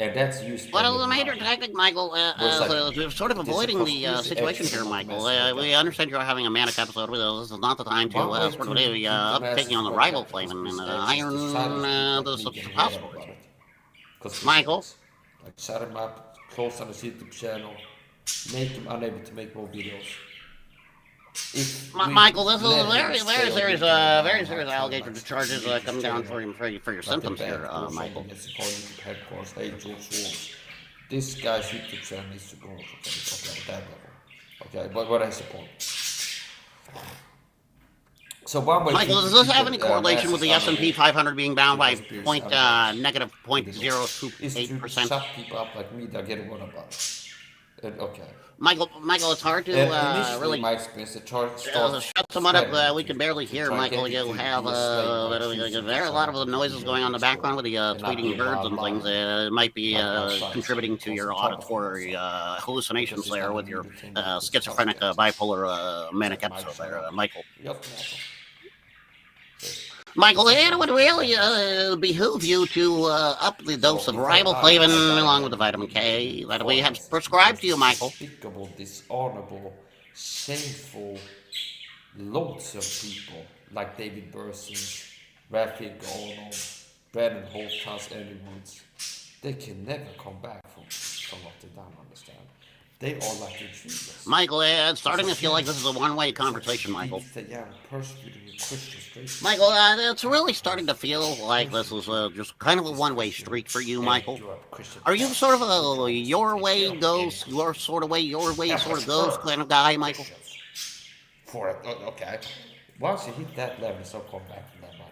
and that's used. what by is the the major mind. tactic, Michael? We're sort of avoiding the situation here, Michael. We understand you're having a manic episode with us. This is not the time to sort of taking on the riboflavin and iron the suppositories. Michael? Like shut him up, close on his YouTube channel, make him unable to make more videos. Michael, this is a very serious allegation charges coming down for your symptoms here, Michael. This guy's YouTube channel needs to go at that level. Okay, but what is the point? So one way Michael, does this have any correlation with the S&P 500 being down by negative is to 0.028%? shut people up like me that get what about it. Okay. Michael, it's hard to really my experience, the chart shut someone up. We can barely hear, Michael. You have there are a lot of the noises going on in the background with the tweeting birds and things. It might be contributing to your auditory hallucinations there with your schizophrenic bipolar manic episode there, Michael. Michael, it would really behoove you to up the dose of riboflavin along with the vitamin K that we have prescribed to you, Michael. Despicable, dishonorable, shameful, loads of people like David Burson, Raphael Arnold, Brandon Holthouse, Eddie Woods. They can never come back from what they don't understand. They are like the Jews. Michael, it's starting to feel like this is a one-way conversation, Michael. Michael, it's really starting to feel like this is just kind of a one-way street for you, Michael. Are you sort of a your way goes, your sort of goes kind of guy, Michael? For it, okay. Once you hit that level, it's not coming back from that money.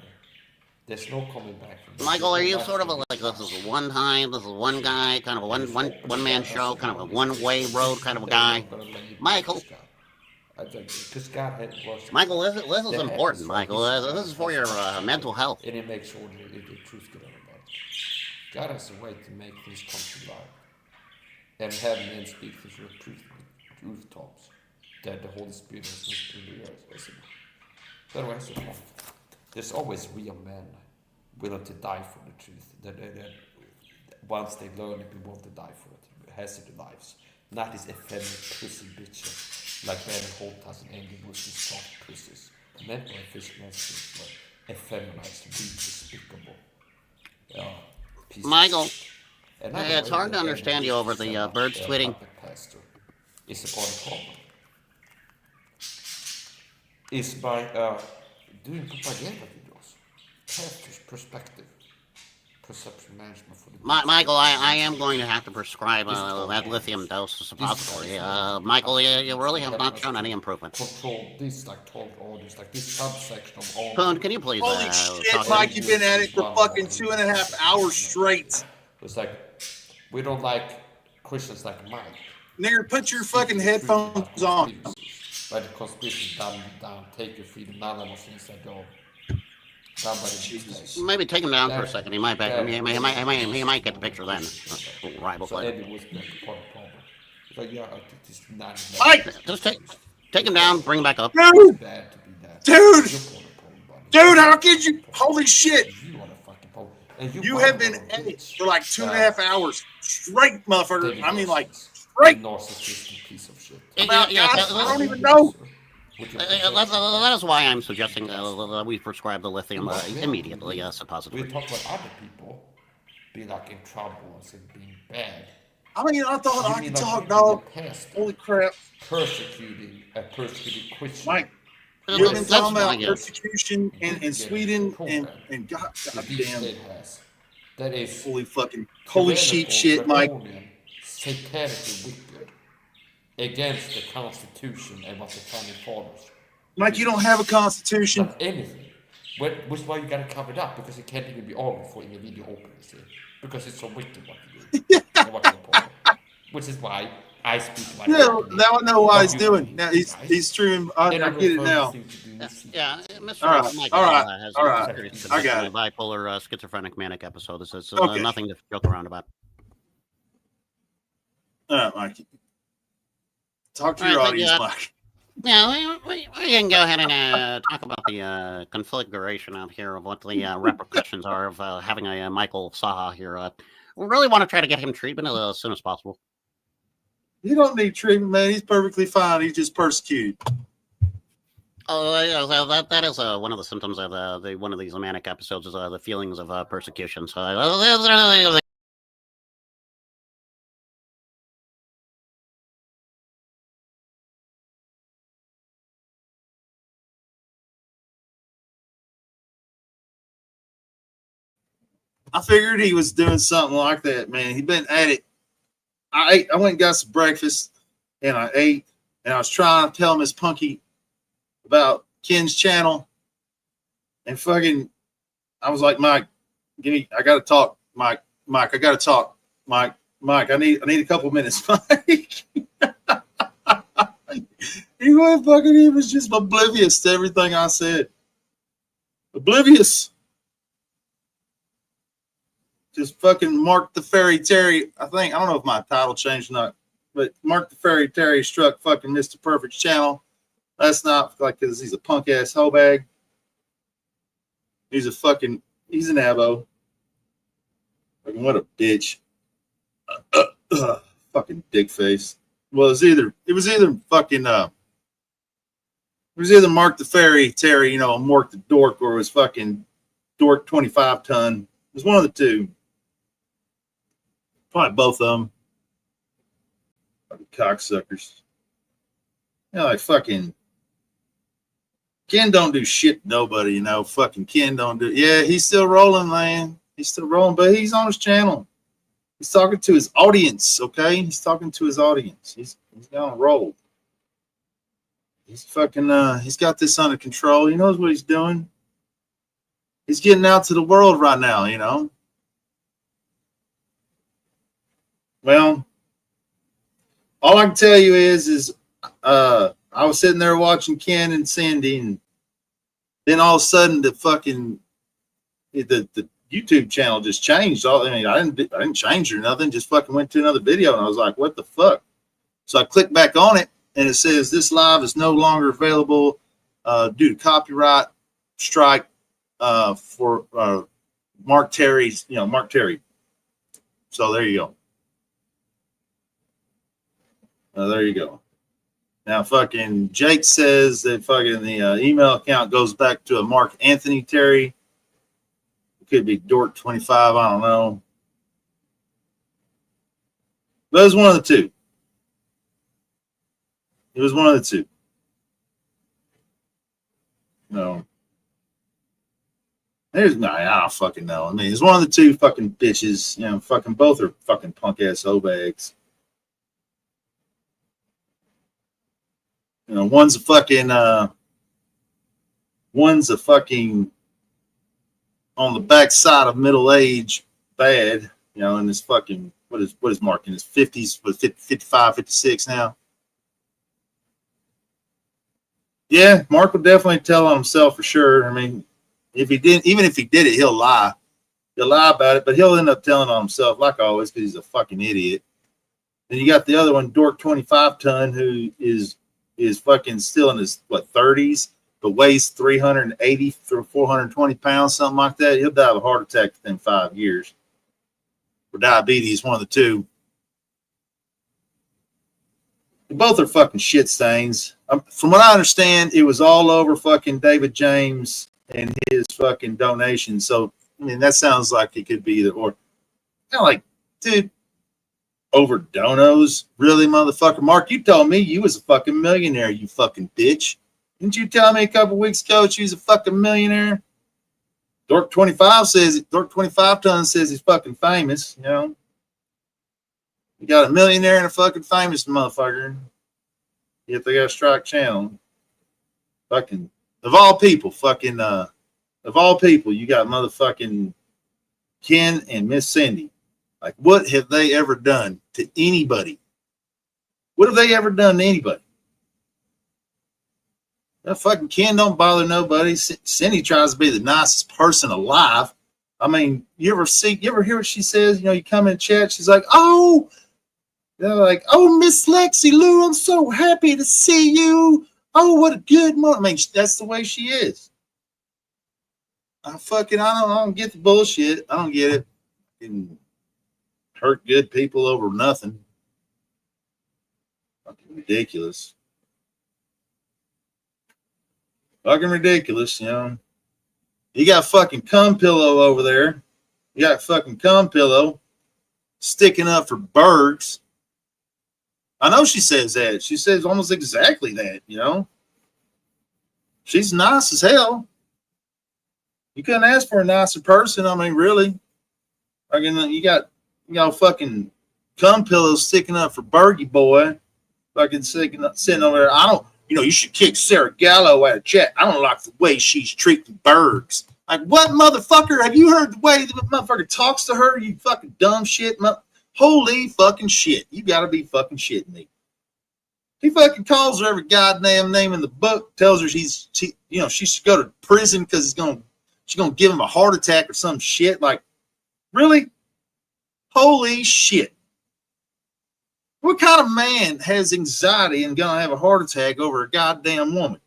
There's no coming back from that. Michael, are you sort of like this is one time, this is one guy, kind of a one man show, kind of a one-way road kind of a guy? Michael. Michael, this is important, Michael. This is for your mental health. And it makes sure that the truth get out about. God has a way to make things come to life. And have men speak through rooftops. That the Holy Spirit has whispered in the earth. Otherwise, there's always real men willing to die for the truth. That once they learn it, they want to die for it. Hazard their lives. Not these effeminate pussy bitches like Ben Holtas and Andy Bush, these soft pussies. Mental and physical instincts were effeminized, weak, despicable. Michael, it's hard to understand you over the birds tweeting. It's a part of problem. Is by doing propaganda videos, pastors' perspective, perception management for the Michael, I am going to have to prescribe that lithium dose suppository. Michael, you really have not shown any improvement. Control this, like told orders, like this subsection of all. Poon, can you please? Holy shit, Mike, you've been at it for fucking 2.5 hours straight. It's like we don't like Christians like Mike. Nigga, put your fucking headphones on. Let the conspiracy down, take your freedom. None of us inside door. Maybe take him down for a second. He might get the picture then. Rival so player. Eddie was part of the problem. It's like, yeah, this is not Mike! Just take him down, bring him back up. Dude! bad to be that. Dude! Dude, how could you? Holy shit! You are the fucking problem. And You have been at it for like 2.5 hours straight, motherfucker. I mean, like, straight. Narcissistic piece of shit. I don't even know. That is why I'm suggesting we prescribe the lithium immediately, We supposedly. talk about other people being like in trouble and being bad. I mean, I thought I You could mean talk, like dog. the pastor Holy crap. persecuting a persecuted Christian. Mike, you've been talking about fine, persecution in Sweden and God The deep damn. state has. That is Holy sheep shit, Mike. Satanically wicked against the Constitution and what the founding fathers. Mike, you don't have a constitution. Not anything. Which is why you gotta cover it up, because it can't even be argued for in a video opening. See? Because it's so wicked what you do. And what's important. Which is why I speak about Yeah, now I know why he's doing. Now he's streaming. I get it now. Yeah, Mr. All right, Michael all right, has all right. I got a it. bipolar schizophrenic manic episode. This is Okay. nothing to joke around about. All right, Mike. Talk to All your right, audience, yeah. Mike. Yeah, we can go ahead and talk about the configuration out here of what the repercussions are of having a Michael Saha here. We really want to try to get him treatment as soon as possible. You don't need treatment, man. He's perfectly fine. He's just persecuted. Oh, yeah, that is one of the symptoms of one of these manic episodes is the feelings of persecution. So I figured he was doing something like that, man. He'd been at it. I went and got some breakfast, and I ate, and I was trying to tell Miss Punky about Ken's channel, and fucking, I was like, Mike, I gotta talk, Mike, I gotta talk, Mike, I need a couple minutes, Mike. He was just oblivious to everything I said. Oblivious. Just fucking Mark the Fairy Terry. I don't know if my title changed or not, but Mark the Fairy Terry struck fucking Mr. Perfect's channel. That's not like because he's a punk ass hoe bag. He's an abo. Fucking what a bitch. Fucking dick face. Well, it was either Mark the Fairy Terry, Mark the Dork, or it was fucking Dork 25 ton. It was one of the two. Probably both of them. Fucking cocksuckers. You know, like fucking Ken don't do shit to nobody, you know. Fucking Ken don't do. Yeah, he's still rolling, man. He's still rolling, but he's on his channel. He's talking to his audience, okay? He's talking to his audience. He's gonna roll. He's fucking he's got this under control. He knows what he's doing. He's getting out to the world right now, you know. Well, all I can tell you is I was sitting there watching Ken and Cindy, and then all of a sudden the YouTube channel just changed. I didn't change or nothing. Just fucking went to another video, and I was like, "What the fuck?" So I clicked back on it, and it says this live is no longer available due to copyright strike for Mark Terry's. You know, Mark Terry. So there you go. There you go. Now, fucking Jake says that fucking the email account goes back to a Mark Anthony Terry. It could be Dork 25. I don't know. But it was one of the two. It was one of the two. No. I don't fucking know. I mean, it's one of the two fucking bitches. You know, fucking both are fucking punk ass O-bags. You know, one's a fucking on the backside of middle age bad, you know, and this fucking what is Mark in his 50s, 55, 56 now. Yeah, Mark will definitely tell on himself for sure. I mean, if he didn't, even if he did it, he'll lie. He'll lie about it, but he'll end up telling on himself, like always, because he's a fucking idiot. Then you got the other one, Dork 25 ton, who is fucking still in his 30s, but weighs 380 through 420 pounds, something like that. He'll die of a heart attack within 5 years. Or diabetes, one of the two. Both are fucking shit stains. From what I understand, it was all over fucking David James and his fucking donation. So, I mean, that sounds like it could be either or. Kind of like, dude, over donos? Really, motherfucker? Mark, you told me you was a fucking millionaire, you fucking bitch. Didn't you tell me a couple weeks ago that you was a fucking millionaire? Dork 25 ton says he's fucking famous, you know. You got a millionaire and a fucking famous motherfucker. Yet they got a strike channel. Fucking, of all people, you got motherfucking Ken and Miss Cindy. Like, what have they ever done to anybody? What have they ever done to anybody? That fucking Ken don't bother nobody. Cindy tries to be the nicest person alive. I mean, you ever hear what she says? You know, you come in chat, she's like, oh, they're like, oh, Miss Lexi Lou, I'm so happy to see you. Oh, what a good morning. I mean, that's the way she is. I don't get the bullshit. I don't get it. Fucking hurt good people over nothing. Fucking ridiculous. Fucking ridiculous, you know. You got fucking cum pillow over there. You got fucking cum pillow sticking up for Bergs. I know she says that. She says almost exactly that, you know. She's nice as hell. You couldn't ask for a nicer person. I mean, really. You got fucking cum pillows sticking up for Bergie boy. Fucking sitting over there. You should kick Sarah Gallo out of chat. I don't like the way she's treating Bergs. Like, what, motherfucker? Have you heard the way the motherfucker talks to her? You fucking dumb shit. Holy fucking shit. You gotta be fucking shitting me. He fucking calls her every goddamn name in the book, tells her she should go to prison because she's gonna give him a heart attack or some shit. Like, really? Holy shit. What kind of man has anxiety and gonna have a heart attack over a goddamn woman?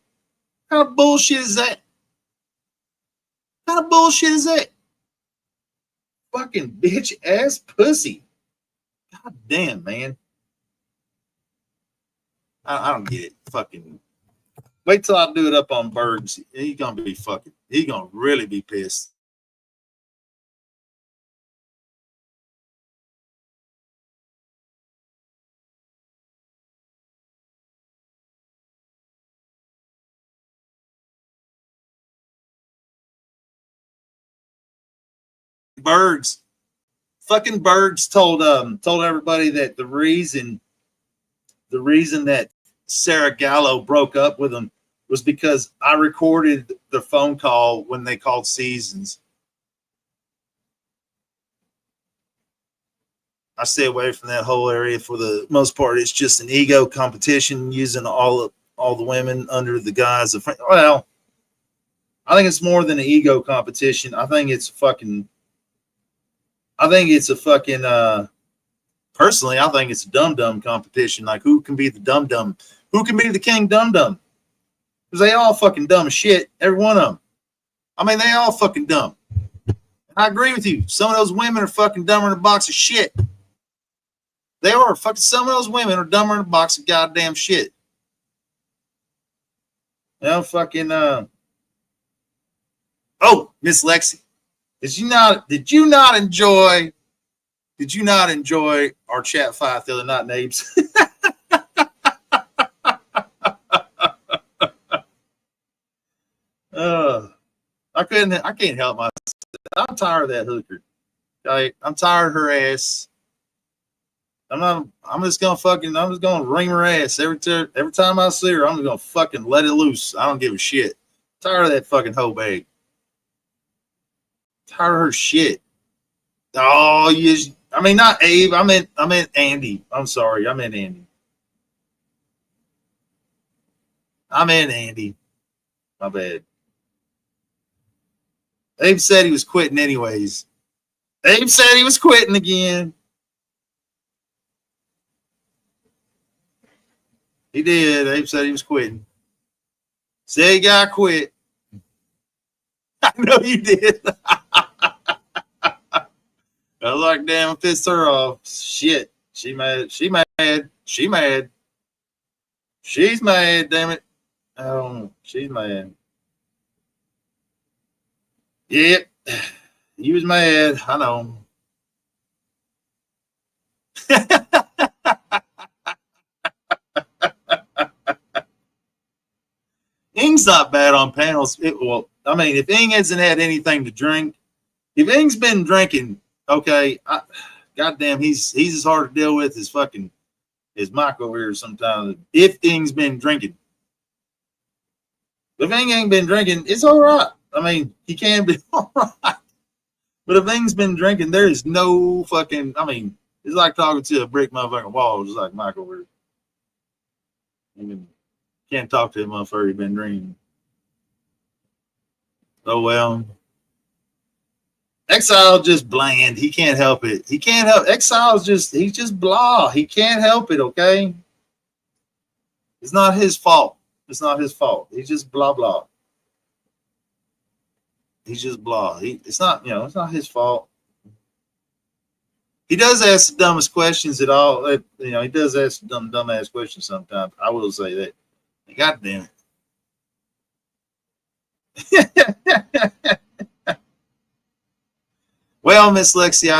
What kind of bullshit is that? What kind of bullshit is that? Fucking bitch ass pussy. God damn, man. I don't get it. Fucking wait till I do it up on Bergs. He's gonna really be pissed. Bergs told everybody that the reason that Sarah Gallo broke up with him was because I recorded the phone call when they called Seasons. I stay away from that whole area for the most part. It's just an ego competition using all the women under the guise of, well, I think it's more than an ego competition. I think it's a fucking personally, I think it's a dum-dum competition. Like, who can be the dum-dum? Who can be the king dum-dum? Because they all fucking dumb as shit. Every one of them. I mean, they all fucking dumb. I agree with you. Some of those women are fucking dumber than a box of shit. They are. Fucking some of those women are dumber than a box of goddamn shit. You know, fucking oh, Miss Lexi. Did you not enjoy our chat fight the other night, Nabes? I can't help myself. I'm tired of that hooker. Okay? I'm tired of her ass. I'm just gonna ring her ass every time I see her. I'm just gonna fucking let it loose. I don't give a shit. I'm tired of that fucking hoe bag. Tired of her shit. Oh, I mean, not Abe. I meant Andy. I'm sorry. I meant Andy. My bad. Abe said he was quitting anyways. Abe said he was quitting again. He did. Abe said he was quitting. Said he got quit. I know you did. I was like, damn, I pissed her off. Shit. She mad. She's mad. Damn it. I don't know. She's mad. Yep. He was mad. I know. Ing's not bad on panels. I mean, if Ing hasn't had anything to drink, if Ing's been drinking, okay, goddamn, he's as hard to deal with as fucking his Mike over here sometimes. If Ing's been drinking. If Ing ain't been drinking, it's all right. I mean, he can be all right. But if Ing's been drinking, there is no fucking, I mean, it's like talking to a brick motherfucking wall, just like Mike over here. I mean, can't talk to him motherfucker he's been drinking. Oh, well. Exile just bland. He can't help it. Exile's he's just blah. He can't help it, okay? It's not his fault. He's just blah, blah. He's just blah. It's not his fault. He does ask the dumbest questions at all. He does ask dumb ass questions sometimes. I will say that. God damn it. Well, Miss Lexi,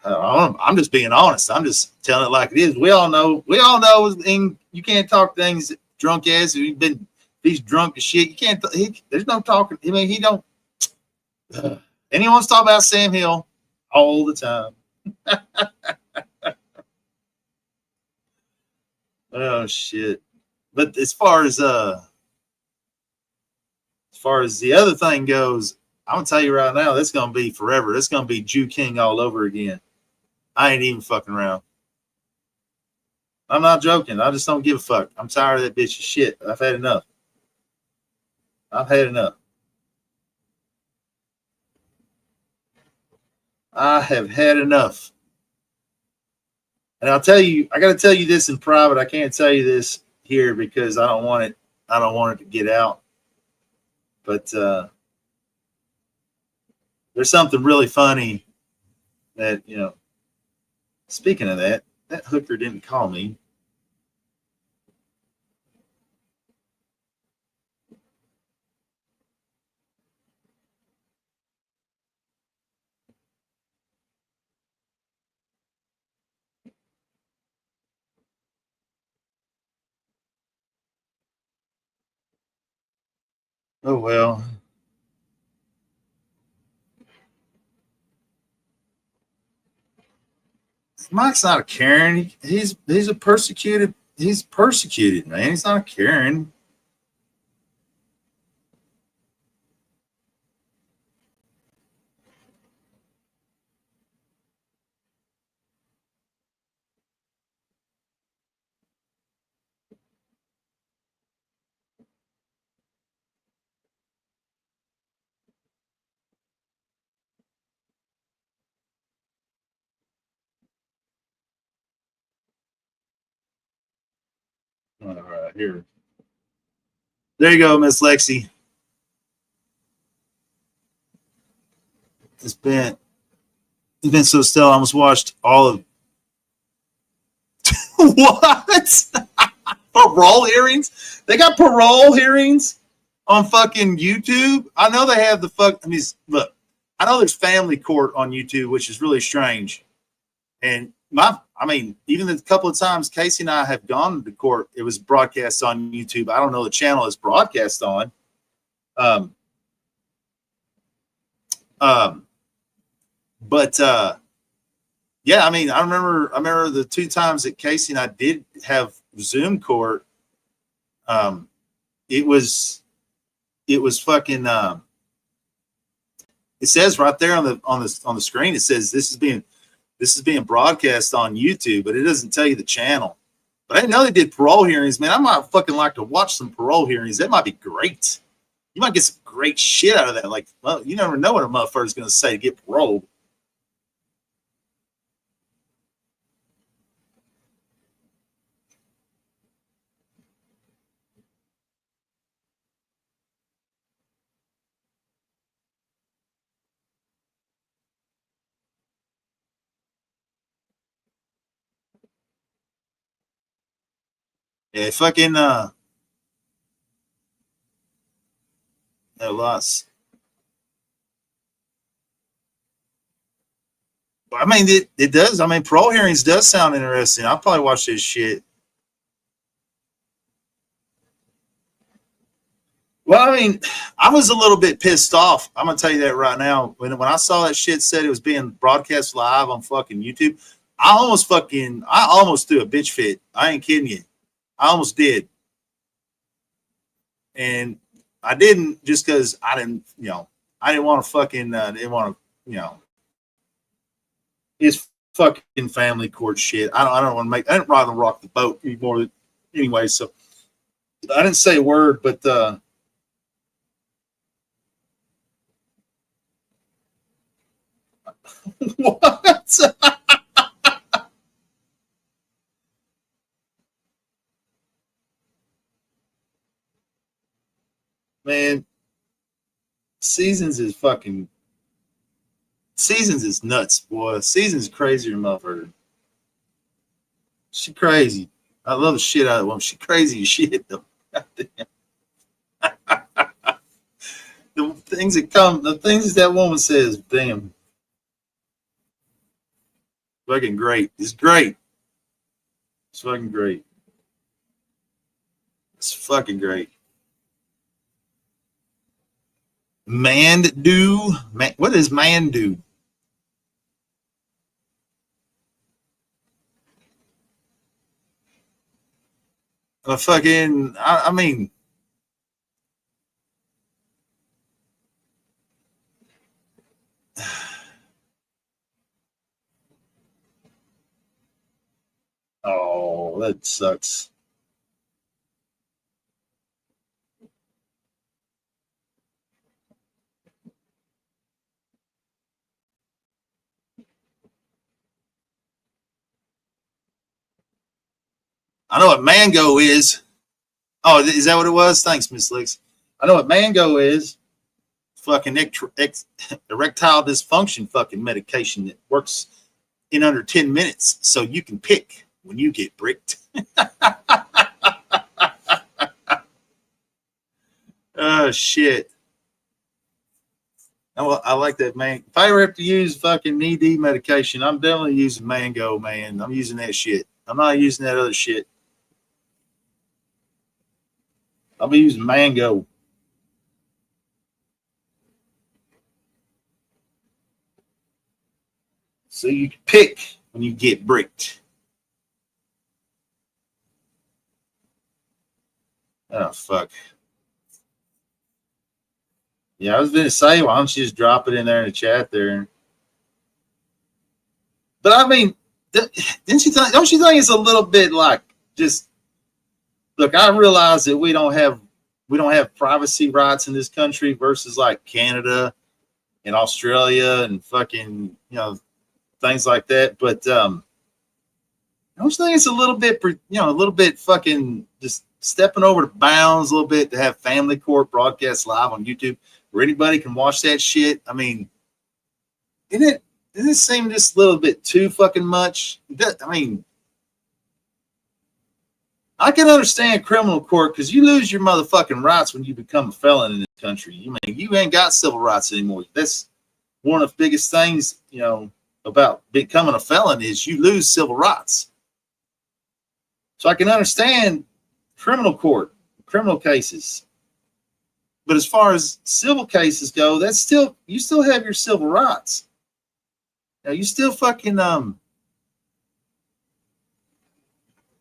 I'm just being honest. I'm just telling it like it is. We all know you can't talk things drunk as he's drunk as shit. You can't. There's no talking. I mean, he don't. And he wants to talk about Sam Hill all the time. Oh shit! But as far as the other thing goes, I'm gonna tell you right now, that's gonna be forever. That's gonna be Jew King all over again. I ain't even fucking around. I'm not joking. I just don't give a fuck. I'm tired of that bitch's shit. I've had enough. I have had enough. And I'll tell you, I got to tell you this in private. I can't tell you this here because I don't want it to get out. But there's something really funny that, speaking of that hooker didn't call me. Oh, well. Mike's not a Karen. He's a persecuted. He's persecuted, man. He's not a Karen. All right, here. There you go, Miss Lexi. It's been so still. I almost watched all of what parole hearings. They got parole hearings on fucking YouTube. I know they have the fuck. I mean, look, I know there's family court on YouTube, which is really strange. And even the couple of times Casey and I have gone to court, it was broadcast on YouTube. I don't know the channel it's broadcast on. But yeah, I mean, I remember the two times that Casey and I did have Zoom court. It was fucking. It says right there on the screen. It says this is being broadcast on YouTube, but it doesn't tell you the channel. But I didn't know they did parole hearings, man. I might fucking like to watch some parole hearings. That might be great. You might get some great shit out of that. Like, well, you never know what a motherfucker's going to say to get paroled. Yeah, fucking no loss. But I mean, it does. I mean, parole hearings does sound interesting. I'll probably watch this shit. Well, I mean, I was a little bit pissed off. I'm gonna tell you that right now. When I saw that shit said it was being broadcast live on fucking YouTube, I almost threw a bitch fit. I ain't kidding you. I almost did. And I didn't just because I didn't want to fucking, didn't want to, it's fucking family court shit. I don't want to I didn't rather rock the boat anymore. Anyway, so I didn't say a word, but, what? Man, Seasons is nuts, boy. Seasons crazier than motherfucker. She crazy. I love the shit out of the woman. She crazy as shit though. The things that woman says, damn. Fucking great. It's great. It's fucking great. It's fucking great. Mandu. What is Mandu? I mean, oh, that sucks. I know what mango is. Oh, is that what it was? Thanks, Miss Licks. I know what mango is. Fucking erectile dysfunction fucking medication that works in under 10 minutes so you can pick when you get bricked. Oh, shit. I like that, man. If I ever have to use fucking ED medication, I'm definitely using mango, man. I'm using that shit. I'm not using that other shit. I'll be using mango. So you can pick when you get bricked. Oh, fuck. Yeah, I was going to say, why don't you just drop it in there in the chat there? But I mean, don't you think it's a little bit like just look? I realize that we don't have privacy rights in this country versus like Canada and Australia and fucking things like that. But don't you think it's a little bit fucking just stepping over the bounds a little bit to have family court broadcast live on YouTube where anybody can watch that shit? I mean, doesn't it seem just a little bit too fucking much? I mean, I can understand criminal court because you lose your motherfucking rights when you become a felon in this country. You ain't got civil rights anymore. That's one of the biggest things, about becoming a felon is you lose civil rights. So I can understand criminal court, criminal cases. But as far as civil cases go, you still have your civil rights. Now you still fucking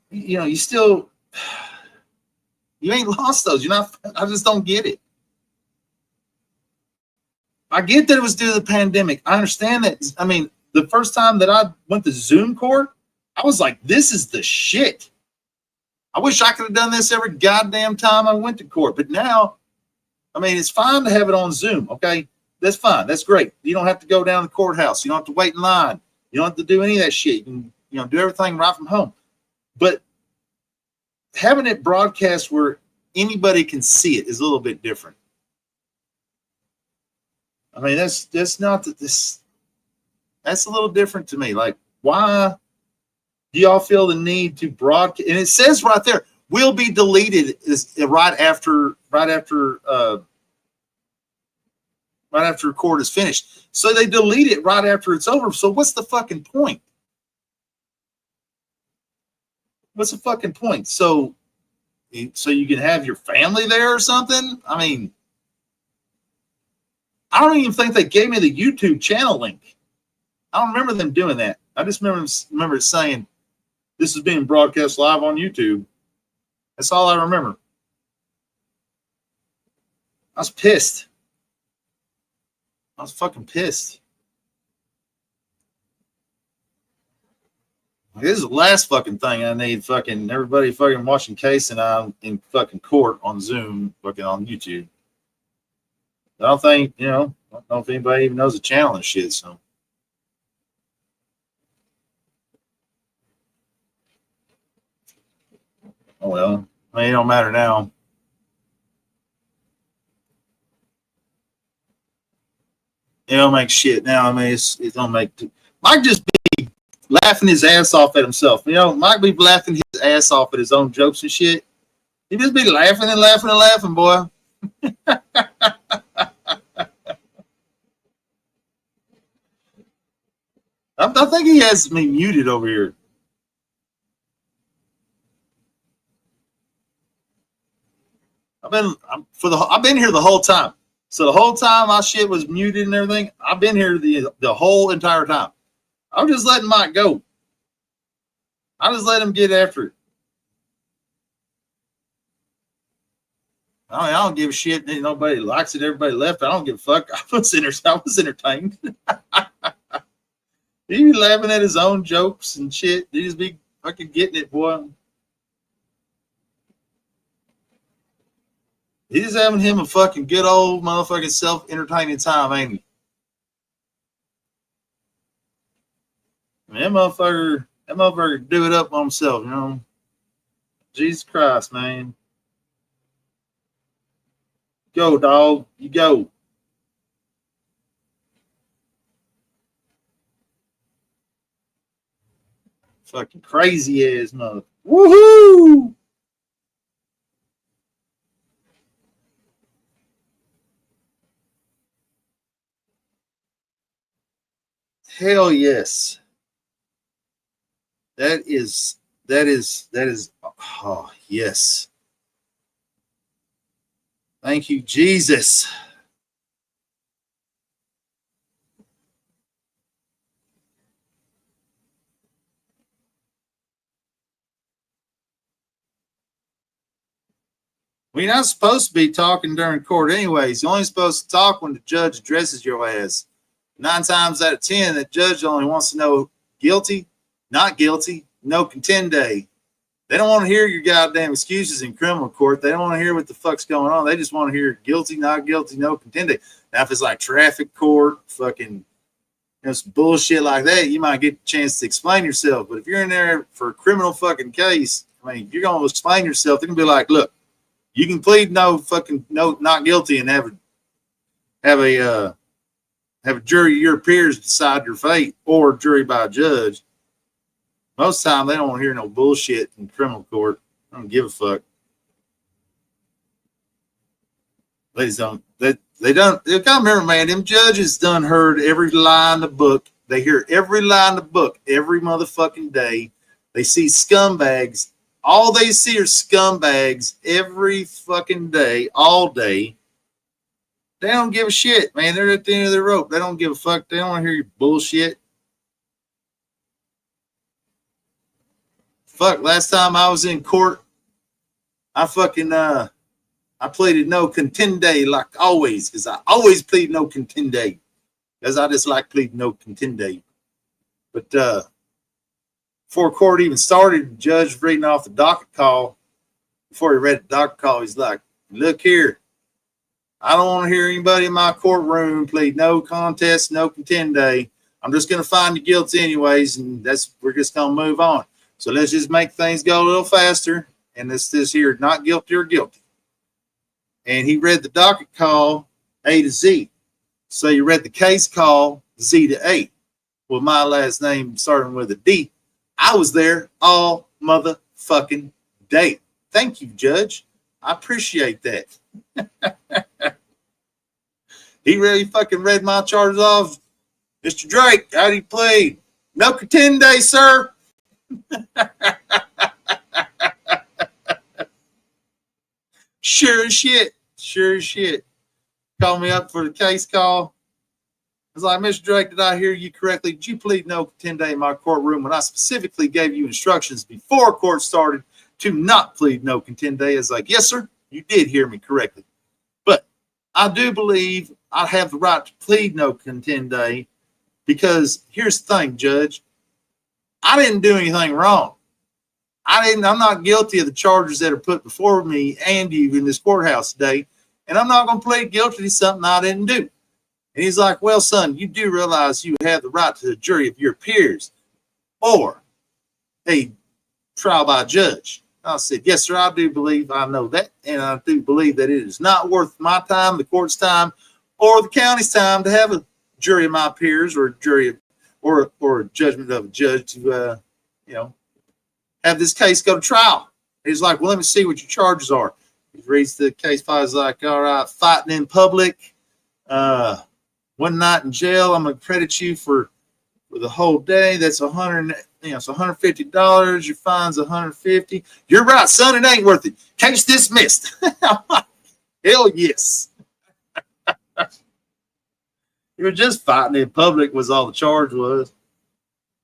you ain't lost those. I just don't get it. I get that it was due to the pandemic. I understand that. I mean, the first time that I went to Zoom court, I was like, this is the shit. I wish I could have done this every goddamn time I went to court. But now, I mean, it's fine to have it on Zoom, okay? That's fine. That's great. You don't have to go down to the courthouse. You don't have to wait in line. You don't have to do any of that shit. You can, do everything right from home. But having it broadcast where anybody can see it is a little bit different. I mean, that's a little different to me. Like, why do y'all feel the need to broadcast? And it says right there, will be deleted right after court is finished. So they delete it right after it's over. So what's the fucking point? What's the fucking point? So you can have your family there or something? I mean, I don't even think they gave me the YouTube channel link. I don't remember them doing that. I just remember it saying, this is being broadcast live on YouTube. That's all I remember. I was pissed. I was fucking pissed. This is the last fucking thing I need. Fucking everybody fucking watching Case and I in fucking court on Zoom, fucking on YouTube. I don't think, I don't know if anybody even knows the channel and shit. So, oh well. I mean, it don't matter now. It don't make shit now. I mean, it don't make. Mike just be laughing his ass off at himself. Mike be laughing his ass off at his own jokes and shit. He just be laughing and laughing and laughing, boy. I think he has me muted over here. I've been here the whole time. So the whole time my shit was muted and everything, I've been here the whole entire time. I'm just letting Mike go. I just let him get after it. I don't give a shit. Nobody likes it. Everybody left. I don't give a fuck. I was entertained. He be laughing at his own jokes and shit. He just be fucking getting it, boy. He's having him a fucking good old motherfucking self-entertaining time, ain't he? Man, that motherfucker do it up on himself, Jesus Christ, man. Go, dog. You go. Fucking crazy ass mother. Woohoo! Hell yes. That is, oh, yes. Thank you, Jesus. Well, you're not supposed to be talking during court anyways. You're only supposed to talk when the judge addresses your ass. 9 times out of 10, the judge only wants to know guilty, not guilty, no contende. They don't want to hear your goddamn excuses in criminal court. They don't want to hear what the fuck's going on. They just want to hear guilty, not guilty, no contende. Now, if it's like traffic court, fucking, some bullshit like that, you might get a chance to explain yourself. But if you're in there for a criminal fucking case, I mean, you're going to explain yourself. They're going to be like, look, you can plead no, not guilty and have a jury of your peers decide your fate, or jury by a judge. Most of the time, they don't want to hear no bullshit in criminal court. I don't give a fuck. Ladies don't. They don't. You gotta remember, man. Them judges done heard every lie in the book. They hear every lie in the book every motherfucking day. They see scumbags. All they see are scumbags every fucking day, all day. They don't give a shit, man. They're at the end of their rope. They don't give a fuck. They don't want to hear your bullshit. Fuck, last time I was in court, I pleaded no contende like always, because I always plead no contende, because I just like pleading no contende. But before court even started, the judge was reading off the docket call. Before he read the docket call, he's like, look here, I don't want to hear anybody in my courtroom plead no contest, no contende. I'm just going to find you guilty anyways, and we're just going to move on. So let's just make things go a little faster. And this here, not guilty or guilty. And he read the docket call A to Z. So you read the case call Z to A. Well, my last name starting with a D. I was there all motherfucking day. Thank you, Judge. I appreciate that. He really fucking read my charges off. Mr. Drake, how do you plead? No contende, sir. Sure as shit. Called me up for the case call. I was like, Mr. Drake, did I hear you correctly? Did you plead no contende in my courtroom when I specifically gave you instructions before court started to not plead no contende? I was like, yes, sir, you did hear me correctly. But I do believe I have the right to plead no contende, because here's the thing, Judge. I didn't do anything wrong. I'm not guilty of the charges that are put before me and you in this courthouse today, and I'm not going to plead guilty to something I didn't do. And he's like, well, son, you do realize you have the right to the jury of your peers or a trial by judge. I said, yes, sir, I do believe I know that, and I do believe that it is not worth my time, the court's time, or the county's time to have a jury of my peers or a jury of, or a judgment of a judge to, have this case go to trial. He's like, well, let me see what your charges are. He reads the case file. He's like, all right, fighting in public, 1 night in jail. I'm going to credit you for the whole day. That's it's $150. Your fine's $150. You're right, son. It ain't worth it. Case dismissed. Hell yes. You were just fighting in public was all the charge was.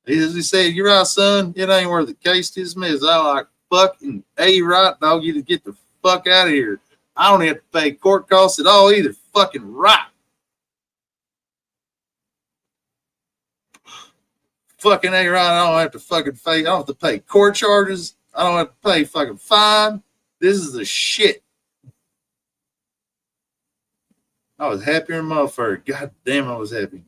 He said, you're right, son. It ain't worth it. Case dismissed. I like, fucking right, dog. You to get the fuck out of here. I don't have to pay court costs at all either. Fucking right. Fucking right. I don't have to fucking pay. I don't have to pay court charges. I don't have to pay fucking fine. This is the shit. I was happier than a motherfucker. God damn, I was happy.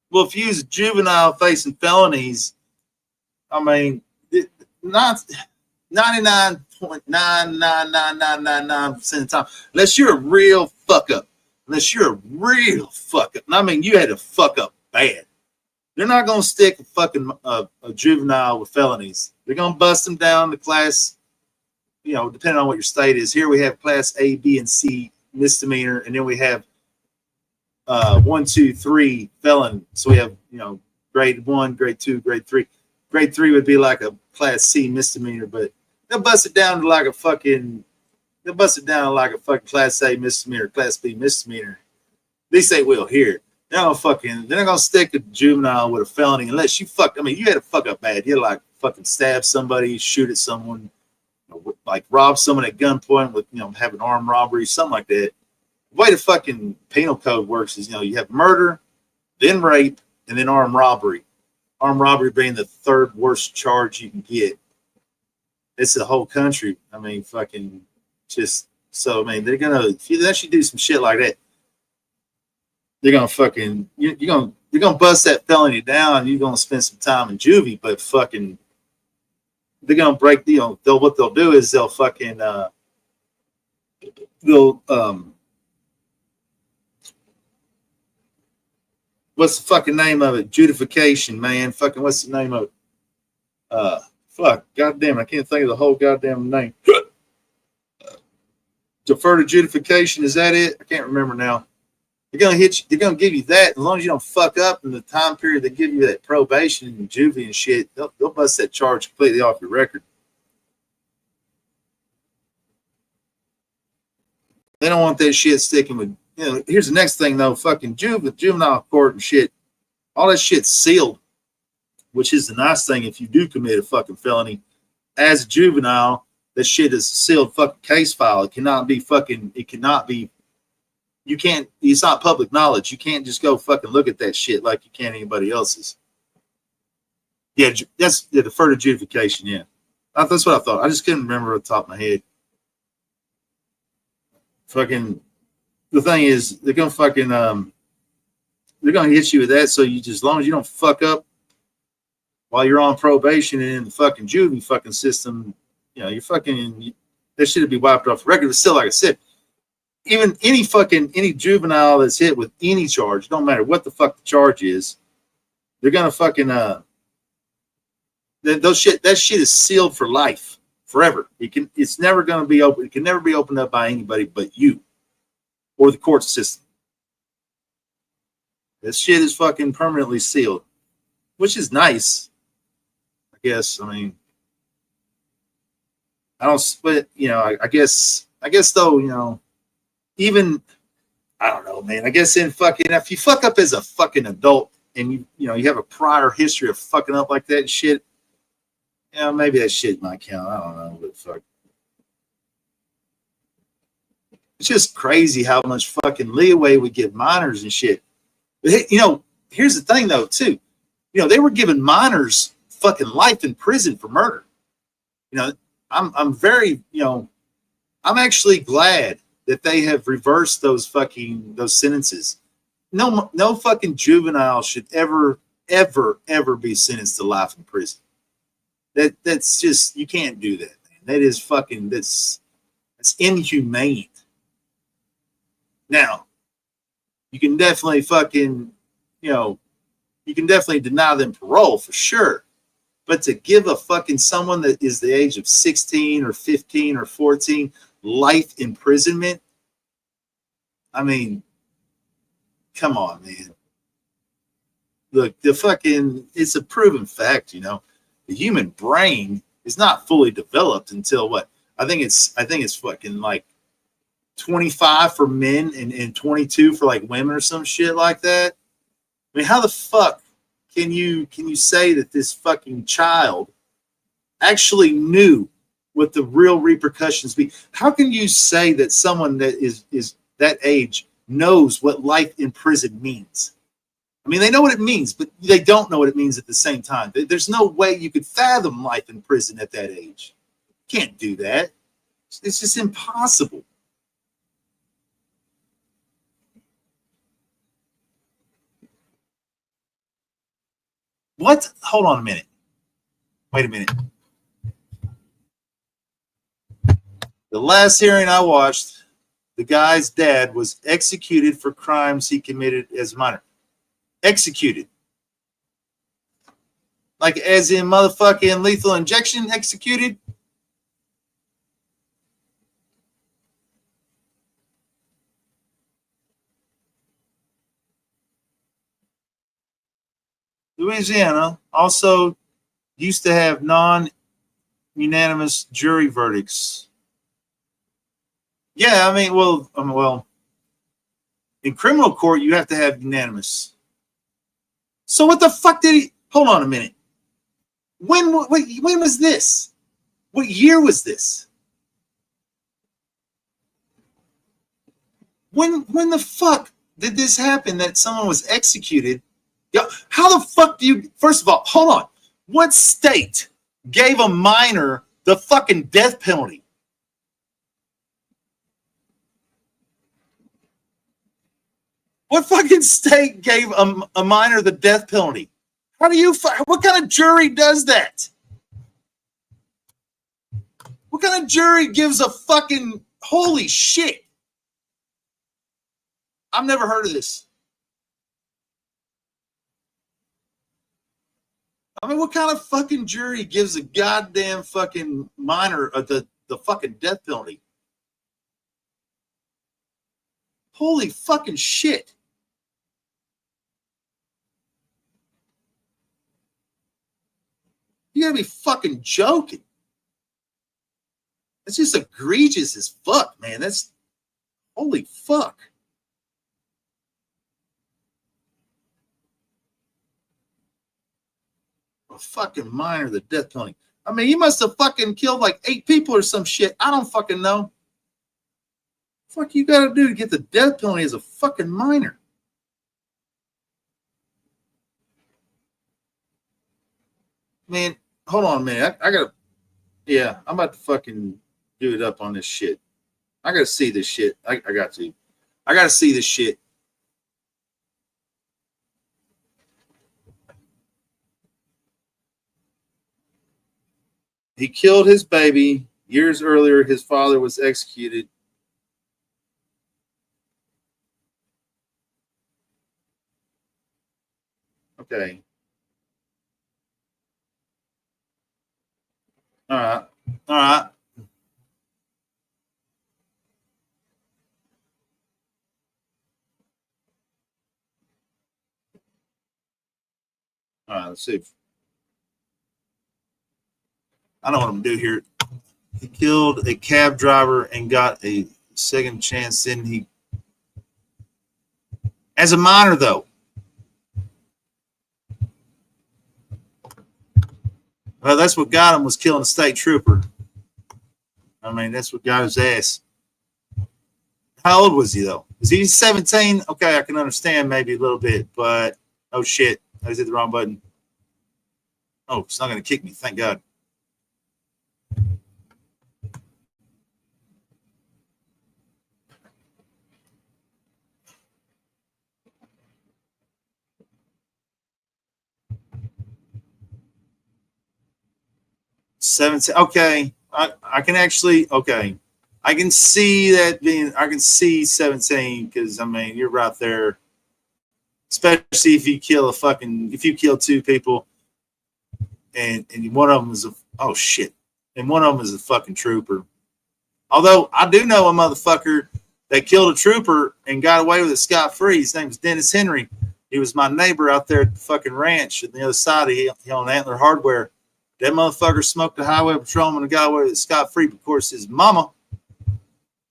Well, if you was a juvenile facing felonies, I mean, not 99.99999% of the time, unless you're a real fuck up. And I mean, you had to fuck up bad. They're not going to stick a fucking a juvenile with felonies. They're going to bust them down to class, depending on what your state is. Here we have class A, B, and C misdemeanor, and then we have 1, 2, 3 felon. So we have, grade 1, grade 2, grade 3. Grade 3 would be like a class C misdemeanor, but they'll bust it down to like a fucking class A misdemeanor, class B misdemeanor. At least they will here. They're not gonna stick a juvenile with a felony unless you fuck. I mean, you had to fuck up bad. You had to like fucking stab somebody, shoot at someone, like rob someone at gunpoint with having armed robbery, something like that. The way the fucking penal code works is you have murder, then rape, and then armed robbery. Armed robbery being the third worst charge you can get. It's the whole country. I mean, fucking just so. I mean, they're gonna if you actually do some shit like that, they're gonna fucking you're gonna bust that felony down. And you're gonna spend some time in juvie, but fucking they're gonna break. What they'll do is they'll fucking what's the fucking name of it? Judification, man. Fucking what's the name of it? Fuck, goddamn, I can't think of the whole goddamn name. Deferred adjudication, is that it? I can't remember now. They're gonna hit you. They're gonna give you that as long as you don't fuck up in the time period they give you that probation and juvie and shit. They'll bust that charge completely off your record. They don't want that shit sticking with. Here's the next thing though. Fucking juvenile court and shit. All that shit's sealed, which is the nice thing. If you do commit a fucking felony as a juvenile, that shit is a sealed fucking case file. It cannot be fucking. It cannot be. You can't. It's not public knowledge. You can't just go fucking look at that shit like you can anybody else's. Yeah, that's the deferred adjudication. Yeah, that's what I thought. I just couldn't remember off the top of my head. Fucking. The thing is, they're gonna fucking they're gonna hit you with that. So you just as long as you don't fuck up while you're on probation and in the fucking juvie fucking system, you're fucking that shit would be wiped off the record. But still, like I said, even any juvenile that's hit with any charge, don't matter what the fuck the charge is, they're gonna fucking that shit is sealed for life, forever. It's never gonna be open. It can never be opened up by anybody but you or the court system. This shit is fucking permanently sealed, which is nice, I guess. I mean, I don't split, I guess though, even, I don't know, man, I guess if you fuck up as a fucking adult and you have a prior history of fucking up like that and shit, maybe that shit might count. I don't know, but fuck. It's just crazy how much fucking leeway we give minors and shit. But here's the thing though, too. They were giving minors fucking life in prison for murder. I'm very, I'm actually glad that they have reversed those sentences. No fucking juvenile should ever be sentenced to life in prison. That's just, you can't do that, man. That is fucking, that's inhumane. Now, you can definitely fucking, you can definitely deny them parole for sure. But to give a fucking someone that is the age of 16 or 15 or 14 life imprisonment, I mean, come on, man. Look, it's a proven fact, the human brain is not fully developed until what? I think it's fucking like 25 for men and 22 for like women or some shit like that. I mean, how the fuck can you say that this fucking child actually knew what the real repercussions be? How can you say that someone that is that age knows what life in prison means? I mean, they know what it means, but they don't know what it means at the same time. There's no way you could fathom life in prison at that age. You can't do that. It's just impossible. What? Hold on a minute. Wait a minute. The last hearing I watched, the guy's dad was executed for crimes he committed as a minor. Executed. Like as in motherfucking lethal injection executed? Louisiana also used to have non-unanimous jury verdicts. Yeah, I mean, well, In criminal court, you have to have unanimous. So what the fuck did he? Hold on a minute. When was this? What year was this? When the fuck did this happen that someone was executed? How the fuck do you? First of all, hold on. What state gave a minor the fucking death penalty? What fucking state gave a minor the death penalty? How do you? What kind of jury does that? What kind of jury gives a fucking holy shit? I've never heard of this. I mean, what kind of fucking jury gives a goddamn fucking minor the fucking death penalty? Holy fucking shit. You gotta be fucking joking. That's just egregious as fuck, man. That's holy fuck. A fucking minor, the death penalty. I mean, he must have fucking killed like 8 people or some shit. I don't fucking know. Fuck you gotta do to get the death penalty as a fucking minor? Man, hold on a minute. I gotta, yeah, I'm about to fucking do it up on this shit. I gotta see this shit. I got to. I gotta see this shit. He killed his baby. Years earlier, his father was executed. Okay. All right. All right. All right. Let's see. I know what I'm gonna do here. He killed a cab driver and got a second chance. Then he, as a minor, though. Well, that's what got him, was killing a state trooper. I mean, that's what got his ass. How old was he, though? Was he 17? Okay, I can understand maybe a little bit, but oh shit, I just hit the wrong button. Oh, it's not going to kick me, thank God. $17. Okay, I can actually. Okay, I can see that being. I can see 17 because I mean you're right there. Especially if you kill if you kill 2 people, and one of them is oh shit, and one of them is a fucking trooper. Although I do know a motherfucker that killed a trooper and got away with it scot-free. His name was Dennis Henry. He was my neighbor out there at the fucking ranch on the other side. He owned Antler Hardware. That motherfucker smoked a highway patrolman and got away with it scot-free. Of course, his mama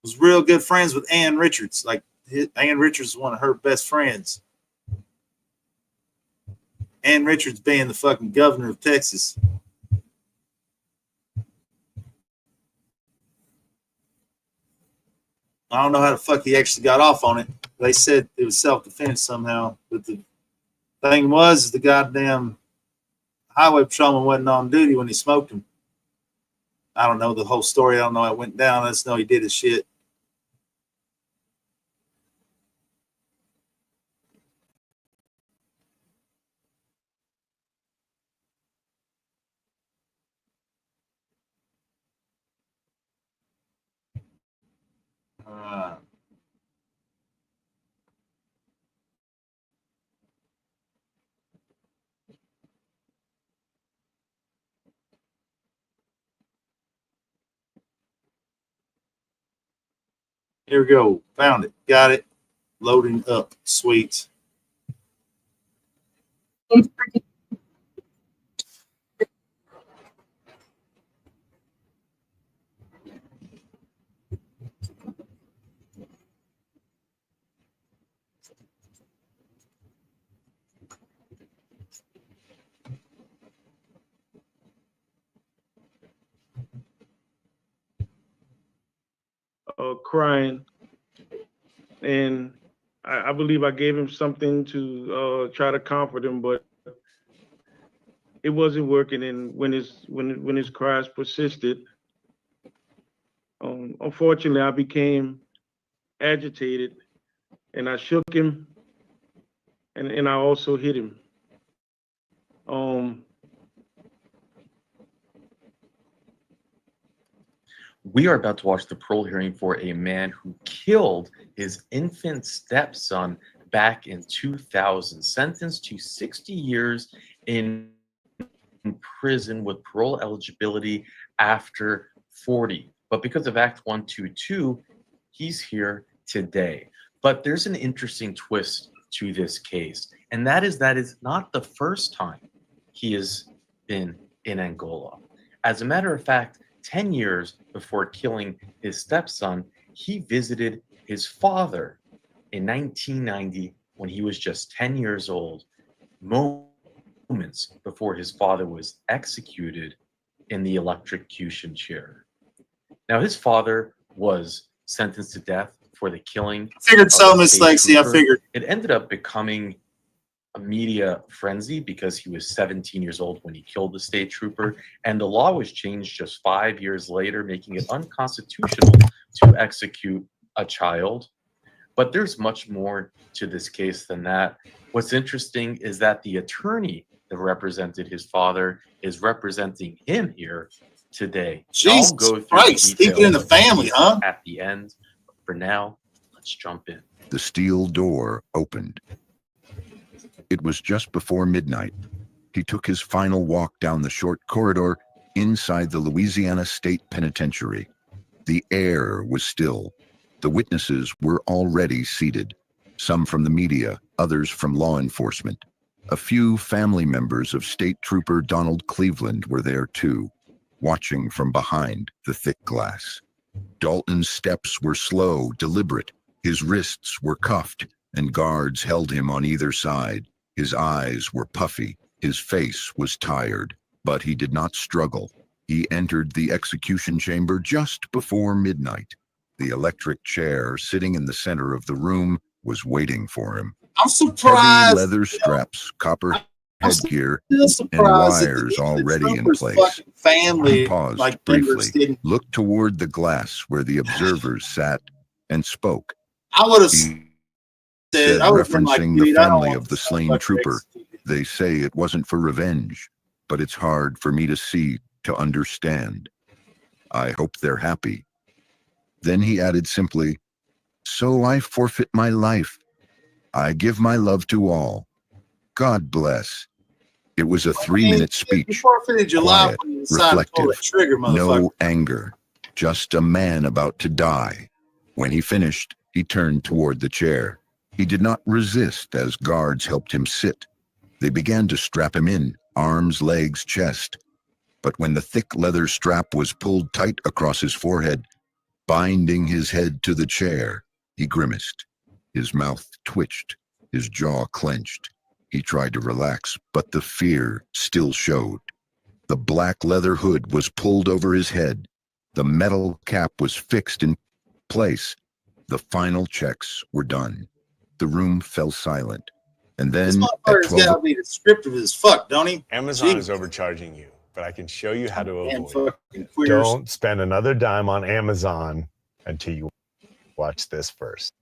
was real good friends with Ann Richards. Like, Ann Richards was one of her best friends. Ann Richards being the fucking governor of Texas. I don't know how the fuck he actually got off on it. They said it was self-defense somehow. But the thing was, the goddamn highway patrolman wasn't on duty when he smoked him. I don't know the whole story. I don't know how it went down. I just know he did his shit. Here we go. Found it. Got it. Loading up. Sweet. crying, and I believe I gave him something to try to comfort him, but it wasn't working. And when his cries persisted, unfortunately, I became agitated, and I shook him, and I also hit him. We are about to watch the parole hearing for a man who killed his infant stepson back in 2000, sentenced to 60 years in prison with parole eligibility after 40. But because of Act 122, he's here today. But there's an interesting twist to this case, and that is not the first time he has been in Angola. As a matter of fact, 10 years before killing his stepson, he visited his father in 1990 when he was just 10 years old, moments before his father was executed in the electrocution chair. Now, his father was sentenced to death for the killing. I figured so, Miss Lacey. I figured. It ended up becoming a media frenzy because he was 17 years old when he killed the state trooper, and the law was changed just 5 years later, making it unconstitutional to execute a child. But there's much more to this case than that. What's interesting is that the attorney that represented his father is representing him here today. Jesus I'll go through Christ, the keeping in the details family, huh? at the end. But for now, let's jump in. The steel door opened. It was just before midnight. He took his final walk down the short corridor inside the Louisiana State Penitentiary. The air was still. The witnesses were already seated, some from the media, others from law enforcement. A few family members of State Trooper Donald Cleveland were there too, watching from behind the thick glass. Dalton's steps were slow, deliberate. His wrists were cuffed, and guards held him on either side. His eyes were puffy, his face was tired, but he did not struggle. He entered the execution chamber just before midnight. The electric chair sitting in the center of the room was waiting for him. I'm surprised. Heavy leather straps, copper headgear, and wires already in place. Family, He paused like briefly, looked toward the glass where the observers sat, and spoke. I would have He said, said, referencing the family of the slain trooper, "They say it wasn't for revenge, but it's hard for me to see, to understand. I hope they're happy." Then he added simply, "So I forfeit my life. I give my love to all. God bless." It was a 3-minute speech, quiet, reflective, no anger, just a man about to die. When he finished, he turned toward the chair. He did not resist as guards helped him sit. They began to strap him in, arms, legs, chest. But when the thick leather strap was pulled tight across his forehead, binding his head to the chair, he grimaced. His mouth twitched, his jaw clenched. He tried to relax, but the fear still showed. The black leather hood was pulled over his head. The metal cap was fixed in place. The final checks were done. The room fell silent. And then this motherfucker's got to be descriptive as fuck, don't he? Amazon is overcharging you, but I can show you how to avoid it. Don't spend another dime on Amazon until you watch this first.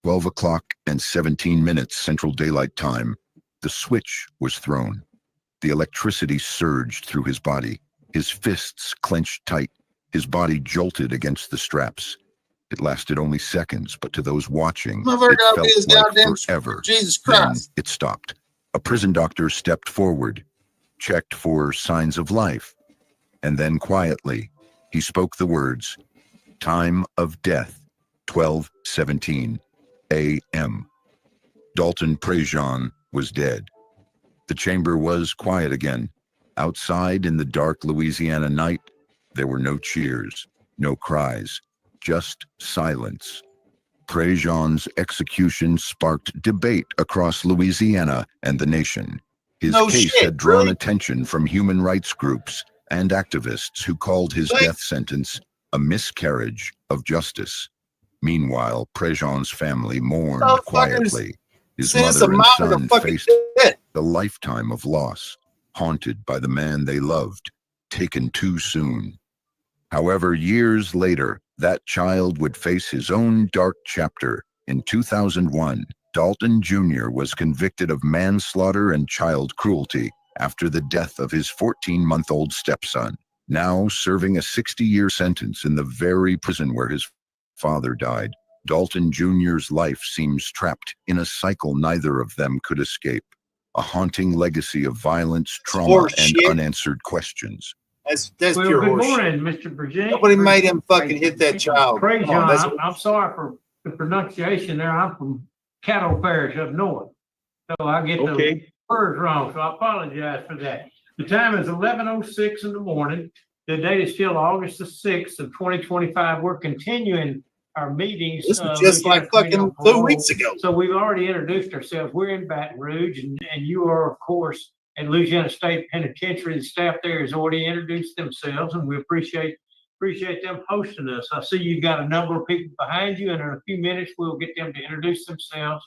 12 o'clock and 17 minutes Central Daylight Time. The switch was thrown. The electricity surged through his body. His fists clenched tight. His body jolted against the straps. It lasted only seconds, but to those watching, it felt like forever. Jesus Christ. Then it stopped. A prison doctor stepped forward, checked for signs of life, and then quietly, he spoke the words, "Time of death, 12:17 a.m." Dalton Prejean was dead. The chamber was quiet again. Outside in the dark Louisiana night, there were no cheers, no cries, just silence. Prejean's execution sparked debate across Louisiana and the nation. His case had drawn attention from human rights groups, and activists who called his death sentence a miscarriage of justice. Meanwhile, Prejean's family mourned quietly. His mother and son faced a lifetime of loss, haunted by the man they loved, taken too soon. However, years later, that child would face his own dark chapter. In 2001, Dalton Jr. was convicted of manslaughter and child cruelty after the death of his 14-month-old stepson, now serving a 60-year sentence in the very prison where his father died. Dalton Jr.'s life seems trapped in a cycle neither of them could escape, a haunting legacy of violence, trauma, and unanswered questions. That's Well, pure good horseshit. morning, Mr. Virginia. Nobody made him fucking hit that child. Praise Come on, John. I'm sorry for the pronunciation there. I'm from Caddo Parish up north. So I get the words wrong, so I apologize for that. The time is 11:06 in the morning. The date is still August the 6th of 2025. We're continuing our meetings. This was just like fucking 2 weeks ago. So we've already introduced ourselves. We're in Baton Rouge, and you are, of course, at Louisiana State Penitentiary. The staff there has already introduced themselves, and we appreciate them hosting us. I see you've got a number of people behind you, and in a few minutes, we'll get them to introduce themselves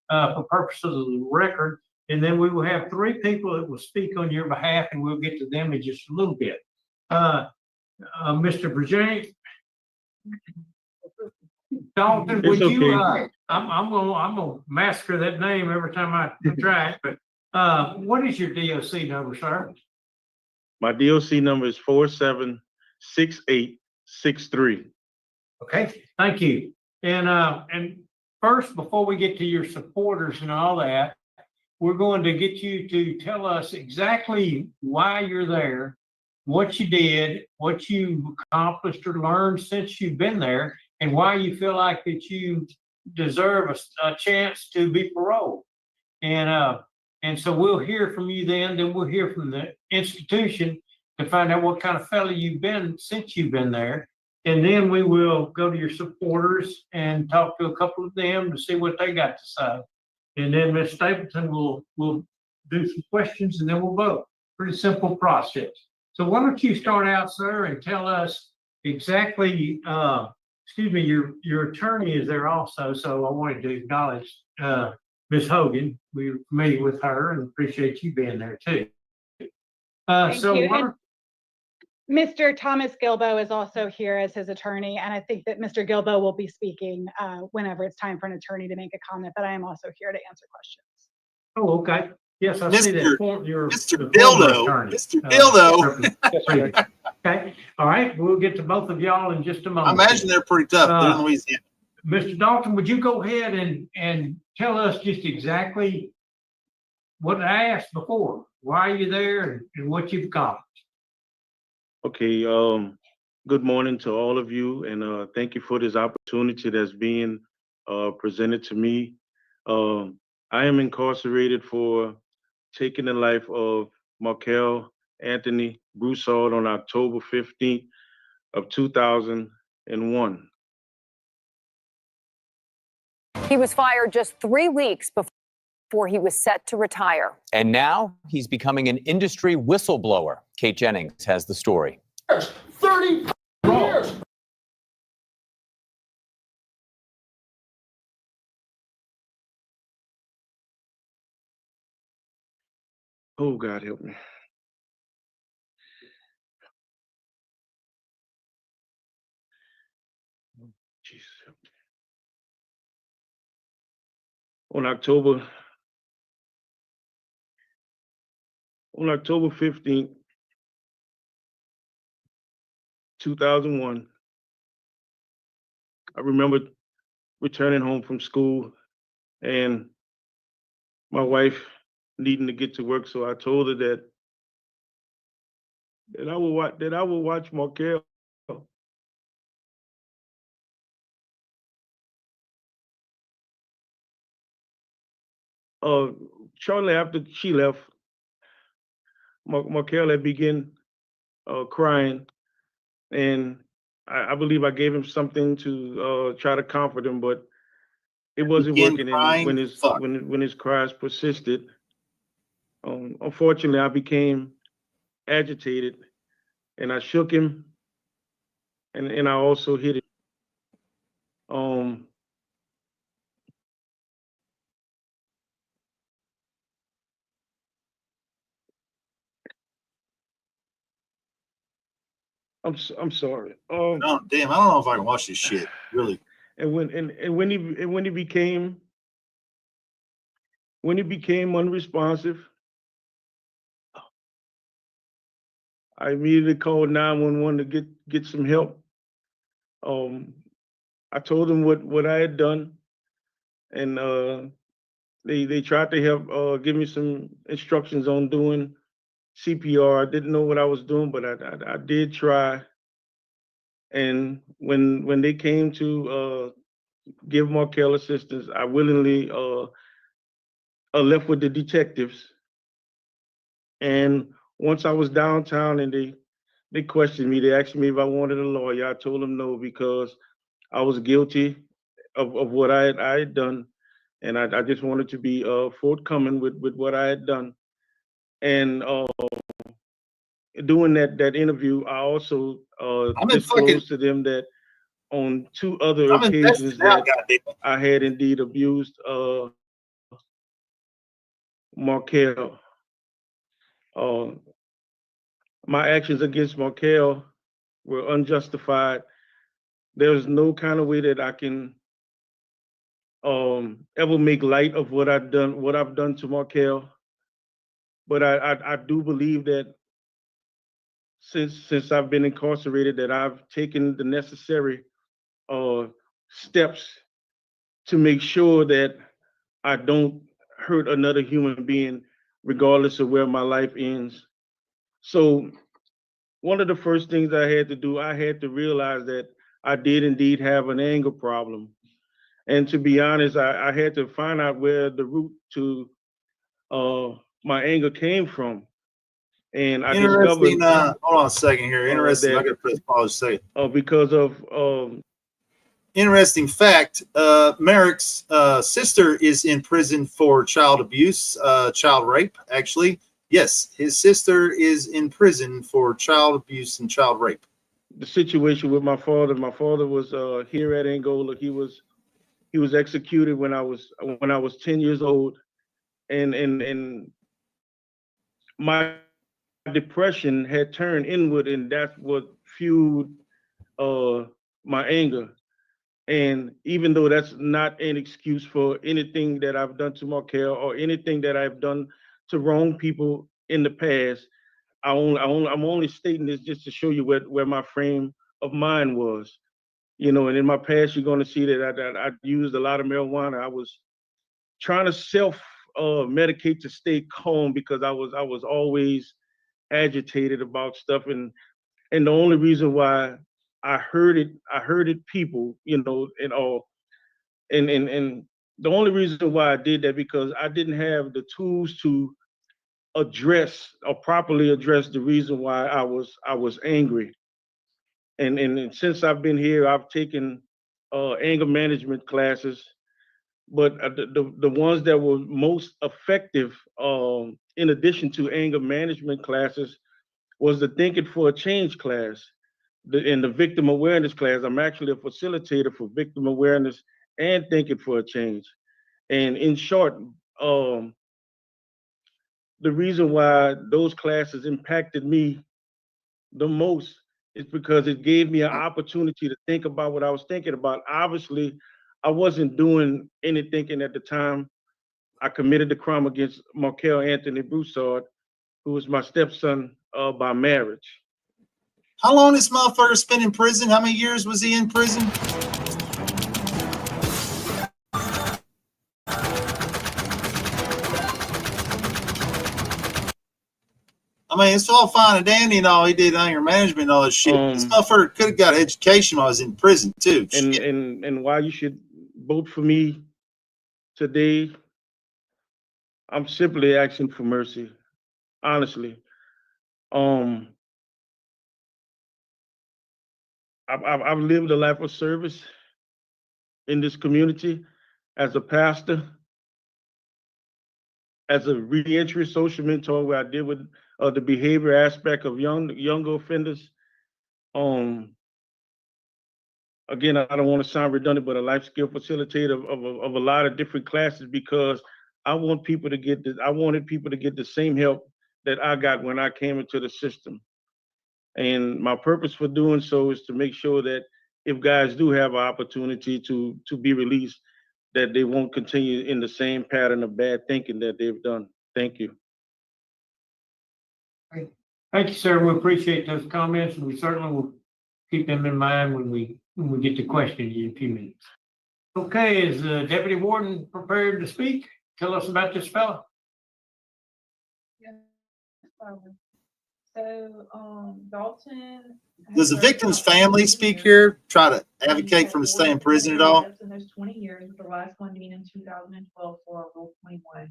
for purposes of the record. And then we will have 3 people that will speak on your behalf, and we'll get to them in just a little bit. Mr. Virginia, Dalton, would you, I'm gonna massacre that name every time I try it, but what is your DOC number, sir? My DOC number is 476863. Okay, thank you. And first, before we get to your supporters and all that, we're going to get you to tell us exactly why you're there, what you did, what you accomplished or learned since you've been there, and why you feel like that you deserve a chance to be paroled. And so we'll hear from you then we'll hear from the institution to find out what kind of fellow you've been since you've been there. And then we will go to your supporters and talk to a couple of them to see what they got to say. And then Ms. Stapleton will do some questions and then we'll vote. Pretty simple process. So why don't you start out, sir, and tell us exactly, your attorney is there also. So I wanted to acknowledge Ms. Hogan. We're familiar with her and appreciate you being there too. Thank you. Mr. Thomas Gilbo is also here as his attorney, and I think that Mr. Gilbo will be speaking whenever it's time for an attorney to make a comment, but I am also here to answer questions. Oh, okay. Yes, I see that. Mr. Dildo. Mr. Dildo. Okay. All right. We'll get to both of y'all in just a moment. I imagine they're pretty tough. They're in Louisiana. Mr. Dalton, would you go ahead and tell us just exactly what I asked before? Why are you there and what you've accomplished? Okay. Good morning to all of you, and thank you for this opportunity that's being presented to me. I am incarcerated for taking the life of Markel Anthony Broussard on October 15th of 2001. He was fired just 3 weeks before he was set to retire. And now he's becoming an industry whistleblower. Kate Jennings has the story. 30 years. Oh, God help me. Jesus help me. On October 15th, 2001, I remember returning home from school and my wife needing to get to work, so I told her that I would watch Markel. Shortly after she left, Markel had begun crying, and I believe I gave him something to try to comfort him, but it wasn't working. And when his cries persisted, unfortunately, I became agitated, and I shook him, and I also hit him. I'm sorry. Oh, damn, I don't know if I can watch this shit. Really. And when he became unresponsive, I immediately called 911 to get some help. I told them what I had done, and they tried to help give me some instructions on doing CPR. I didn't know what I was doing, but I did try. And when they came to give Markel assistance, I willingly left with the detectives. And once I was downtown and they questioned me, they asked me if I wanted a lawyer. I told them no, because I was guilty of what I had done. And I just wanted to be forthcoming with what I had done. And doing that interview, I also disclosed to them that on 2 other occasions that I had indeed abused Markel. My actions against Markel were unjustified. There's no kind of way that I can ever make light of what I've done to Markel. But I do believe that since I've been incarcerated, that I've taken the necessary steps to make sure that I don't hurt another human being, regardless of where my life ends. So one of the first things I had to do, I had to realize that I did indeed have an anger problem. And to be honest, I had to find out where the root to my anger came from. And I Interesting. discovered. Hold on a second here. Interesting. I got to press pause to say it. Because of. Interesting fact. Morik's sister is in prison for child abuse, child rape. Actually, yes, his sister is in prison for child abuse and child rape. The situation with my father. My father was here at Angola. He was executed when I was 10 years old, and my depression had turned inward, and that's what fueled my anger. And even though that's not an excuse for anything that I've done to Markel or anything that I've done to wrong people in the past, I'm only stating this just to show you where my frame of mind was. You know, and in my past, you're going to see that I used a lot of marijuana. I was trying to self-medicate to stay calm because I was always agitated about stuff, and the only reason why I hurted people, you know, and all, and the only reason why I did that because I didn't have the tools to address or properly address the reason why I was angry. And since I've been here, I've taken anger management classes, but the ones that were most effective, in addition to anger management classes, was the Thinking for a Change class, in the victim awareness class. I'm actually a facilitator for victim awareness and Thinking for a Change. And in short, the reason why those classes impacted me the most is because it gave me an opportunity to think about what I was thinking about. Obviously, I wasn't doing any thinking at the time. I committed the crime against Markel Anthony Broussard, who was my stepson by marriage. How long this motherfucker spent in prison? How many years was he in prison? I mean, it's all fine and dandy and all. He did anger management and all this shit. This motherfucker could have got education while I was in prison too. And why you should vote for me today, I'm simply asking for mercy. Honestly. I've lived a life of service in this community as a pastor, as a reentry social mentor, where I deal with the behavior aspect of younger offenders. Again, I don't want to sound redundant, but a life skill facilitator of a lot of different classes, because I wanted people to get the same help that I got when I came into the system. And my purpose for doing so is to make sure that if guys do have an opportunity to be released, that they won't continue in the same pattern of bad thinking that they've done. Thank you. Thank you, sir. We appreciate those comments, and we certainly will keep them in mind when we get to question you in a few minutes. Okay, is the Deputy Warden prepared to speak? Tell us about this fellow. So, Dalton. Does the victim's family speak here? Try to advocate for him to stay in prison at all? In those 20 years, with the last one being in 2012 for Rule 21,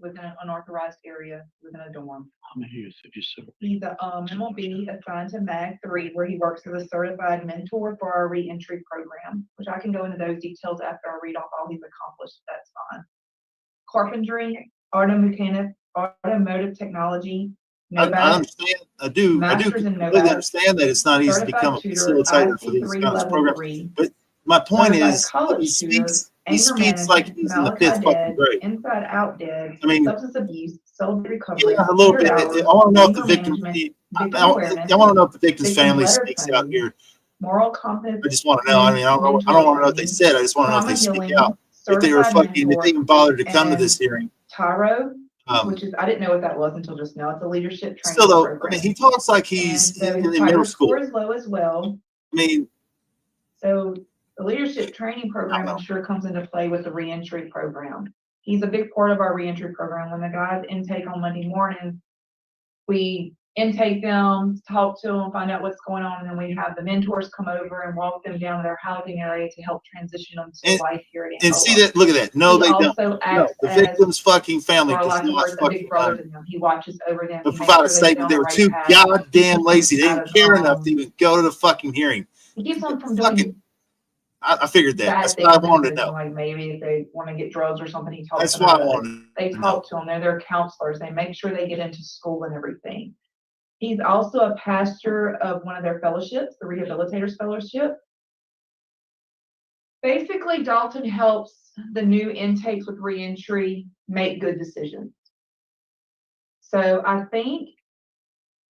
within an unauthorized area within a dorm. How many years have you served? He's a MLB assigned to MAG 3, where he works as a certified mentor for our reentry program, which I can go into those details after I read off all he's accomplished. That's fine. Carpentry, automotive technology. I understand. I do completely understand that it's not easy to become a facilitator for these kinds of programs. But my point is, he speaks like he's in the 5th fucking grade. Inside out dead. I mean, substance abuse, celebrity recovery. Yeah, a little bit. I want to know if the victim. I want to know if the victim's family speaks out here. Moral competence. I just want to know. I mean, I don't want to know what they said. I just want to know if they speak out. If they were fucking, if they even bothered to come to this hearing. Tyro, which is, I didn't know what that was until just now. It's a leadership training Still though, program. I mean, he talks like he's so in middle school. Score is low as well. I mean, so the leadership training program, I'm sure, comes into play with the reentry program. He's a big part of our reentry program. When the guys intake on Monday morning, we intake them, talk to them, find out what's going on, and then we have the mentors come over and walk them down to their housing area to help transition them to life here at and see that, look at that. No, they don't. No, the victim's fucking family does not fucking he watches over them. But for God's sake, they were too goddamn lazy. They didn't care enough to even go to the fucking hearing. He keeps them from doing. I figured that. That's what I wanted to know. Like maybe if they want to get drugs or something, he talks. That's what I wanted. They talk to them. They're their counselors. They make sure they get into school and everything. He's also a pastor of one of their fellowships, the Rehabilitators Fellowship. Basically, Dalton helps the new intakes with reentry make good decisions. So I think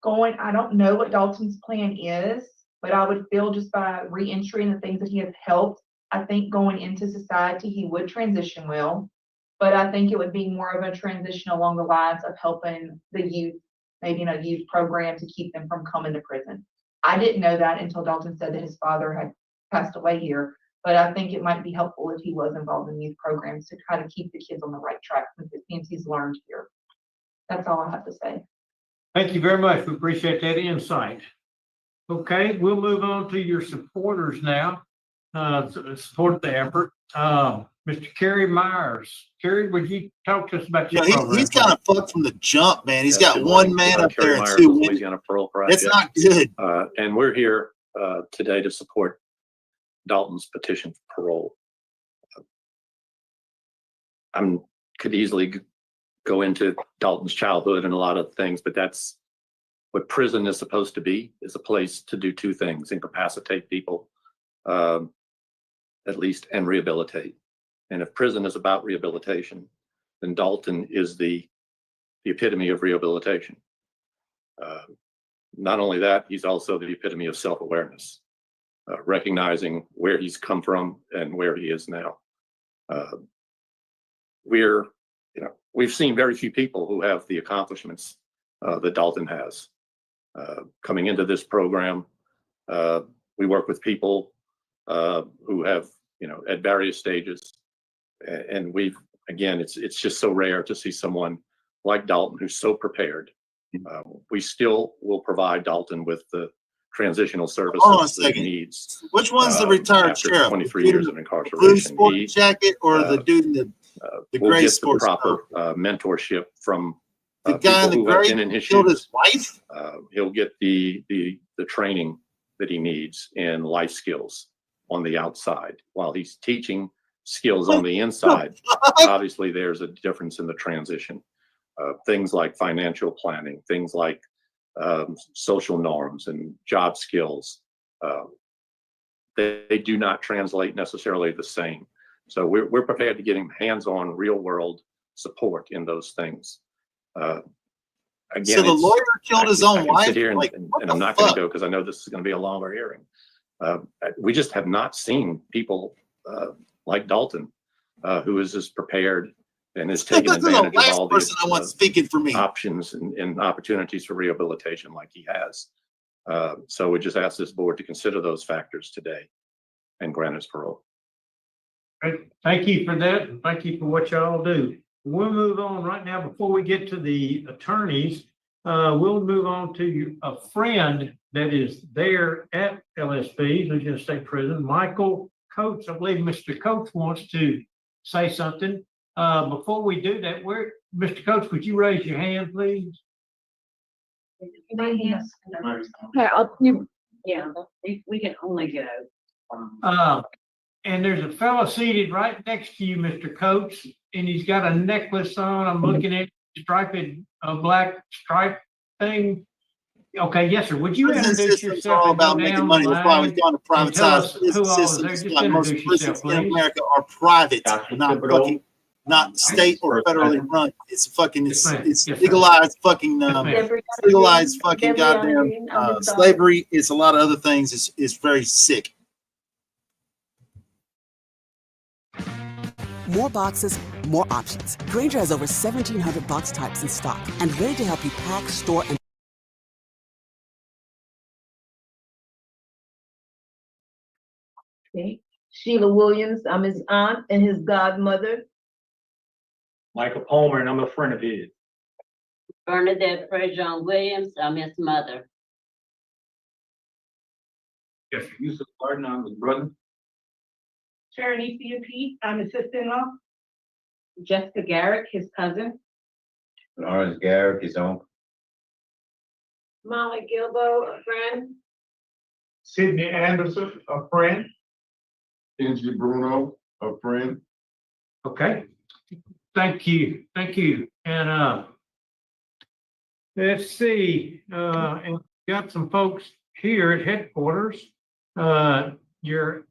I don't know what Dalton's plan is, but I would feel just by reentry and the things that he has helped, I think going into society, he would transition well. But I think it would be more of a transition along the lines of helping the youth, maybe in a youth program to keep them from coming to prison. I didn't know that until Dalton said that his father had passed away here, but I think it might be helpful if he was involved in youth programs to try to keep the kids on the right track with the things he's learned here. That's all I have to say. Thank you very much. We appreciate that insight. Okay, we'll move on to your supporters now. Support the effort. Mr. Kerry Myers. Kerry, would you talk to us about your program? He's kind of fucked from the jump, man. He's got one man up there and 2 women. It's not good. And we're here today to support Dalton's petition for parole. I could easily go into Dalton's childhood and a lot of things, but that's what prison is supposed to be, is a place to do 2 things: incapacitate people, at least, and rehabilitate. And if prison is about rehabilitation, then Dalton is the epitome of rehabilitation. Not only that, he's also the epitome of self-awareness, recognizing where he's come from and where he is now. We've seen very few people who have the accomplishments that Dalton has. Coming into this program, we work with people who have, at various stages. And it's just so rare to see someone like Dalton who's so prepared. We still will provide Dalton with the transitional services that he needs. Which one's the retired after sheriff? 23 years of incarceration. Blue sport jacket or the dude in the we'll gray get the sports proper mentorship from the guy in the people who have gray been in his killed shoes. his wife? He'll get the training that he needs in life skills on the outside while he's teaching skills on the inside. Obviously, there's a difference in the transition. things like financial planning, things like social norms and job skills. They do not translate necessarily the same. So we're prepared to get him hands-on, real-world support in those things. Again, So the lawyer killed his own I can wife? sit here and, Like, and I'm not going to go because I know this is going to be a longer hearing. We just have not seen people like Dalton, who is as prepared and has taken advantage of all these I want speaking for me. options and opportunities for rehabilitation like he has. So we just ask this board to consider those factors today and grant his parole. Great. Thank you for that. And thank you for what y'all do. We'll move on right now. Before we get to the attorneys, we'll move on to a friend that is there at LSP, Louisiana State Prison, Michael Coates. I believe Mr. Coates wants to say something. Before we do that, Mr. Coates, would you raise your hand, please? Yeah, we can only go. And there's a fellow seated right next to you, Mr. Coates, and he's got a necklace on. I'm looking at striped, a black stripe thing. Okay, yes, sir. Would you introduce yourself? All about making money. That's why we've gone to privatized prison systems. Just Like most introduce yourself, prisons in please. America are private, not state or federally run. It's fucking, it's legalized fucking, legalized fucking goddamn slavery. It's a lot of other things. It's very sick. More boxes, more options. Grainger has over 1,700 box types in stock and ready to help you pack, store, and Okay. Sheila Williams, I'm his aunt and his godmother. Michael Palmer, and I'm a friend of his. Bernadette Prejean Williams, I'm his mother. Yes, Yusuf Gardner, I'm his brother. Sharon ECP, I'm his sister-in-law. Jessica Garrick, his cousin. Lawrence Garrick, his uncle. Molly Gilbo, a friend. Sidney Anderson, a friend. Angie Bruno, a friend. Okay. Thank you. Thank you. And let's see. And got some folks here at headquarters. Your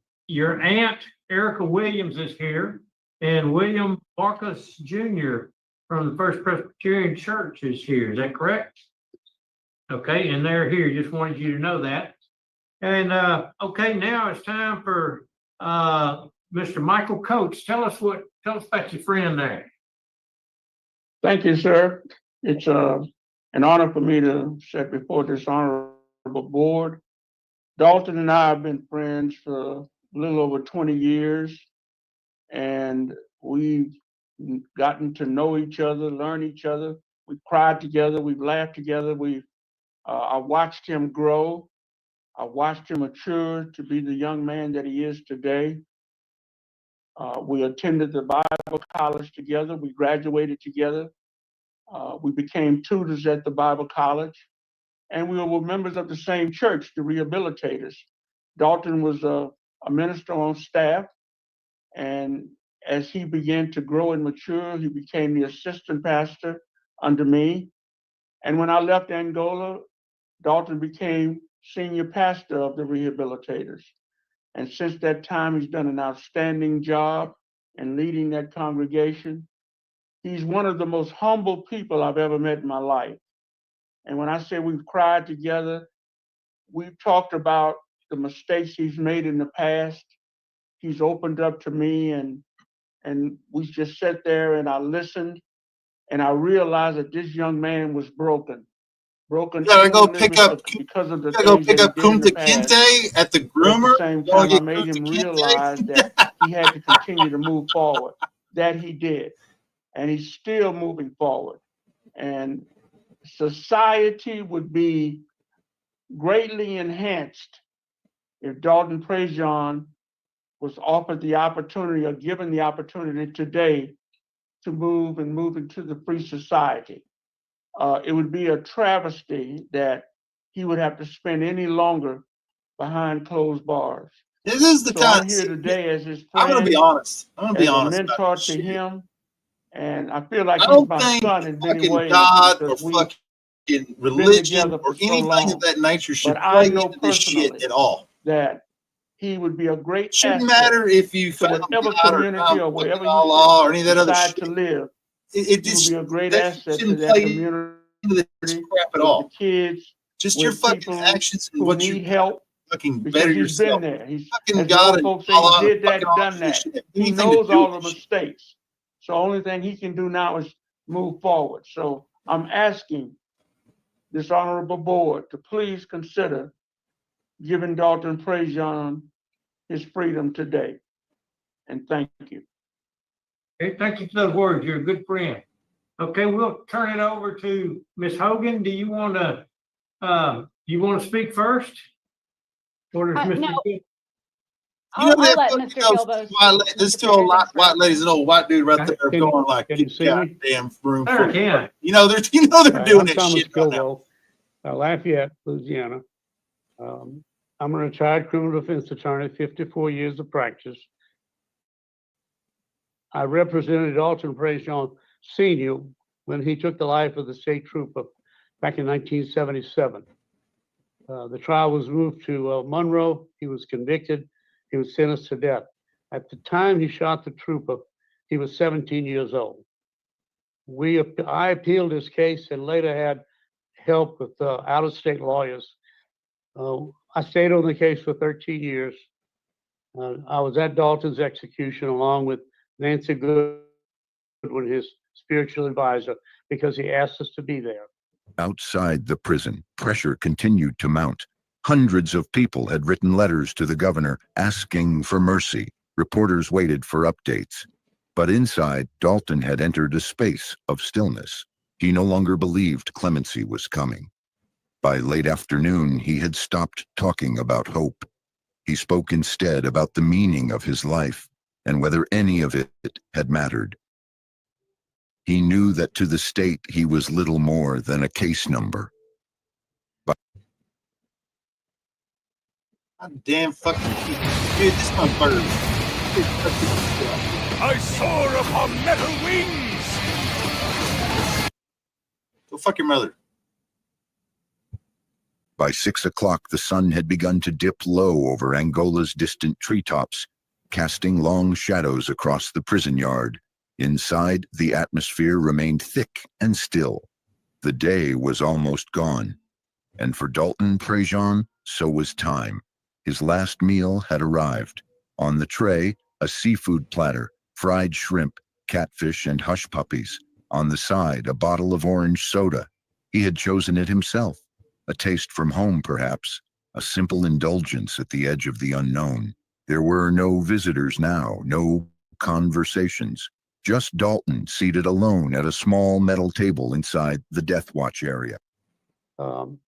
aunt Erica Williams is here, and William Marcus Jr. from the First Presbyterian Church is here. Is that correct? Okay, and they're here. Just wanted you to know that. And okay, now it's time for Mr. Michael Coates. Tell us about your friend there. Thank you, sir. It's an honor for me to sit before this honorable board. Dalton and I have been friends for a little over 20 years, and we've gotten to know each other, learn each other. We've cried together, we've laughed together. I watched him grow. I watched him mature to be the young man that he is today. We attended the Bible college together. We graduated together. We became tutors at the Bible college, and we were members of the same church, the Rehabilitators. Dalton was a minister on staff, and as he began to grow and mature, he became the assistant pastor under me. And when I left Angola, Dalton became senior pastor of the Rehabilitators. And since that time, he's done an outstanding job in leading that congregation. He's one of the most humble people I've ever met in my life. And when I say we've cried together, we've talked about the mistakes he's made in the past. He's opened up to me, and we just sat there and I listened, and I realized that this young man was broken. You gotta go pick up Kunta Kinte at the groomer. At the same time, I made him realize that he had to continue to move forward. That he did. And he's still moving forward. And society would be greatly enhanced if Dalton Prejean was offered the opportunity or given the opportunity today to move into the free society. It would be a travesty that he would have to spend any longer behind closed bars. This is the kind I'm here today as his friend. I'm gonna be honest. As a mentor to him, And I feel like I he's don't my think son in many fucking ways God or because we've fucking been religion together or for so anything long. of that nature should But I play know into this shit personally at all. that he would be a great Shouldn't asset matter if you to found whatever God or community found or fucking wherever you Allah or any of that other decide shit. to live. It He would just be a great that asset to shouldn't that play community into this crap at with all. the kids, Just your with fucking people actions and who what you need help fucking better because he's been yourself. there. He's, Fucking as the God old and folks say, Allah he and did that, fucking all done that that. shit have He anything to knows do all with the this shit. mistakes. So only thing he can do now is move forward. So I'm asking this honorable board to please consider giving Dalton Prejean his freedom today. And thank you. Okay, thank you for those words. You're a good friend. Okay, we'll turn it over to Ms. Hogan. Do you want to speak first? Or does Mr. No, You know I'll that let fucking Mr. Gilbo there's speak. two old white ladies, an old white dude right there Can going like, you see me? goddamn room Sure full of can. fucking-" they're Hi, doing I'm that Thomas shit right now. Gilbo, Lafayette, Louisiana. I'm a retired criminal defense attorney, 54 years of practice. I represented Dalton Prejean Sr. when he took the life of the state trooper back in 1977. The trial was moved to Monroe. He was convicted. He was sentenced to death. At the time he shot the trooper, he was 17 years old. I appealed this case and later had help with out-of-state lawyers. I stayed on the case for 13 years. I was at Dalton's execution along with Nancy Goodwin, his spiritual advisor, because he asked us to be there. Outside the prison, pressure continued to mount. Hundreds of people had written letters to the governor asking for mercy. Reporters waited for updates. But inside, Dalton had entered a space of stillness. He no longer believed clemency was coming. By late afternoon, he had stopped talking about hope. He spoke instead about the meaning of his life and whether any of it had mattered. He knew that to the state he was little more than a case number. But Damn fucking dude, this motherfucker. I soar upon metal wings. Go fuck your mother. by 6 o'clock, the sun had begun to dip low over Angola's distant treetops, casting long shadows across the prison yard. Inside, the atmosphere remained thick and still. The day was almost gone. And for Dalton Prejean, so was time. His last meal had arrived. On the tray, a seafood platter, fried shrimp, catfish, and hush puppies. On the side, a bottle of orange soda. He had chosen it himself. A taste from home, perhaps. A simple indulgence at the edge of the unknown. There were no visitors now, no conversations. Just Dalton seated alone at a small metal table inside the death watch area. 5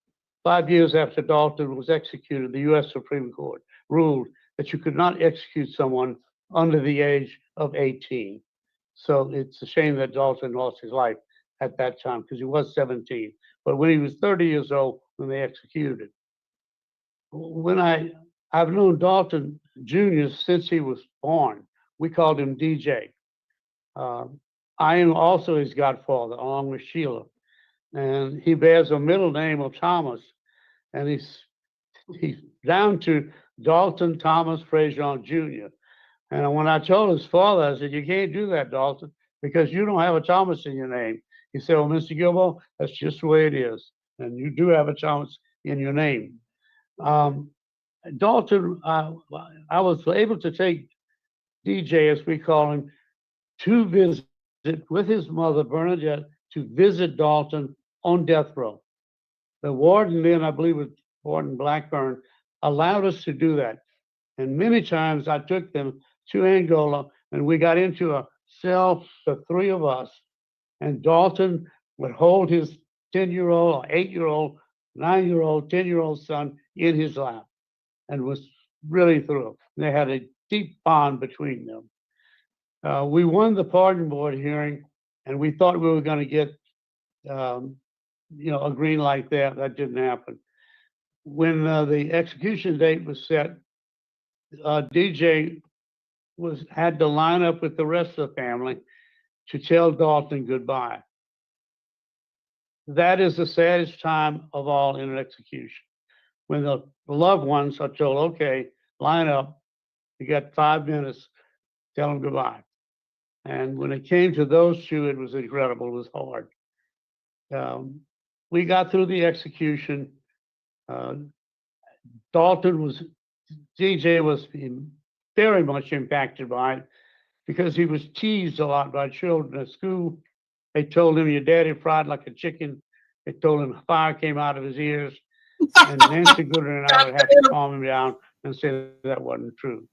years after Dalton was executed, the U.S. Supreme Court ruled that you could not execute someone under the age of 18. So it's a shame that Dalton lost his life at that time because he was 17. But when he was 30 years old, when they executed him. When I've known Dalton Jr. since he was born. We called him DJ. I am also his godfather, along with Sheila. And he bears a middle name of Thomas. And he's down to Dalton Thomas Prejean Jr. And when I told his father, I said, "You can't do that, Dalton, because you don't have a Thomas in your name." He said, "Well, Mr. Gilbo, that's just the way it is. And you do have a Thomas in your name." Dalton, I was able to take DJ, as we call him, to visit with his mother, Bernadette, to visit Dalton on death row. The warden then, I believe it was Warden Blackburn, allowed us to do that. And many times I took them to Angola and we got into a cell, the three of us, and Dalton would hold his 10-year-old or 8-year-old, 9-year-old, 10-year-old son in his lap and was really thrilled. They had a deep bond between them. We won the pardon board hearing and we thought we were going to get a green light there. That didn't happen. When the execution date was set, DJ had to line up with the rest of the family, to tell Dalton goodbye. That is the saddest time of all in an execution. When the loved ones are told, okay, line up, you got 5 minutes, tell them goodbye. And when it came to those two, it was incredible, it was hard. We got through the execution. DJ was very much impacted by it because he was teased a lot by children at school. They told him your daddy fried like a chicken. They told him fire came out of his ears. And Nancy Goodwin and I would have to calm him down and say that wasn't true.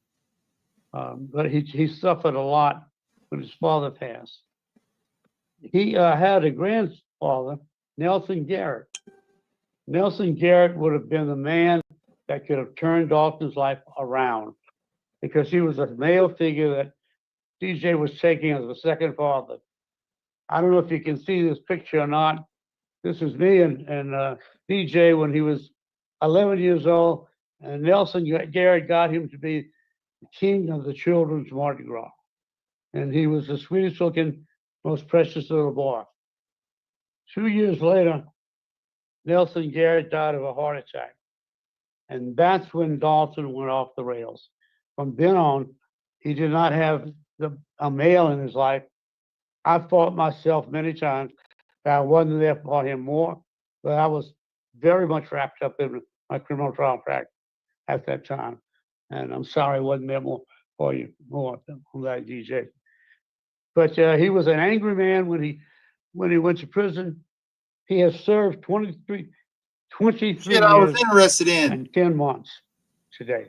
But he suffered a lot when his father passed. He had a grandfather, Nelson Garrett. Nelson Garrett would have been the man that could have turned Dalton's life around because he was a male figure that DJ was taking as a second father. I don't know if you can see this picture or not. This is me and DJ when he was 11 years old, and Nelson Garrett got him to be the king of the children's Mardi Gras. And he was the sweetest looking, most precious little boy. 2 years later, Nelson Garrett died of a heart attack. And that's when Dalton went off the rails. From then on, he did not have a male in his life. I fought myself many times that I wasn't there for him more, but I was very much wrapped up in my criminal trial practice at that time. And I'm sorry I wasn't there more for you, more on that, DJ. But he was an angry man when he went to prison. He has served 23 Shit, I was years interested in. and 10 months today.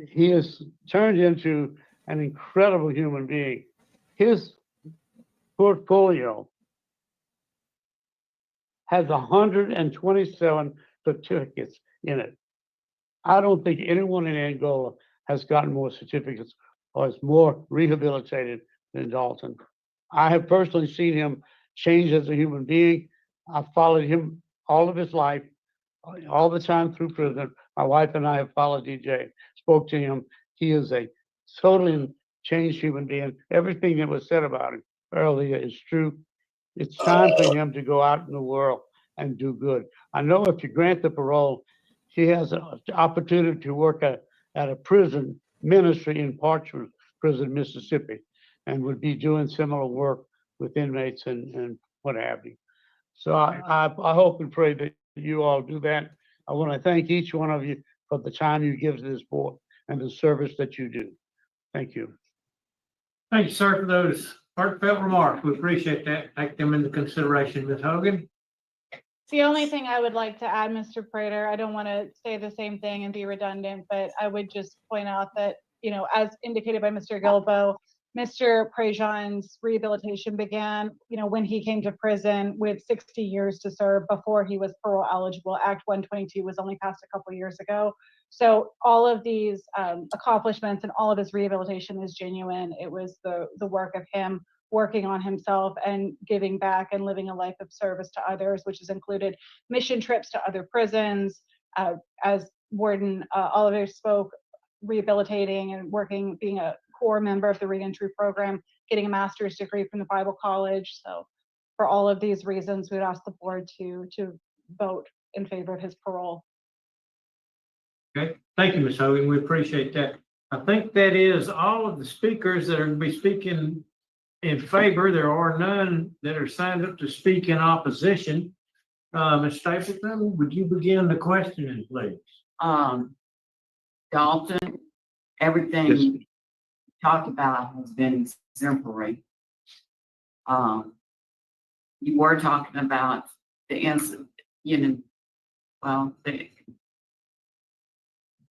He has turned into an incredible human being. His portfolio has 127 certificates in it. I don't think anyone in Angola has gotten more certificates or is more rehabilitated than Dalton. I have personally seen him change as a human being. I followed him all of his life, all the time through prison. My wife and I have followed DJ, spoke to him. He is a totally changed human being. Everything that was said about him earlier is true. It's time for him to go out in the world and do good. I know if you grant the parole, he has an opportunity to work at a prison ministry in Parchment Prison, Mississippi, and would be doing similar work with inmates and what have you. So I hope and pray that you all do that. I want to thank each one of you for the time you give to this board and the service that you do. Thank you. Thank you, sir, for those heartfelt remarks. We appreciate that. Take them into consideration, Ms. Hogan. The only thing I would like to add, Mr. Prater, I don't want to say the same thing and be redundant, but I would just point out that, as indicated by Mr. Gilbo, Mr. Prejean's rehabilitation began, when he came to prison with 60 years to serve before he was parole eligible. Act 122 was only passed a couple years ago. So all of these accomplishments and all of his rehabilitation is genuine. It was the work of him working on himself and giving back and living a life of service to others, which has included mission trips to other prisons, as Warden Oliver spoke, rehabilitating and working, being a core member of the reentry program, getting a master's degree from the Bible College. So for all of these reasons, we'd ask the board to vote in favor of his parole. Okay, thank you, Ms. Hogan. We appreciate that. I think that is all of the speakers that are going to be speaking in favor. There are none that are signed up to speak in opposition. Ms. Stapleton, would you begin the questioning, please? Dalton, everything you talked about has been exemplary. You were talking about the incident, well, it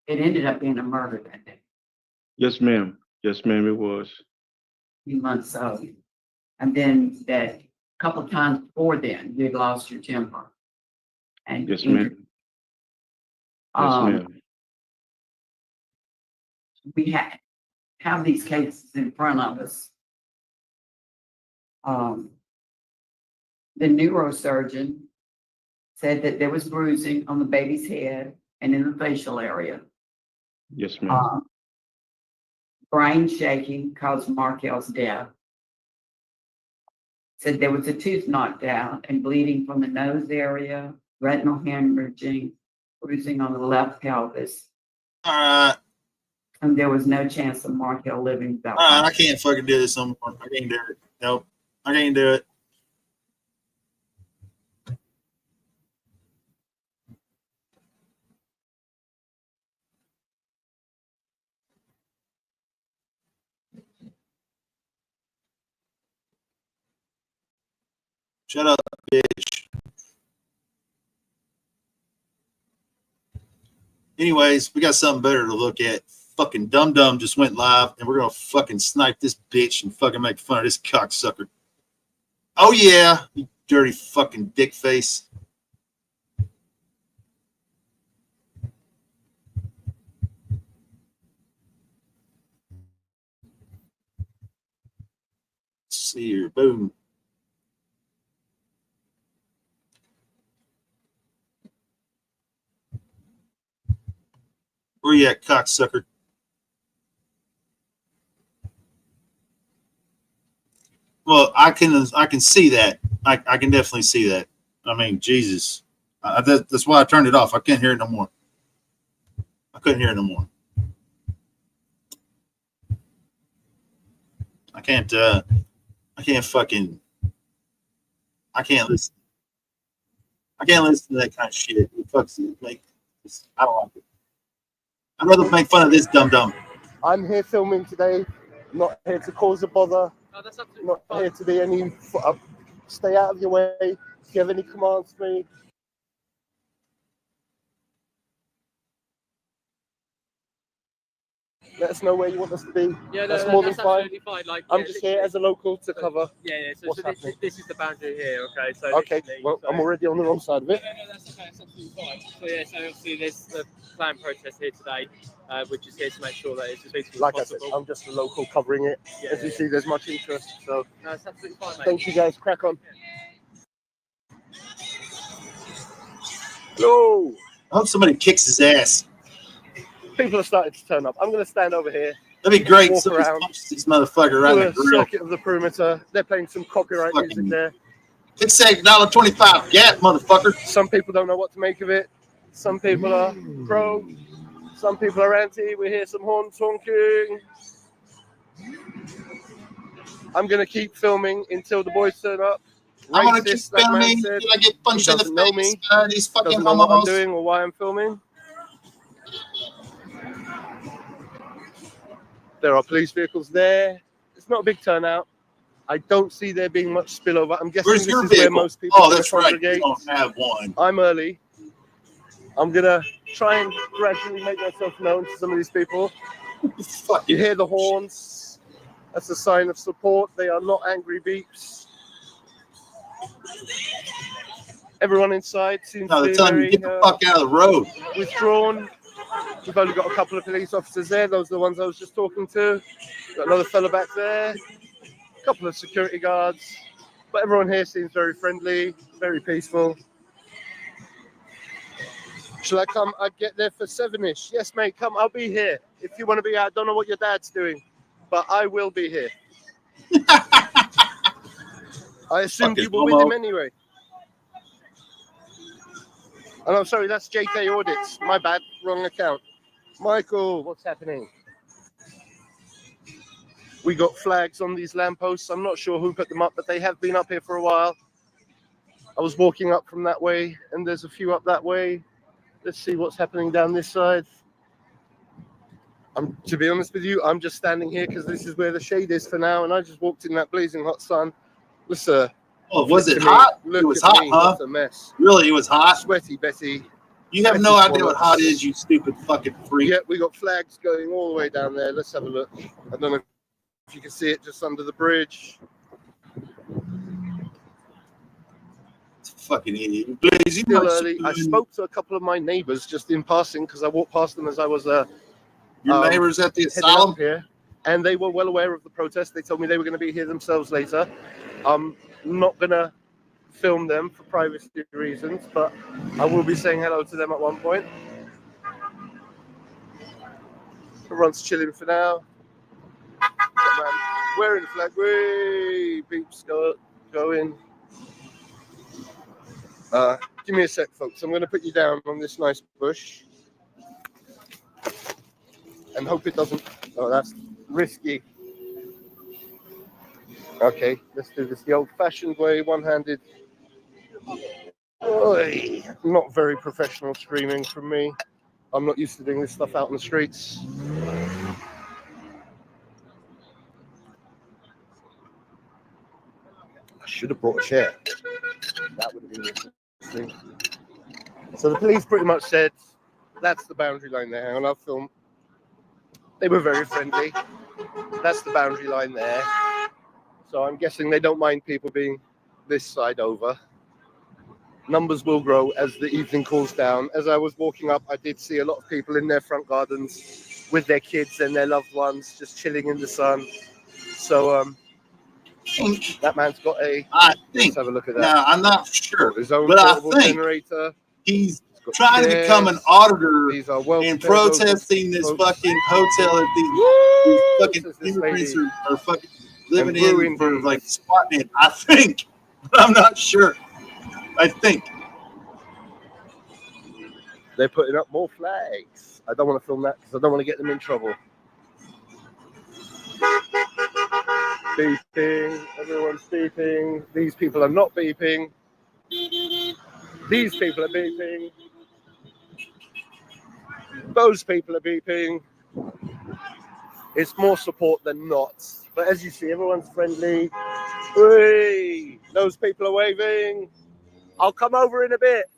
ended up being a murder that day. Yes, ma'am. Yes, ma'am, it was. A few months ago. And then that couple of times before then, you had lost your temper. And yes, ma'am. Yes, ma'am. We have these cases in front of us. The neurosurgeon said that there was bruising on the baby's head and in the facial area. Yes, ma'am. Brain shaking caused Markel's death. said there was a tooth knocked out and bleeding from the nose area, retinal hemorrhaging, bruising on the left pelvis. All right. And there was no chance of Mark Hill living without. All right, I can't fucking do this anymore. I can't do it. Nope, I can't do it. Shut up, bitch. Anyways, we got something better to look at. Fucking Dum Dum just went live, and we're gonna fucking snipe this bitch and fucking make fun of this cocksucker. Oh yeah, you dirty fucking dick face. Let's see here, boom. Where you at, cocksucker? Well, I can see that. I can definitely see that. I mean, Jesus. That's why I turned it off. I can't hear it no more. I couldn't hear it no more. I can't listen. I can't listen to that kind of shit. It fucks me. I don't like it. I'd rather make fun of this Dum Dum. I'm here filming today, not here to cause a bother, not here to be any. Stay out of your way. If you have any commands for me, let us know where you want us to be. Yeah, that's more than fine. Like, I'm just here as a local to cover. Yeah. So, what's happening. this is the boundary here. Okay. So okay. Well, I'm already on the wrong side of it. No, that's okay. That's absolutely fine. So yeah. So obviously there's the planned protest here today, which is here to make sure that it's as peaceful like as possible. I said, I'm just a local covering it. Yeah, as you see, there's much interest. So no, it's absolutely fine, mate. Thank you, guys. Crack on. Hello. I hope somebody kicks his ass. People are starting to turn up. I'm going to stand over here. That'd be great. Walk Somebody around. punches this motherfucker right in the Do a grill. circuit of the perimeter. They're playing some copyright music there. It's saying $1.25 gap, motherfucker. Some people don't know what to make of it. Some people are pro. Some people are anti. We hear some horns honking. I'm going to keep filming until the boys turn up. I'm going to keep Racist, that man filming said. until I get punched He in doesn't the know face. me. These fucking Doesn't know what I'm homos. doing or why I'm filming. There are police vehicles there. It's not a big turnout. I don't see there being much spillover. I'm guessing Where's this your is where vehicle? most people Oh, that's right. You congregate. don't have one. I'm early. I'm gonna try and gradually make myself known to some of these people. You hear the horns. That's a sign of support. They are not angry beeps. Everyone inside seems No, to they're be telling you very get the fuck out of the road. withdrawn. We've only got a couple of police officers there. Those are the ones I was just talking to. Got another fella back there. A couple of security guards. But everyone here seems very friendly, very peaceful. Shall I come? I'd get there for 7-ish. Yes, mate, come. I'll be here. If you want to be here, I don't know what your dad's doing, but I will be here. I assumed you were with him anyway. Oh, no, sorry, that's JK Audits. My bad, wrong account. Michael, what's happening? We got flags on these lampposts. I'm not sure who put them up, but they have been up here for a while. I was walking up from that way, and there's a few up that way. Let's see what's happening down this side. To be honest with you, I'm just standing here because this is where the shade is for now, and I just walked in that blazing hot sun. Listen. Oh, was it hot? It was hot, huh? It's a mess. Really, it was hot? Sweaty Betty. You have no idea what hot is, you stupid fucking freak. Yeah, we got flags going all the way down there. Let's have a look. I don't know if you can see it just under the bridge. Fucking idiot. Still early. I spoke to a couple of my neighbors just in passing because I walked past them as I was your neighbors at the asylum here, and they were well aware of the protest. They told me they were going to be here themselves later. I'm not going to film them for privacy reasons, but I will be saying hello to them at one point. Everyone's chilling for now. Man, wearing the flag. Way, peeps, go going. Give me a sec, folks. I'm going to put you down on this nice bush and hope it doesn't. Oh, that's risky. Okay, let's do this the old-fashioned way, one-handed. Oy, not very professional screaming from me. I'm not used to doing this stuff out in the streets. I should have brought a chair. That would have been interesting. So the police pretty much said, that's the boundary line there. Hang on, I'll film. They were very friendly. That's the boundary line there. So I'm guessing they don't mind people being this side over. Numbers will grow as the evening cools down. As I was walking up, I did see a lot of people in their front gardens with their kids and their loved ones just chilling in the sun. So that man's got a... let's have a look at that. Now, I'm not sure, His own but I portable think generator. he's trying to become an auditor and protesting this fucking hotel that these fucking immigrants are fucking living in for like squatting in. I think, but I'm not sure. I think they're putting up more flags. I don't want to film that because I don't want to get them in trouble. Beeping, everyone's beeping. These people are not beeping. These people are beeping. Those people are beeping. It's more support than not. But as you see, everyone's friendly. Hey, those people are waving. I'll come over in a bit.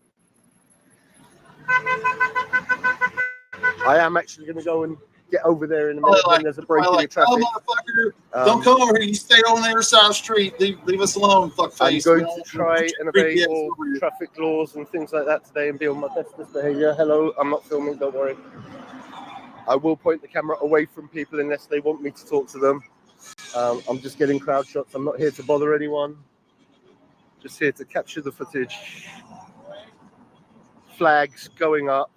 I am actually going to go and get over there in a minute when there's a break in the traffic. Oh, motherfucker, don't come over here. You stay on the other side of the street. Leave us alone, fuckface. I'm going to try and obey all traffic laws and things like that today and be on my best behavior. Hello, I'm not filming, don't worry. I will point the camera away from people unless they want me to talk to them. I'm just getting crowd shots. I'm not here to bother anyone. Just here to capture the footage. Flags going up.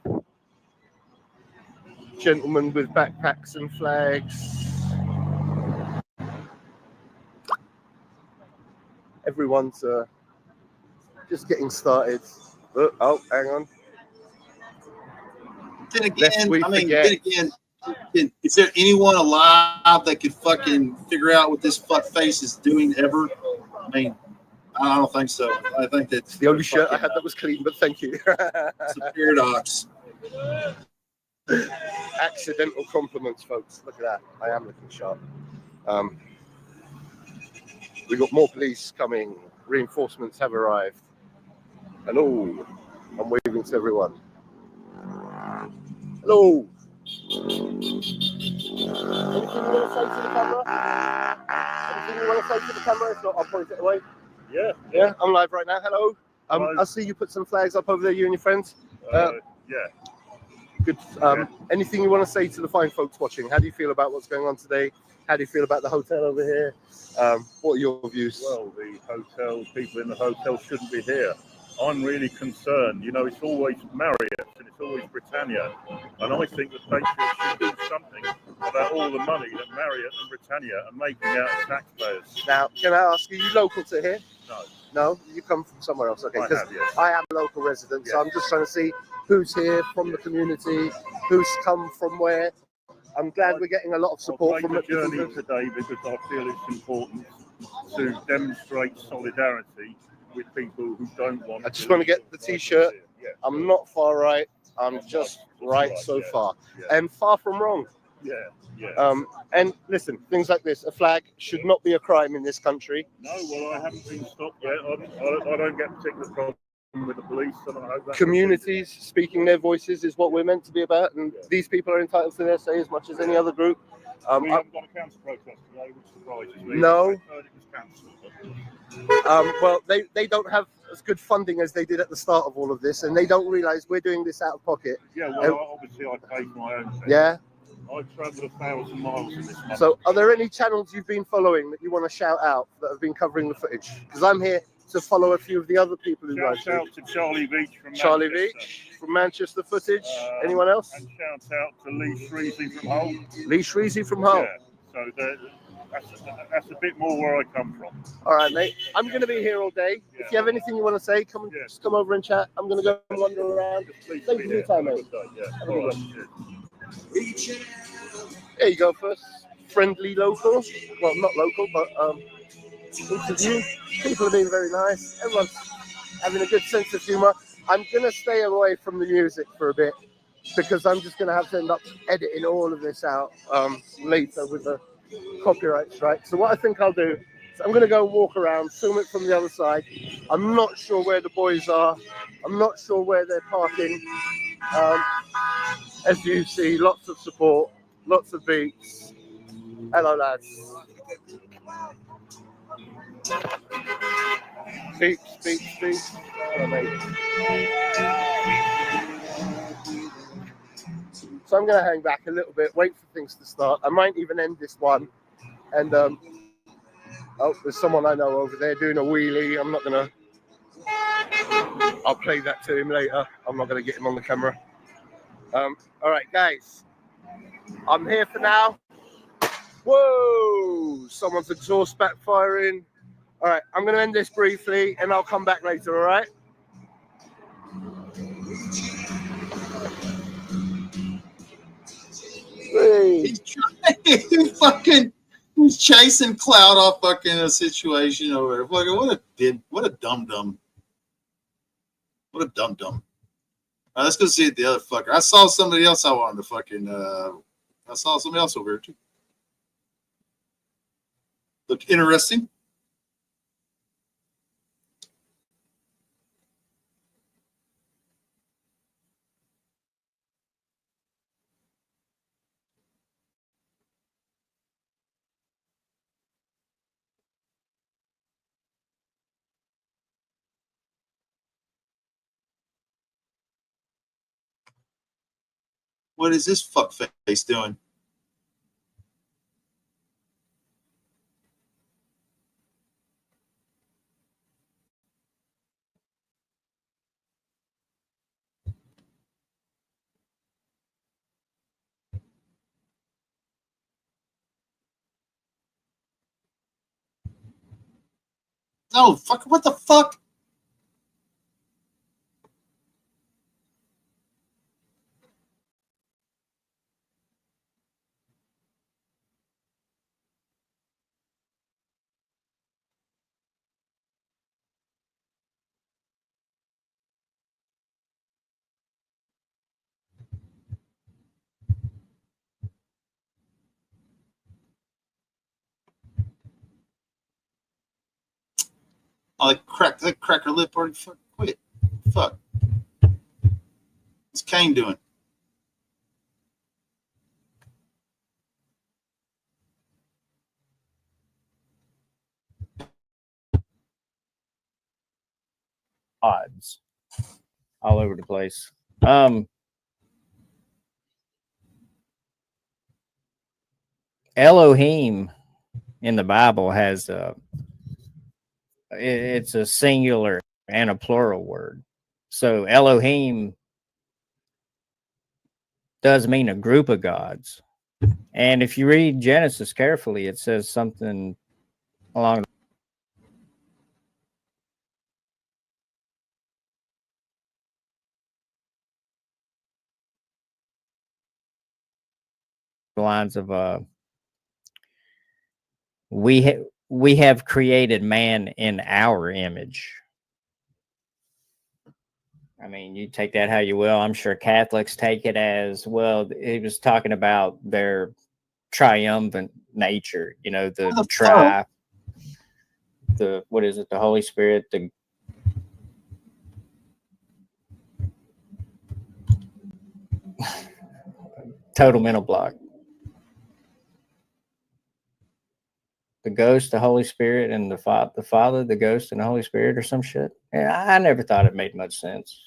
Gentlemen with backpacks and flags. Everyone's just getting started. Oh, hang on. Then again, is there anyone alive that could fucking figure out what this fuck face is doing ever? I mean, I don't think so. I think that's the only shirt I had that was clean, but thank you. It's a paradox. Accidental compliments, folks. Look at that. I am looking sharp. We got more police coming. Reinforcements have arrived. Hello. I'm waving to everyone. Hello. Anything you want to say to the camera? Anything you want to say to the camera? If not, I'll point it away. Yeah, I'm live right now. Hello. I see you put some flags up over there, you and your friends. Yeah. Good. Anything you want to say to the fine folks watching? How do you feel about what's going on today? How do you feel about the hotel over here? What are your views? Well, the hotel, people in the hotel shouldn't be here. I'm really concerned. You know, it's always Marriott and it's always Britannia. And I think the Patriots should do something about all the money that Marriott and Britannia are making out of taxpayers. Now, can I ask, are you local to here? No. No? You come from somewhere else? Okay, I because have, yes. I am a local resident, so I'm just trying to see who's here from the community, who's come from where. I'm glad we're getting a lot of support from the journey today because I feel it's important to demonstrate solidarity with people who don't want. I just want to get the T-shirt. I'm not far right. I'm just right so far, and far from wrong. And listen, things like this, a flag should not be a crime in this country. No, well, I haven't been stopped yet. I don't get particular problem with the police, and I hope that communities speaking their voices is what we're meant to be about, and these people are entitled to their say as much as any other group. We haven't got a counter protest today, which surprises me. No. I heard it was cancelled. Well, they don't have as good funding as they did at the start of all of this, and they don't realise we're doing this out of pocket. Yeah, well, obviously I pay for my own thing. Yeah. I travelled 1,000 miles in this month. So, are there any channels you've been following that you want to shout out that have been covering the footage? Because I'm here to follow a few of the other people who Shout out to Charlie Beach from Charlie Manchester. Beach from Manchester footage. Anyone else? And shout out to Lee Shreezy from Hull. Lee Shreezy from Hull. Yeah. So That's a bit more where I come from. All right, mate. I'm going to be here all day. If you have anything you want to say, just come over and chat. I'm going to go and wander around. Thank you for your time, mate. Have a good one. There you go, first friendly local. Well, not local, but interview. People are being very nice. Everyone's having a good sense of humor. I'm going to stay away from the music for a bit because I'm just going to have to end up editing all of this out later with a copyright strike. So what I think I'll do is I'm going to go and walk around, film it from the other side. I'm not sure where the boys are. I'm not sure where they're parking. As you see, lots of support, lots of beats. Hello, lads. Beats. Hello, mate. So I'm going to hang back a little bit, wait for things to start. I might even end this one. And, oh, there's someone I know over there doing a wheelie. I'm not going to... I'll play that to him later. I'm not going to get him on the camera. All right, guys. I'm here for now. Whoa! Someone's exhaust backfiring. All right, I'm going to end this briefly, and I'll come back later, all right? Hey. He's chasing cloud off fucking a situation over there. Fucking what a dum dum. What a dum dum. All right, let's go see the other fucker. I saw somebody else I wanted to fucking I saw somebody else over here too. Looked interesting. What is this fuckface doing? No, fuck, what the fuck? Oh, that crack her lip already fucking quit. Fuck. What's Kane doing? Odds all over the place. Elohim in the Bible has it's a singular and a plural word. So Elohim does mean a group of gods. And if you read Genesis carefully, it says something along the lines of we have created man in our image. I mean, you take that how you will. I'm sure Catholics take it as, well, he was talking about their triumphant nature, you know, the what is it, the Holy Spirit, the total mental block. The Ghost, the Holy Spirit, and the Father, the Ghost, and the Holy Spirit, or some shit. Yeah, I never thought it made much sense.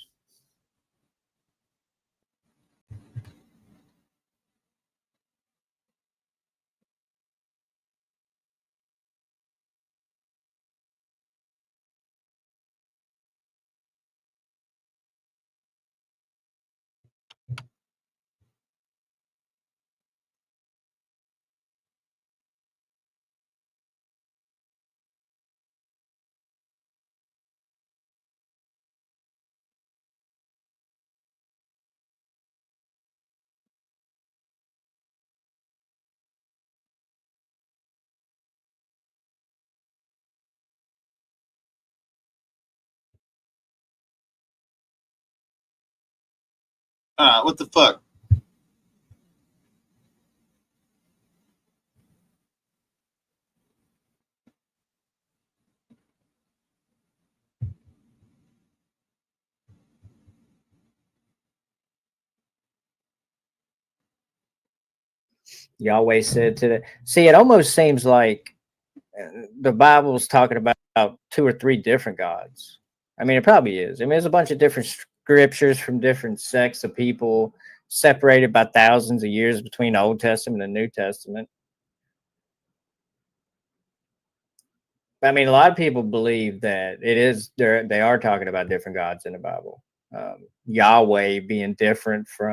What the fuck? Yahweh said to the see, it almost seems like the Bible's talking about 2 or 3 different gods. I mean, it probably is. I mean, there's a bunch of different scriptures from different sects of people separated by thousands of years between the Old Testament and New Testament. I mean, a lot of people believe that they are talking about different gods in the Bible. Yahweh being different from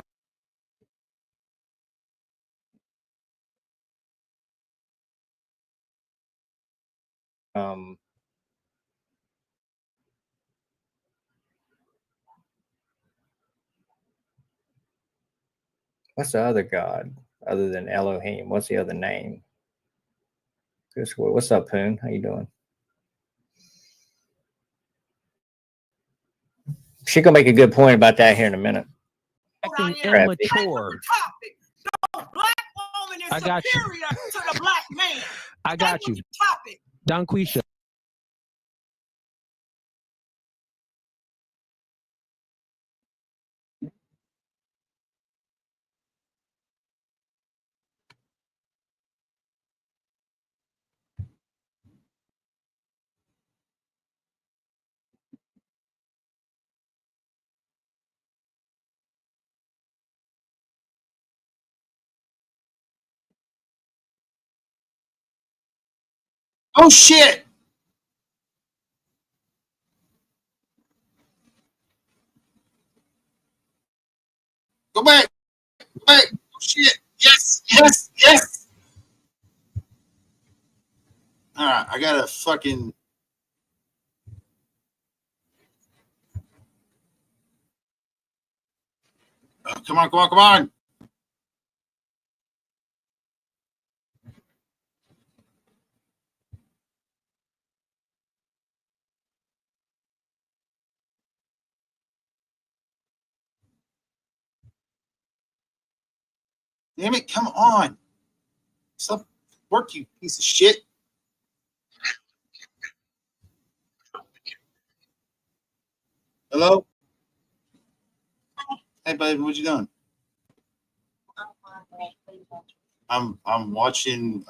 what's the other god other than Elohim? What's the other name? What's up, Poon? How you doing? She gonna make a good point about that here in a minute. Acting immature. I got you. To the black man. I got you. Don Quisha. Oh shit! Go back! Go back! Oh shit! Yes! Yes! Yes! Alright, I gotta fucking. Come on, come on, come on! Damn it, come on! Stop work, you piece of shit! Hello? Hey, baby, what you doing? I'm watching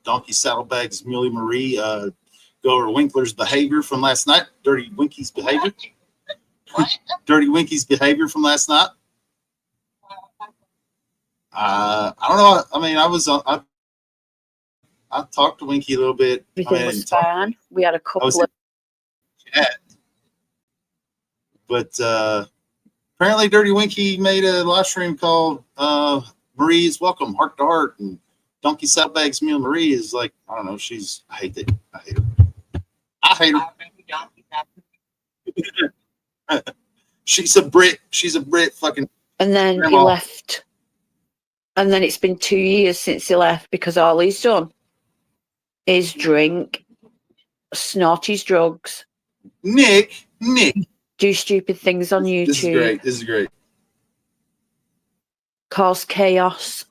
Donkey Saddlebags Muley Marie go over Winkler's behavior from last night. Dirty Winky's behavior. Dirty Winky's behavior from last night. I don't know. I mean, I talked to Winky a little bit. Everything was fine. We had a couple of chat, but apparently Dirty Winky made a live stream called Marie's Welcome, Heart to Heart, and Donkey Saddlebags Meal Marie is like, I don't know, I hate it. I hate her. I hate her. She's a Brit fucking. And then he left. And then it's been 2 years since he left because all he's done is drink, snort his drugs. Nick. Do stupid things on YouTube. This is great. Cause chaos.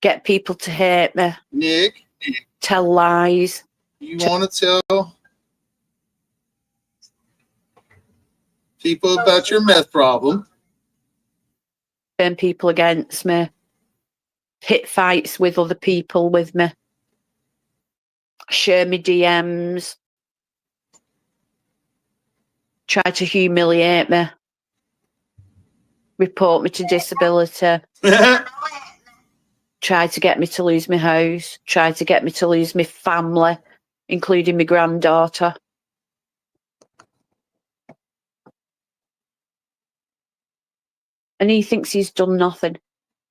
Get people to hate me. Nick. Tell lies. You want to tell people about your meth problem? Turn people against me. Pit fights with other people with me. Share me DMs. Try to humiliate me. Report me to disability. Try to get me to lose my house. Try to get me to lose my family, including my granddaughter. And he thinks he's done nothing.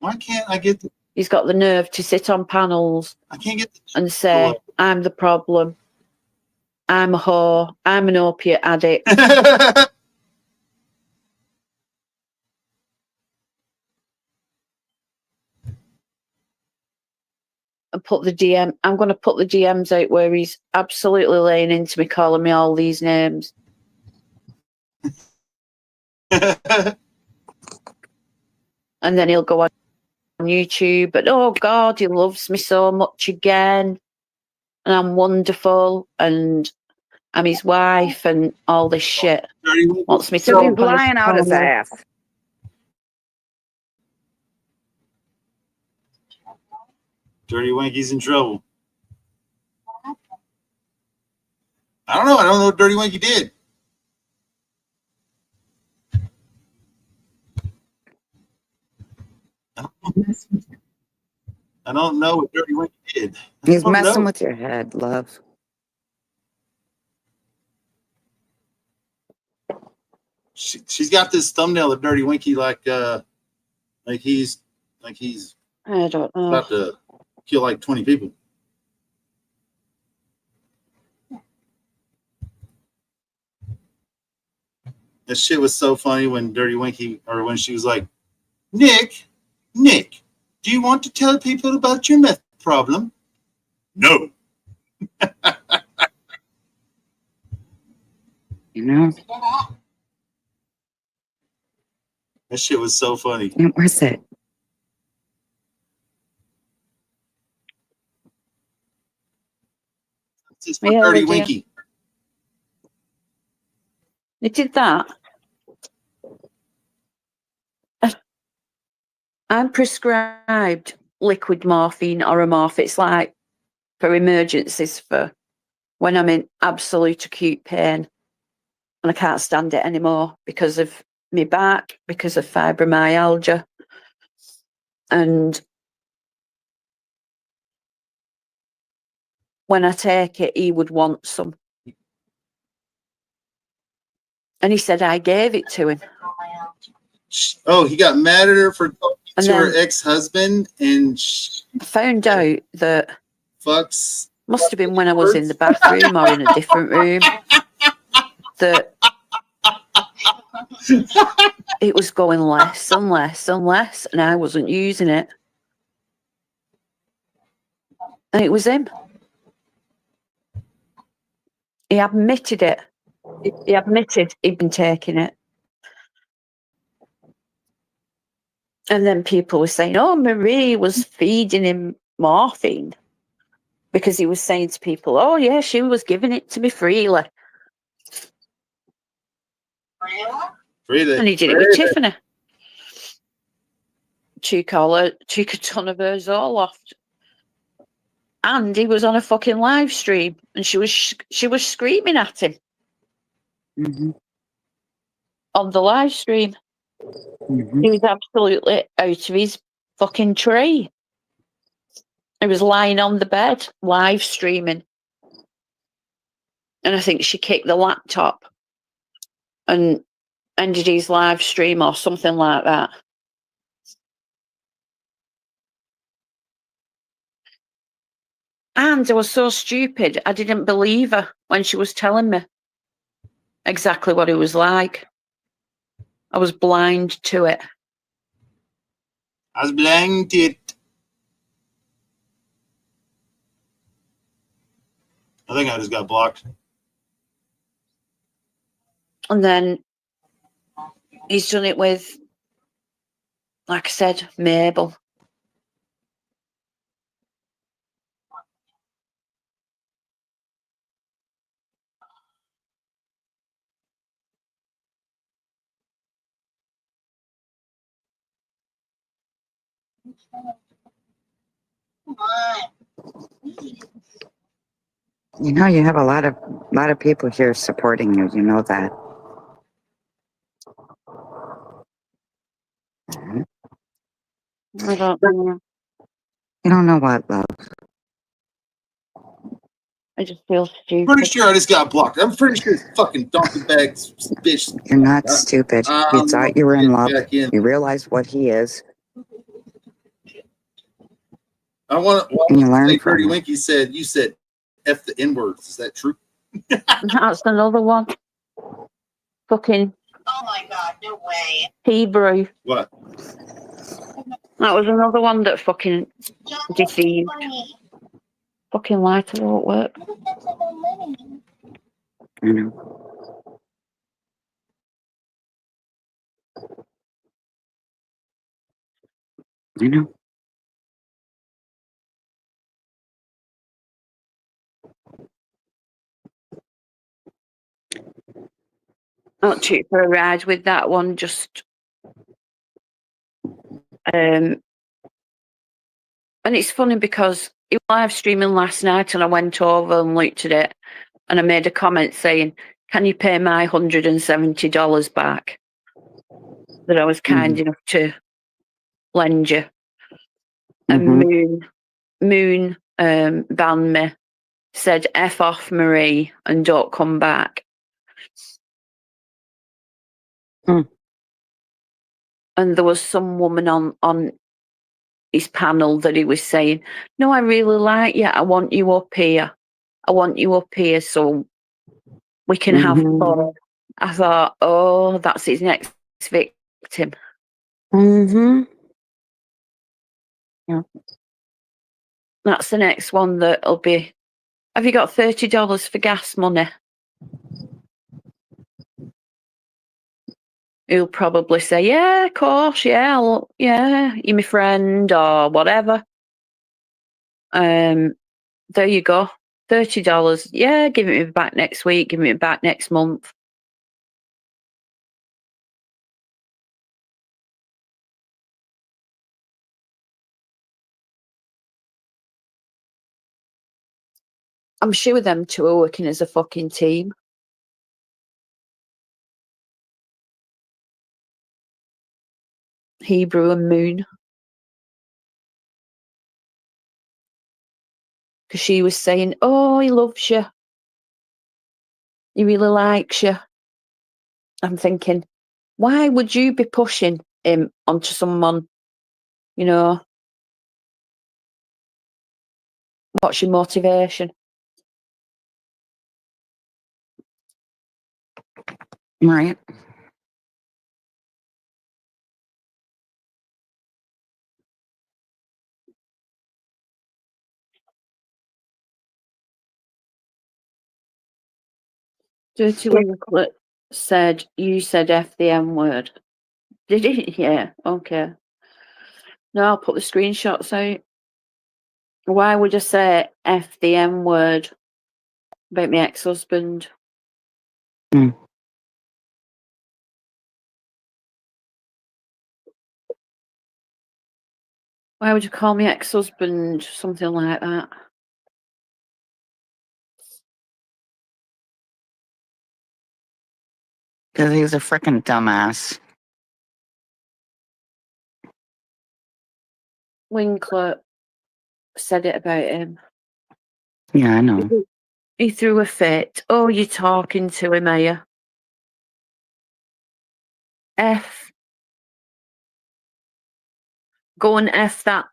Why can't I get He's got the nerve to sit on panels I can't get and say, I'm the problem. I'm a whore. I'm an opiate addict. And put the DM. I'm going to put the DMs out where he's absolutely laying into me, calling me all these names. And then he'll go on YouTube and, oh God, he loves me so much again. And I'm wonderful. And I'm his wife and all this shit. Wants me to So jump on his out his panel. ass. Dirty Winky's in trouble. I don't know. I don't know what Dirty Winky did. I don't know what Dirty Winky did. He's don't messing know. with your head, love. She's got this thumbnail of Dirty Winky like he's I don't know. about to kill like 20 people. That shit was so funny when Dirty Winky, or when she was like, Nick, do you want to tell people about your meth problem? No. You know? That shit was so funny. Where's it? It's for Dirty Winky. They did that. I'm prescribed liquid morphine or a morph. It's like for emergencies, for when I'm in absolute acute pain and I can't stand it anymore because of my back, because of fibromyalgia. And when I take it, he would want some. And he said I gave it to him. Oh, he got mad at her for talking And to her then ex-husband, and I found out that fucks. must have been when I was in the bathroom or in a different room, that it was going less and less and less, and I wasn't using it. And it was him. He admitted it. He admitted he'd been taking it. And then people were saying, oh, Marie was feeding him morphine, because he was saying to people, oh, yeah, she was giving it to me freely. Freely. And he did it with Tiffany. Took a ton of her Zoloft. And he was on a fucking live stream, and she was screaming at him on the live stream. He was absolutely out of his fucking tree. He was lying on the bed, live streaming. And I think she kicked the laptop and ended his live stream or something like that. And I was so stupid, I didn't believe her when she was telling me exactly what it was like. I was blind to it. I was blind to it. I think I just got blocked. And then he's done it with, like I said, Mabel. You know, you have a lot of people here supporting you. You know that. I don't know. You don't know what, love. I just feel stupid. Pretty sure I just got blocked. I'm pretty sure this fucking donkey bag bitch. You're not stupid. You thought you were in love. You realize what he is. I want to And you learn say from Dirty it. Winky said, you said F the N-words. Is that true? That's another one. Fucking. Oh my God, no way. Hebrew. What? That was another one that fucking deceived. Fucking lighter won't work. I know. I know. Not cheap for a ride with that one, just and it's funny because it was live streaming last night and I went over and looked at it and I made a comment saying, can you pay my $170 back that I was kind enough to lend you? And Moon banned me, said F off Marie and don't come back. And there was some woman on his panel that he was saying, no, I really like you. I want you up here. I want you up here so we can have fun. I thought, oh, that's his next victim. Yeah. That's the next one that'll be, have you got $30 for gas money? He'll probably say, yeah, of course, yeah, yeah, you're my friend or whatever. There you go. $30. Yeah, give it me back next week, give me back next month. I'm sure them two are working as a fucking team. Hebrew and Moon. Because she was saying, oh, he loves you. He really likes you. I'm thinking, why would you be pushing him onto someone, you know? What's your motivation? Right. Dirty Winklet said, you said F the M word. Did he? Yeah, okay. No, I'll put the screenshots out. Why would I say F the M word about my ex-husband? Why would you call me ex-husband something like that? Because he's a freaking dumbass. Winklet said it about him. Yeah, I know. He threw a fit. Oh, you're talking to him, are you? F. Go and F that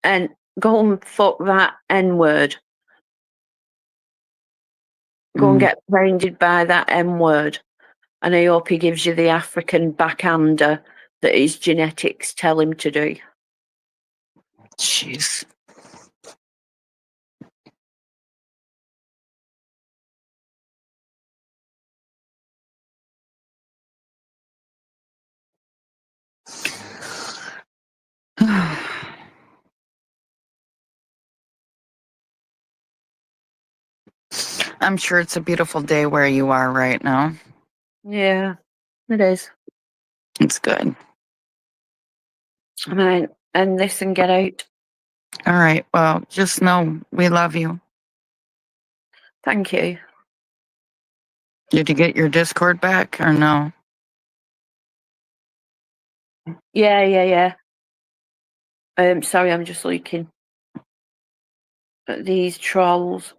and go and fuck that N word. Go and get pounded by that M word. And I hope he gives you the African backhander that his genetics tell him to do. Jeez. I'm sure it's a beautiful day where you are right now. Yeah, it is. It's good. I might end this and get out. All right. Well, just know we love you. Thank you. Did you get your Discord back or no? Yeah. Sorry, I'm just looking at these trolls.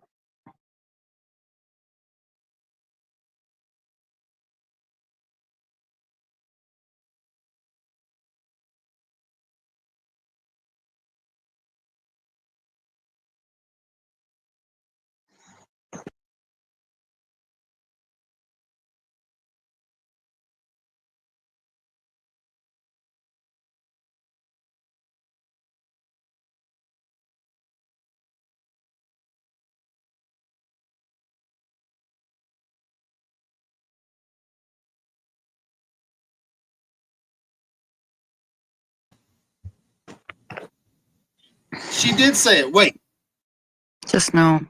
She did say it. Wait. Just no.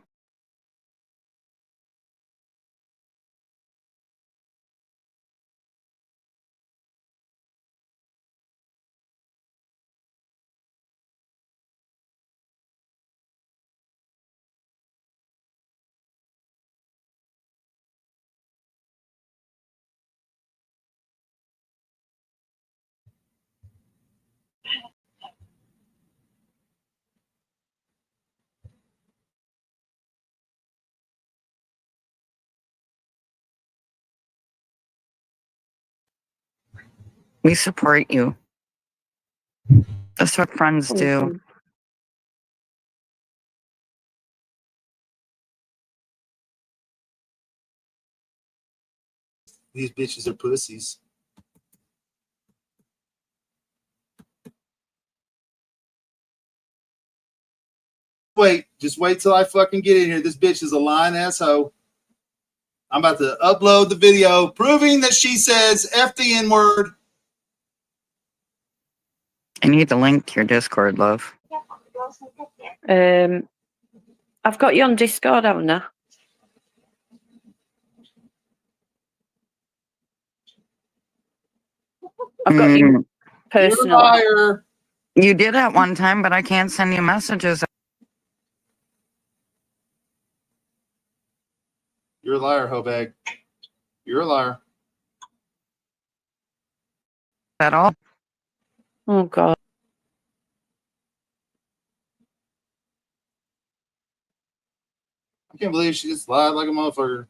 We support you. That's what friends do. These bitches are pussies. Just wait till I fucking get in here. This bitch is a lying asshole. I'm about to upload the video proving that she says F the N-word. I need to link to your Discord, love. I've got you on Discord, haven't I? I've got you personally. You're a liar. You did at one time, but I can't send you messages. You're a liar, Hobag. You're a liar. At all. Oh, God. I can't believe she just lied like a motherfucker.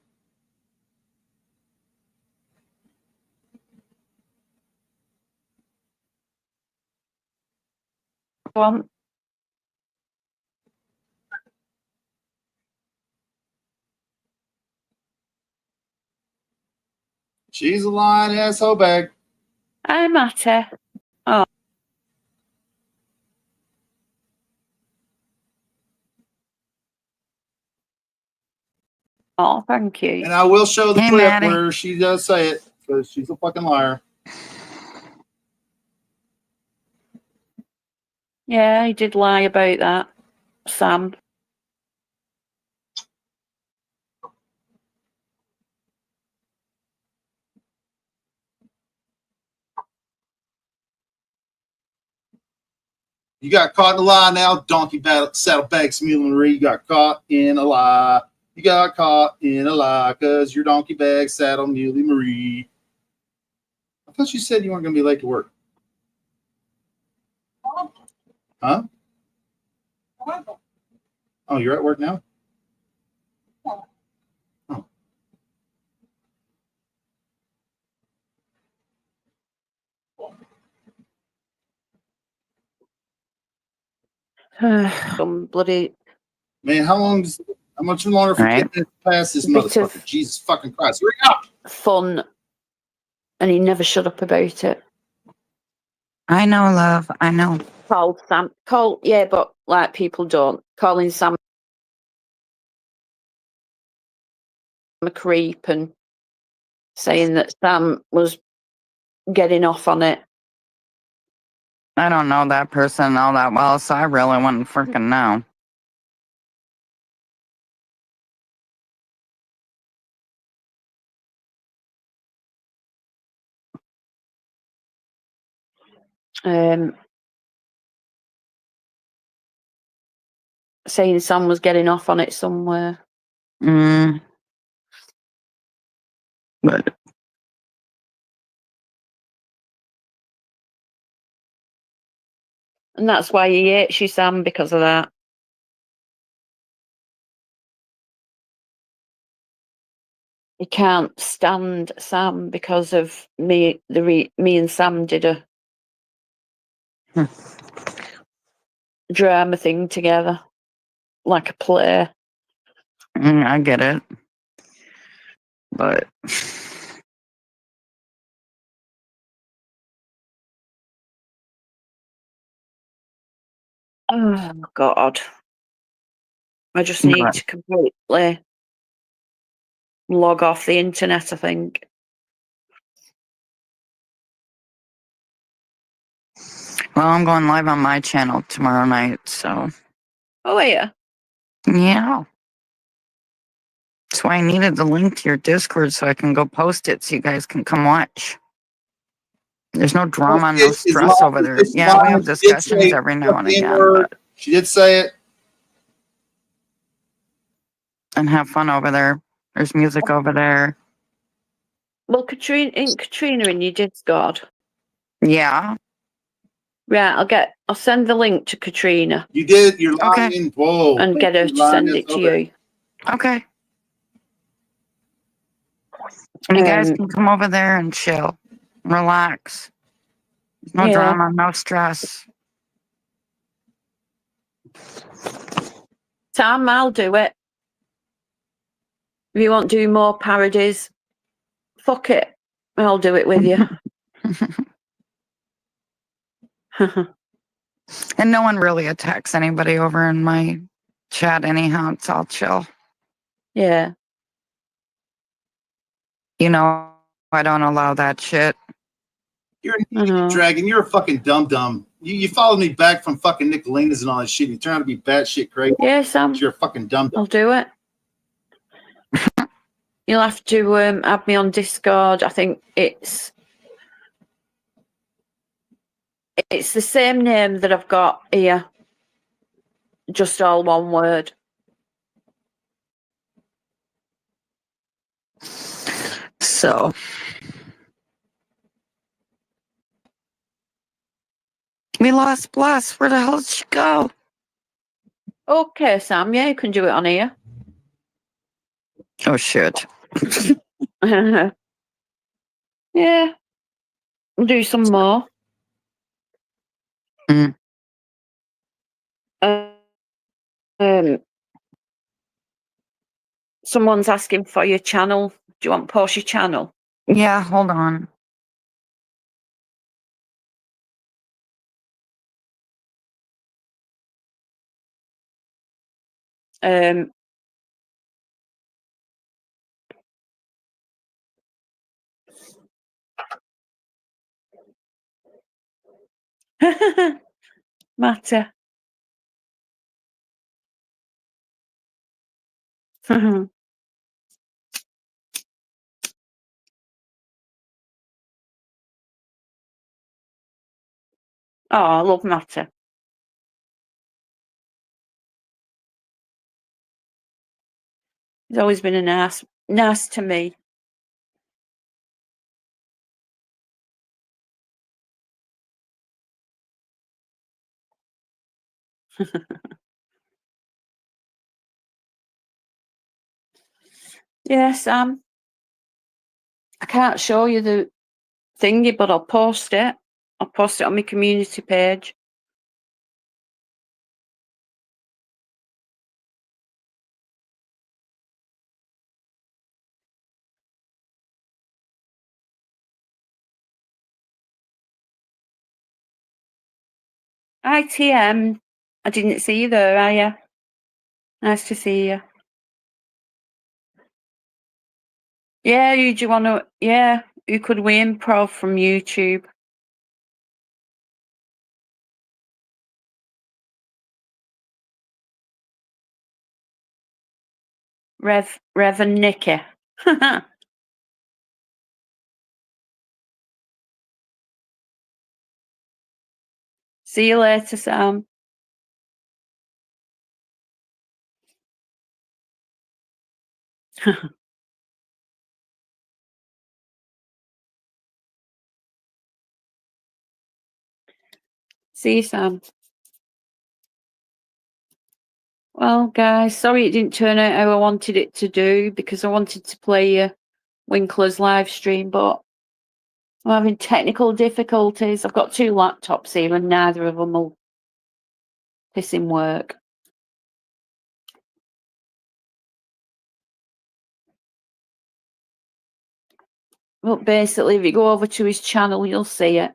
She's a lying asshole bag. Hi, Matty. Oh. Oh, thank you. And I will show the Hey, clip Maddie. where she does say it because she's a fucking liar. Yeah, he did lie about that, Sam. You got caught in a lie now, donkey battle, saddlebags, mule Marie. You got caught in a lie. You got caught in a lie because you're donkey bag, saddle, muley Marie. I thought you said you weren't going to be late to work. Huh? Oh, you're at work now? Oh. Some bloody. Man, how much longer for 10 minutes past this motherfucker? Jesus fucking Christ. Hurry up! Fun. And he never shut up about it. I know, love. I know. Called Sam. Yeah, but like people don't. Calling Sam a creep and saying that Sam was getting off on it. I don't know that person all that well, so I really wouldn't freaking know. Saying Sam was getting off on it somewhere. But And that's why he hates you, Sam, because of that. He can't stand Sam because of me. Me and Sam did a drama thing together, like a play. I get it. But oh God, I just need to completely log off the internet, I think. well, I'm going live on my channel tomorrow night, so Oh, yeah. Yeah. That's why I needed the link to your Discord so I can go post it so you guys can come watch. There's no drama, no stress over there. Yeah, we have discussions every now and again, but She did say it. and have fun over there. There's music over there. Well, Katrina in your Discord. Yeah. Right, I'll send the link to Katrina. You did. You're lying. Whoa. And get her to send it to you. Okay. You guys can come over there and chill, relax. No drama, no stress. Sam, I'll do it. If you want to do more parodies, fuck it. I'll do it with you. And no one really attacks anybody over in my chat anyhow. It's all chill. Yeah. You know, I don't allow that shit. You're a dragon. You're a fucking dum-dum. You followed me back from fucking Nicolina's and all that shit. And you turn out to be batshit crazy. Yeah, Sam. You're a fucking dum-dum. I'll do it. You'll have to add me on Discord. I think it's the same name that I've got here. Just all one word. So. We lost Bless. Where the hell did she go? Okay, Sam. Yeah, you can do it on here. Oh, shit. Yeah. We'll do some more. Someone's asking for your channel. Do you want to post your channel? Yeah, hold on. Matter. Oh, I love Matter. He's always been a nice to me. Yeah, Sam. I can't show you the thingy, but I'll post it. I'll post it on my community page. ITM. I didn't see you there, are you? Nice to see you. Yeah, do you want to? Yeah, you could we improv from YouTube? Rev and Nikki. See you later, Sam. See you, Sam. Well, guys, sorry it didn't turn out how I wanted it to do because I wanted to play Winkler's live stream, but I'm having technical difficulties. I've got 2 laptops here and neither of them will piss in work. But basically, if you go over to his channel, you'll see it.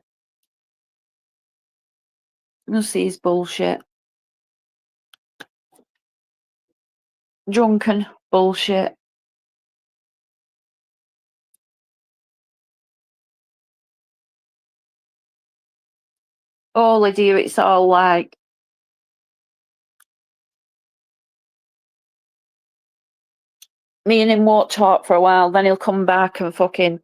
You'll see his bullshit. Drunken bullshit. Oh, Lydia, it's all like me and him won't talk for a while, then he'll come back and fucking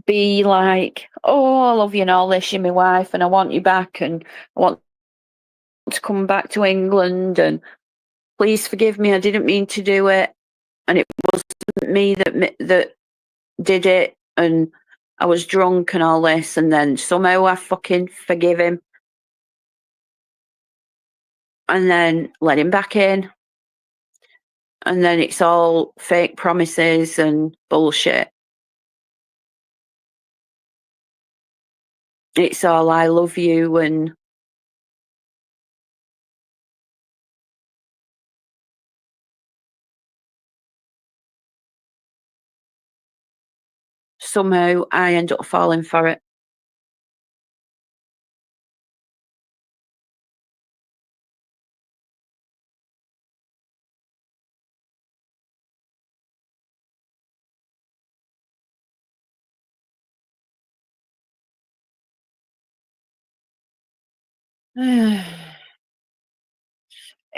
be like, oh, I love you and all this, you're my wife and I want you back and I want to come back to England and please forgive me, I didn't mean to do it. And it wasn't me that did it and I was drunk and all this, and then somehow I fucking forgive him and then let him back in. And then it's all fake promises and bullshit. It's all I love you and somehow I end up falling for it. I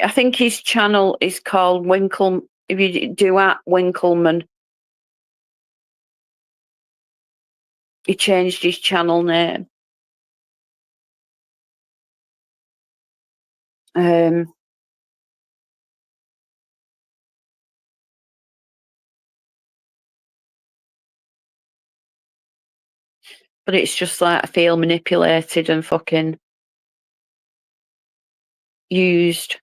think his channel is called Winkle. If you do at Winkleman, he changed his channel name. But it's just like I feel manipulated and fucking used,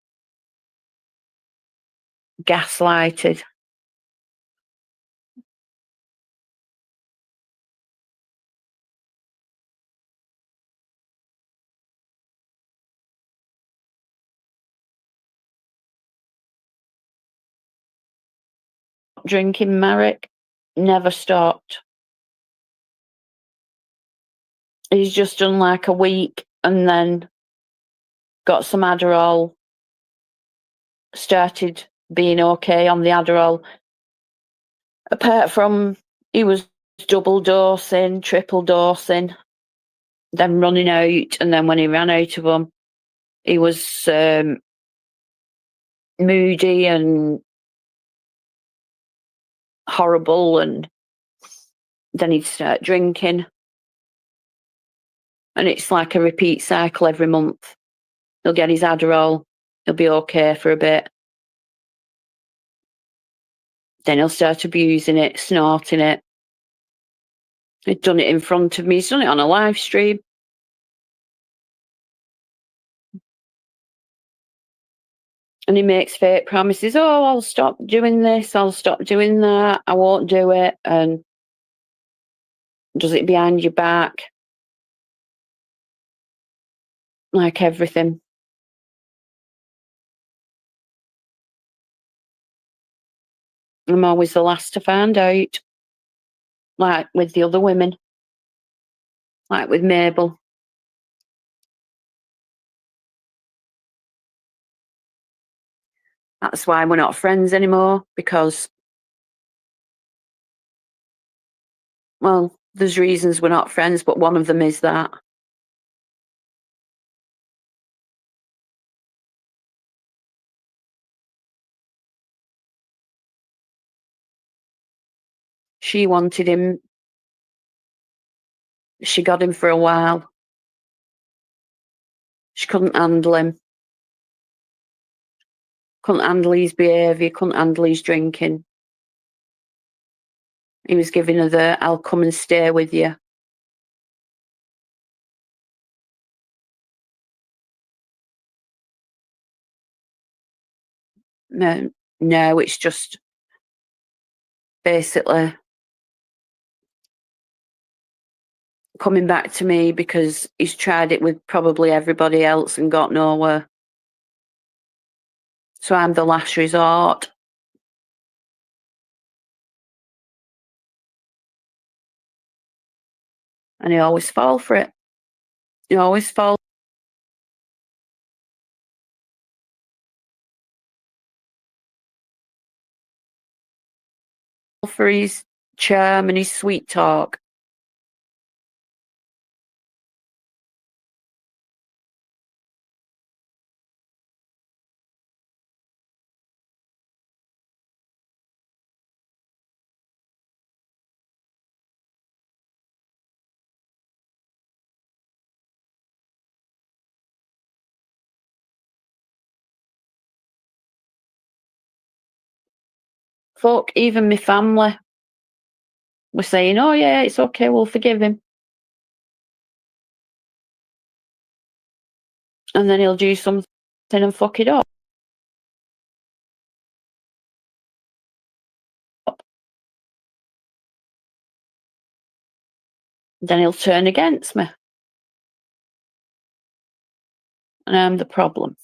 gaslighted. Drinking Morik, never stopped. He's just done like a week and then got some Adderall, started being okay on the Adderall. Apart from he was double dosing, triple dosing, then running out, and then when he ran out of them, he was moody and horrible, and then he'd start drinking. And it's like a repeat cycle every month. He'll get his Adderall, he'll be okay for a bit. Then he'll start abusing it, snorting it. He'd done it in front of me. He's done it on a live stream. And he makes fake promises. Oh, I'll stop doing this. I'll stop doing that. I won't do it. And does it behind your back. Like everything. I'm always the last to find out. Like with the other women. Like with Mabel. That's why we're not friends anymore, because, well, there's reasons we're not friends, but one of them is that. She wanted him. She got him for a while. She couldn't handle him. Couldn't handle his behaviour, couldn't handle his drinking. He was giving her the, I'll come and stay with you. No, it's just basically coming back to me because he's tried it with probably everybody else and got nowhere. So I'm the last resort. And he always fall for it. He always fall for his charm and his sweet talk. fuck. Even my family were saying, oh yeah, it's okay, we'll forgive him. And then he'll do something and fuck it up. Then he'll turn against me. And I'm the problem.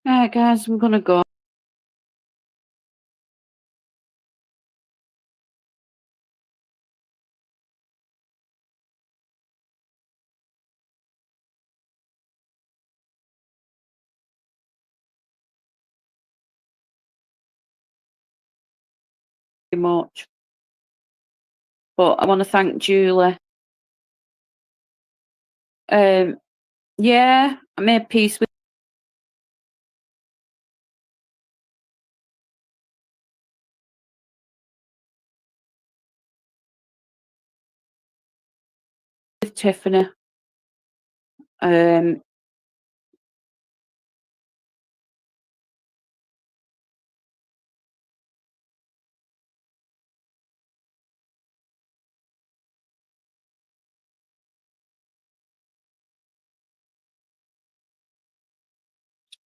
Alright guys, I'm gonna go. Much. But I want to thank Julie. Yeah, I made peace with Tiffany.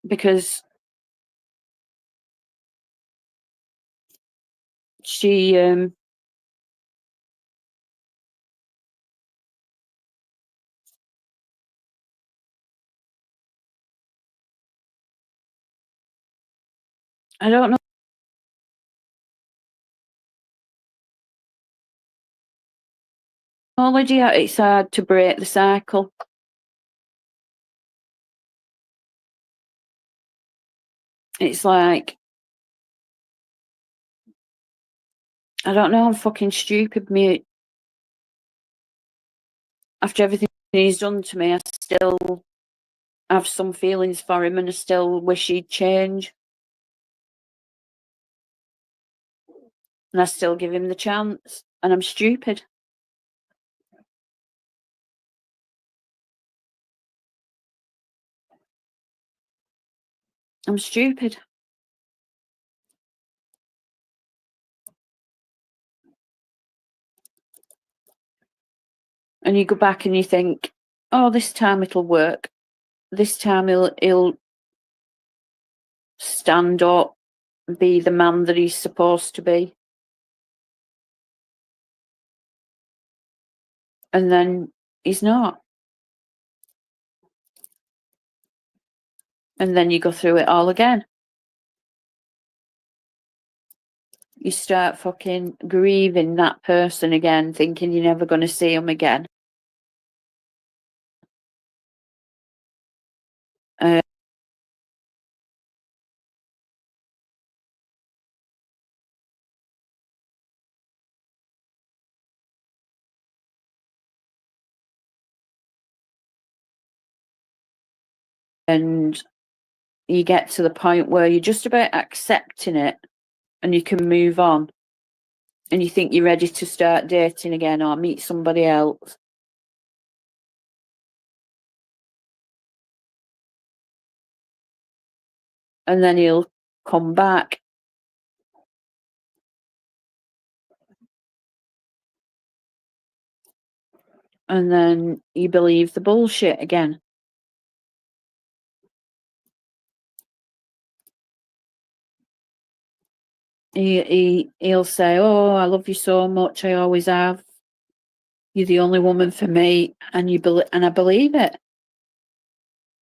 Because she I don't know. Lydia, it's hard to break the cycle. It's like, I don't know, I'm fucking stupid, mate. After everything he's done to me, I still have some feelings for him and I still wish he'd change. And I still give him the chance. And I'm stupid. I'm stupid. And you go back and you think, oh, this time it'll work. This time he'll stand up and be the man that he's supposed to be. And then he's not. And then you go through it all again. You start fucking grieving that person again, thinking you're never going to see him again. And you get to the point where you're just about accepting it and you can move on. And you think you're ready to start dating again or meet somebody else. And then he'll come back. And then you believe the bullshit again. he'll say, "Oh, I love you so much. I always have. You're the only woman for me," and I believe it.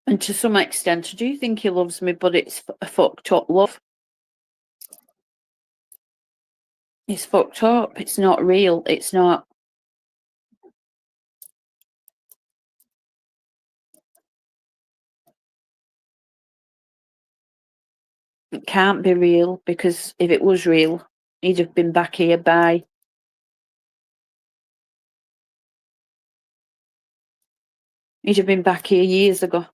And to some extent, I do think he loves me, but it's a fucked up love. It's fucked up. It's not real. It's not. It can't be real, because if it was real, he'd have been back here by. He'd have been back here years ago.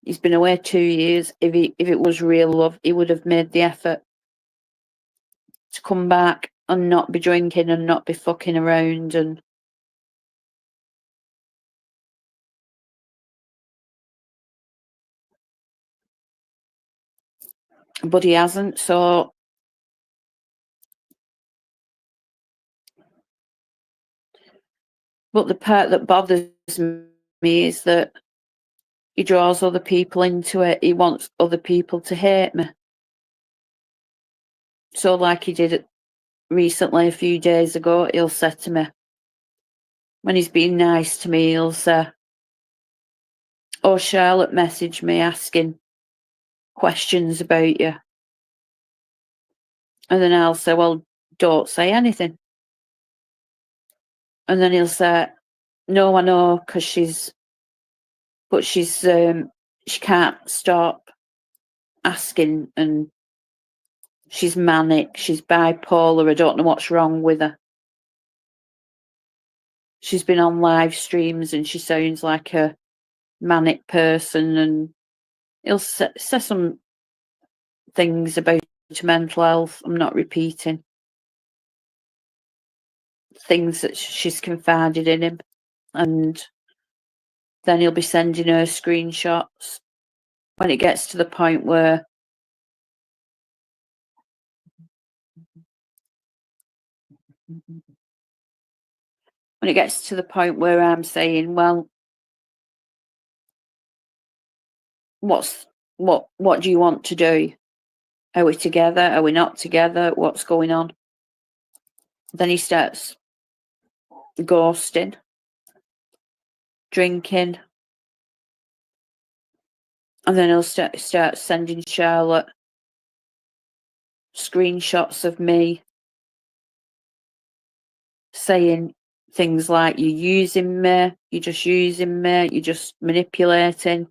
He's been away 2 years. If it was real love, he would have made the effort to come back and not be drinking and not be fucking around and. But he hasn't, so. But the part that bothers me is that he draws other people into it. He wants other people to hate me. So like he did recently, a few days ago, he'll say to me, when he's been nice to me, he'll say, "Oh, Charlotte messaged me asking questions about you." And then I'll say, "Well, don't say anything." And then he'll say, "No, I know, because she can't stop asking, and she's manic, she's bipolar, I don't know what's wrong with her. She's been on live streams and she sounds like a manic person," and he'll say some things about mental health. I'm not repeating. Things that she's confided in him, and then he'll be sending her screenshots when it gets to the point where I'm saying, "Well, what do you want to do? Are we together? Are we not together? What's going on?" Then he starts ghosting, drinking, and then he'll start sending Charlotte screenshots of me saying things like, "You're using me, you're just using me, you're just manipulating."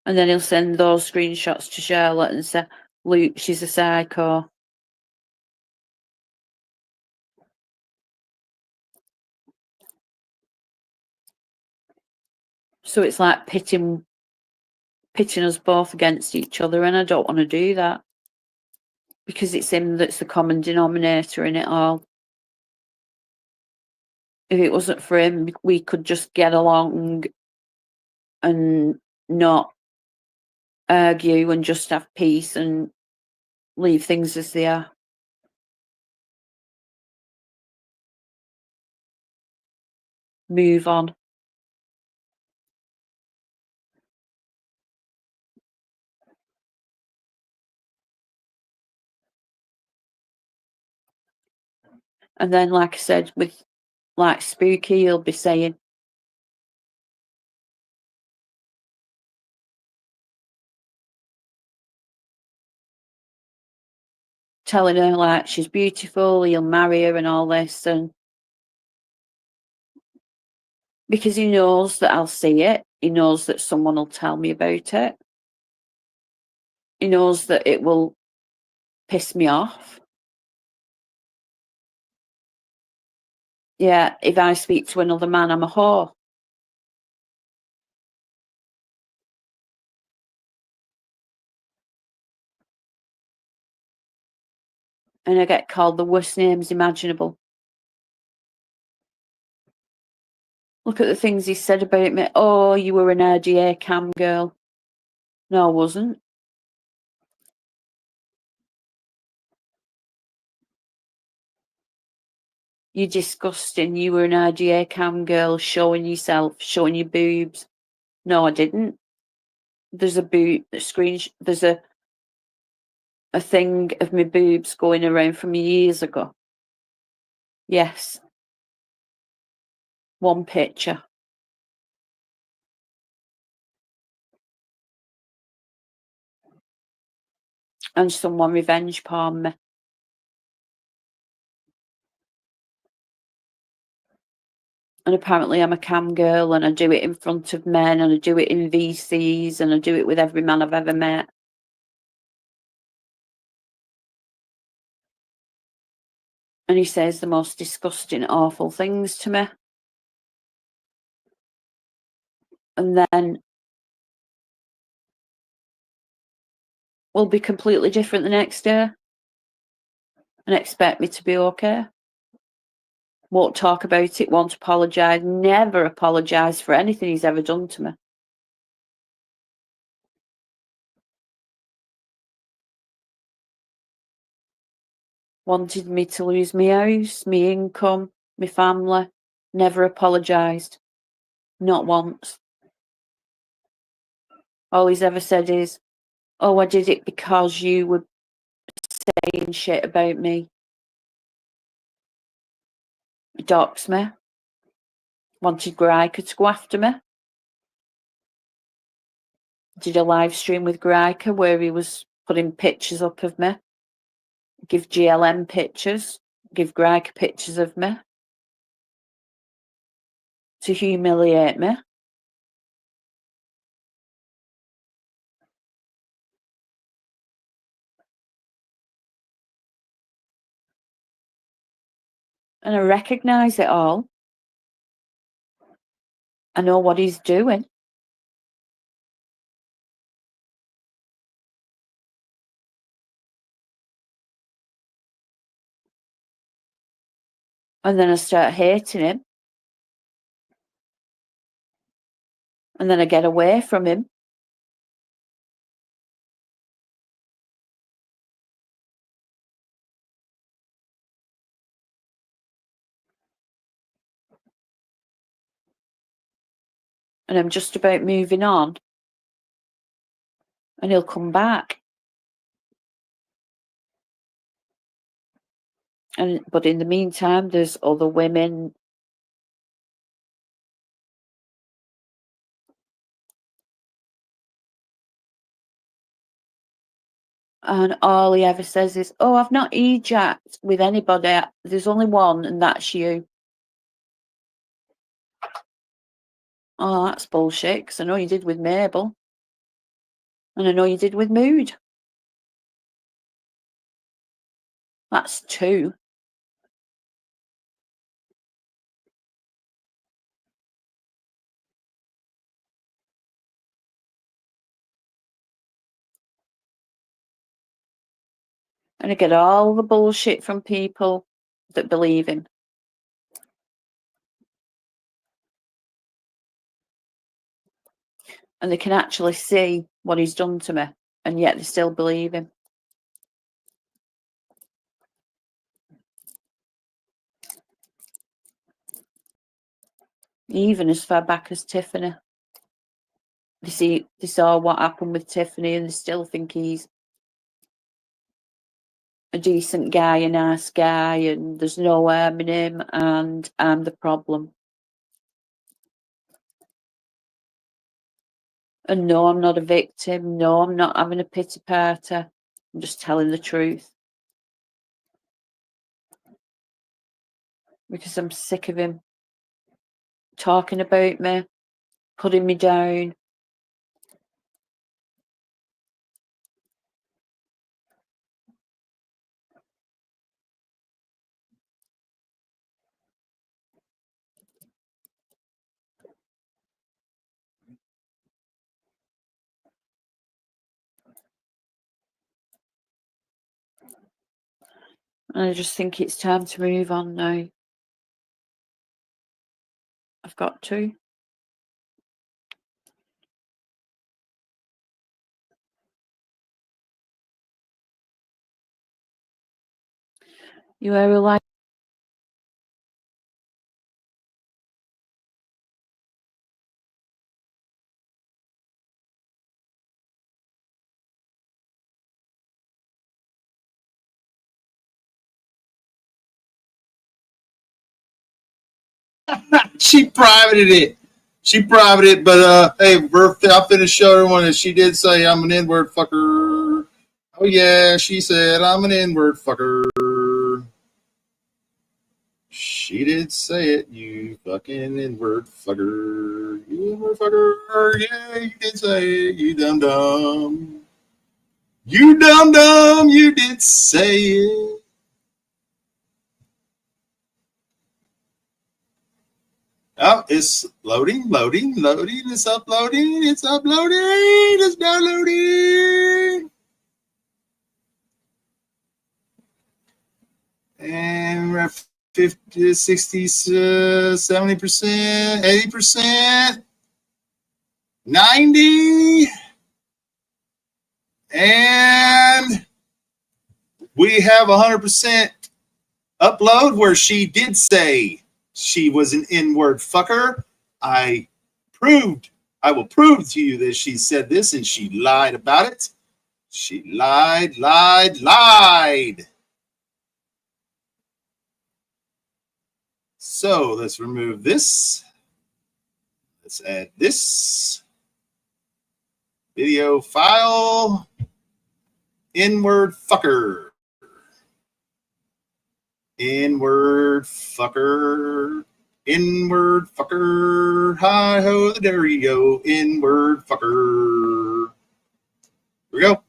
And then he'll send those screenshots to Charlotte and say, "Luke, she's a psycho." So it's like pitting us both against each other, and I don't want to do that, because it's him that's the common denominator in it all. If it wasn't for him, we could just get along and not argue and just have peace and leave things as they are. Move on. And then, like I said, with like Spooky, he'll be saying, telling her like she's beautiful, he'll marry her and all this, and because he knows that I'll see it, he knows that someone will tell me about it, he knows that it will piss me off. Yeah, if I speak to another man, I'm a whore. And I get called the worst names imaginable. Look at the things he said about me. "Oh, you were an RDA cam girl." No, I wasn't. "You're disgusting. You were an RDA cam girl showing yourself, showing your boobs." No, I didn't. There's a boob screen. There's a a thing of my boobs going around from years ago. Yes. One picture. And someone revenge porn me. And apparently I'm a cam girl and I do it in front of men and I do it in VCs and I do it with every man I've ever met. And he says the most disgusting, awful things to me. And then will be completely different the next day and expect me to be okay. Won't talk about it, won't apologise, never apologise for anything he's ever done to me. Wanted me to lose my house, my income, my family, never apologised. Not once. All he's ever said is, oh, I did it because you were saying shit about me. He doxed me. Wanted Greiker to go after me. Did a live stream with Greiker where he was putting pictures up of me. Give GLM pictures. Give Greiker pictures of me. To humiliate me. And I recognise it all. I know what he's doing. And then I start hating him. And then I get away from him. And I'm just about moving on. And he'll come back. But in the meantime, there's other women. And all he ever says is, oh, I've not ejacked with anybody. There's only one, and that's you. Oh, that's bullshit, 'cause I know you did with Mabel. And I know you did with Mood. That's two. And I get all the bullshit from people that believe him. And they can actually see what he's done to me, and yet they still believe him. Even as far back as Tiffany. They saw what happened with Tiffany and they still think he's a decent guy, a nice guy, and there's no harm in him, and I'm the problem. And no, I'm not a victim. No, I'm not having a pity party. I'm just telling the truth. Because I'm sick of him talking about me, putting me down. And I just think it's time to move on now. I've got to. You are like She privated it. She privated it, but hey, I finished showing everyone that she did say I'm an N-word fucker. Oh yeah, she said I'm an N-word fucker. She did say it, you fucking N-word fucker. You N-word fucker. Yeah, you did say it, you dumb dumb. You dumb dumb, you did say it. Oh, it's loading, it's uploading, it's downloading. And we're at 50, 60, 70%, 80%, 90. And we have 100% upload where she did say she was an N-word fucker. I will prove to you that she said this and she lied about it. She lied. So let's remove this. Let's add this video file. N-word fucker. N-word fucker. N-word fucker. Hi ho, there you go. N-word fucker. Here we go.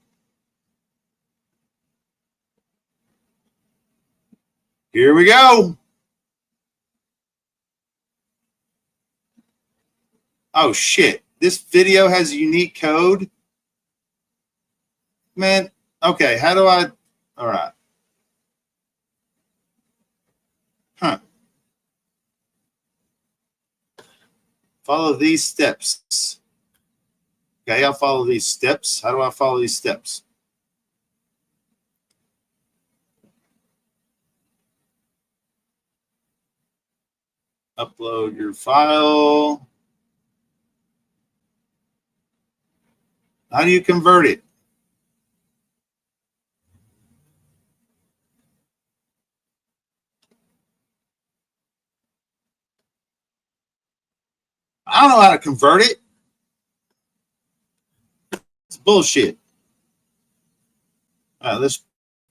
Here we go. Oh shit. This video has a unique code. Man, okay, how do I? All right. Huh. Follow these steps. Okay, I'll follow these steps. How do I follow these steps? Upload your file. How do you convert it? I don't know how to convert it. It's bullshit. All right, let's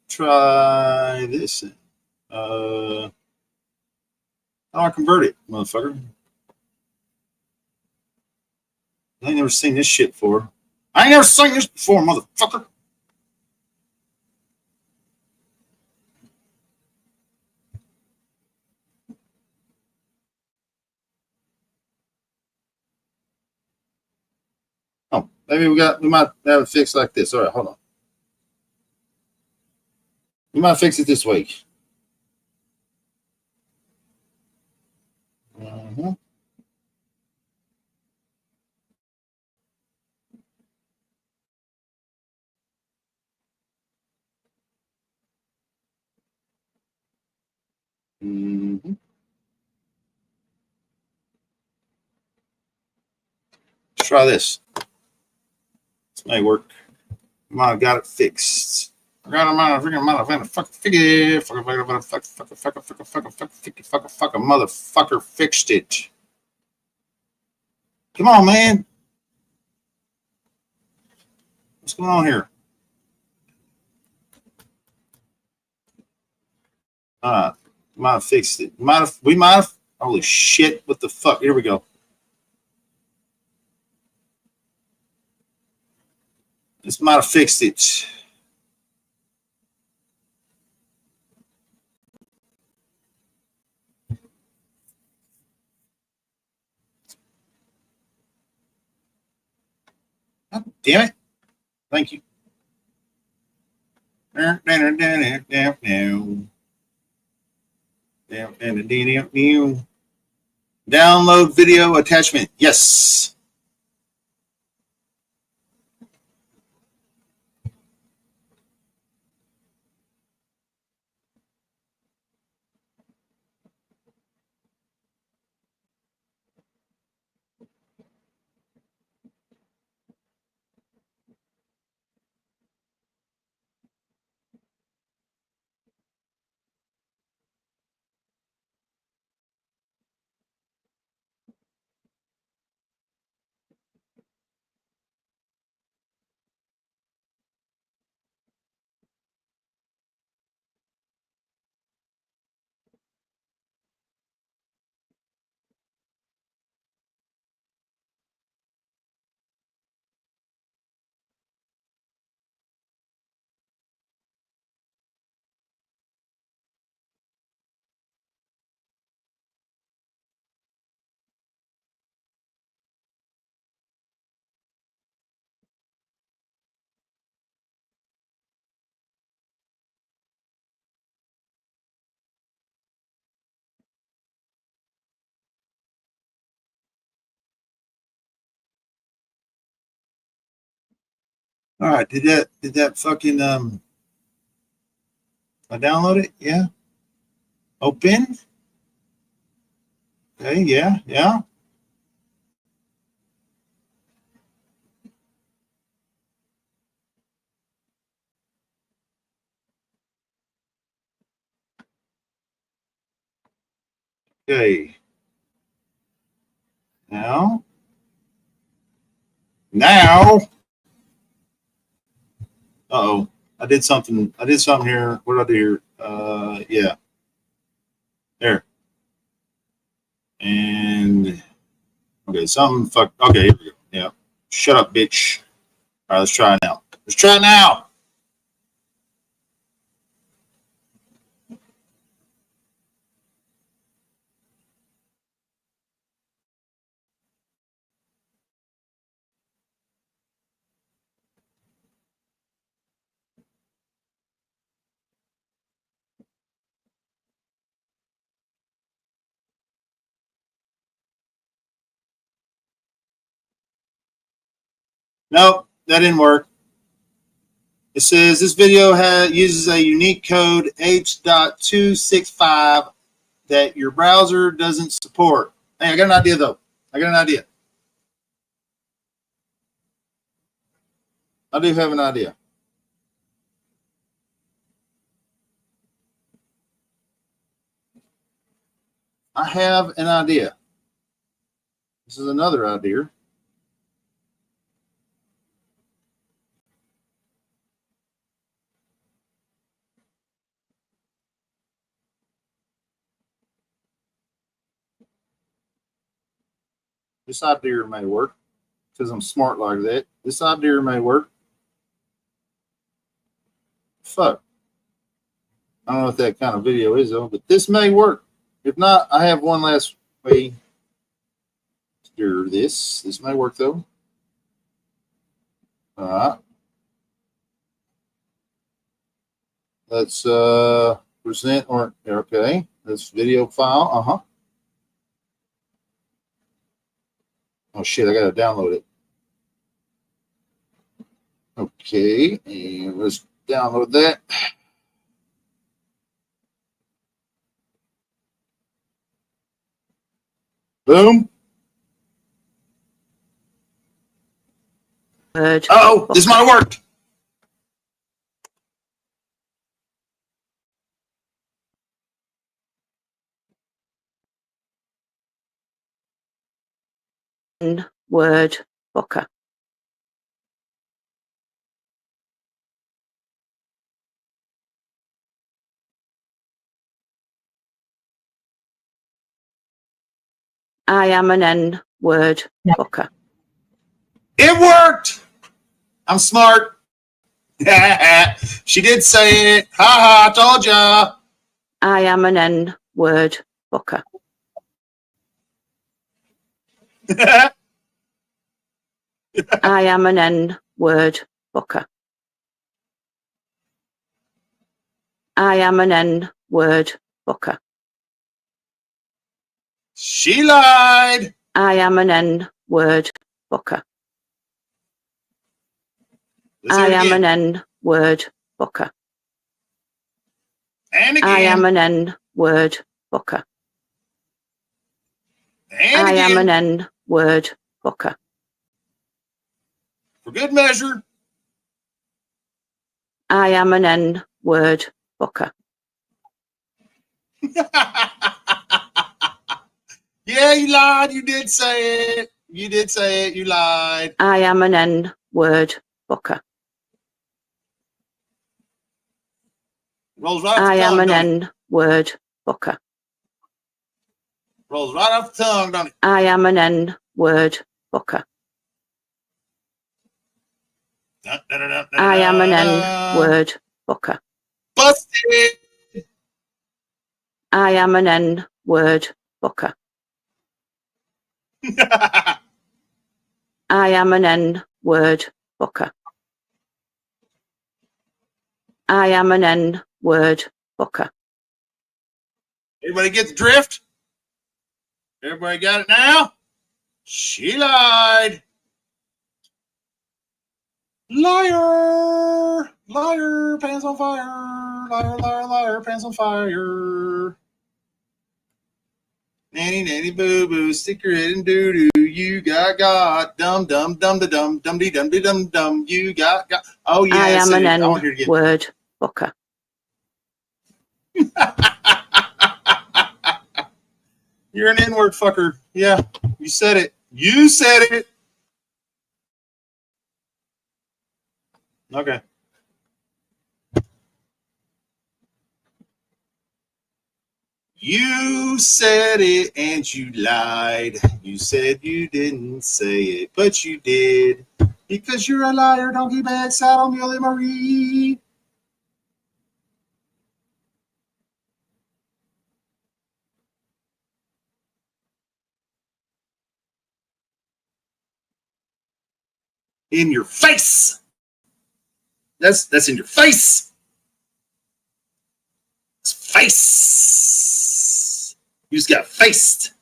try this. How do I convert it, motherfucker? I ain't never seen this shit before. I ain't never seen this before, motherfucker. Oh, maybe we might have it fixed like this. All right, hold on. We might fix it this way. Mm-hmm. Mm-hmm. Let's try this. This may work. Might have got it fixed. I got a motherfucker fixed it. Come on, man. What's going on here? Might have fixed it. We might have. Holy shit! What the fuck? Here we go. This might have fixed it. God damn it! Thank you. Download video attachment. Yes. All right, did that fucking I download it? Yeah. Open. Okay, yeah. Okay. Now. Uh-oh. I did something here. What did I do here? Yeah. There. And okay, something fucked. Okay, here we go. Yeah. Shut up, bitch. All right, let's try it now. Nope, that didn't work. It says this video uses a unique code H.265 that your browser doesn't support. Hey, I got an idea though. I do have an idea. I have an idea. This is another idea. This idea may work because I'm smart like that. This idea may work. Fuck. I don't know if that kind of video is though, but this may work. If not, I have one last way to do this. This may work though. All right. Let's present or okay. This video file. Oh shit, I gotta download it. Okay, and let's download that. Boom. Oh, this might have worked. Word Booker. I am an N-word Booker. It worked. I'm smart. She did say it. Ha ha, told ya. I am an N-word Booker. I am an N-word Booker. I am an N-word Booker. She lied. I am an N-word Booker. I am an N-word Booker. And again. I am an N-word Booker. And I again. am an N-word Booker. For good measure. I am an N-word Booker. Yeah, you lied. You did say it. You did say it. You lied. I am an N-word Booker. Rolls right off I the tongue, am an don't it? N-word Booker. Rolls right off the tongue, don't it? I am an N-word Booker. I am an N-word Booker. Busted. I am an N-word Booker. I am an N-word Booker. I am an N-word Booker. Everybody get the drift? Everybody got it now? She lied. Liar, liar, pants on fire. Liar, liar, liar, pants on fire. Nanny, nanny, boo, boo, stick your head in doo doo. You got, dum, dum, dum, da, dum, dum, dee, dum, dee, dum, dum. You got. Oh, yeah. I am an I want you to get N-word fucker. You're an N-word fucker. Yeah, you said it. You said it. Okay. You said it and you lied. You said you didn't say it, but you did. Because you're a liar, donkey bag, saddle, muley, Marie. In your face. That's in your face. It's face. You just got faced.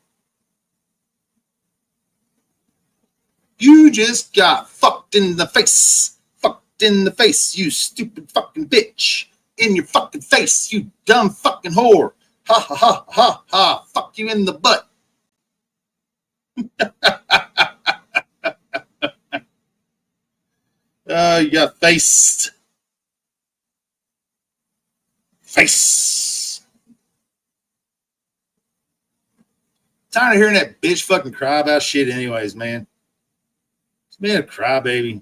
You just got fucked in the face. Fucked in the face, you stupid fucking bitch. In your fucking face, you dumb fucking whore. Ha ha ha ha ha. Fuck you in the butt. You got faced. Face. Tired of hearing that bitch fucking cry about shit anyways, man. It's been a crybaby.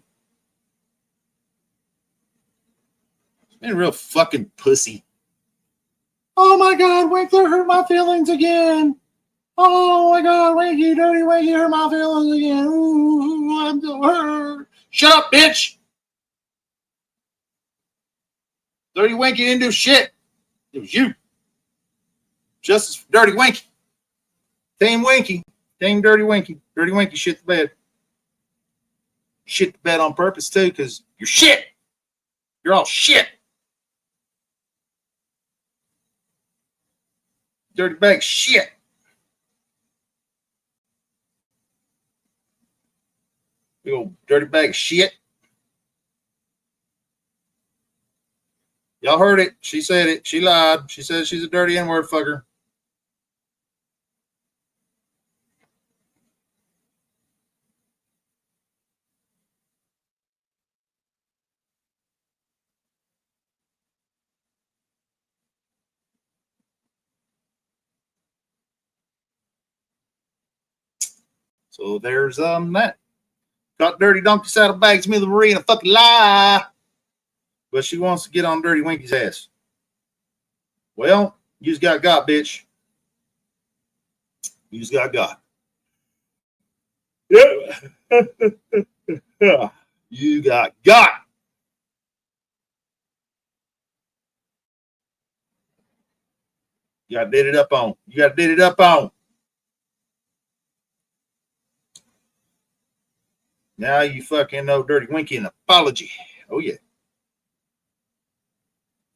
It's been a real fucking pussy. Oh my God, Winkler hurt my feelings again. Oh my God, Winky, dirty Winky hurt my feelings again. Ooh, I'm so hurt. Shut up, bitch. Dirty Winky didn't do shit. It was you. Justice for Dirty Winky. Team Winky. Team Dirty Winky. Dirty Winky shit the bed. Shit the bed on purpose too, because you're shit. You're all shit. Dirty bag shit. Big old dirty bag of shit. Y'all heard it. She said it. She lied. She said she's a dirty N-word fucker. So there's that. Got dirty donkey saddlebags, me the Marie, and a fucking lie. But she wants to get on Dirty Winky's ass. Well, you just got bitch. You just got. Yeah. You got. You got did it up on. You got did it up on. Now you fucking know Dirty Winky an apology. Oh yeah.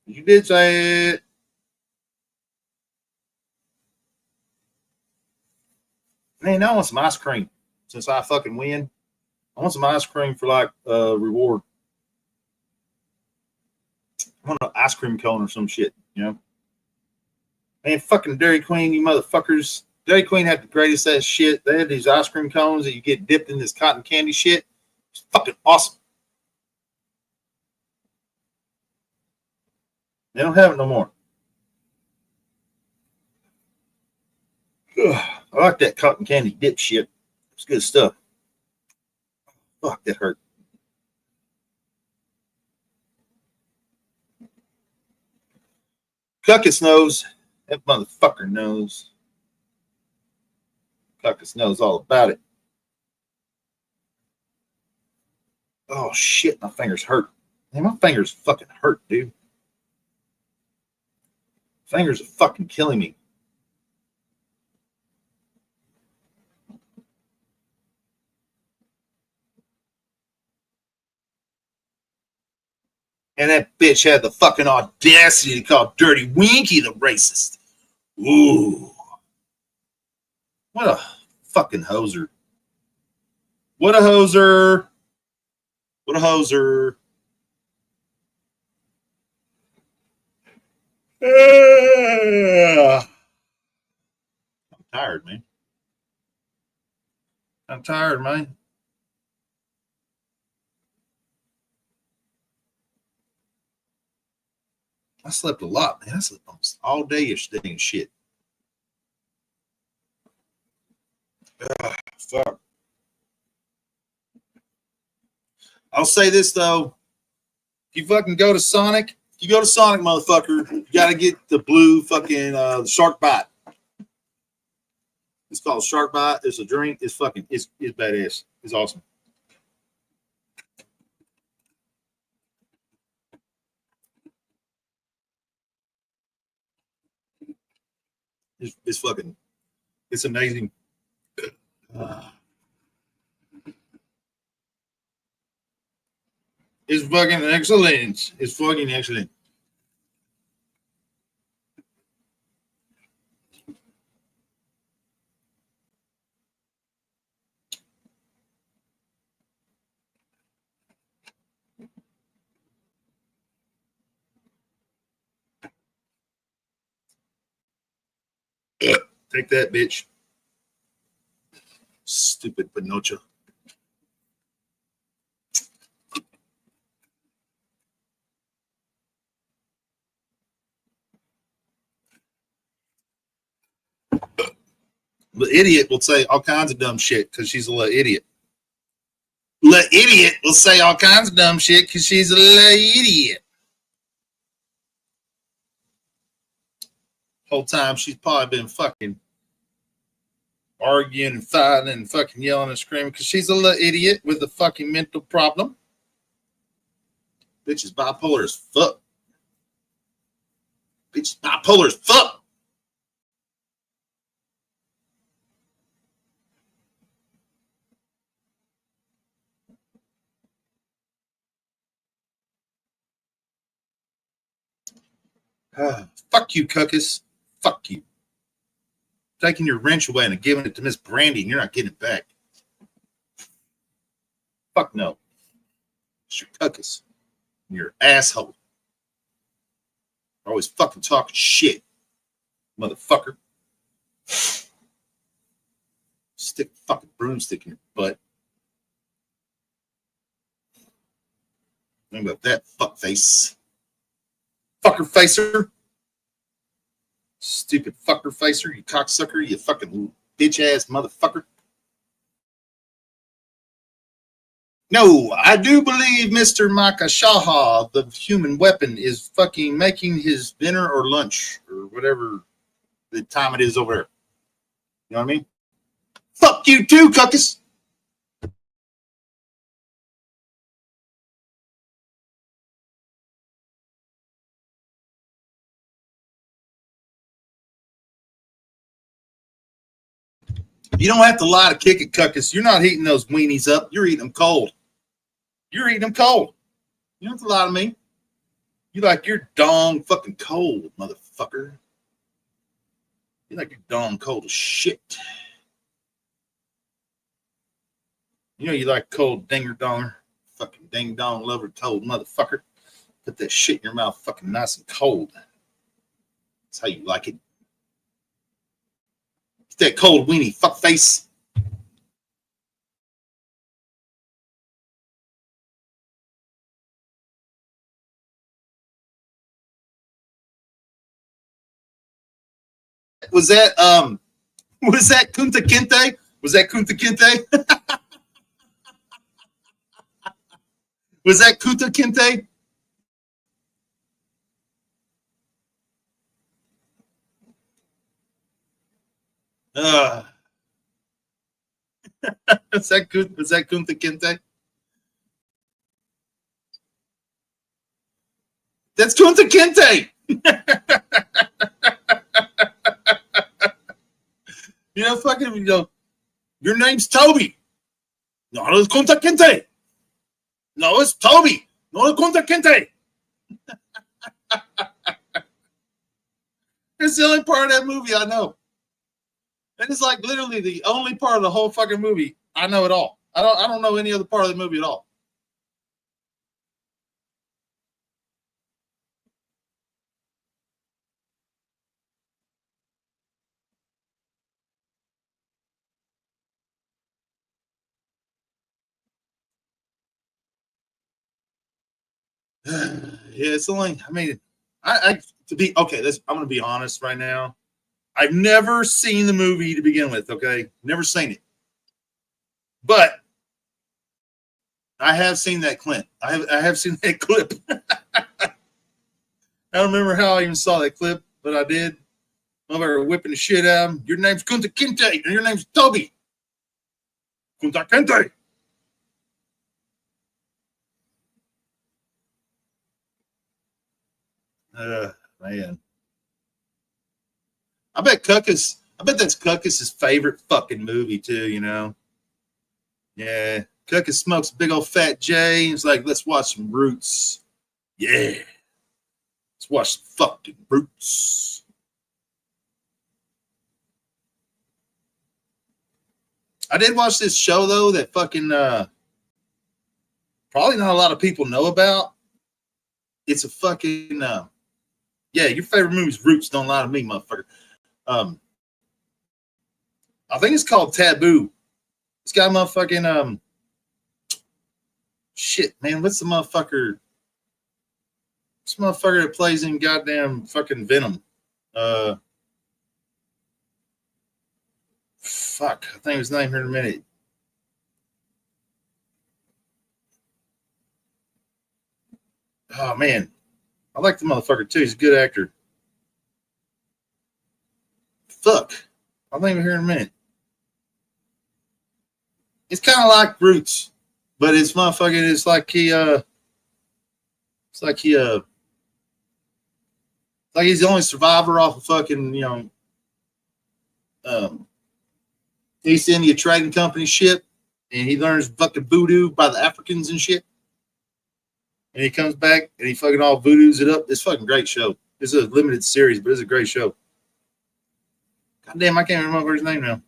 You did say it. Man, I want some ice cream since I fucking win. I want some ice cream for like reward. I want an ice cream cone or some shit, you know? Man, fucking Dairy Queen, you motherfuckers. Dairy Queen had the greatest ass shit. They had these ice cream cones that you get dipped in this cotton candy shit. It's fucking awesome. They don't have it no more. Ugh, I like that cotton candy dip shit. It's good stuff. Fuck, that hurt. Cuckus knows. That motherfucker knows. Cuckus knows all about it. Oh shit, my fingers hurt. Man, my fingers fucking hurt, dude. Fingers are fucking killing me. And that bitch had the fucking audacity to call Dirty Winky the racist. Ooh. What a fucking hoser. What a hoser. What a hoser. I'm tired, man. I'm tired, man. I slept a lot, man. I slept almost all day yesterday and shit. Fuck. I'll say this though. If you fucking go to Sonic, motherfucker, you gotta get the blue fucking shark bite. It's called Shark Bite. It's a drink. It's badass. It's awesome. It's amazing. It's fucking excellent. It's fucking excellent. Take that, bitch. Stupid Pinocha. The idiot will say all kinds of dumb shit because she's a little idiot. The idiot will say all kinds of dumb shit because she's a little idiot. Whole time she's probably been fucking arguing and fighting and fucking yelling and screaming because she's a little idiot with a fucking mental problem. Bitch is bipolar as fuck. Bitch is bipolar as fuck. Fuck you, Cuckus. Fuck you. Taking your wrench away and giving it to Miss Brandy, and you're not getting it back. Fuck no. It's your Cuckus. You're an asshole. Always fucking talking shit, motherfucker. Stick a fucking broomstick in your butt. Think about that, fuck face. Fucker facer. Stupid fucker facer, you cocksucker, you fucking bitch ass motherfucker. No, I do believe Mr. Makashaha, the human weapon, is fucking making his dinner or lunch or whatever the time it is over there. You know what I mean? Fuck you too, Cuckus. You don't have to lie to kick it, Cuckus. You're not heating those weenies up. You're eating them cold. You're eating them cold. You don't have to lie to me. You like your dong fucking cold, motherfucker. You like your dong cold as shit. You know you like cold dinger donger. Fucking ding dong lover cold motherfucker. Put that shit in your mouth fucking nice and cold. That's how you like it. That cold weenie fuck face. Was that Kunta Kinte? Was that Kunta Kinte? Was that Kunta Kinte? Is that good? Was that Kunta Kinte? That's Kunta Kinte. You know, fucking, you know, your name's Toby. No, it's Kunta Kinte. No, it's Toby. No, it's Kunta Kinte. It's the only part of that movie I know. And it's like literally the only part of the whole fucking movie I know at all. I don't know any other part of the movie at all. Yeah, it's only. I mean, I to be okay. I'm gonna be honest right now. I've never seen the movie to begin with. Okay, never seen it, but I have seen that clip. I have seen that clip. I don't remember how I even saw that clip, but I did. Mother whipping the shit out of him. Your name's Kunta Kinte, and your name's Toby. Kunta Kinte. Man. I bet that's Cuckus's favorite fucking movie too, you know. Yeah. Cuckus smokes a big old fat J. He's like, let's watch some Roots. Yeah. Let's watch some fucking Roots. I did watch this show though that fucking probably not a lot of people know about. It's a fucking yeah, your favorite movie's Roots. Don't lie to me, motherfucker. I think it's called Taboo. It's got motherfucking shit, man. What's the motherfucker? What's the motherfucker that plays in goddamn fucking Venom? Fuck, I think his name here in a minute. Oh man, I like the motherfucker too. He's a good actor. Fuck, I'll think of it here in a minute. It's kind of like Roots, but it's motherfucking. It's like like he's the only survivor off of fucking East India Trading Company ship, and he learns fucking voodoo by the Africans and shit. And he comes back and he fucking all voodoos it up. It's a fucking great show. It's a limited series, but it's a great show. God damn, I can't remember his name now.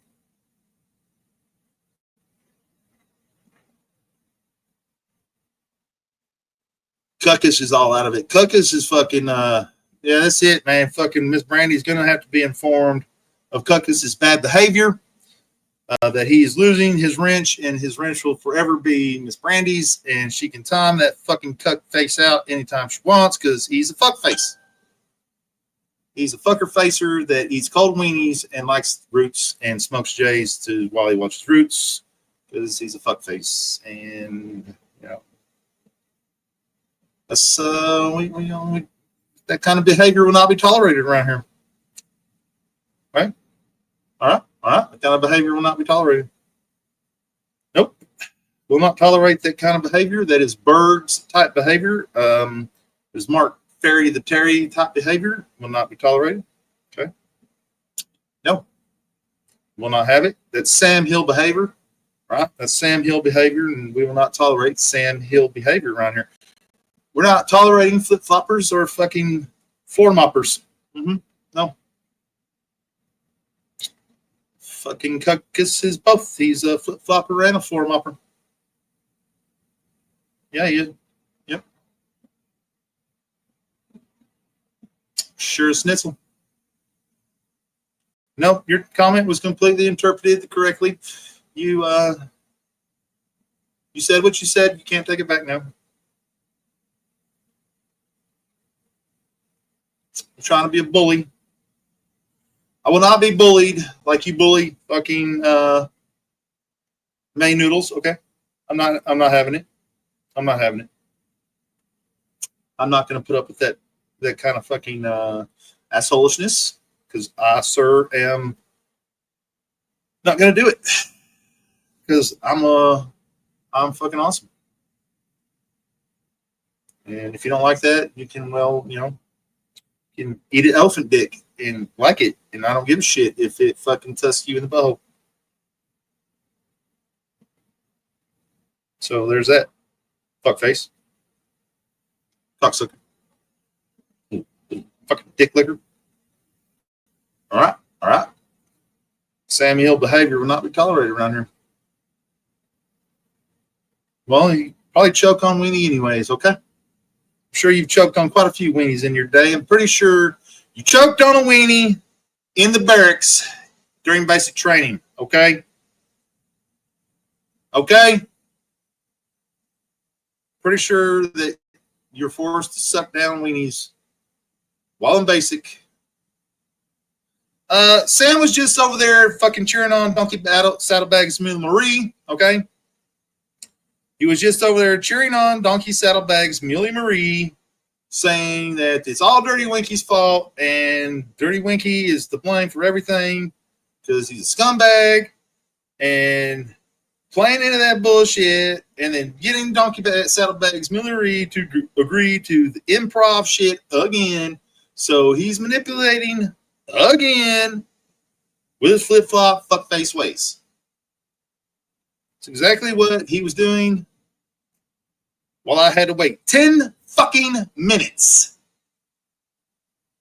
Cuckus is all out of it. Cuckus is fucking yeah, that's it, man. Fucking Miss Brandy's gonna have to be informed of Cuckus's bad behavior. That he is losing his wrench, and his wrench will forever be Miss Brandy's, and she can time that fucking cuck face out anytime she wants because he's a fuck face. He's a fucker facer that eats cold weenies and likes Roots and smokes J's while he watches Roots because he's a fuck face. And you know, that's that kind of behavior will not be tolerated around here. Right? All right. That kind of behavior will not be tolerated. Nope. Will not tolerate that kind of behavior. That is Berg's type behavior. Is Mark Ferry the Terry type behavior. Will not be tolerated. Okay. No. Will not have it. That's Sam Hill behavior. Right? That's Sam Hill behavior, and we will not tolerate Sam Hill behavior around here. We're not tolerating flip-floppers or fucking floor-moppers. No. Fucking Cuckus is both. He's a flip-flopper and a floor-mopper. Yeah, he is. Yep. Sure as Snitzel. No, your comment was completely interpreted correctly. You said what you said. You can't take it back now. I'm trying to be a bully. I will not be bullied like you bully fucking May Noodles. Okay, I'm not having it. I'm not having it. I'm not going to put up with that kind of fucking assholishness because I, sir, am not going to do it because I'm fucking awesome. And if you don't like that, you can, well, you can eat an elephant dick and like it, and I don't give a shit if it fucking tusks you in the butthole. So there's that. Fuck face. Cocksucker. Fucking dick licker. All right. Sammy Hill behavior will not be tolerated around here. Well, you probably choke on weenie anyways, okay? I'm sure you've choked on quite a few weenies in your day. I'm pretty sure you choked on a weenie in the barracks during basic training, okay? Okay? Pretty sure that you're forced to suck down weenies while in basic. Sam was just over there fucking cheering on Donkey Saddlebags Marie, okay? He was just over there cheering on Donkey Saddlebags Muley Marie, saying that it's all Dirty Winky's fault and Dirty Winky is to blame for everything because he's a scumbag, and playing into that bullshit and then getting Donkey Saddlebags Muley Marie to agree to the improv shit again. So he's manipulating again with his flip-flop fuckface ways. It's exactly what he was doing while I had to wait 10 fucking minutes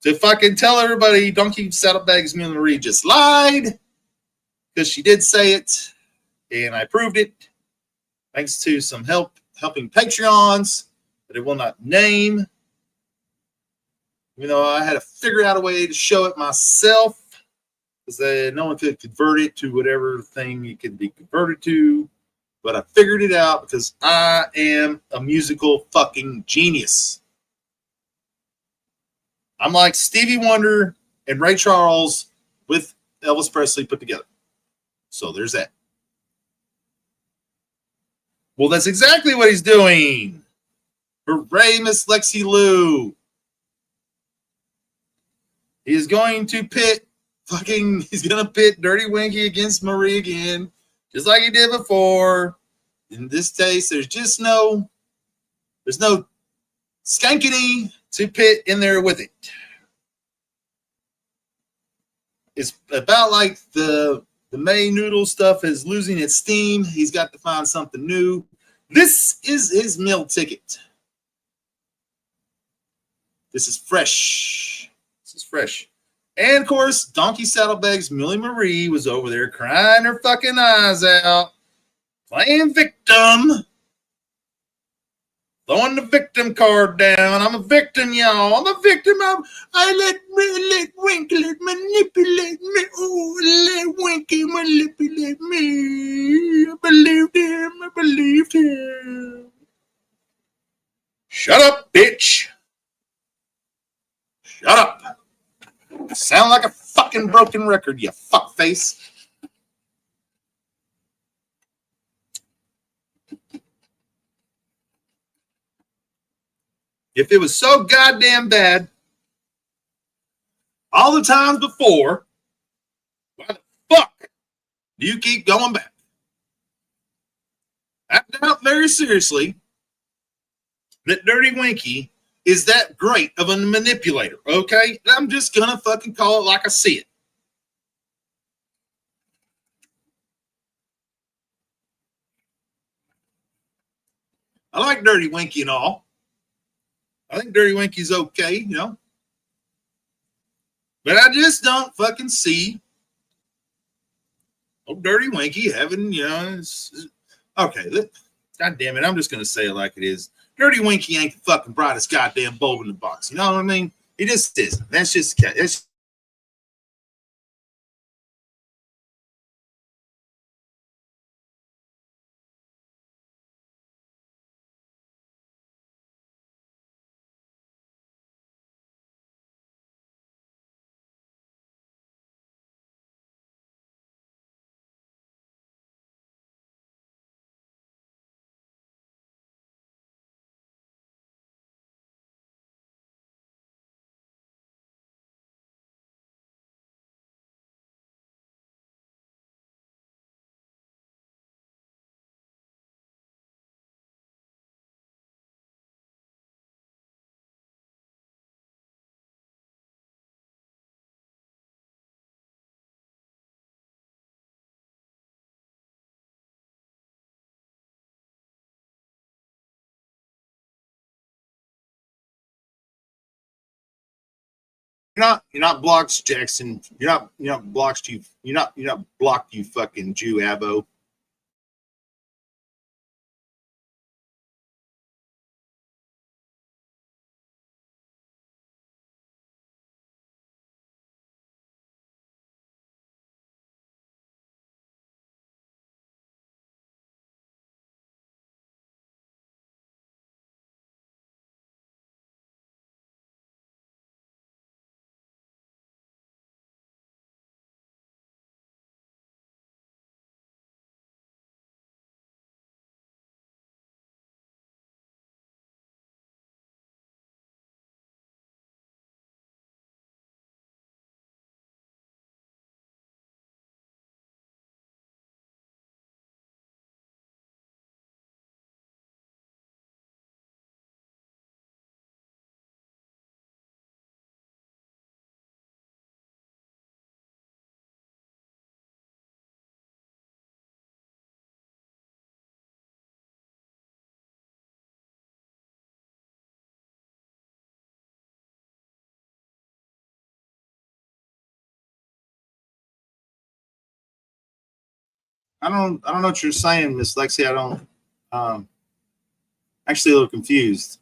to fucking tell everybody Donkey Saddlebags Muley Marie just lied, because she did say it, and I proved it thanks to some helping Patreons that I will not name. You know, I had to figure out a way to show it myself, because no one could convert it to whatever thing it could be converted to. But I figured it out because I am a musical fucking genius. I'm like Stevie Wonder and Ray Charles with Elvis Presley put together. So there's that. Well, that's exactly what he's doing. Hooray, Miss Lexi Lou. He's going to pit Dirty Winky against Marie again, just like he did before. In this case, there's no skankity to pit in there with it. It's about like the May noodle stuff is losing its steam. He's got to find something new. This is his meal ticket. This is fresh. And of course, Donkey Saddlebags Millie Marie was over there crying her fucking eyes out, playing victim, throwing the victim card down. I'm a victim, y'all. I'm a victim. I let Winky manipulate me. Oh, let Winky manipulate me. I believed him. Shut up, bitch. Shut up. Sound like a fucking broken record, you fuckface. If it was so goddamn bad all the times before, why the fuck do you keep going back? I doubt very seriously that Dirty Winky is that great of a manipulator, okay? I'm just gonna fucking call it like I see it. I like Dirty Winky and all. I think Dirty Winky's okay, you know. But I just don't fucking see Dirty Winky having, you know, okay, God damn it, I'm just gonna say it like it is. Dirty Winky ain't the fucking brightest goddamn bulb in the box. You know what I mean? He just isn't. That's just You're not blocks, Jackson. You're not blocked, you fucking Jew abo. I don't know what you're saying, Miss Lexi. I don't. Actually, a little confused.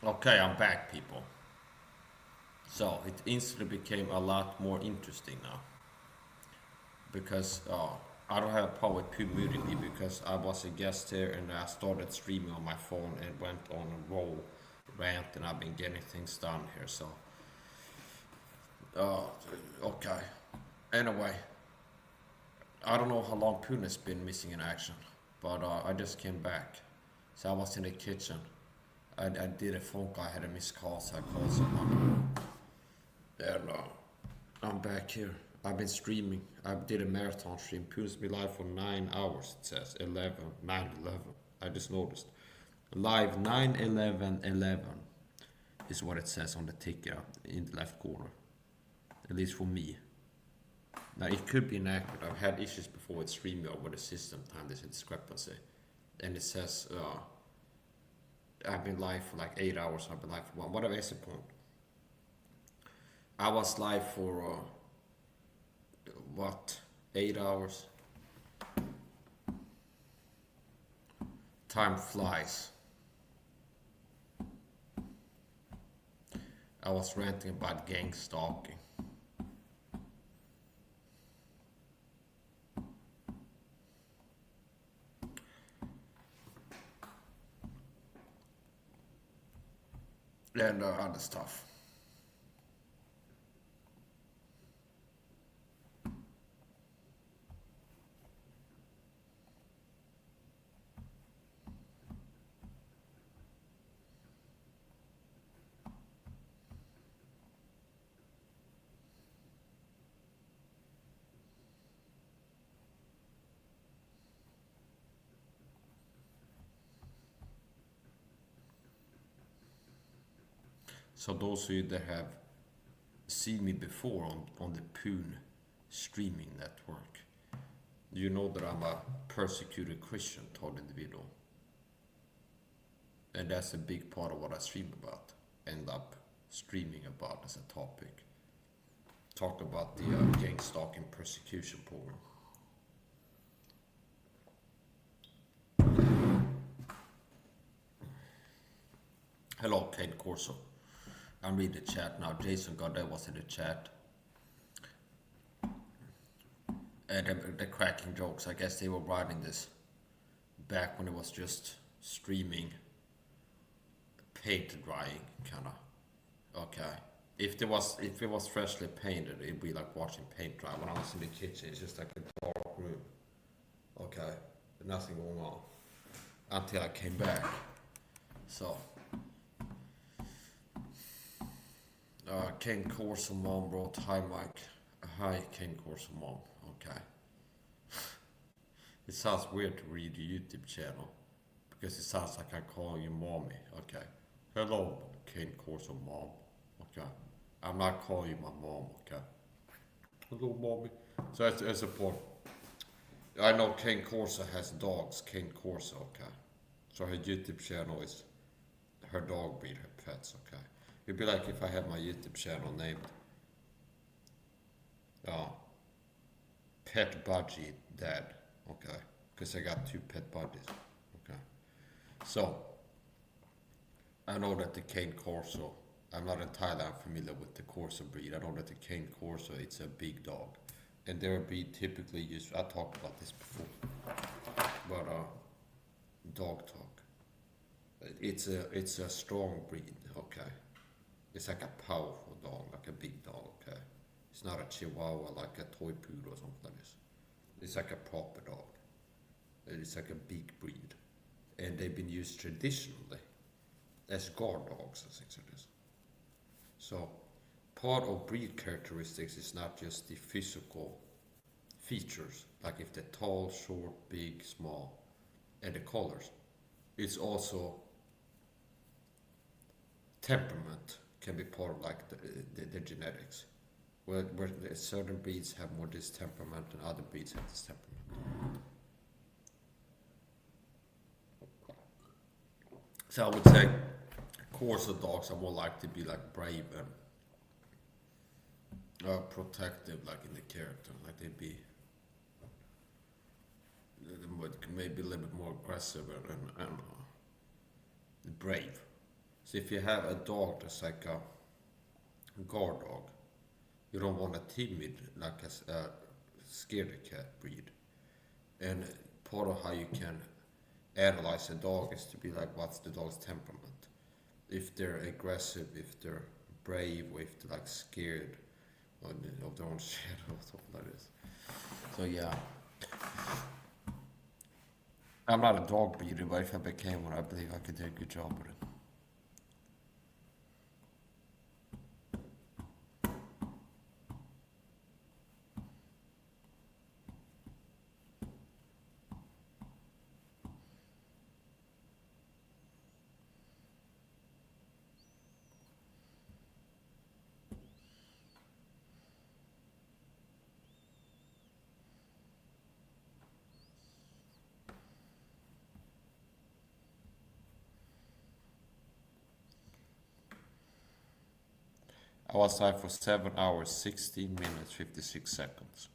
Okay, I'm back, people. So it instantly became a lot more interesting now because I don't have a problem with people muting me because I was a guest here and I started streaming on my phone and went on a roll rant and I've been getting things done here. So, okay. Anyway, I don't know how long Poon has been missing in action, but I just came back. So I was in the kitchen. I did a phone call, I had a missed call, so I called someone. And I'm back here. I've been streaming. I did a marathon stream. Poon's been live for 9 hours, it says. 11, 9, 11. I just noticed. Live 9, 11, 11 is what it says on the ticker in the left corner. At least for me. Now it could be inaccurate. I've had issues before with StreamYard where the system time there's a discrepancy. And it says I've been live for like 8 hours, I've been live for 1. Whatever is the point? I was live for 8 hours? Time flies. I was ranting about gang stalking. And other stuff. So those of you that have seen me before on the Poon streaming network, you know that I'm a persecuted Christian taught individual. And that's a big part of what I stream about, end up streaming about as a topic. Talk about the gang stalking persecution program. Hello, Kane Corso. I'm reading the chat now. Jason Goddard was in the chat. And the cracking jokes, I guess they were writing this back when it was just streaming, paint drying, kinda. Okay. If it was freshly painted, it'd be like watching paint dry. When I was in the kitchen, it's just like a dark room. Okay. Nothing going on. Until I came back. So. Ken Corso Mom wrote, hi Mike. Hi Ken Corso Mom. Okay. It sounds weird to read your YouTube channel because it sounds like I call you mommy. Okay. Hello Ken Corso Mom. Okay. I'm not calling you my mom. Okay. Hello mommy. So that's a point. I know Ken Corso has dogs. Ken Corso. Okay. So her YouTube channel is her dog breed, her pets. Okay. It'd be like if I had my YouTube channel named Pet Budgie Dad, okay? Because I got 2 pet buddies, okay? So, I know that the Cane Corso, I'm not entirely familiar with the Corso breed. I know that the Cane Corso, it's a big dog. And their breed typically used, I talked about this before, but dog talk. It's a strong breed, okay? It's like a powerful dog, like a big dog, okay? It's not a chihuahua like a toy poodle or something like this. It's like a proper dog. It's like a big breed. And they've been used traditionally as guard dogs and things like this. So part of breed characteristics is not just the physical features, like if they're tall, short, big, small, and the colors. It's also temperament can be part of like the genetics. Where certain breeds have more this temperament and other breeds have this temperament. So I would say Corso dogs are more likely to be like brave and protective, like in the character, like they'd be maybe a little bit more aggressive and brave. So if you have a dog that's like a guard dog, you don't want a timid, like a scaredy cat breed. And part of how you can analyze a dog is to be like, what's the dog's temperament? If they're aggressive, if they're brave, or if they're like scared of their own shadow or something like this. So yeah. I'm not a dog breeder, but if I became one, I believe I could do a good job with it. I was live for 7 hours, 16 minutes, 56 seconds.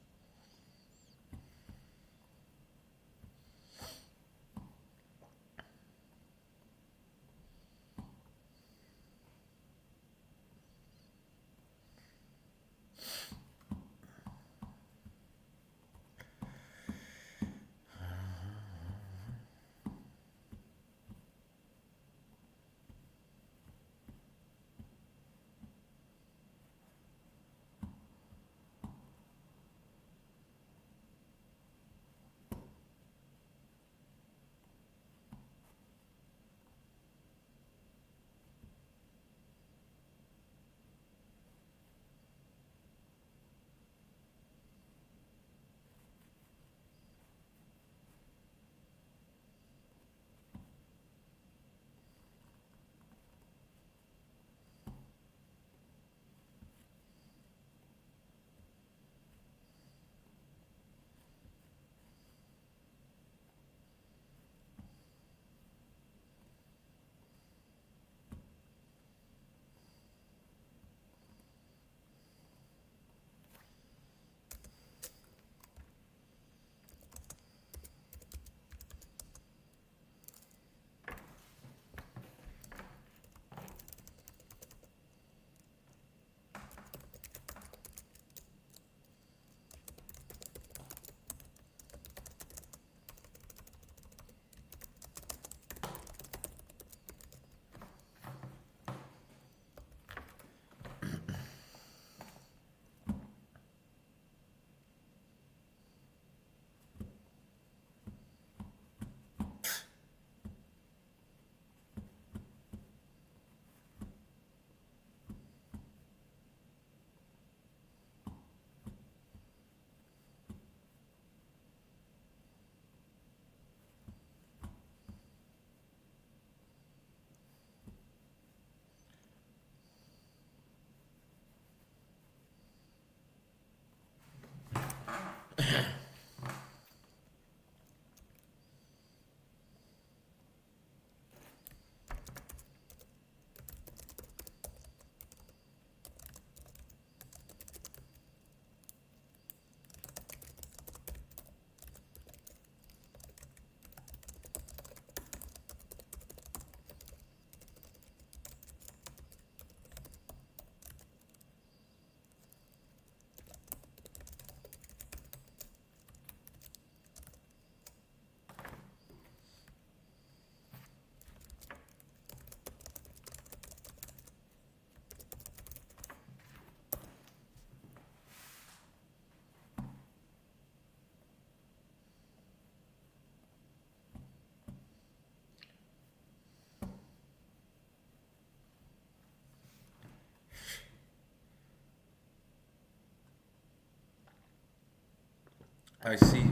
I see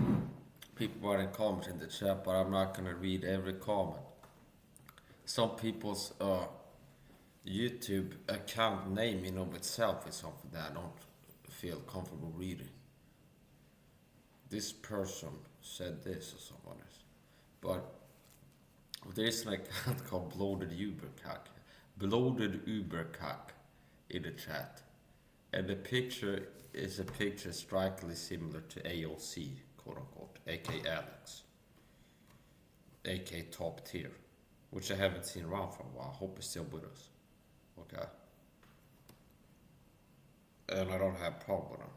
people writing comments in the chat, but I'm not gonna read every comment. Some people's YouTube account name in of itself is something that I don't feel comfortable reading. This person said this or someone else. But there is an account called Bloated Ubercack in the chat. And the picture is a picture strikingly similar to AOC, quote unquote, aka Alex, aka top tier. which I haven't seen around for a while. Hope he's still with us. Okay. And I don't have a problem with him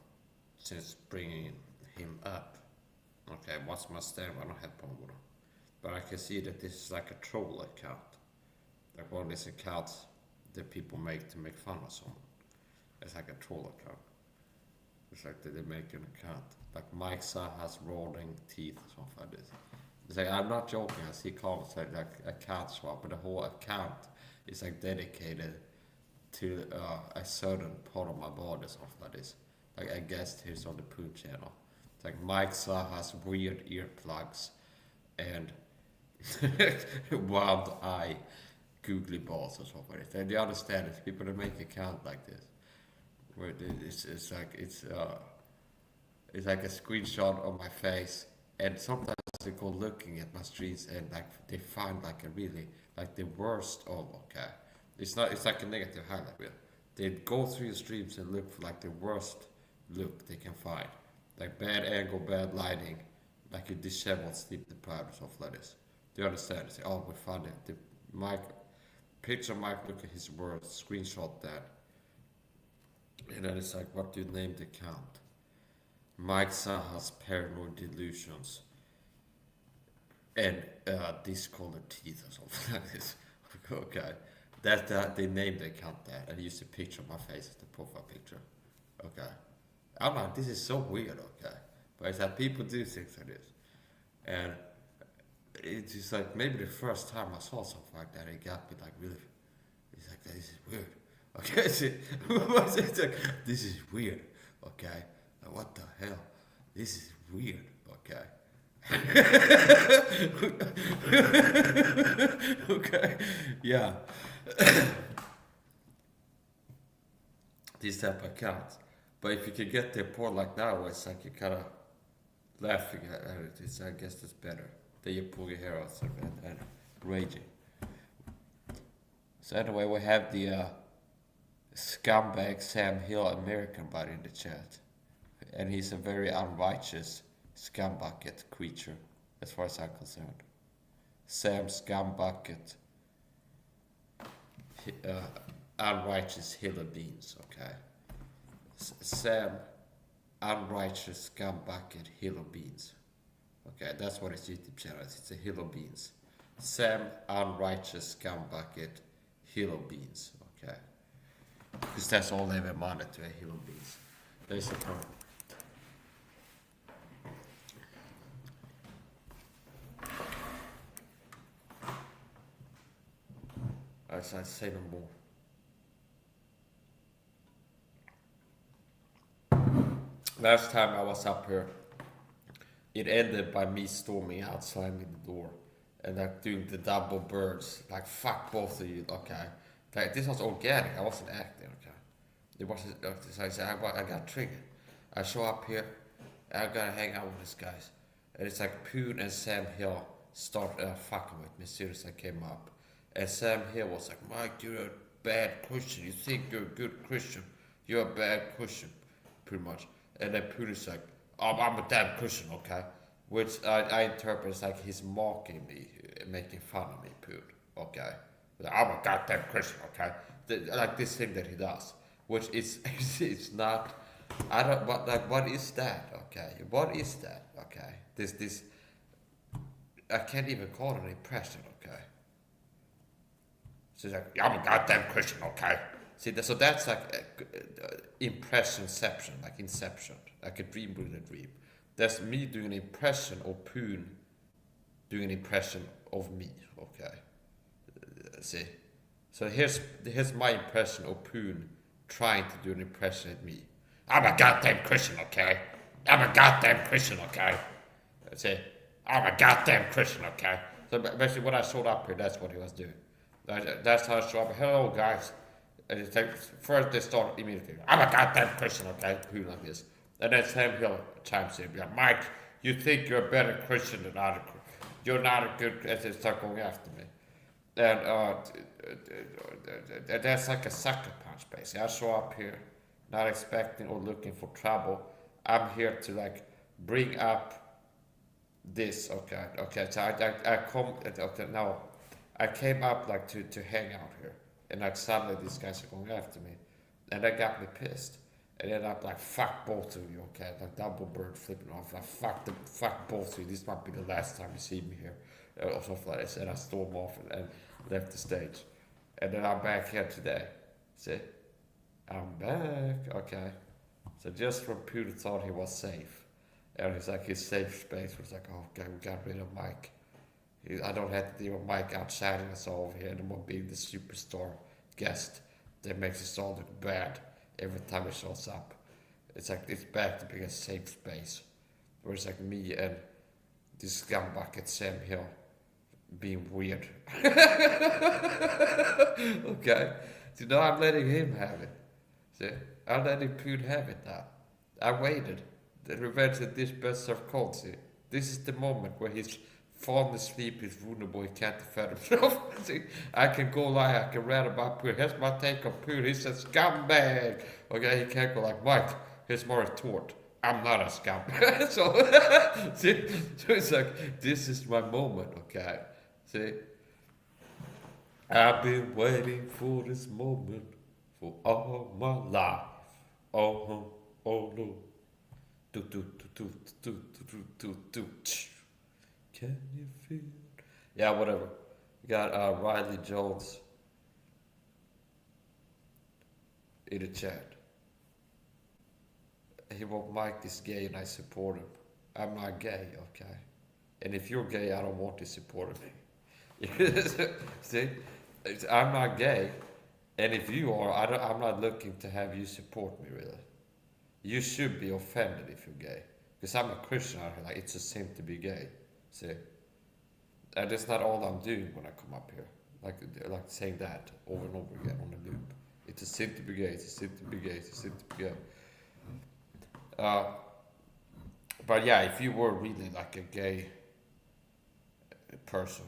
since bringing him up. Okay, what's my stand? I don't have a problem with him. But I can see that this is like a troll account. Like one of these accounts that people make to make fun of someone. It's like a troll account. It's like that they make an account. Like Mike Sa has rolling teeth or something like this. It's like, I'm not joking, I see comments like account swap, but the whole account is like dedicated to a certain part of my body or something like this. Like I guess here's on the Poo channel. It's like Mike Sa has weird earplugs and wild eye googly balls or something like this. And you understand it's people that make account like this. Where it's like a screenshot of my face, and sometimes they go looking at my streams and like they find like a really like the worst of it's like a negative highlight reel. They go through your streams and look for like the worst look they can find, like bad angle, bad lighting, like a disheveled, sleep deprived or something like this. Do you understand? They say, oh, we found it. The picture of Mike, look at his words, screenshot that. And then it's like, what do you name the account? Mike Sa has paranoid delusions and discolored teeth or something like this. Okay, that they named the account that, and used a picture of my face as the profile picture. Okay, I'm like, this is so weird. Okay, but it's like people do things like this, and it's just like maybe the first time I saw something like that, it got me like really. It's like, this is weird. Okay, it's like, this is weird. Okay, like, what the hell? This is weird. Okay. Okay, yeah. These type of accounts. But if you can get to a point like now, it's like you're kind of laughing at it. It's, I guess that's better. Then you pull your hair out and raging. So anyway, we have the scumbag Sam Hill American buddy in the chat. And he's a very unrighteous scumbucket creature, as far as I'm concerned. Sam Scumbucket, unrighteous hill of beans, okay? Sam, unrighteous scumbucket hill of beans. Okay, that's what his YouTube channel is. It's a hill of beans. Sam, unrighteous scumbucket hill of beans, okay? Because that's all they ever wanted to a hill of beans. There's the point. I'd say no more. Last time I was up here, it ended by me storming out, slamming the door, and like doing the double birds, like fuck both of you, okay? Like this was organic, I wasn't acting, okay? It wasn't, so I said, I got triggered. I show up here, I gotta hang out with these guys, and it's like Poon and Sam Hill start fucking with me as soon as I came up. And Sam Hill was like, Mike, you're a bad Christian. You think you're a good Christian. You're a bad Christian, pretty much. And then Poon is like, oh, I'm a damn Christian, okay? Which I interpret as like he's mocking me, making fun of me, Poon, okay? I'm a goddamn Christian, okay? Like this thing that he does, which is, it's not, I don't, what is that, okay? What is that, okay? This, I can't even call it an impression, okay? So he's like, I'm a goddamn Christian, okay? See, so that's like impressionception, like inception, like a dream within a dream. That's me doing an impression of Poon doing an impression of me, okay? See? So here's my impression of Poon trying to do an impression at me. I'm a goddamn Christian, okay? I'm a goddamn Christian, okay? See? I'm a goddamn Christian, okay? So basically when I showed up here, that's what he was doing. That's how I show up. Hello, guys. And it's like, first they start immediately. I'm a goddamn Christian, okay? Who like this? And then Sam Hill chimes in. Like, Mike, you think you're a better Christian than other Christians. You're not a good, as they start going after me. And that's like a sucker punch, basically. I show up here, not expecting or looking for trouble. I'm here to like bring up this, okay? Okay, so I come, okay, now I came up like to hang out here, and like suddenly these guys are going after me, and that got me pissed. And then I'm like, fuck both of you, okay? Like double bird flipping off, like fuck both of you. This might be the last time you see me here, or something like this. And I stormed off and left the stage, and then I'm back here today. See, I'm back, okay? So just when Peter thought he was safe, and it's like his safe space was like, oh, okay, we got rid of Mike. I don't have to deal with Mike outshining us all over here anymore, being the superstar guest that makes us all look bad every time he shows up. It's like it's back to being a safe space, where it's like me and this scumbucket Sam Hill being weird. Okay, so now I'm letting him have it. See, I'm letting Poon have it now. I waited. The revenge of this best served cold. See, this is the moment where he's fallen asleep, he's vulnerable, he can't defend himself. See, I can go lie, I can rant about Poon. Here's my take on Poon. He's a scumbag. Okay, he can't go like Mike. Here's my retort. I'm not a scumbag. So, see, so it's like, this is my moment, okay? See? I've been waiting for this moment for all my life. Oh, oh no. Do, do, do, do, do, do, do, do. Can you feel? Yeah, whatever. We got Riley Jones in the chat. He won't Mike is gay and I support him. I'm not gay, okay? And if you're gay, I don't want to support him. See? I'm not gay. And if you are, I'm not looking to have you support me, really. You should be offended if you're gay. Because I'm a Christian out here, like, it's a sin to be gay. See? And that's not all I'm doing when I come up here. Like saying that over and over again on a loop. It's a sin to be gay, it's a sin to be gay, it's a sin to be gay. But yeah, if you were really like a gay person,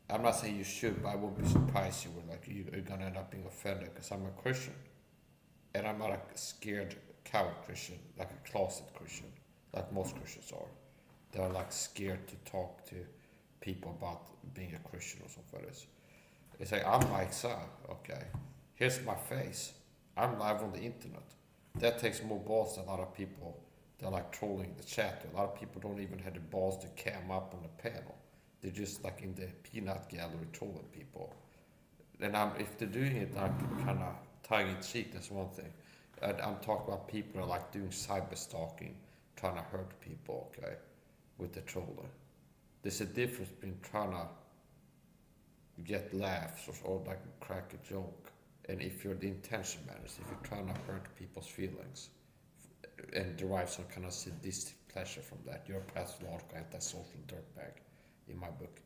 I'm not saying you should, but I wouldn't be surprised you were like, you're gonna end up being offended because I'm a Christian. And I'm not a scared coward Christian, like a closet Christian, like most Christians are. They're like scared to talk to people about being a Christian or something like this. It's like, I'm Mike Sa, okay. Here's my face. I'm live on the internet. That takes more balls than a lot of people. They're like trolling the chat. A lot of people don't even have the balls to cam up on the panel. They're just like in the peanut gallery trolling people. And if they're doing it like kind of tongue in cheek, that's one thing. I'm talking about people who are like doing cyber stalking, trying to hurt people, okay, with the troller. There's a difference between trying to get laughs or like crack a joke, and if the intention matters, if you're trying to hurt people's feelings and derive some kind of sadistic pleasure from that, you're a pathological antisocial dirtbag in my book.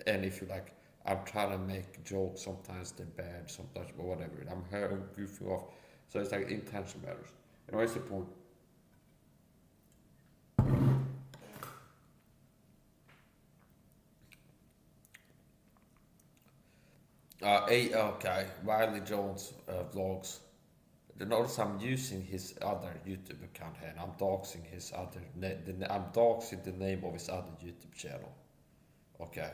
And if you're like, I'm trying to make jokes, sometimes they're bad, sometimes but whatever, I'm goofing off. So it's like intention matters. And what's the point? Okay, Riley Jones vlogs. Notice I'm using his other YouTube account here, and I'm doxing his other. I'm doxing the name of his other YouTube channel. Okay,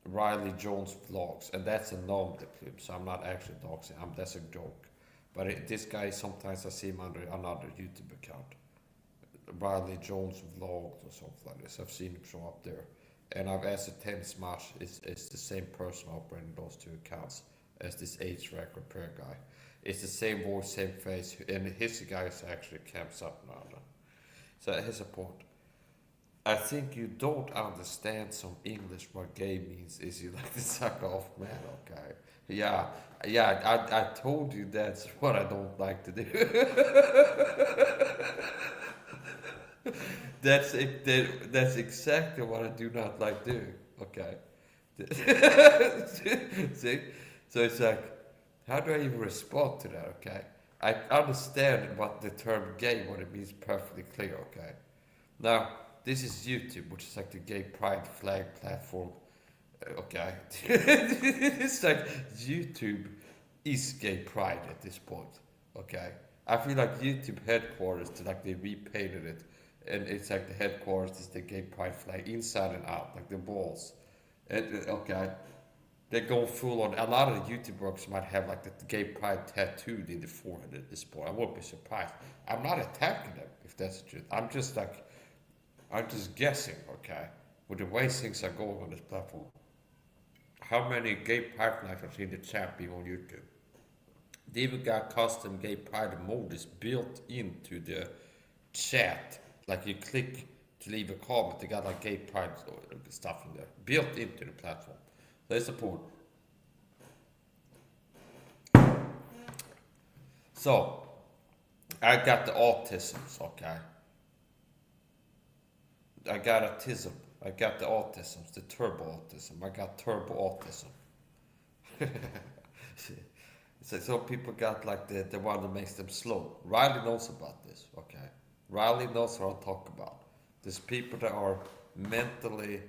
Riley Jones vlogs, and that's a nom de plume, so I'm not actually doxing. That's a joke. But this guy, sometimes I see him under another YouTube account, Riley Jones vlogs or something like this. I've seen him show up there. And I've ascertained as much it's the same person operating those two accounts as this HVAC repair guy. It's the same voice, same face, and his guys actually camps up now. So here's a point. I think you don't understand some English what gay means is you like to suck off man, okay? Yeah, I told you that's what I don't like to do. That's exactly what I do not like doing. Okay. See? So it's like, how do I even respond to that? Okay. I understand what the term gay, what it means perfectly clear. Okay. Now, this is YouTube, which is like the gay pride flag platform. Okay. It's like YouTube is gay pride at this point. Okay. I feel like YouTube headquarters, they repainted it. And it's like the headquarters is the gay pride flag inside and out, like the walls. Okay. They go full on. A lot of the YouTubers might have like the gay pride tattooed in the forehead at this point. I wouldn't be surprised. I'm not attacking them if that's the truth. I'm just guessing, okay, with the way things are going on this platform. How many gay pride flags are in the chat being on YouTube? They even got custom gay pride emojis built into the chat. Like you click to leave a comment, they got like gay pride stuff in there, built into the platform. They support. So, I got the autisms, okay? I got autism. I got the autisms, the turbo autism. I got turbo autism. So some people got like the one that makes them slow. Riley knows about this, okay? Riley knows what I'm talking about. There's people that are mentally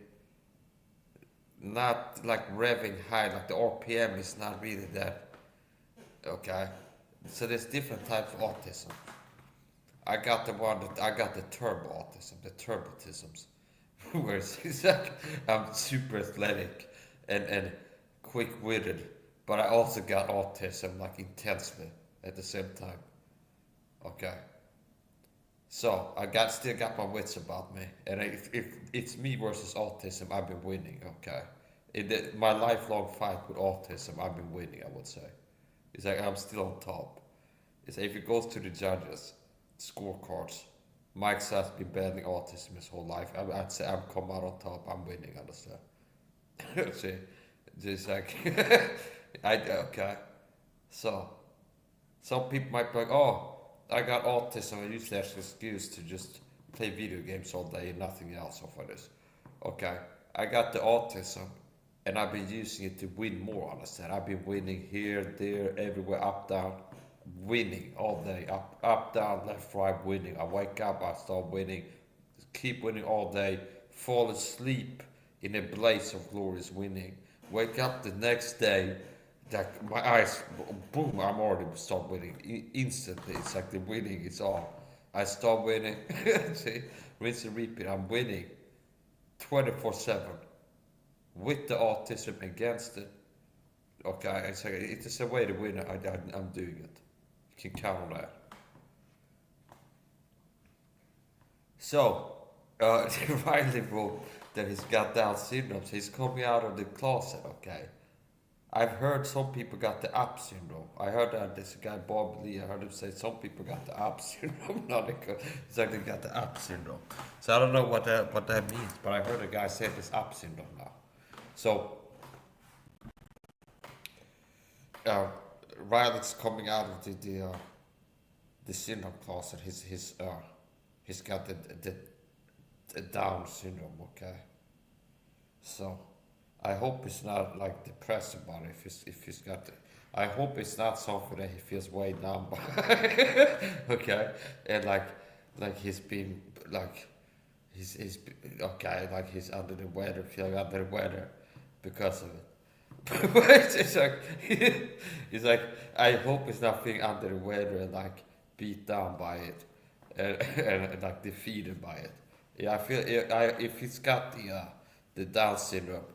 not like revving high, like the RPM is not really that, okay? So there's different types of autism. I got the turbo autism, the turbotisms, where it's like I'm super athletic and quick-witted, but I also got autism like intensely at the same time. Okay. So I still got my wits about me, and if it's me versus autism, I've been winning. Okay. My lifelong fight with autism, I've been winning. I would say, it's like I'm still on top. It's like if it goes to the judges, scorecards, Mike has been battling autism his whole life. I'd say I'm come out on top. I'm winning. Understand? See, just like okay. So some people might be like, oh, I got autism. I use that as an excuse to just play video games all day and nothing else off of this. Okay, I got the autism, and I've been using it to win more. Understand? I've been winning here, there, everywhere, up, down, winning all day, up, down, left, right, winning. I wake up, I start winning, keep winning all day, fall asleep in a blaze of glorious winning. Wake up the next day, like my eyes, boom, I'm already start winning instantly. It's like the winning is on. I start winning. See, rinse and repeat. I'm winning 24/7 with the autism against it. Okay, it's a way to win. I'm doing it. You can count on that. So, Riley wrote that he's got Down syndrome. So he's coming out of the closet. Okay. I've heard some people got the up syndrome. I heard that this guy Bob Lee, I heard him say some people got the up syndrome. It's like they got the up syndrome. So I don't know what that means, but I heard a guy say this up syndrome now. So Riley's coming out of the syndrome closet. He's got the Down syndrome. Okay, so. I hope he's not like depressed about it. If he's got, I hope it's not something that he feels weighed down by. Okay, and like he's been like he's okay, like he's under the weather, feeling under the weather because of it. It's like I hope he's not feeling under the weather and like beat down by it, and like defeated by it. Yeah, I feel if he's got the Down syndrome.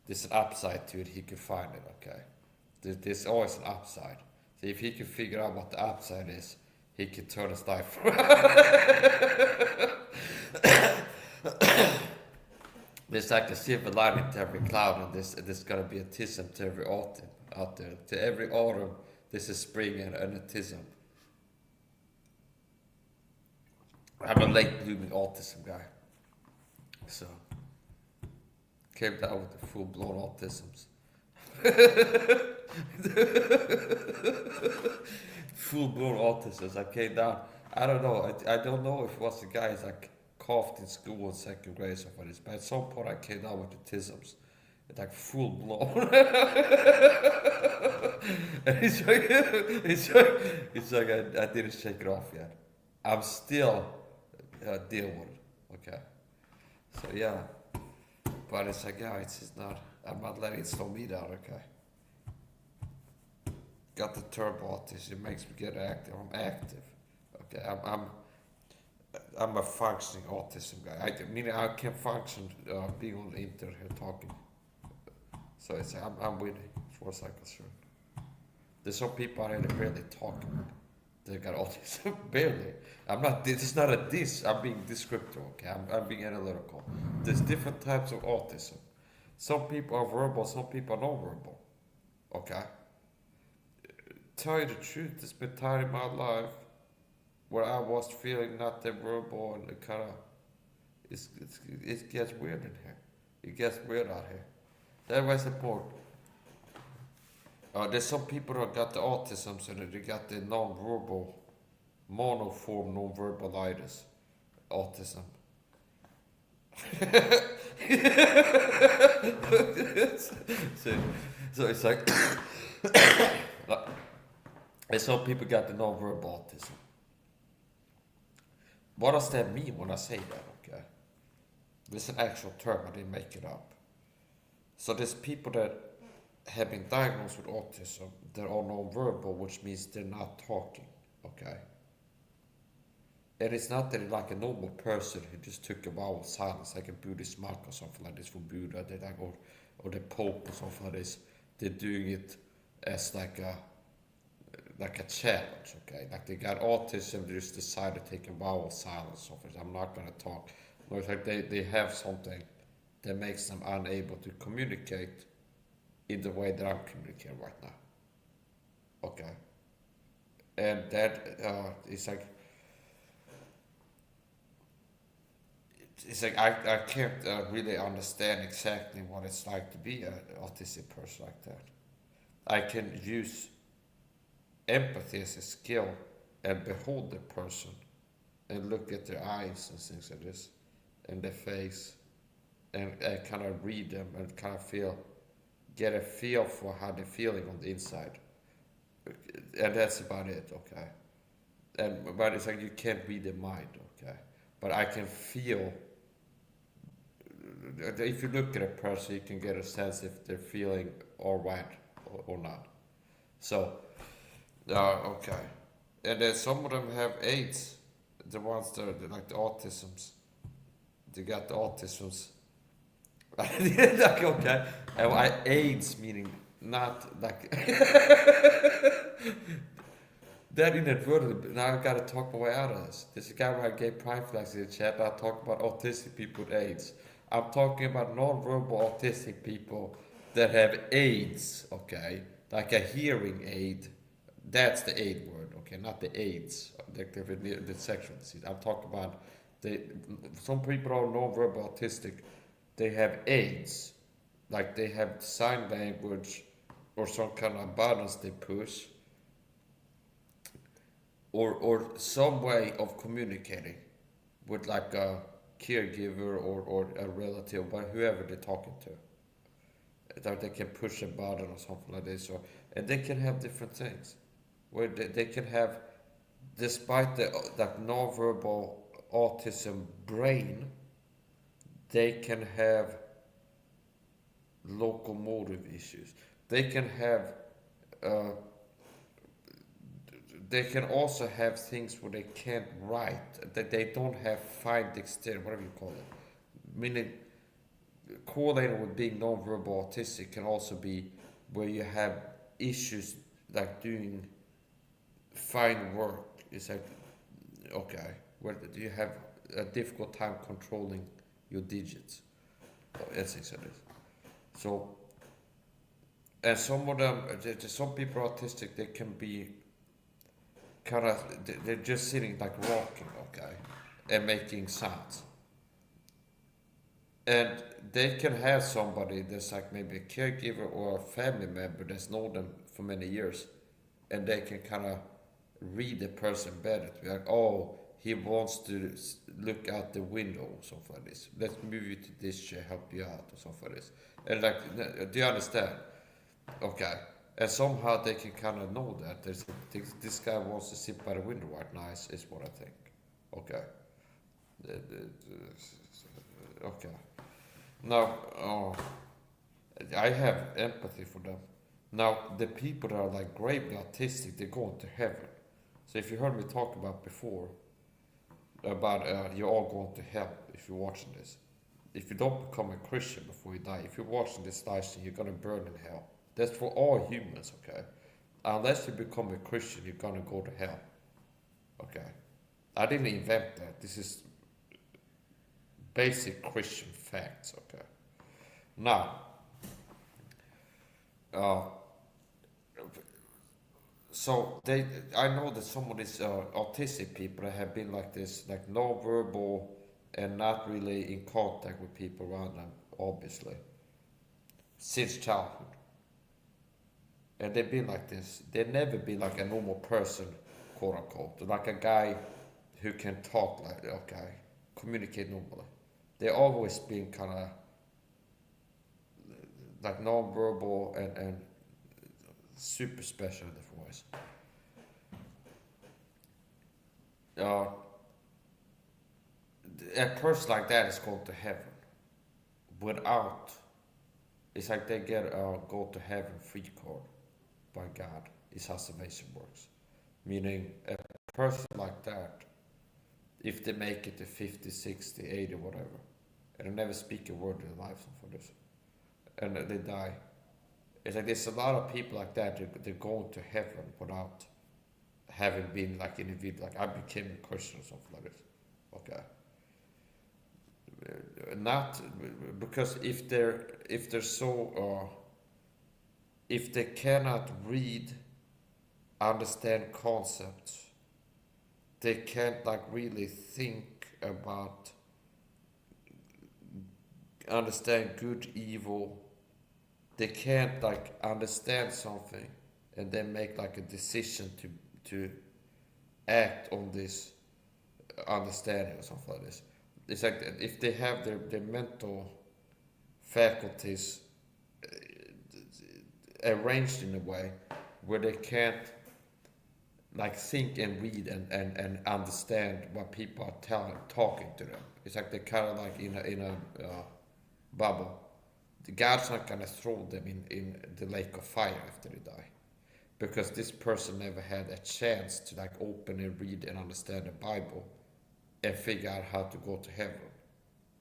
There's an upside to it, he can find it, okay? There's always an upside. So if he can figure out what the upside is, he can turn his life around. There's like a silver lining to every cloud, and there's gonna be autism to every autumn out there. To every autumn, this is spring and an autism. I'm a late blooming autism guy. So came down with the full-blown autisms. Full-blown autisms. I came down. I don't know. I don't know if it was the guy who's like coughed in school in second grade or something like this, but at some point I came down with autisms. It's like full-blown. And it's like I didn't shake it off yet. I'm still dealing with it. Okay. So yeah. But it's like, yeah, it's just not, I'm not letting it slow me down, okay? Got the turbo autism, it makes me get active, I'm active, okay? I'm a functioning autism guy. Meaning I can function being on the internet here talking. So it's I'm winning as far as I'm concerned. There's some people out here that barely talk. They got autism, barely. I'm not. This is not a diss. I'm being descriptive. Okay, I'm being analytical. There's different types of autism. Some people are verbal. Some people are non-verbal. Okay. Tell you the truth, there's been time in my life where I was feeling not that verbal, and it kind of it gets weird in here. It gets weird out here. That was important. There's some people that got the autism, so that they got the non-verbal, monoform non-verbalitis, autism. so it's like, and some people got the non-verbal autism. What does that mean when I say that? Okay, it's an actual term. I didn't make it up. So there's people that have been diagnosed with autism that are non-verbal, which means they're not talking. Okay. And it's not that they're like a normal person who just took a vow of silence, like a Buddhist monk or something like this for Buddha, they like, or the Pope or something like this. They're doing it as like a challenge, okay? Like they got autism, they just decided to take a vow of silence. I'm not gonna talk. No, it's like they have something that makes them unable to communicate in the way that I'm communicating right now. Okay. And that it's like I can't really understand exactly what it's like to be an autistic person like that. I can use empathy as a skill and behold the person and look at their eyes and things like this and their face and kind of read them and kind of get a feel for how they're feeling on the inside. And that's about it, okay? But it's like you can't read their mind, okay? But I can feel, if you look at a person, you can get a sense if they're feeling all right or not. So, okay. And then some of them have AIDS, the ones that are like the autisms. They got the autisms. Like, okay. And AIDS meaning not like that inadvertently. Now I gotta talk my way out of this. There's a guy who had gay pride flags in the chat. I talk about autistic people with AIDS. I'm talking about non-verbal autistic people that have AIDS, okay? Like a hearing aid. That's the aid word, okay? Not the AIDS, the sexual disease. I'm talking about some people are non-verbal autistic. They have AIDS. Like they have sign language or some kind of buttons they push. Or some way of communicating with like a caregiver or a relative, but whoever they're talking to. That they can push a button or something like this. And they can have different things. Where they can have, despite the non-verbal autism brain, they can have locomotive issues. They can have they can also have things where they can't write, that they don't have fine dexterity, whatever you call it. Meaning, correlated with being non-verbal autistic can also be where you have issues like doing fine work. It's like, okay, where you have a difficult time controlling your digits. That's exactly it. So, and some of them, some people are autistic, they can be kind of, they're just sitting like rocking, okay, and making sounds. And they can have somebody that's like maybe a caregiver or a family member that's known them for many years, and they can kind of read the person better. To be like, oh, he wants to look out the window or something like this. Let's move you to this chair, help you out or something like this. And like, do you understand? Okay. And somehow they can kind of know that this guy wants to sit by the window right now is what I think. Okay. Okay. Now, I have empathy for them. Now, the people that are like gravely autistic, they're going to heaven. So if you heard me talk about before, about you're all going to hell if you're watching this, if you don't become a Christian before you die, if you're watching this live stream, you're gonna burn in hell. That's for all humans, okay? Unless you become a Christian, you're gonna go to hell. Okay? I didn't invent that. This is basic Christian facts, okay? Now, so I know that some of these autistic people that have been like this, like no verbal and not really in contact with people around them, obviously, since childhood. And they've been like this. They've never been like a normal person, quote unquote, like a guy who can talk like, okay, communicate normally. They've always been kind of like non-verbal and super special in different ways. A person like that is going to heaven without, it's like they get a go to heaven free card by God, is how salvation works. Meaning a person like that, if they make it to 50, 60, 80, whatever, and they never speak a word in their life for this, and they die, it's like there's a lot of people like that, they're going to heaven without having been like individual, like I became a Christian or something like this. Okay. Not because if they're so if they cannot read, understand concepts, they can't like really think about, understand good, evil. They can't like understand something and then make like a decision to act on this understanding or something like this. It's like if they have their mental faculties arranged in a way where they can't like think and read and understand what people are talking to them. It's like they're kind of like in a bubble. God's not gonna throw them in the lake of fire after they die, because this person never had a chance to like open and read and understand the Bible and figure out how to go to heaven.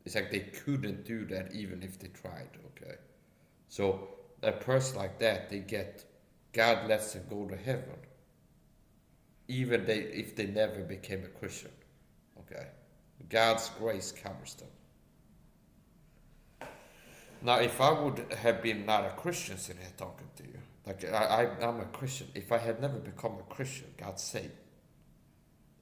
It's like they couldn't do that even if they tried, okay? So a person like that, God lets them go to heaven, even if they never became a Christian, okay? God's grace covers them. Now, if I would have been not a Christian sitting here talking to you, like I'm a Christian, if I had never become a Christian, God saved.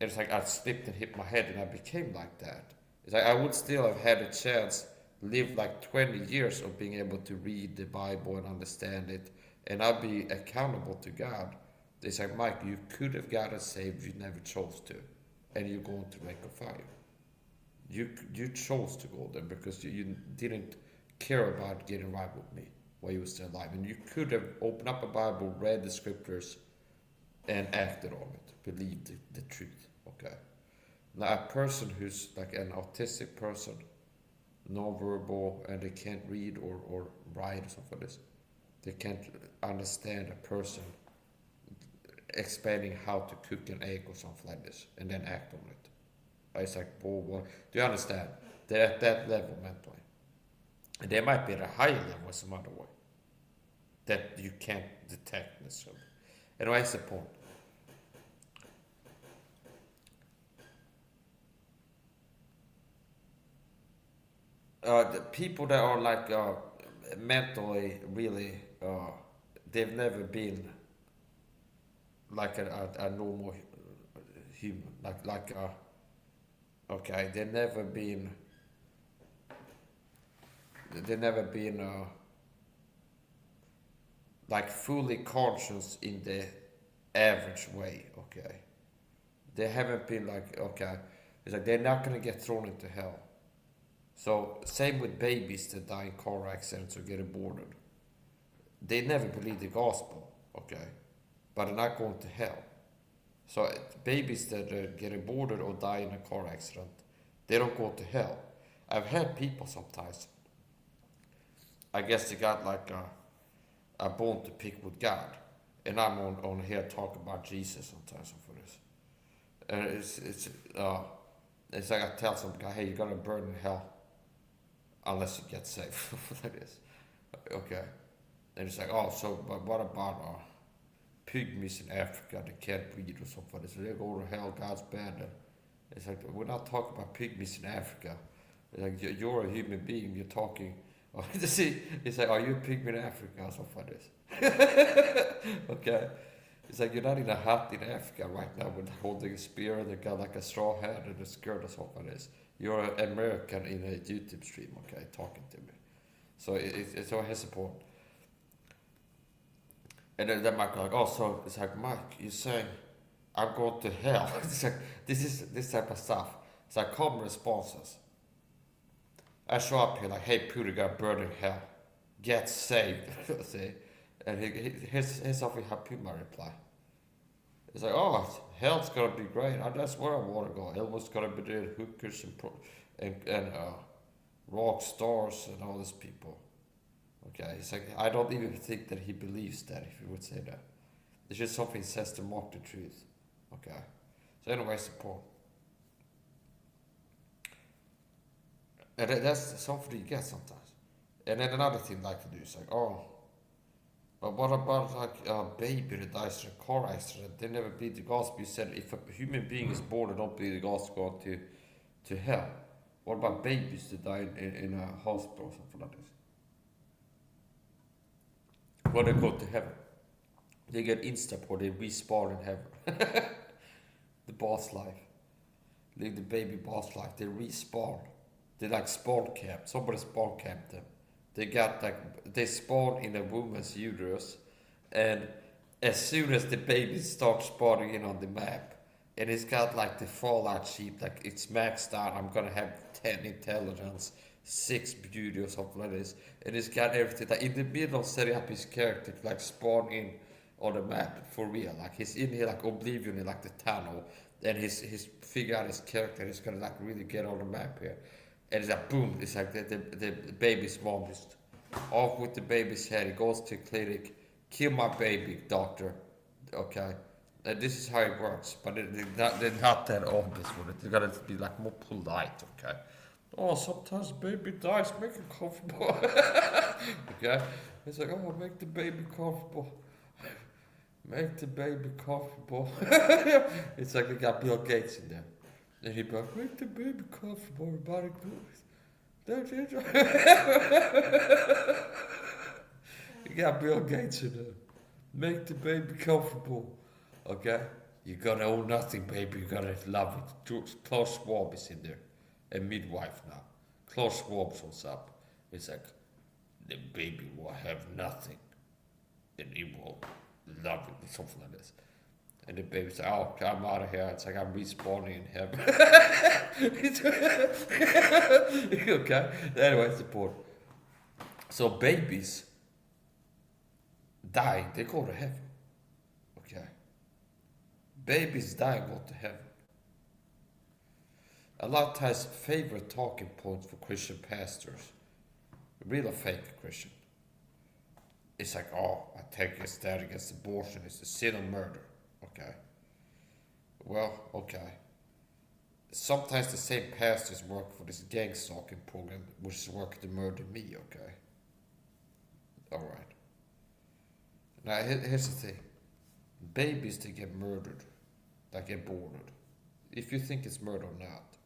It's like I slipped and hit my head and I became like that. It's like I would still have had a chance, live like 20 years of being able to read the Bible and understand it, and I'd be accountable to God. It's like, Mike, you could have gotten saved, you never chose to, and you're going to lake of fire. You chose to go there because you didn't care about getting right with me while you were still alive, and you could have opened up a Bible, read the scriptures, and acted on it, believed the truth. Okay. Now a person who's like an autistic person, non-verbal, and they can't read or write or something like this, they can't understand a person explaining how to cook an egg or something like this and then act on it. It's like, well, do you understand? They're at that level mentally. And they might be at a higher level some other way that you can't detect necessarily. Anyway, that's the point. The people that are like mentally really, they've never been like a normal human, okay, they've never been like fully conscious in the average way, okay. They haven't been like, okay, it's like they're not gonna get thrown into hell. So same with babies that die in car accidents or get aborted. They never believe the gospel, okay, but they're not going to hell. So babies that get aborted or die in a car accident, they don't go to hell. I've had people sometimes, I guess they got like a bone to pick with God, and I'm on here talking about Jesus sometimes for this. And it's like I tell some guy, hey, you're gonna burn in hell. unless you get saved. That is okay. And it's like, oh, so but what about pygmies in Africa that can't breathe or something? So they go to hell, God's bad. And it's like, we're not talking about pygmies in Africa. It's like, you're a human being, you're talking. See, it's like, are you a pygmy in Africa or something like this? Okay. It's like, you're not in a hut in Africa right now with holding a spear and they got like a straw hat and a skirt or something like this. You're an American in a YouTube stream, okay, talking to me. So it's all his support. And then Mike like, oh, so it's like, Mike, you're saying I'm going to hell. It's like, this type of stuff. It's like common responses. I show up here like, hey, Peter got burned in hell. Get saved. See? And here's something how Puma reply. It's like, oh, hell's gonna be great. That's where I want to go. Elmo's gonna be doing hookers and rock stars and all these people. Okay, it's like, I don't even think that he believes that, if he would say that. It's just something he says to mock the truth. Okay. So anyway, support. And that's something you get sometimes. And then another thing I like to do is like, oh, but what about like a baby that dies in a car accident? They never believe the gospel. You said if a human being is born and don't believe the gospel, go to hell. What about babies that die in a hospital or something like this? When they go to heaven, they get Instaport, they respawn in heaven. The boss life. Live the baby boss life. They respawn. They like spawn camp. Somebody spawn camped them. They got like, they spawn in a woman's uterus, and as soon as the baby starts spawning in on the map, and it's got like the Fallout sheet, like it's maxed out, I'm gonna have 10 intelligence, 6 beauty or something like this, and it's got everything. Like in the middle of setting up his character to like spawn in on the map for real. Like he's in here like Oblivion in like the tunnel, and his figure out his character, he's gonna like really get on the map here. And it's like boom, it's like the baby's mom just off with the baby's head. He goes to the clinic, kill my baby, doctor. Okay. And this is how it works, but they're not that obvious with it. They gotta be like more polite, okay? Oh, sometimes baby dies, make it comfortable. Okay? It's like, oh, make the baby comfortable. Make the baby comfortable. It's like they got Bill Gates in there. And he'd be like, make the baby comfortable, everybody do it. That's it. You got Bill Gates in there. Make the baby comfortable. Okay? You're gonna own nothing, baby. You're gonna love it. Klaus Schwab is in there. A midwife now. Klaus Schwab's what's up. It's like, the baby will have nothing. And he will love it. Something like this. And the baby's like, oh, I'm out of here. It's like I'm respawning in heaven. Okay? Anyway, support. So babies dying, they go to heaven. Okay? Babies dying go to heaven. A lot of times, favorite talking points for Christian pastors, real or fake Christian, it's like, oh, I take a stand against abortion. It's a sin of murder. Okay. Well, okay. Sometimes the same pastors work for this gang stalking program, which is working to murder me, okay? Alright. Now, here's the thing. Babies, they get murdered, like aborted. If you think it's murder or not,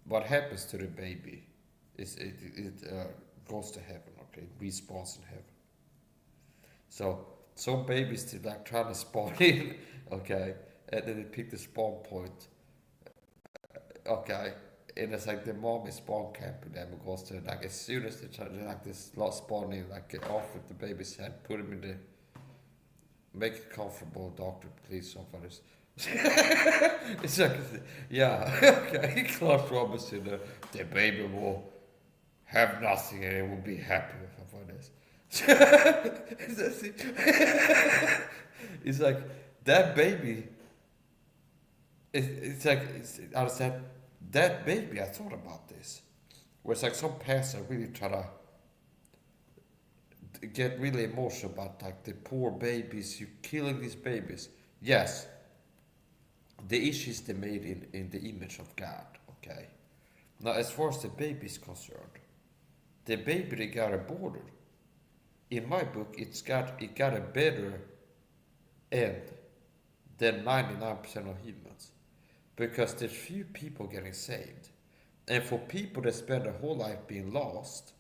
what happens to the baby is it goes to heaven, okay? It respawns in heaven. So, some babies to like trying to spawn in, okay, and then they pick the spawn point, okay, and it's like the mom is spawn camping them and goes to like as soon as they try to like this lot spawn in, like get off with the baby's head, put him in the, make it comfortable, doctor, please, somebody. It's like, yeah, okay, Klaus Robinson, the baby will have nothing and it will be happy with something like this. It's like that baby. It's like I said that baby. I thought about this. Where it's like some pastor really try to get really emotional about like the poor babies. You killing these babies. Yes. The issues they made in the image of God. Okay. Now as far as the baby is concerned, the baby they got aborted, in my book, it got a better end than 99% of humans, because there's few people getting saved, and for people that spend their whole life being lost,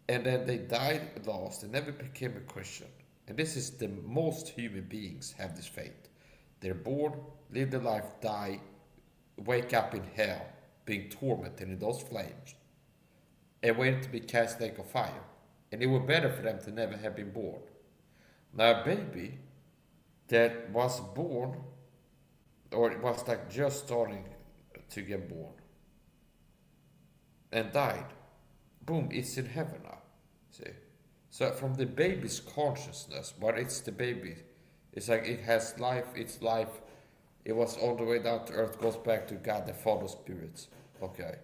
and then they died lost and never became a Christian. And this is the most human beings have this fate. They're born, live their life, die, wake up in hell, being tormented in those flames, and waiting to be cast lake of fire. And it would be better for them to never have been born. Now a baby that was born, or it was like just starting to get born, and died, boom, it's in heaven now. See? So from the baby's consciousness, but it's the baby, it's like it has life, it's life, it was all the way down to earth, goes back to God the Father Spirit. Okay.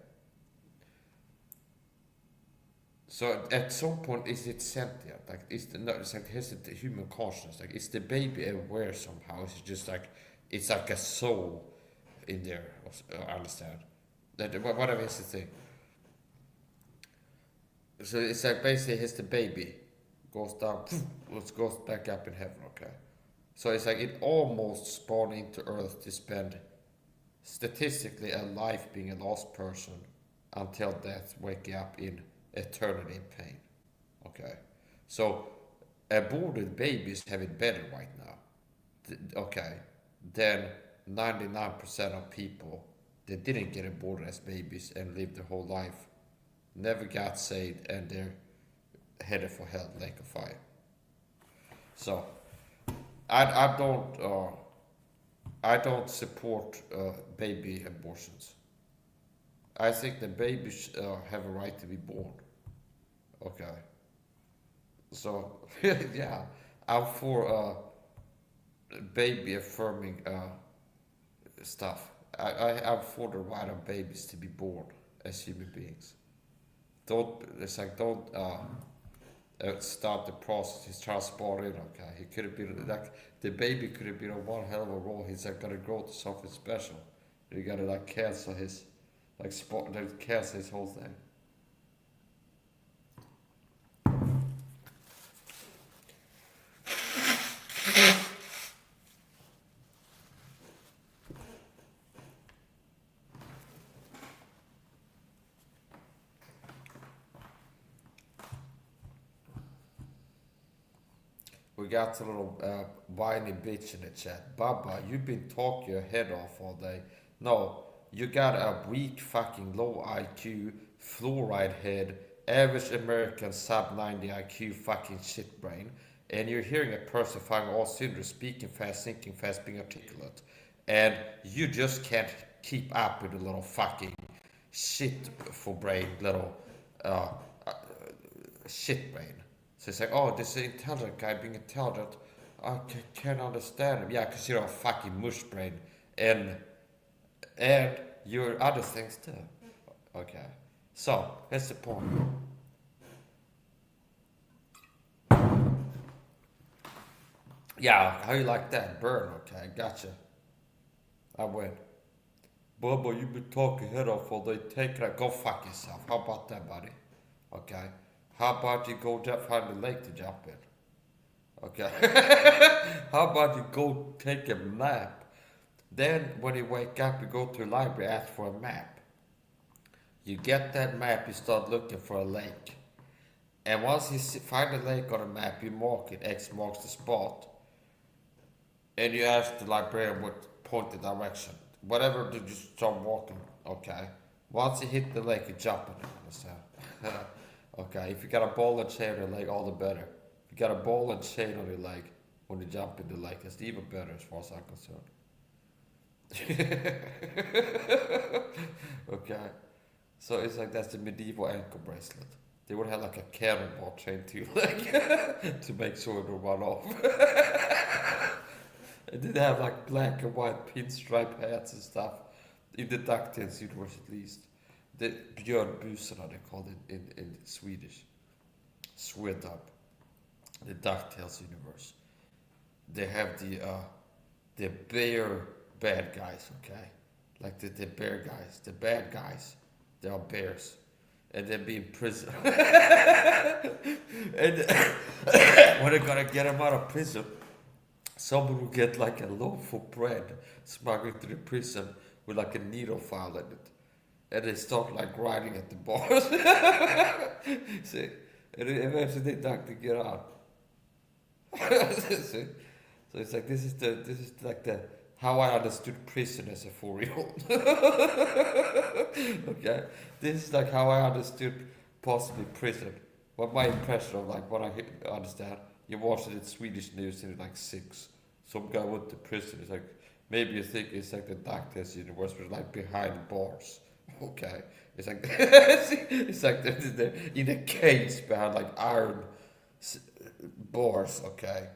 So at some point is it sentient? Like it's like it has the human consciousness. Like is the baby aware somehow? It's just like it's like a soul in there. I understand. That whatever is the thing. So it's like basically it's the baby goes down, it goes back up in heaven. Okay. So it's like it almost spawned into earth to spend statistically a life being a lost person until death, waking up in eternity in pain. Okay. So aborted babies have it better right now. Okay. Than 99% of people that didn't get aborted as babies and lived their whole life, never got saved, and they're headed for hell, lake of fire. So I don't support baby abortions. I think the babies have a right to be born. Okay. So yeah, I'm for baby affirming stuff. I'm for the right of babies to be born as human beings. Don't start the process. He's trying to spawn in. Okay, he could have been like the baby could have been on one hell of a roll. He's like gonna grow to something special. You gotta like cancel his cancel his whole thing. We got a little whiny bitch in the chat. Baba, you've been talking your head off all day. No, you got a weak fucking low IQ, fluoride head, average American sub 90 IQ fucking shit brain, and you're hearing a person firing all cylinders, speaking fast, thinking fast, being articulate, and you just can't keep up with the little fucking shit for brain, little shit brain. So it's like, oh, this is an intelligent guy being intelligent. I can't understand him. Yeah, because you're a fucking mush brain. And your other things too. Okay. So, here's the point. Yeah, how you like that? Burn, okay, gotcha. I win. Bubba, you've been talking head off all day. Take it out. Go fuck yourself. How about that, buddy? Okay. How about you go find a lake to jump in? Okay. How about you go take a nap? Then when you wake up, you go to the library, ask for a map. You get that map, you start looking for a lake. And once you find a lake on a map, you mark it. X marks the spot. And you ask the librarian what point the direction. Whatever, you just start walking. Okay. Once you hit the lake, you jump in it. Understand? Okay, if you got a ball and chain on your leg, all the better. If you got a ball and chain on your leg when you jump in the lake, it's even better as far as I'm concerned. Okay, so it's like that's the medieval ankle bracelet. They would have like a cannonball chain to your leg to make sure it would run off. And then they have like black and white pinstripe hats and stuff in the DuckTales universe at least. The Björnbusarna, they called it in Swedish. Swedab. The DuckTales universe. They have the bear bad guys, okay? Like the bear guys. The bad guys, they are bears. and then be in prison. And when they're gonna get him out of prison, someone will get like a loaf of bread smuggled to the prison with like a needle file in it. And they start like grinding at the bars. See? And then eventually they duck to get out. See? So it's like this is like the how I understood prison as a 4-year-old. Okay? This is like how I understood possibly prison. What my impression of like what I understand. You watch it in Swedish news and it's like 6. Some guy went to prison. It's like maybe you think it's like the Doctors universe, but like behind bars. Okay, it's like it's like they're in a cage behind like iron bars. Okay,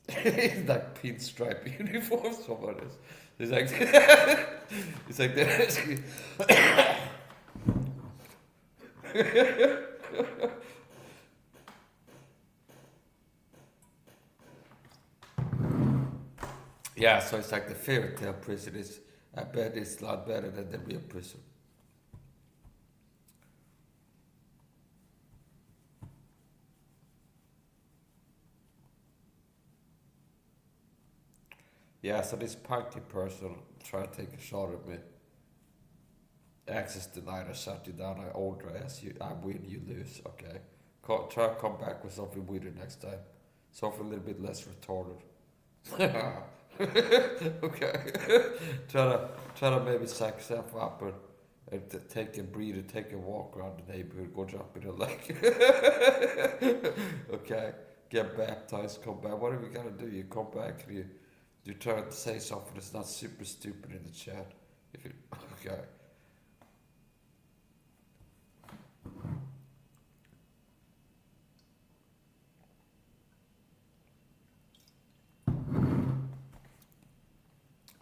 it's like pinstripe uniform. Someone is. It's like it's like yeah. So it's like the fairy tale prison is. I bet it's a lot better than the real prison. Yeah, so this punky person tried to take a shot at me. Access denied, I shut you down, I order as you, I win, you lose, okay? Try to come back with something weirder next time. Something a little bit less retarded. Okay. try to maybe psych yourself up and take a breather, take a walk around the neighborhood, go jump in a lake. Okay. Get baptized, come back. Whatever you gotta do, you come back and you try to say something that's not super stupid in the chat. If you okay.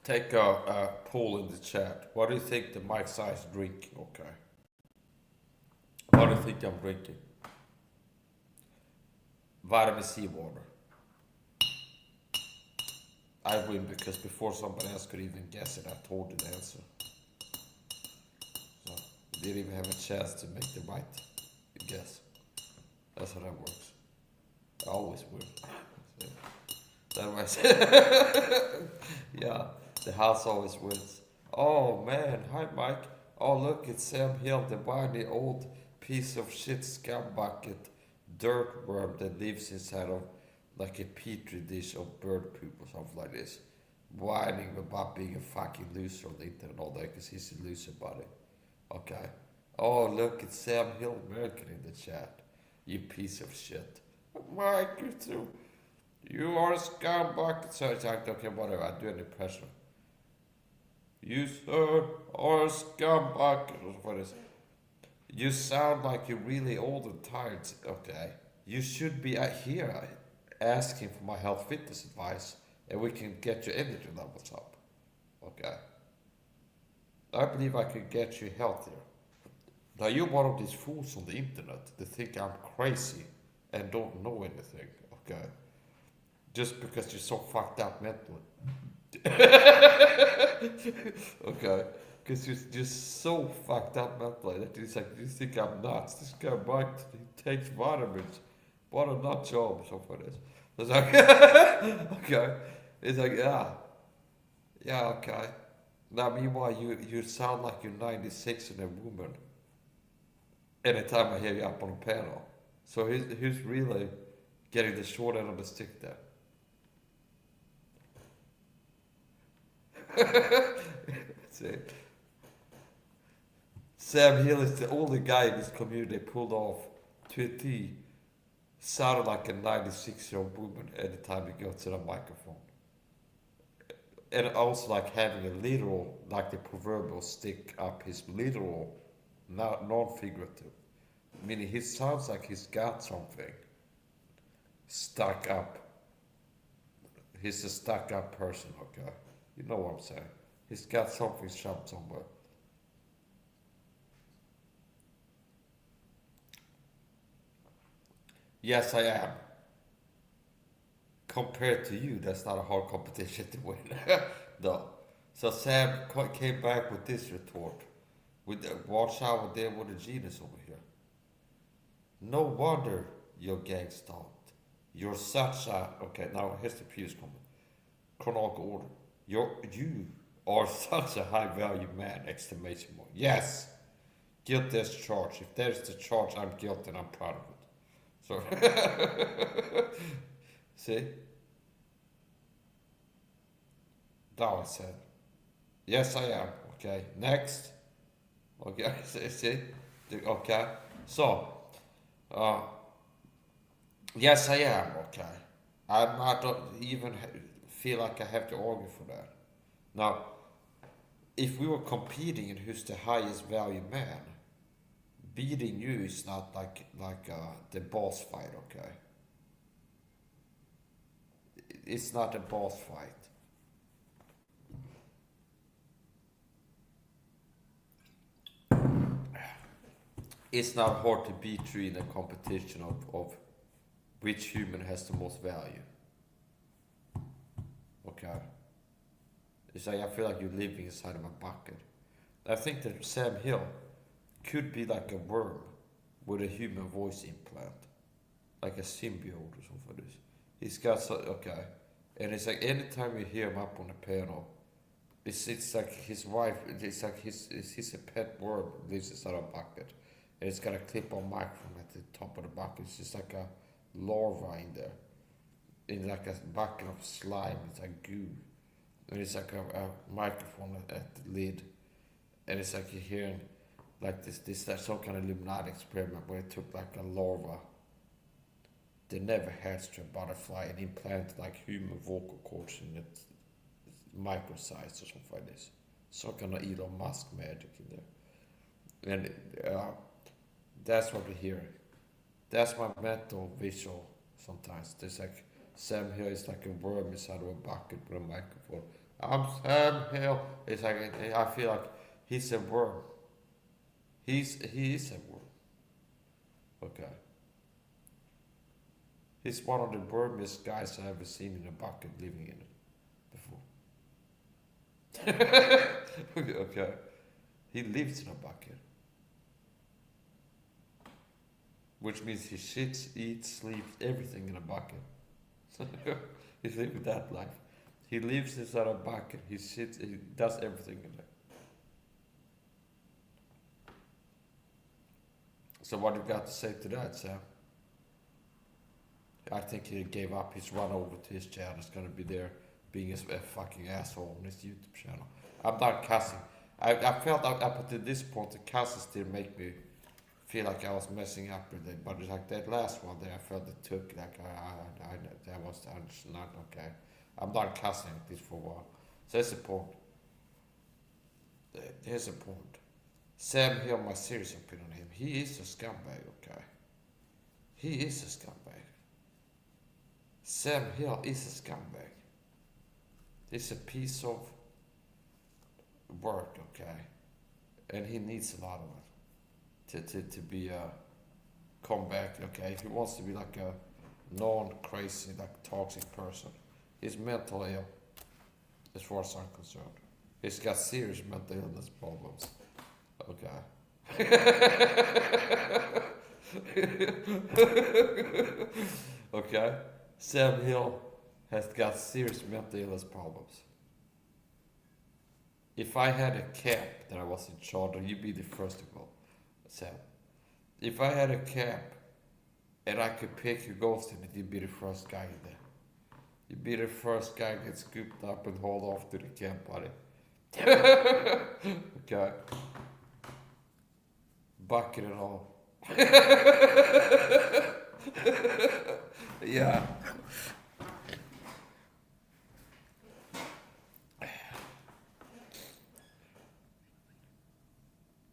Take a poll in the chat. What do you think the mic size drink? Okay. What do you think I'm drinking? Vitamin C water. I win because before somebody else could even guess it, I told you the answer. So you didn't even have a chance to make the right guess. That's how that works. I always win. That was yeah. The house always wins. Oh man, hi Mike. Oh look, it's Sam Hill, the whiny old piece of shit scumbucket dirt worm that lives inside of like a petri dish of bird poop or something like this. Whining about being a fucking loser on the internet and all that because he's a loser buddy. Okay. Oh look, it's Sam Hill American in the chat. You piece of shit. Mike, you too. You are a scumbucket. So it's like, okay, whatever, I do an impression. You, sir, are a scumbucket. What is it? You sound like you're really old and tired. Okay. You should be here asking for my health fitness advice and we can get your energy levels up. Okay. I believe I can get you healthier. Now you're one of these fools on the internet that think I'm crazy and don't know anything. Okay. Just because you're so fucked up mentally. Okay, because you're just so fucked up mentally that it's like you think I'm nuts. This guy Mike, he takes vitamins. What a nut job, so for this. It's like okay. It's like yeah, okay. Now meanwhile you sound like you're 96 and a woman. Anytime I hear you up on a panel, so who's really getting the short end of the stick there? See, Sam Hill is the only guy in this community pulled off to a T. Sounded like a 96-year-old woman every time he got to the microphone. And also like having a literal, like the proverbial stick up his literal, non-figurative. Meaning he sounds like he's got something stuck up. He's a stuck up person, okay? You know what I'm saying? He's got something shoved somewhere. Yes, I am. Compared to you, that's not a hard competition to win. No. So Sam came back with this retort. Watch out with there with the genius over here. No wonder your gang stopped. You're such a okay. Now here's the previous comment. Chronological order. You are such a high value man! Exclamation mark. Yes, guilty as charged. If there's the charge, I'm guilty and I'm proud of it. So see, now I said, yes, I am. Okay, next. Okay, see, okay. So, yes, I am. Okay, I don't even feel like I have to argue for that. Now, if we were competing in who's the highest value man, beating you is not like the boss fight. Okay, it's not a boss fight. It's not hard to beat you in a competition of which human has the most value. Okay. It's like I feel like you're living inside of a bucket. I think that Sam Hill could be like a worm with a human voice implant, like a symbiote or something like this. He's got okay, and it's like anytime you hear him up on the piano, it's like his wife. It's like he's a pet worm lives inside a bucket, and it's got a clip-on microphone at the top of the bucket. It's just like a larva in there, in like a bucket of slime. It's like goo. And it's like a microphone at the lid, and it's like you're hearing like this like some kind of Illuminati experiment where it took like a larva they never hatched a butterfly and implanted like human vocal cords in it, micro-sized or something like this. Some kind of Elon Musk magic in there, and that's what we hear. That's my mental visual sometimes. There's like Sam Hill is like a worm inside of a bucket with a microphone. I'm Sam Hill. It's like I feel like he's a worm. He is a worm. Okay. He's one of the wormiest guys I've ever seen in a bucket living in it before. Okay. He lives in a bucket. Which means he shits, eats, sleeps, everything in a bucket. He's living that life. He lives inside a bucket. He sits. He does everything in there. So what you got to say to that, Sam? I think he gave up. He's run over to his channel. He's gonna be there being a fucking asshole on his YouTube channel. I'm not cussing. I felt up to this point the cusses still make me feel like I was messing up with it, but like that last one there, I felt it took like that was just not okay. I'm not cussing at this for a while. So that's the point. Here's the point. Sam Hill, my serious opinion on him, he is a scumbag, okay? He is a scumbag. Sam Hill is a scumbag. He's a piece of work, okay? And he needs a lot of it to be a comeback, okay? If he wants to be like a non-crazy, like toxic person, he's mental ill, as far as I'm concerned. He's got serious mental illness problems, okay? Okay? Sam Hill has got serious mental illness problems. If I had a camp that I was in charge of, you'd be the first to go, Sam. If I had a camp and I could pick your ghost in it, you'd be the first guy in there. You'd be the first guy to get scooped up and hauled off to the camp, buddy. Okay. Bucket and all. Yeah.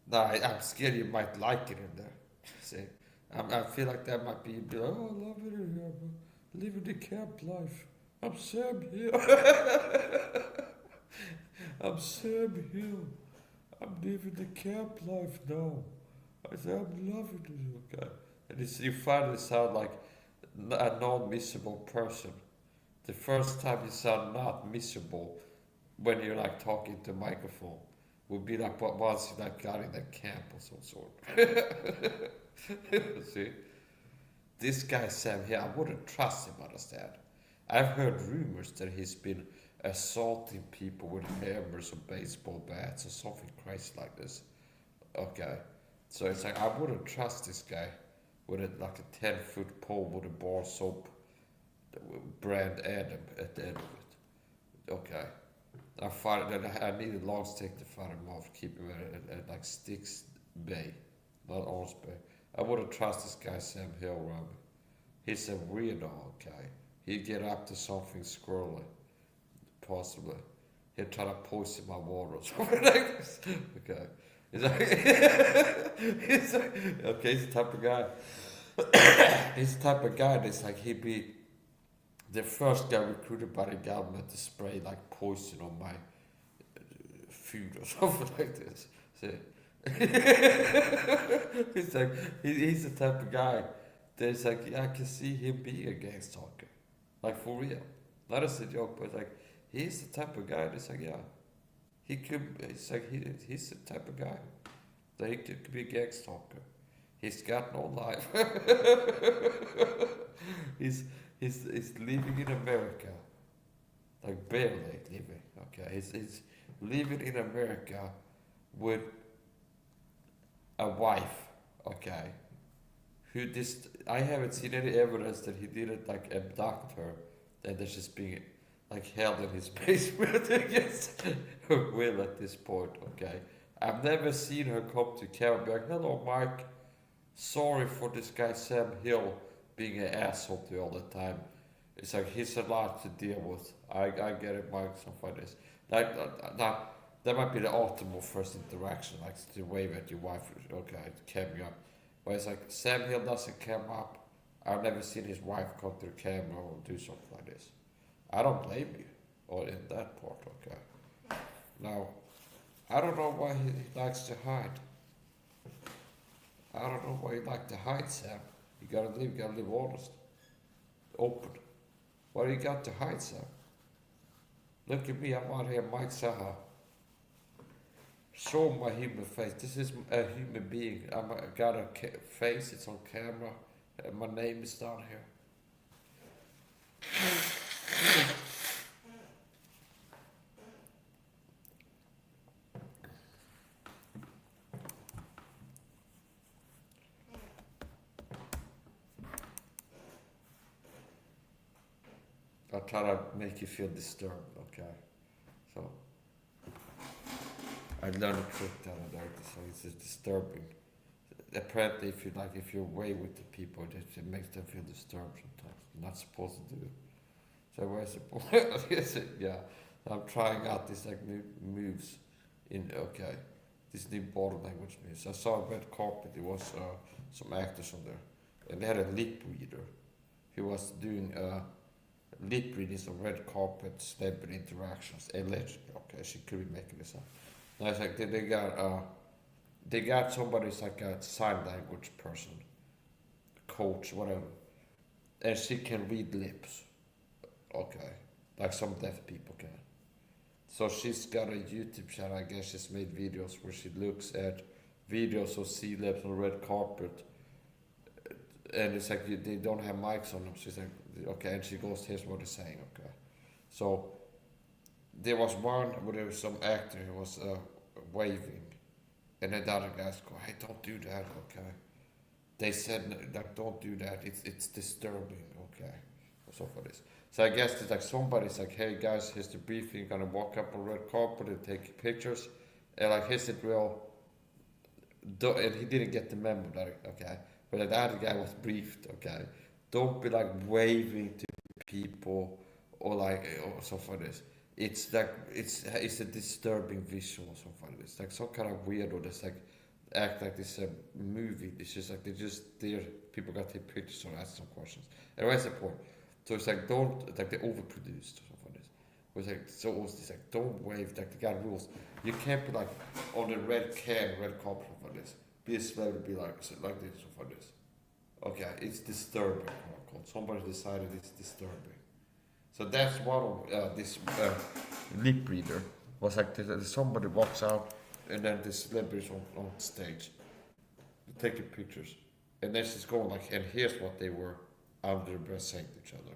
No, I'm scared you might like it in there. See, I feel like that might be, oh, I love it in here, but living the camp life. I'm Sam Hill. I'm Sam Hill. I'm living the camp life now. I said, I'm loving it, okay. And you finally sound like a non-miserable person. The first time you sound not miserable when you're like talking to a microphone. would be like once you like got in that camp or some sort. See, this guy Sam here, I wouldn't trust him. Understand? I've heard rumors that he's been assaulting people with hammers or baseball bats or something crazy like this. Okay, so it's like I wouldn't trust this guy with like a 10-foot pole with a bar soap brand Adam at the end of it. Okay. I needed long stick to fight him off, keep him at like Sticks Bay, not Orange Bay. I wouldn't trust this guy Sam Hill around me. He's a weirdo, okay? He'd get up to something squirrely, possibly. He'd try to poison my water or something like this. Okay. He's like, okay, he's the type of guy. He's the type of guy that's like, he'd be the first guy recruited by the government to spray like poison on my food or something like this. See? He's like, he's the type of guy that's like, yeah, I can see him being a gang stalker. Like for real. Not as a joke, but like, he's the type of guy that's like, yeah, he could, it's like, he's the type of guy that he could be a gang stalker. He's got no life. He's living in America, like barely living. Okay, he's living in America with a wife. Okay, who this I haven't seen any evidence that he didn't like abduct her, and that she's being like held in his basement against her will at this point. Okay, I've never seen her come to camera and be like, "Hello, Mike. Sorry for this guy Sam Hill being an asshole to you all the time. It's like he's a lot to deal with. I get it, Mike, stuff like this. That might be the optimal first interaction, like to wave at your wife, okay, to cam you up. But it's like Sam Hill doesn't cam up. I've never seen his wife come to the camera or do something like this. I don't blame you, or in that part, okay. Now, I don't know why he likes to hide. I don't know why you like to hide, Sam. You gotta live honest. Open. What do you got to hide, Sam? Look at me, I'm out here, Mike Saha. Show my human face. This is a human being. I got a face, it's on camera, and my name is down here. I'll try to make you feel disturbed, okay? So, I learned a trick the other day, so it's just disturbing. Apparently, if you're away with the people, it makes them feel disturbed sometimes. You're not supposed to do it. So where's the point? Yeah, I'm trying out these like new moves this new body language moves. I saw a red carpet. There was some actors on there, and they had a lip reader. He was doing lip readings of red carpet celebrity interactions. Allegedly, okay, she could be making this up. Now it's like they got somebody who's like a sign language person, coach, whatever, and she can read lips. Okay, like some deaf people can. So she's got a YouTube channel. I guess she's made videos where she looks at videos of celebs on the red carpet, and it's like they don't have mics on them. She's like, okay, and she goes, here's what they're saying. Okay, so there was one where there was some actor who was waving, and then the other guys go, hey, don't do that. Okay, they said like, don't do that. It's disturbing. Okay, so for this. So I guess it's like somebody's like, hey guys, here's the briefing, you're gonna walk up on red carpet and take pictures. And like, here's the drill. And he didn't get the memo, okay? But the other guy was briefed, okay? Don't be like waving to people or something like this. It's like, it's a disturbing visual or something like this. Like some kind of weirdo that's like, act like this movie. It's just like, people got to take pictures or ask some questions. And what's the point? So it's like, they overproduced or something like this. It's like, so it's like, don't wave, like the guy rules. You can't be like on the red carpet like this. Be a celebrity, be like this, or like this. Okay, it's disturbing. Somebody decided it's disturbing. So that's one of this lip reader was like, somebody walks out and then the celebrities on stage taking pictures, and then she's going like, and here's what they were under the breath saying to each other,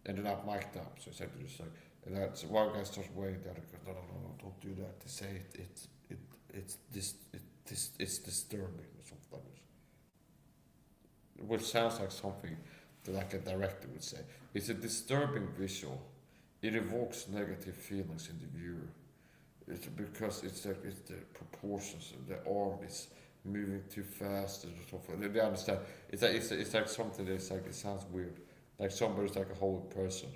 and they're not mic'd up, so it's like just like, and then so one guy starts waiting, the other goes, no, don't do that. They say it's disturbing or something like this, which sounds like something that like a director would say. It's a disturbing visual. It evokes negative feelings in the viewer. It's because it's the proportions, and the arm is moving too fast and so forth. They understand. It's like something that's like, it sounds weird. Like somebody's like a whole person.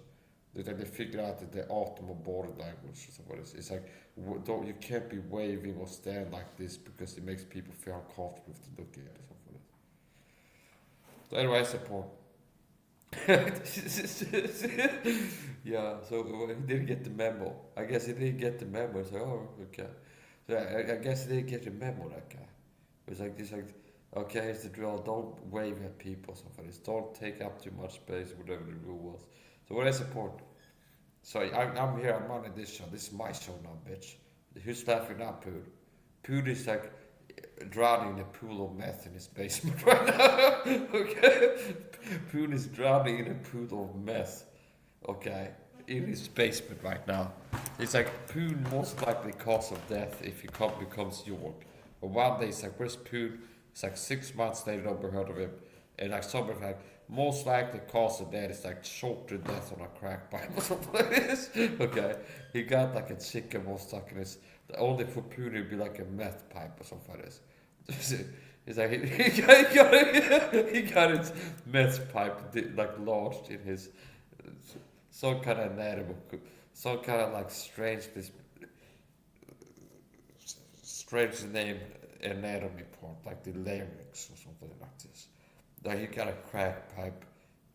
They figure out that the optimal body language or something. It's like, you can't be waving or stand like this because it makes people feel uncomfortable if they're looking at it. Something. So anyway, that's the point. Yeah, so he didn't get the memo. I guess he didn't get the memo. So, oh, okay. So I guess he didn't get the memo, that guy. It was like this, like, okay, here's the drill. Don't wave at people. Something. Don't take up too much space, whatever the rule was. So what is the point? So I'm here. I'm running this show. This is my show now, bitch. Who's laughing now, Pood? Pood is like drowning in a pool of meth in his basement right now. Okay, Poon is drowning in a pool of meth. Okay, in his basement right now. It's like Poon most likely cause of death if he becomes York. But one day it's like, where's Poon? It's like 6 months later, nobody heard of him. And like somebody like, most likely cause of death is like choked to death on a crack pipe or something like this. Okay, he got like a chicken ball stuck in his. Only for Poon it'd be like a meth pipe or something like this. It's like he got his meth pipe like lodged in his some kind of anatomy, some kind of like strange name anatomy part, like the larynx or something like this. Like he got a crack pipe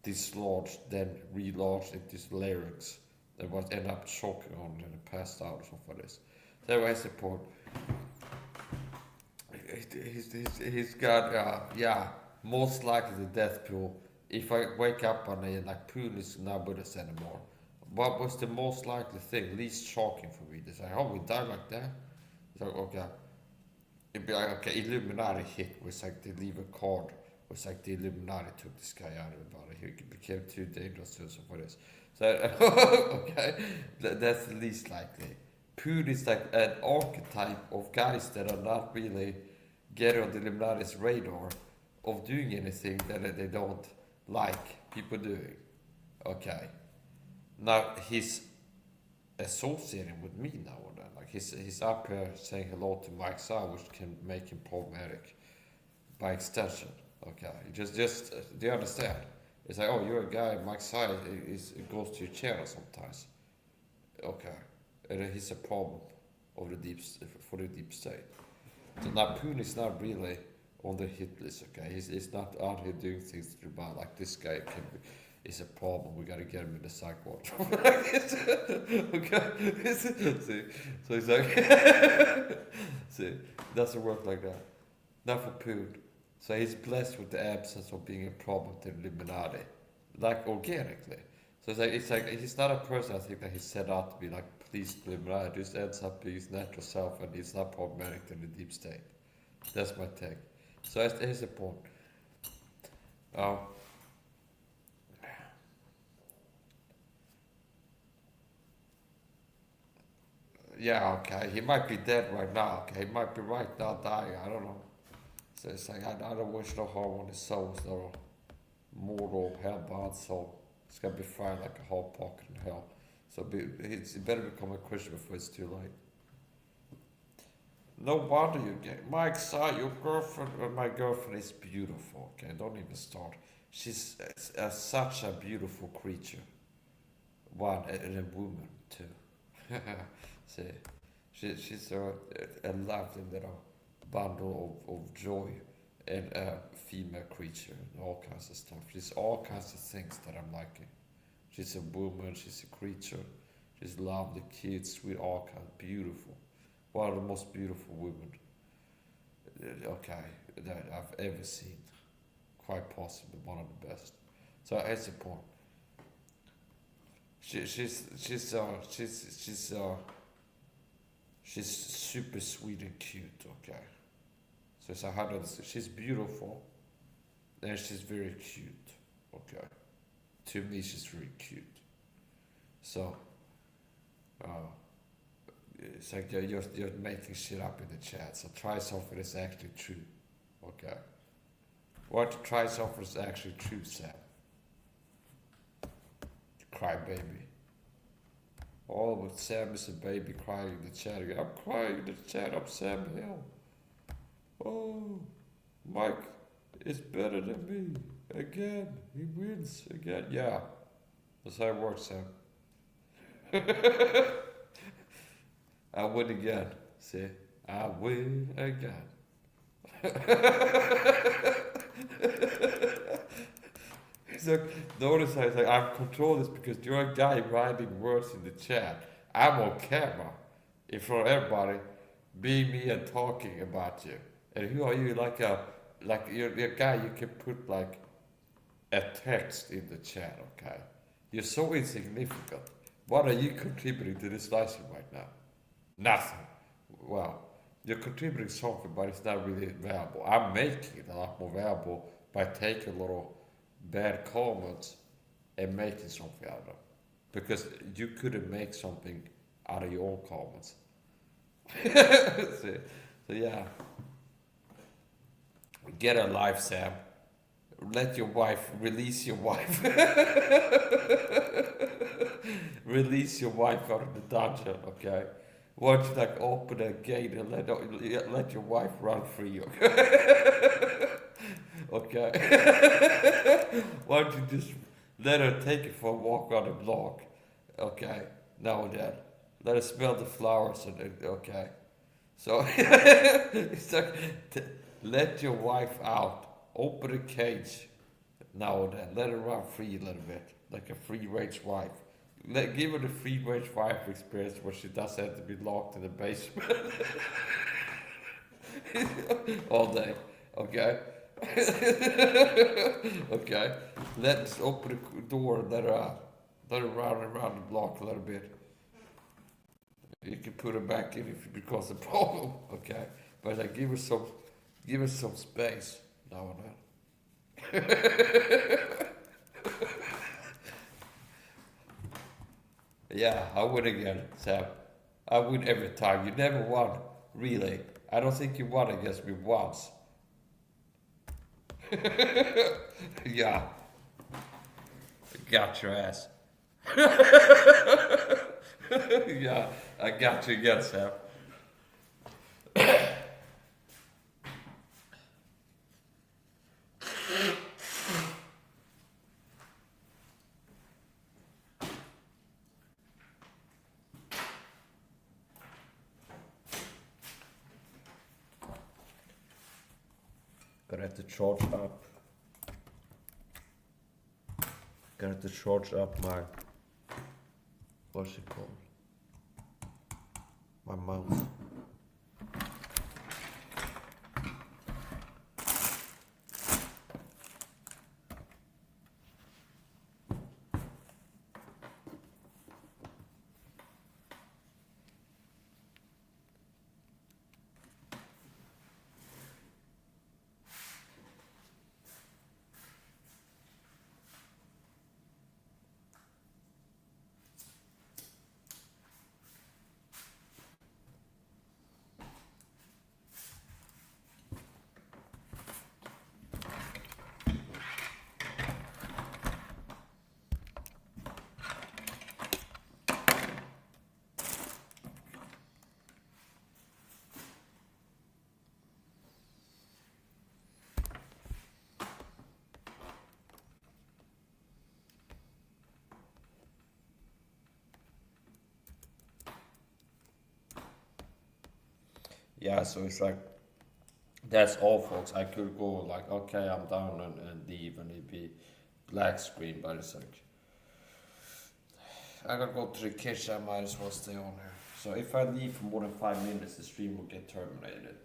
dislodged, then relodged into his larynx, and was end up choking on it and passed out or something like this. So anyway, that's the point. He's got, most likely the death pool. If I wake up one day and like Poon is not with us anymore, what was the most likely thing, least shocking for me? It's like, oh, we died like that? It's like, okay. It'd be like, okay, Illuminati hit, was like they leave a card, was like the Illuminati took this guy out of the body. He became too dangerous to us for this. So, okay, that's the least likely. Poon is like an archetype of guys that are not really getting on the Illuminati's radar of doing anything that they don't like people doing. Okay. Now he's associating with me now and then. Like he's up here saying hello to Mike Sai, which can make him problematic by extension. Okay. Just do you understand? It's like, oh, you're a guy, Mike Sai goes to your channel sometimes. Okay. And he's a problem of for the deep state. So now Poon is not really on the hit list, okay? He's not out here doing things to about like this guy is a problem. We gotta get him in the psych ward. Okay? See? So he's like, see, it doesn't work like that. Not for Poon. So he's blessed with the absence of being a problem to the Illuminati, like organically. So it's like he's not a person I think that he's set out to be like please Illuminati. Just ends up being his natural self, and he's not problematic in the deep state. That's my take. So here's the point. Yeah, okay. He might be dead right now. Okay, he might be right now dying. I don't know. So it's like I don't wish no harm on his soul. It's no mortal hellbound soul. It's gonna be fine like a hot pocket in hell. So he better become a Christian before it's too late. No wonder you get Mike Sai, your girlfriend, my girlfriend is beautiful. Okay, don't even start. She's such a beautiful creature. One and a woman too. See, she's a lovely little bundle of joy and a female creature and all kinds of stuff. She's all kinds of things that I'm liking. She's a woman, she's a creature, she's lovely, cute, sweet, all kinds, beautiful. One of the most beautiful women, okay, that I've ever seen. Quite possibly one of the best. So that's the point. She's super sweet and cute, okay? So it's 100, she's beautiful, and she's very cute, okay? To me, she's very cute. So, it's like you're making shit up in the chat, so try something that's actually true, okay? Why don't you try something that's actually true, Sam? Cry baby. Oh, but Sam is a baby crying in the chat again. I'm crying in the chat, I'm Sam Hill. Oh, Mike is better than me. Again, he wins again. Yeah, that's how it works, Sam. I win again. See, I win again. He's like, notice how he's like, I'm controlling this because you're a guy writing words in the chat. I'm on camera in front of everybody, being me and talking about you. And who are you? Like you're a guy you can put like a text in the chat, okay? You're so insignificant. What are you contributing to this live stream right now? Nothing. Well, you're contributing something, but it's not really valuable. I'm making it a lot more valuable by taking little bad comments and making something out of them. Because you couldn't make something out of your own comments. So yeah. Get a life, Sam. Let your wife, release your wife. Release your wife out of the dungeon, okay? Why don't you like open a gate and let your wife run free, okay? Okay? Why don't you just let her take it for a walk on the block, okay? Now and then. Let her smell the flowers, and okay? So, it's like, let your wife out. Open a cage now and then. Let her run free a little bit, like a free-range wife. Give her the free-range wife experience where she doesn't have to be locked in the basement all day, okay? Okay? Let's open the door and let her out. Let her run around the block a little bit. You can put her back in if it becomes a problem, okay? But like, give her some space now and then. Yeah, I win again, Sam. I win every time. You never won, really. I don't think you won against me once. Yeah. Got your ass. Yeah, I got you again, Sam. Gonna have to charge up. Gonna have to charge up my, what's it called? My mouse. Yeah, so it's like, that's all, folks. I could go like, okay, I'm down and leave, and it'd be black screen, but it's like, I gotta go to the kitchen, I might as well stay on here. So if I leave for more than 5 minutes, the stream will get terminated.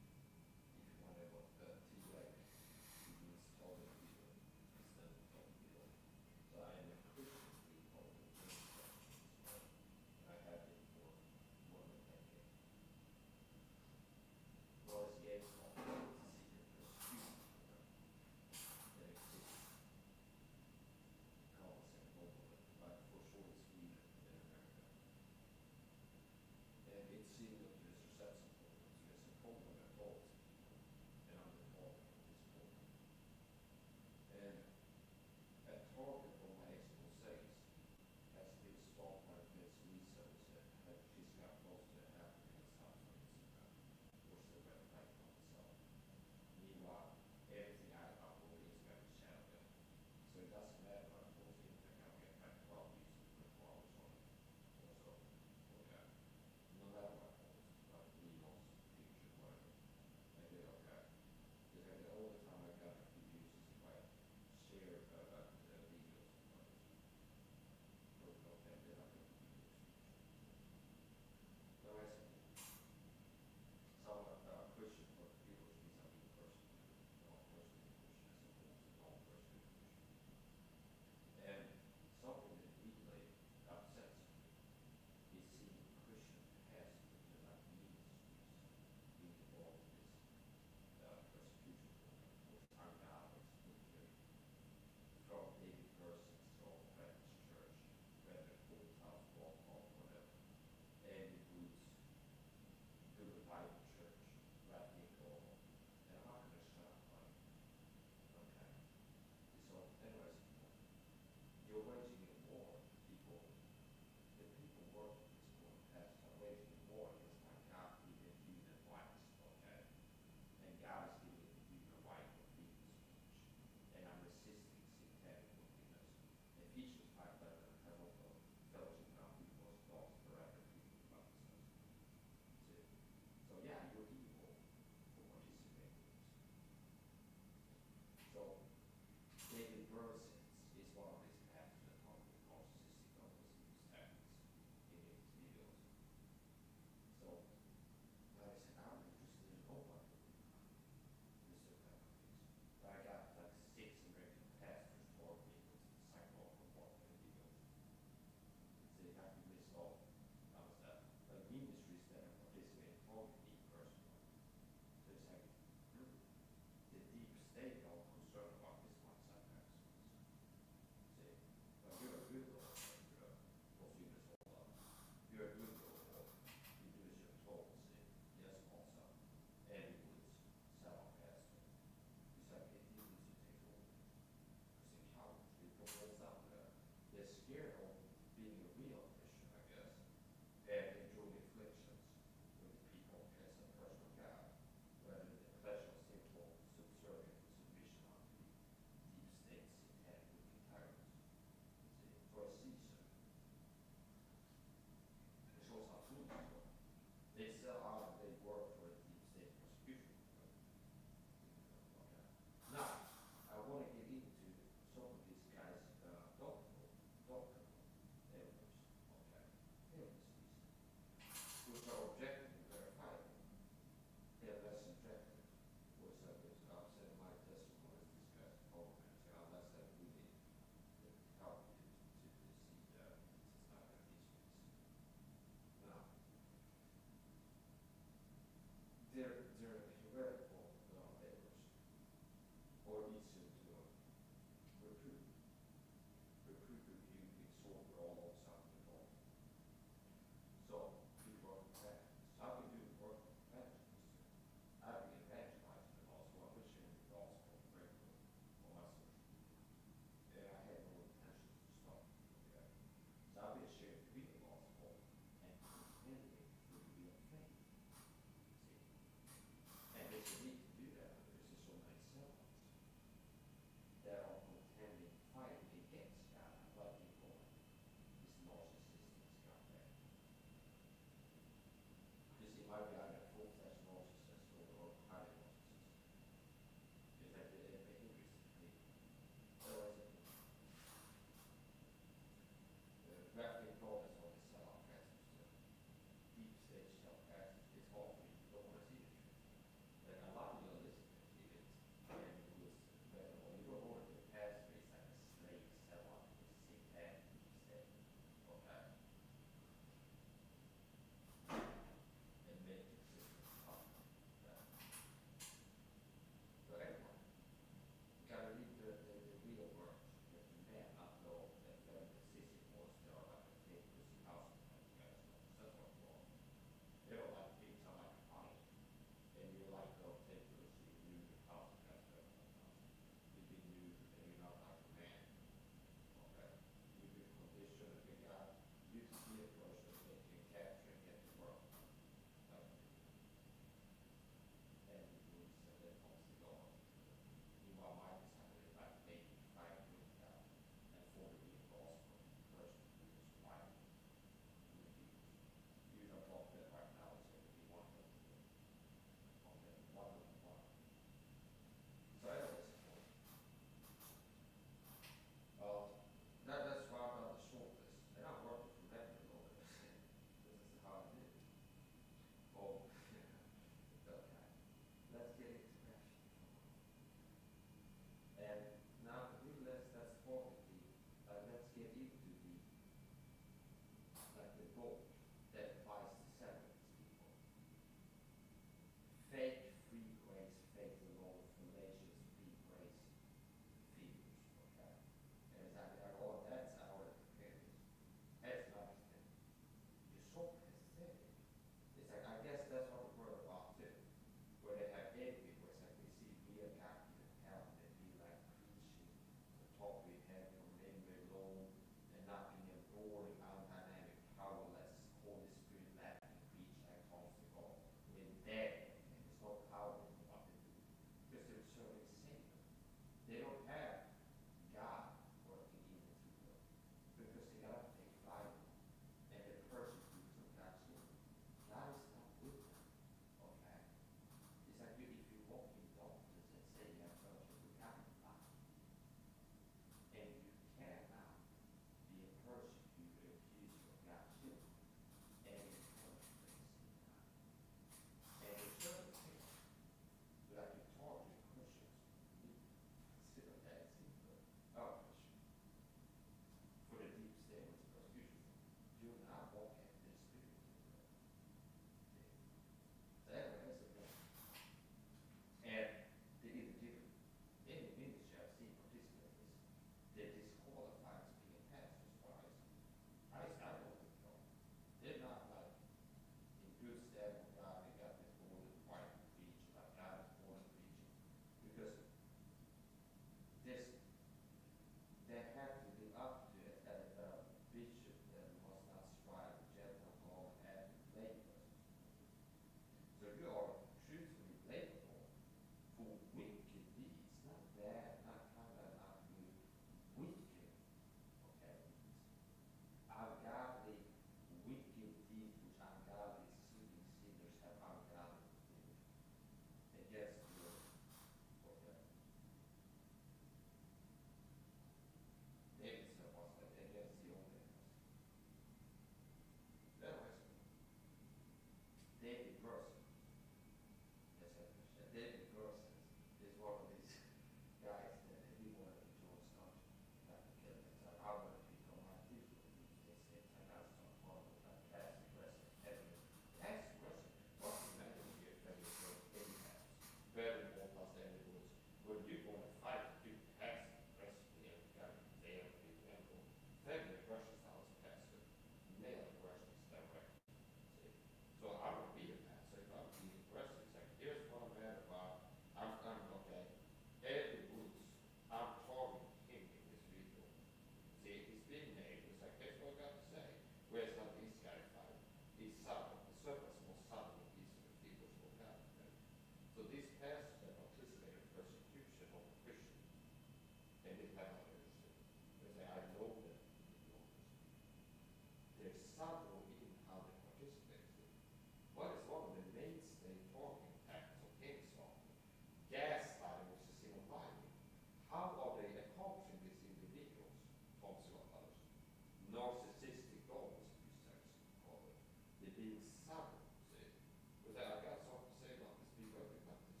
being subtle, see. With that, I got something to say about this, be very about this.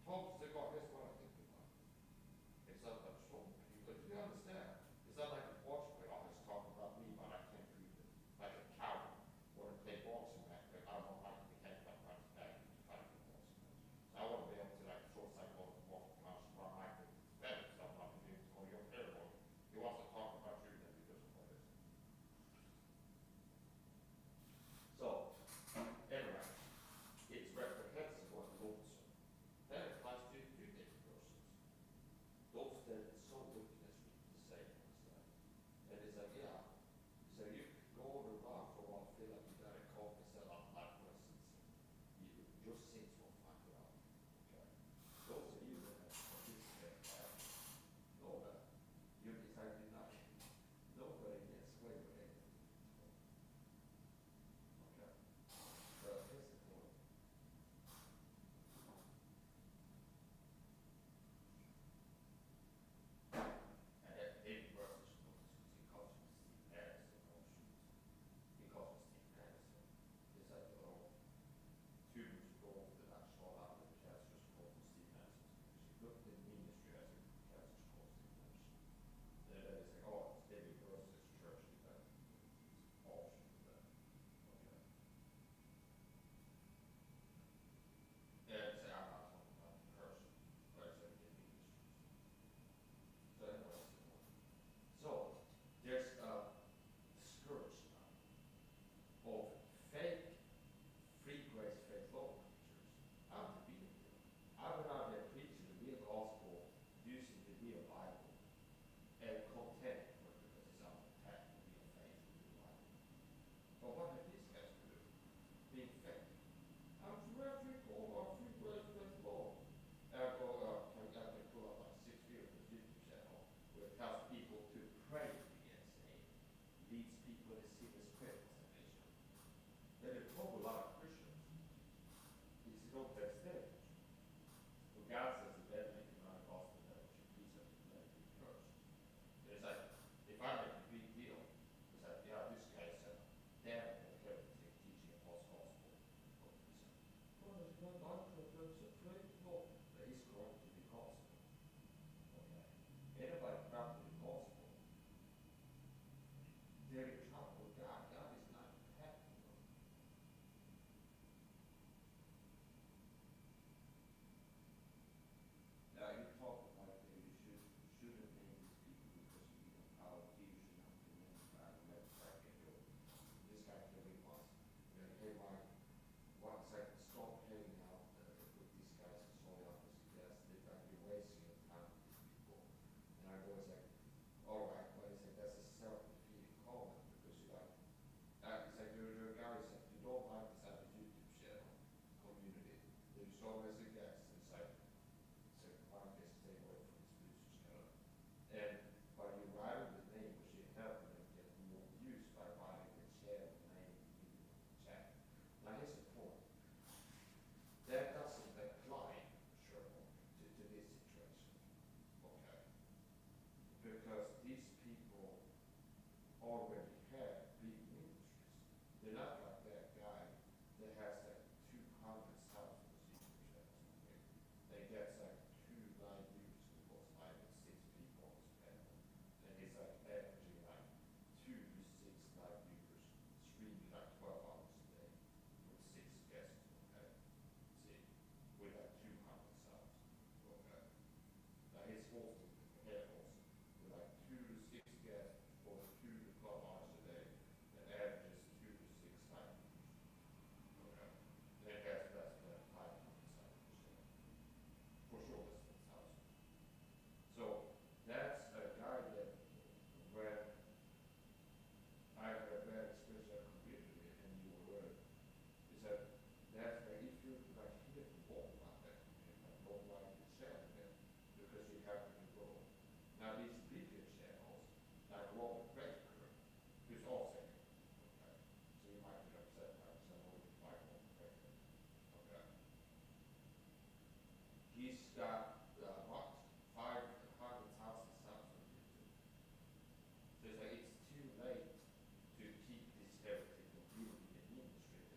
Tom said, God, here's what I think about it. It's not like strong people, but you understand, it's not like a watch play, always talk about me, but I can't read it. Like a coward, or to play boxing back, but I don't like the head that runs back and fight the boxing match. So I want to be able to like short cycle and walk the punch, run like the better stuff, like you or your parent. He wants to talk about you, then he doesn't want this. So, anyway, it's reprehensible and loathsome. That applies to two different persons. Those that it's so wicked as to say things like, and it's like, yeah, so you could go around for a while, feel like you got a coke and set up like lessons. Your sins will find you out. Okay? Those of you that have participated in that, know that you're deciding not. Nobody gets away with anything. Okay? So here's the point. And that big versus he calls him Steve Harrison, he calls him Steve Harrison. It's like the little tubers go over the national out of the cancer's called Steve Harrison. She looked in the ministry as a cancer's called Steve Harrison. Then they say, oh, it's baby versus church, that all should do that. Okay. And say, I'm not talking about the person, but I said in ministries. So anyway, so there's a scourge now of fake, free grace, fake law preachers. I'm the real deal. I went out there preaching the real gospel using the real Bible and content because it's out of attack the real faith in the Bible. But what have these guys to do? Being fake. I'm free call, free grace, fake law. I can pull up like 6 years of YouTube channel where it tells people to pray to get saved, leads people to see the spirit salvation. Then it told a lot of Christians, is don't have stage. When God says the dead make it not gospel, that it should be something that it be first. It's like, if I make a big deal, it's like, yeah, this guy said, damn, okay, teaching a false gospel. Well, there's no doctrine, there's a great law that is going to be gospel. Okay. Anybody practice the gospel, they're in trouble with God. God is not happy with them. Now you talk like you shouldn't name these people because you know how you should not be named by the website and go. This guy can be once. Hey, Mike, 1 second, stop hanging out with these guys and so on. Yes, you're wasting your time with these people. And I go, it's like, all right, but it's like that's a self-defeating comment because you're like, it's like there are guys that you don't like this at the YouTube channel community. There's always a guest. It's like one guest stay away from this YouTube channel. And by you writing the name, which you help them get more views by writing the channel name in the chat. Now here's the point. That doesn't apply, sure, to this situation. Okay. Because these people already have big ministries. They're not like that guy that has like 200,000 YouTube channels. Okay? That gets like 2 live views and goes live with 6 people on his panel. And he's like averaging like 2 to 6 live viewers, streaming like 12 hours a day with 6 guests. Okay? See, with like 200,000. Okay? Now his whole head also with like 2 to 6 guests or 2 to 12 hours a day that averages 2 to 6 live viewers. Okay? Then that's 500,000. For sure, that's 1,000. So that's a guy that when I had a bad experience at community and you were is that that's where if you like here to walk about that community, like don't like to share it because you happen to grow. Now these bigger channels, like Robert Baker, who's also okay. So you might be upset by someone like Robert Baker. Okay. He's got what? 500,000 subs on YouTube. So it's like it's too late to keep this heritage of building an industry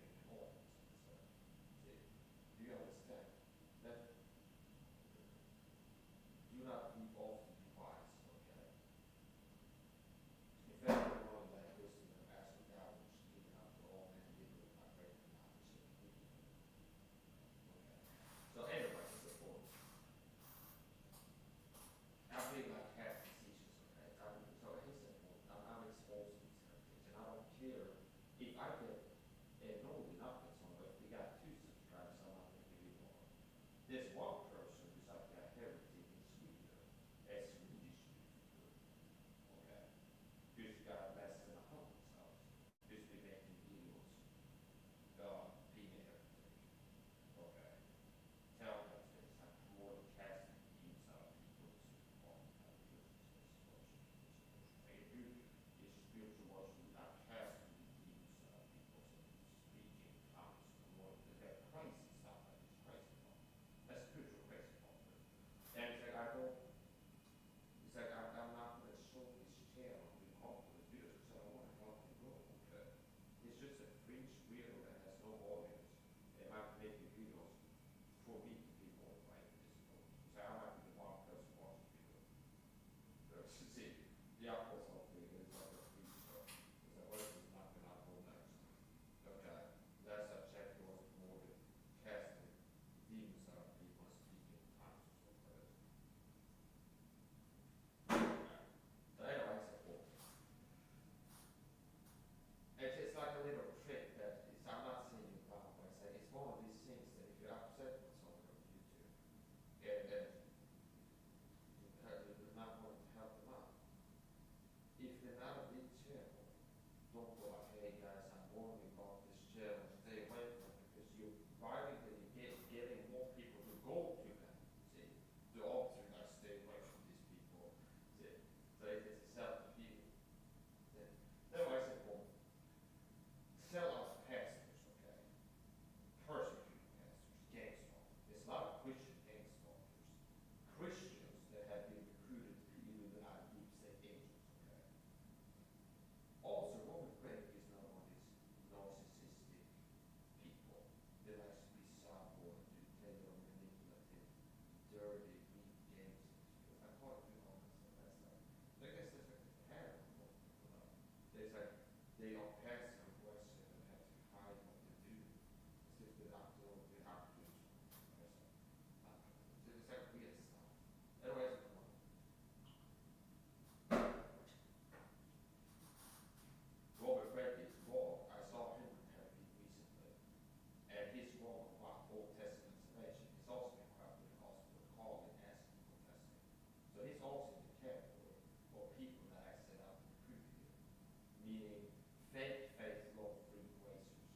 fake faith, love, free graces,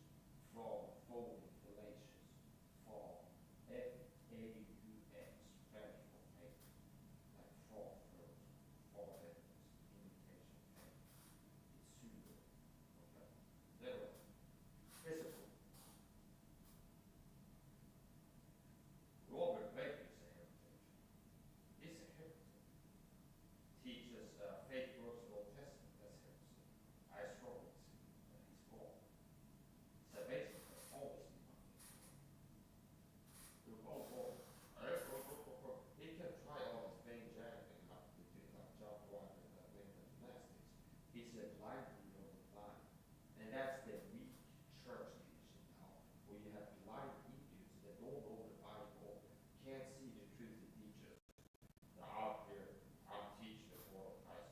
fraud, phony, fallacious, fall, F-A-U-X, spelling for fake, like fraud, false evidence, imitation, fake, it's pseudo, okay, literal, physical. Robert Baker's a heritage. It's a heritage. Teaches fake works of Old Testament, that's heresy. I strongly see that he's wrong. Salvation has always been my faith. We're all wrong. He can try all this vain jacking like John White and mental gymnastics. He's a blind leader of the blind. And that's the weak church leadership now, where you have blind idiots that don't know the Bible, can't see the truth of teachers. They're out here, I'm teaching the word of Christ.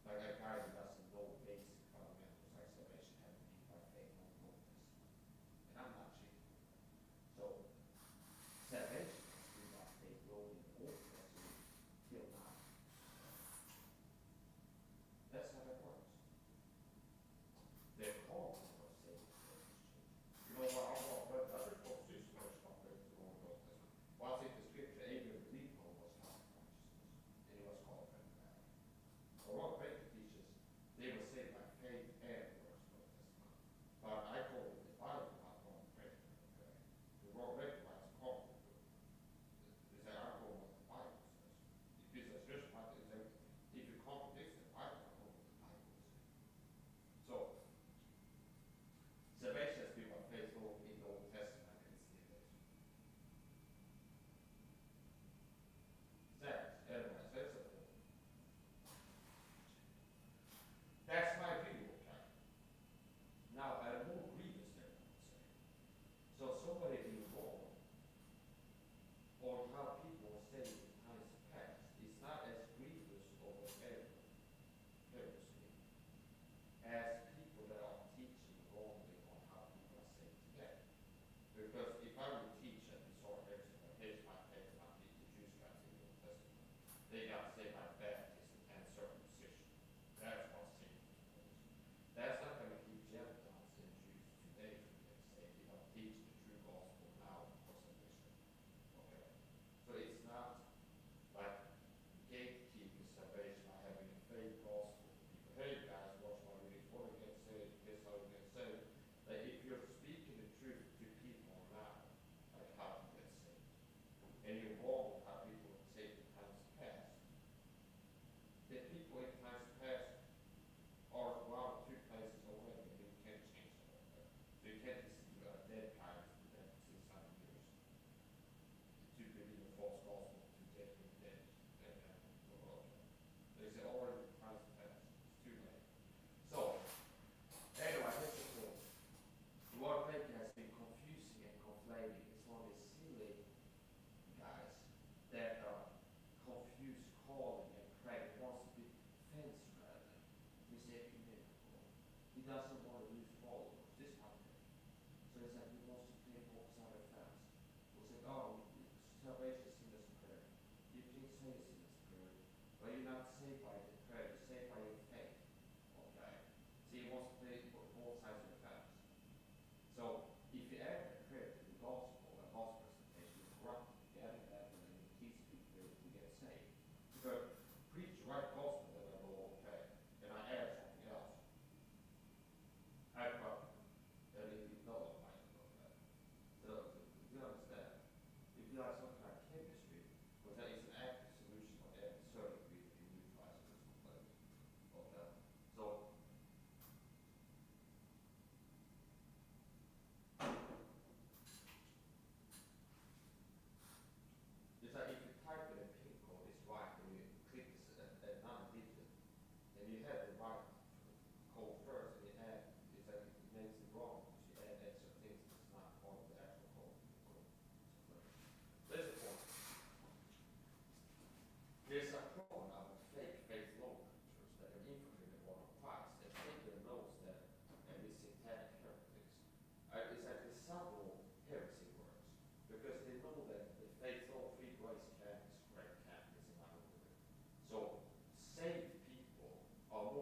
Like a guy who doesn't know basic fundamentals like salvation having been by faith on the Old Testament. And I'm not cheating. So, salvation has been by faith only in the Old Testament till now. That's how that works. They're called for saving. You know what? But other folks do so much about faith in the Old Testament. Well, I think the scripture, Abraham Lincoln was not righteousness, and he was called for that. Or what Baker teaches, they were saved by faith and works of the Old Testament. But I call it the Bible, not wrong faith. Okay? The wrong faith is called. They say, I call what the Bible says. If you say, if you contradict the Bible, I call what the Bible says. So, salvation has been by faith in the Old Testament and still is. Anyways, that's a point. That's my view, okay? Now, at a more grievous level, I would say. So somebody being wrong on how people are saying in times past is not as grievous or whatever heresy as people that are teaching wrongly on how people are saved today. Because if I would teach a disorder, here's my faith, my teach the Jews got saved in the Old Testament. They got saved by baptism and circumcision. That's what's saved. That's not going to keep Gentiles and Jews today from getting saved. They don't teach the true gospel now for salvation. Okay? So it's not like gatekeeping salvation by having a fake gospel. Hey guys, watch my readings. Want to get saved? Guess how you get saved? Like if you're speaking the truth to people now, like how to get saved, and you're wrong with how people get saved in times past, the people in times past are one or two places already, and you can't change that. Okay? So you can't just dead guys for that 600 years to believe a false gospel to get rid of dead. They say already in times past. Too late. So, anyway, here's the point. The word making has been confusing and conflating. It's one of these silly guys that confuse calling and praying. He wants to be fancy rather. He's ecumenical. He doesn't want to lose followers. This kind of thing. So it's like he wants to pay folks out of fast. We'll say, oh, salvation is in this prayer. You can say it's in this prayer. But you're not saved by the prayer, you're saved by your faith. Okay? So he wants to play both sides of the fence. So if you add the prayer to the gospel presentation, you're corrupted. You add that and then you teach people to get saved. Because preach the right gospel, then they'll go okay. And I add something else. I corrupt. And if you know it, might know that. So you understand? If you like some kind of chemistry, well, that is an active solution of every certain degree of neutralizing this complaint. Okay? So, it's like if you type in a pin code, it's right, and you click this another digit, and you have the right code first, and you add, it's like it makes it wrong, because you add extra things that's not part of the actual code. There's a point. There's a problem now with fake faith law cultures that are infiltrated one of Christ, that Satan knows that these satanic heretics. It's like the subtle heresy works, because they know that the faith law free grace camp is correct camp is in line with it. So saved people are more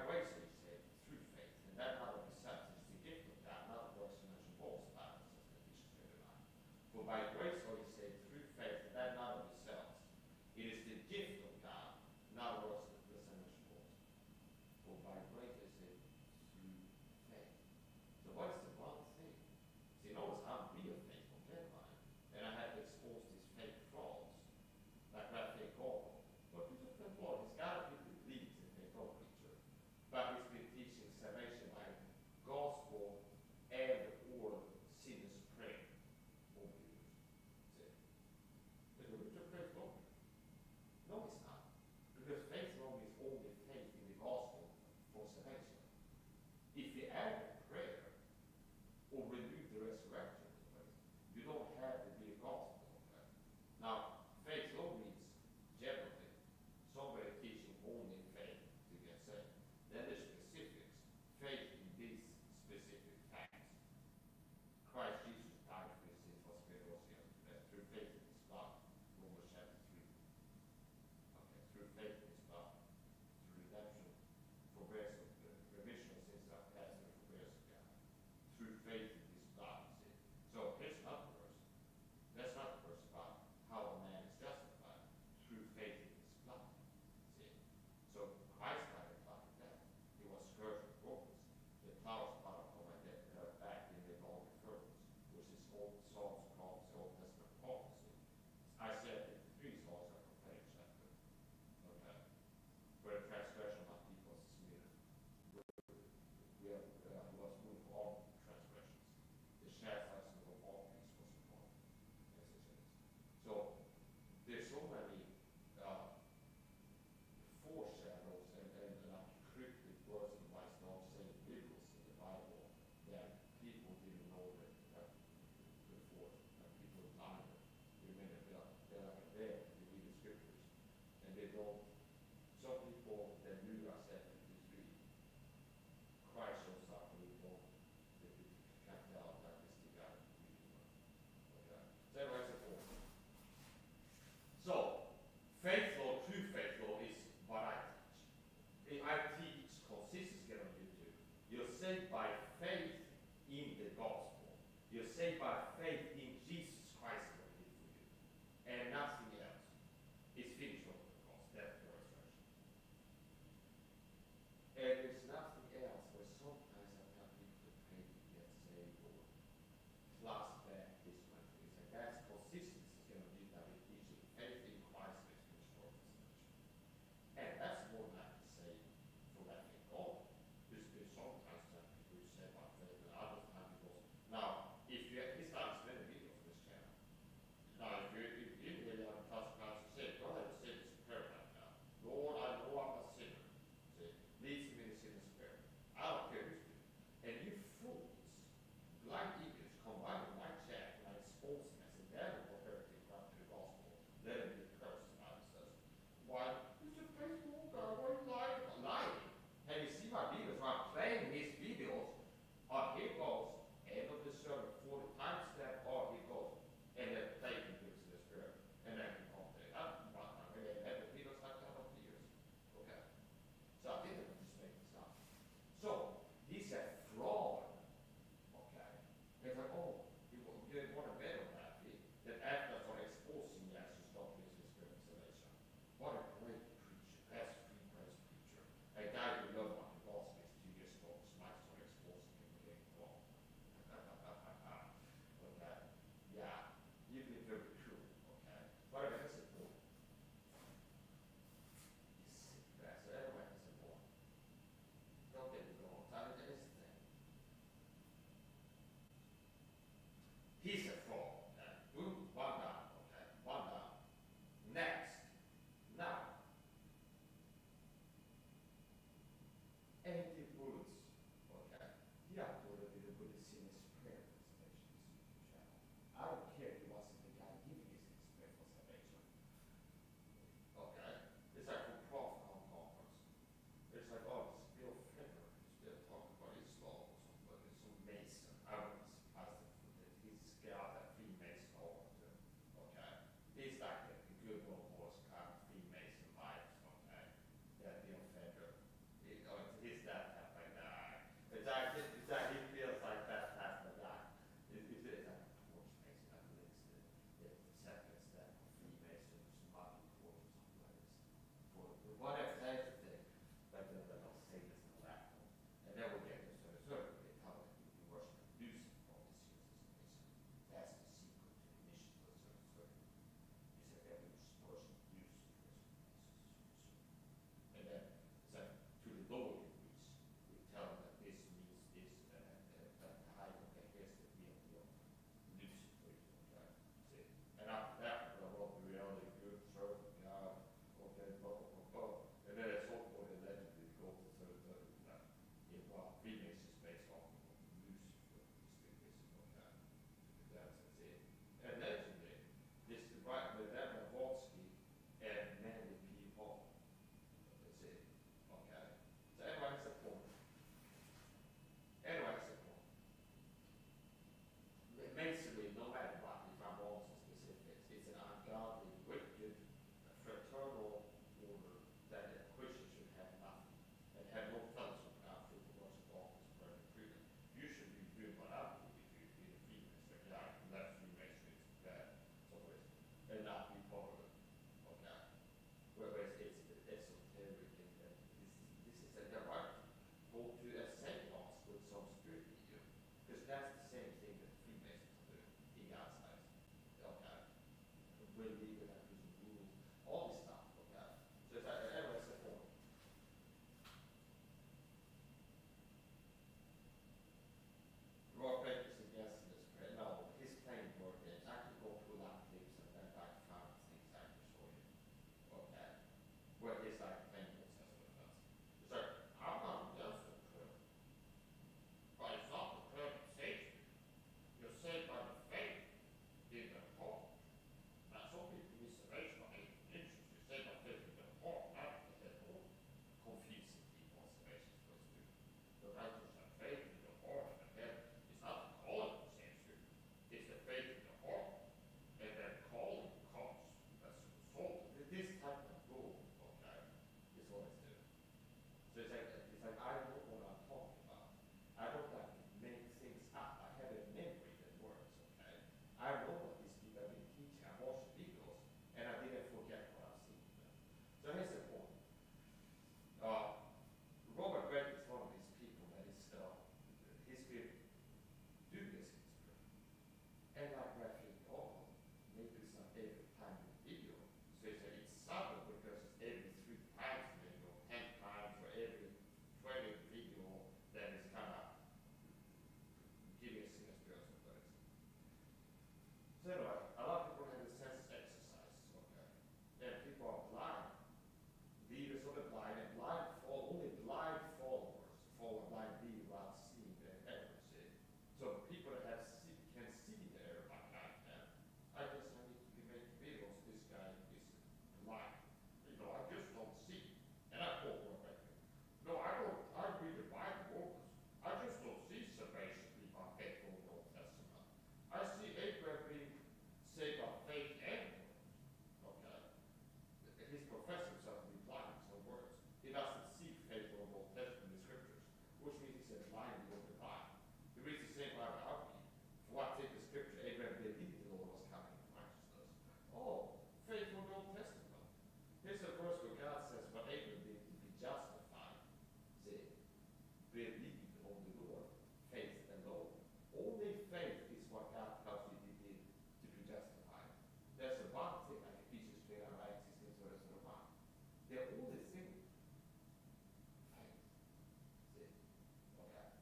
grace are you saved through faith, and that not of yourselves, it is the gift of God, not of works and not of boast, Bible says in Ephesians 2:9. For by grace are you saved through faith, and that not of yourselves. It is the gift of God, not of works and not of boast. For by grace are you saved through faith. So what is the one thing? See, notice I'm real faithful, get mine, and I have to expose these fake frauds, like that fake gold. But you took the Lord, he's got to be who leads in fake gold preacher. But he's been teaching salvation by gospel and or sinner's prayer over the years. See? Is religion faith alone? No, it's not. Because faith alone is only faith in the gospel for salvation. If you add prayer or renew the resurrection of faith, you don't have to be a gospel of faith. Now, faith alone means generally somebody teaching only faith to get saved. Then there's specifics. Faith in these specific facts. Christ Jesus died for his sins, was buried, rose again through faith in his blood. Romans chapter 3. Okay, through faith in his blood, through redemption, remission of sins that past and forbearance of God. Through faith in his blood, see. So here's another verse. That's not the verse about how a man is justified through faith in his blood. See? So Christ died a blood of death. He was scourged with brokenness. The plows part of my death back in the long furrows, which is old Psalms called the Old Testament prophecy. Isaiah 53 is also a prophetic chapter. Okay. For the transgression of my people is smeared. We have was moved for all transgressions. The chastisement of all peace was upon him. Yes, it is. So there's so many foreshadows and cryptic words and wise not saying riddles in the Bible that people didn't know that before, and people blind remember they're like there, they read the scriptures, and they don't. Some people that knew Isaiah 53, Christ shows up and we don't, they can't tell that this the guy reading it. Okay? So everybody's a four. So, faith law, true faith law is what I teach. I teach consistency on YouTube. You're saved by faith in the gospel. You're saved by faith in Jesus Christ what he did for you. And nothing else. It's finished on the cross, death, and resurrection. And there's nothing else where sometimes I tell people to pray to get saved or plus back this one. And that's consistency is going to be that we teach faith in Christ is finished on the resurrection. And that's more than I can say for that thing God. There's sometimes that people say about faith and other times because now if you he's done many videos on this channel. Now if you really have a trust God to say, go ahead and say this prayer right now. Lord, I know I'm a sinner. See, leads me to sinner's prayer. I don't care who's doing it. And you fools, blind idiots, combine with my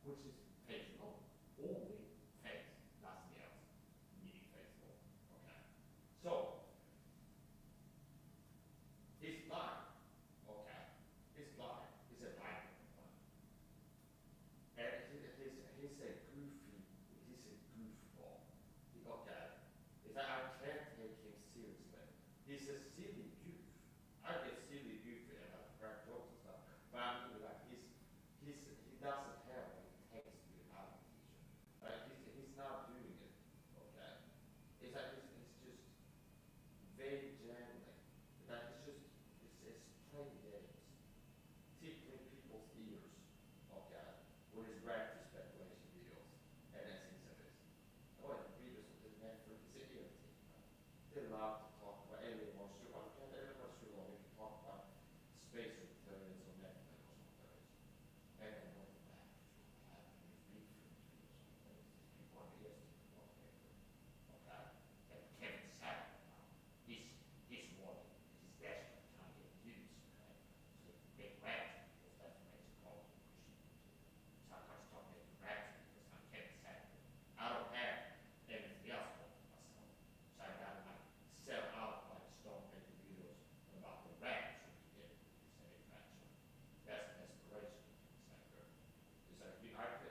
which is faithful, only faith, nothing else, meaning faithful. Okay. So he's blind. Okay. He's blind. He's a blind man. And he's a goofball. Okay. I can't take him seriously. He's a silly goof. I get silly goofy about crack jokes and stuff, but I'm like he doesn't have what it takes to be an art teacher. Like he's not doing it. Okay. It's like it's just very gently. Like it's playing games, tickling people's ears. Okay. With his rapid speculation videos and that's things of this. Oh, and the videos of the Netflix is irritating. They love to talk about alien monster. Well, we can talk about space intelligence or Netflix or something. And then what the back people on the okay. And Kevin Sapp now, he's wanting, he's desperate trying to get views, okay? So get rapture because that's what makes it called Christian. So I start getting rapture because I'm Kevin Sapp. I don't have anything else for myself. So I gotta like sell out like start making videos about the rapture to get say rapture. That's desperation. It's like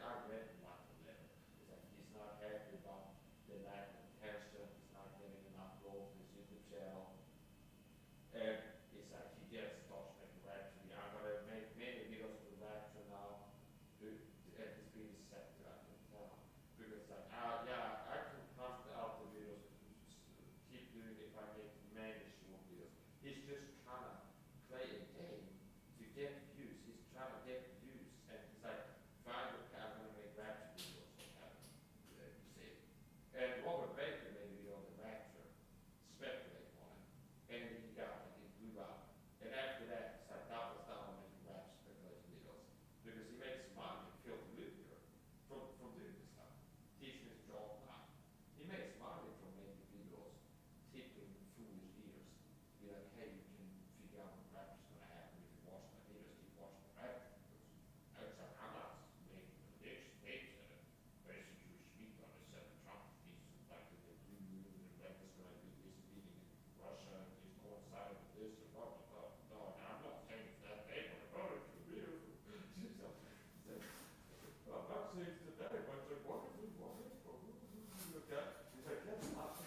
I read like the letter. It's like he's not happy about the lack of attention, he's not getting enough growth in his YouTube channel. And it's like he gets starts making rapture. I'm gonna make many videos with rapture now. And it's being set to I can tell. Because like yeah, I can pump out the videos, keep doing it if I make many short videos. He's just trying to play a game to get views. He's trying to get views, and he's like, fine, okay, I'm gonna make rapture videos. Okay, you see. And Robert Baker made a video on the rapture, speculate on it, and then he got it, he blew up. And after that, it's like doubles down on making rapture speculation videos because he makes money, feel familiar from doing this stuff, teaching his job now. He makes money from making videos, tickling foolish ears. Be like, hey, you can figure out what rapture's gonna happen if you watch my videos, keep watching the rapture videos. And it's like, I'm not making predictions, they said it. Basically, Jewish meat on the 7 Trump pieces, like the blue moon, and like it's gonna be this meeting in Russia, and it's coincided with this, and blah, blah, blah. No, and I'm not saying it's that day, but about it, it's real. Well, I'm not saying it's today, but it's like, what is it, okay? He's like, that's not.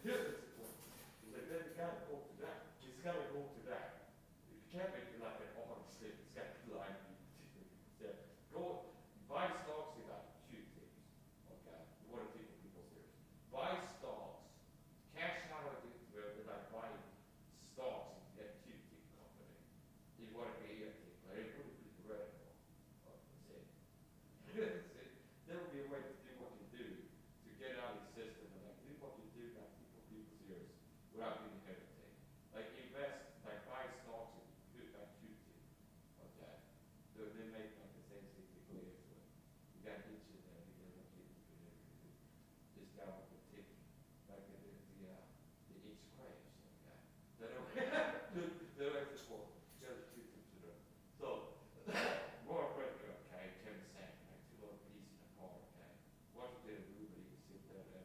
Here's the point. He's like, then it's gotta go to that. It's gotta go to that. You can't make it like an orange slip. It's got to line people. Go buy stocks, you got 2 things. Okay? You want to take people serious. Buy stocks, cash out of it where they like buying stocks in the activity company. You want to be a tickler, you want to be ready for. There will be a way to do what you do to get out of the system and like do what you do, like people's ears without being hesitant. Like invest, like buy stocks and do like shooting. Okay. They make like the same thing clear to it. You got to hit you there, you got to keep this guy with the tick, like the itch craves. Okay. They don't have to support. You got to keep them to them. So more quickly, okay, Tim saying like 2 little pieces in a car, okay. What you do, everybody can sit there and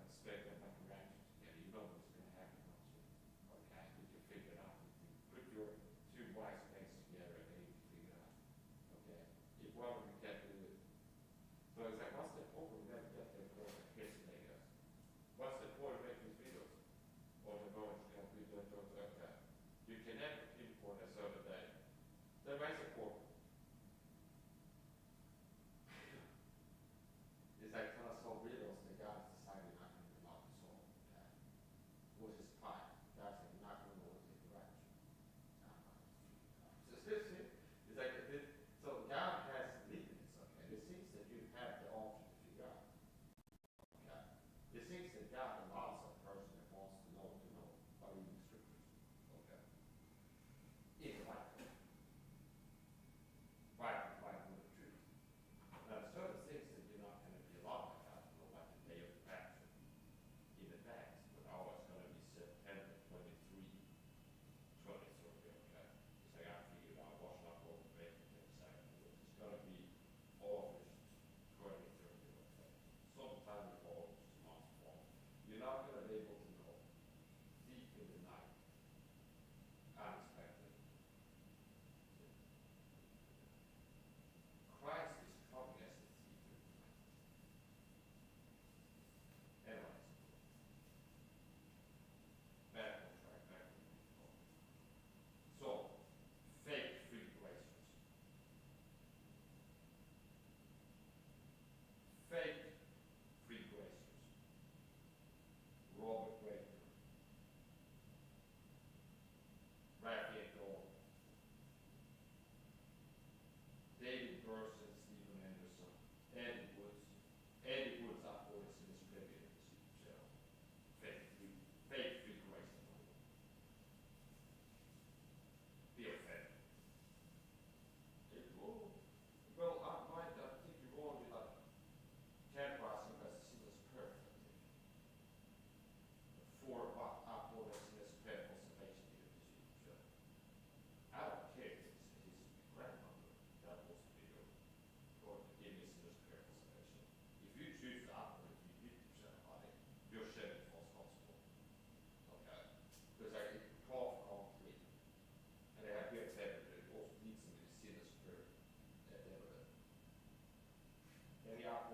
expect them like a ratchet together. You know what's gonna happen once you okay, you can figure it out. You put your 2 wise things together and then you can figure it out. Okay. If one of them can't do it. So it's like, what's the problem? We never get there for yesterday.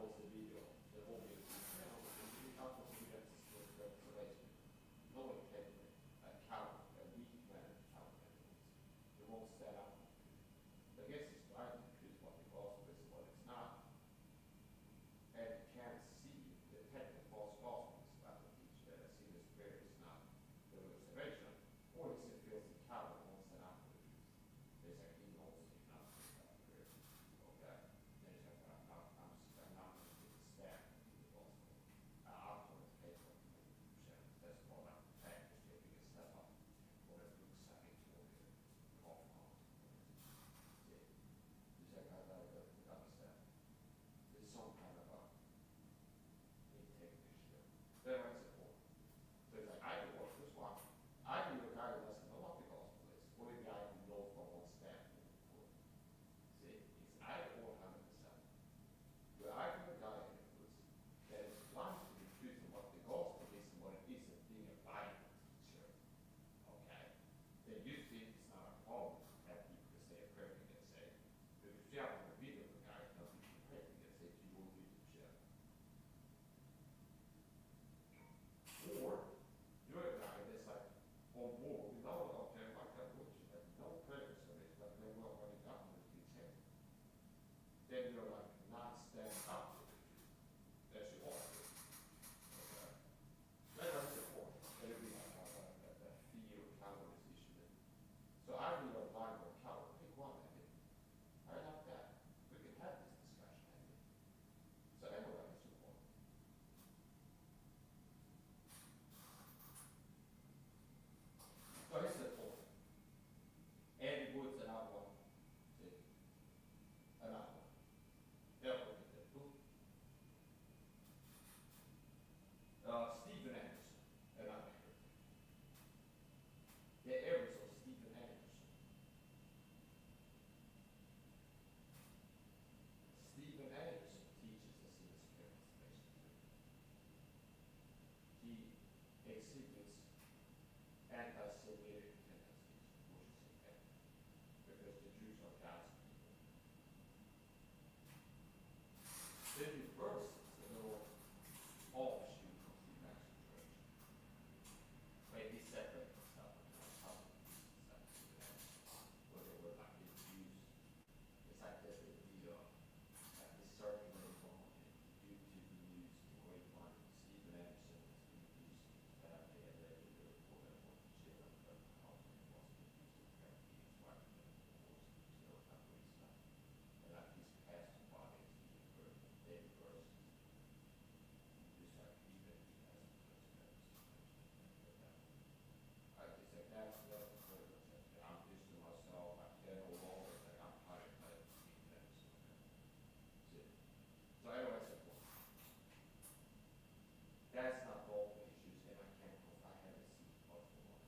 was the video, the whole video. You can't also do that reservation. No one can, a coward, a weak man, a coward. They won't stand up. I guess it's trying to accuse what the gospel is, but it's not. And you can't see the technical false gospel is about to teach that a sinner's prayer is not the reservation. Or is it feels the coward won't stand up for the truth. There's a he knows he's not about prayer. Okay? There's a I'm not going to stand to the gospel. I'm going to pay for it. That's what I'm saying. Just taking a step up. Or it looks like it's for the off out. See? There's a guy that understand. There's some kind of a integrity issue. Then what's the point? So it's like, I do what this one. I do a guy who doesn't know what the gospel is. Or a guy who knows what one stand for. See? It's either or 100%. But I do a guy that is blind to the truth of what the gospel is and what it isn't being a Bible teacher. Okay? Then you think it's not a problem to have people to say a prayer and get saved. But if you have a video of a guy who doesn't pray and get saved, you won't be the share. Or you're a guy that's like on board, you know, okay, like that would you have no prayer service, but then well when it comes to be saved. Then you're like not standing up for the truth. That's your offer. Okay? That's the point. It'll be like that fear of cowardice issue. So I really don't mind or coward. Pick one, I think. I like that. We can have this discussion, I think. So anyway, that's your point. So here's the point. Eddie Woods and I want to another one. They'll look at that book. Stephen Anderson, another critic. The errors of Stephen Anderson. Stephen Anderson teaches us in his participation. He exhibits anti-Semitic tendencies, which is inherent, because the Jews are God's people. Then he verses the little offshoot of the American church. When he separated himself from the public where they were like infused. It's like this idea that the circulating on due to the news, the great one, Stephen Anderson has been used that they allegedly reported what the children of the housing was used to prepare beings right from the wars, still not doing stuff. And like these past bodies, they reverse. Just like even as I just said that's the I'm just to myself, I can't no longer that I'm tired of Stephen Anderson. So anyway, that's the point. That's not all the issues, and I can't prove I haven't seen much more.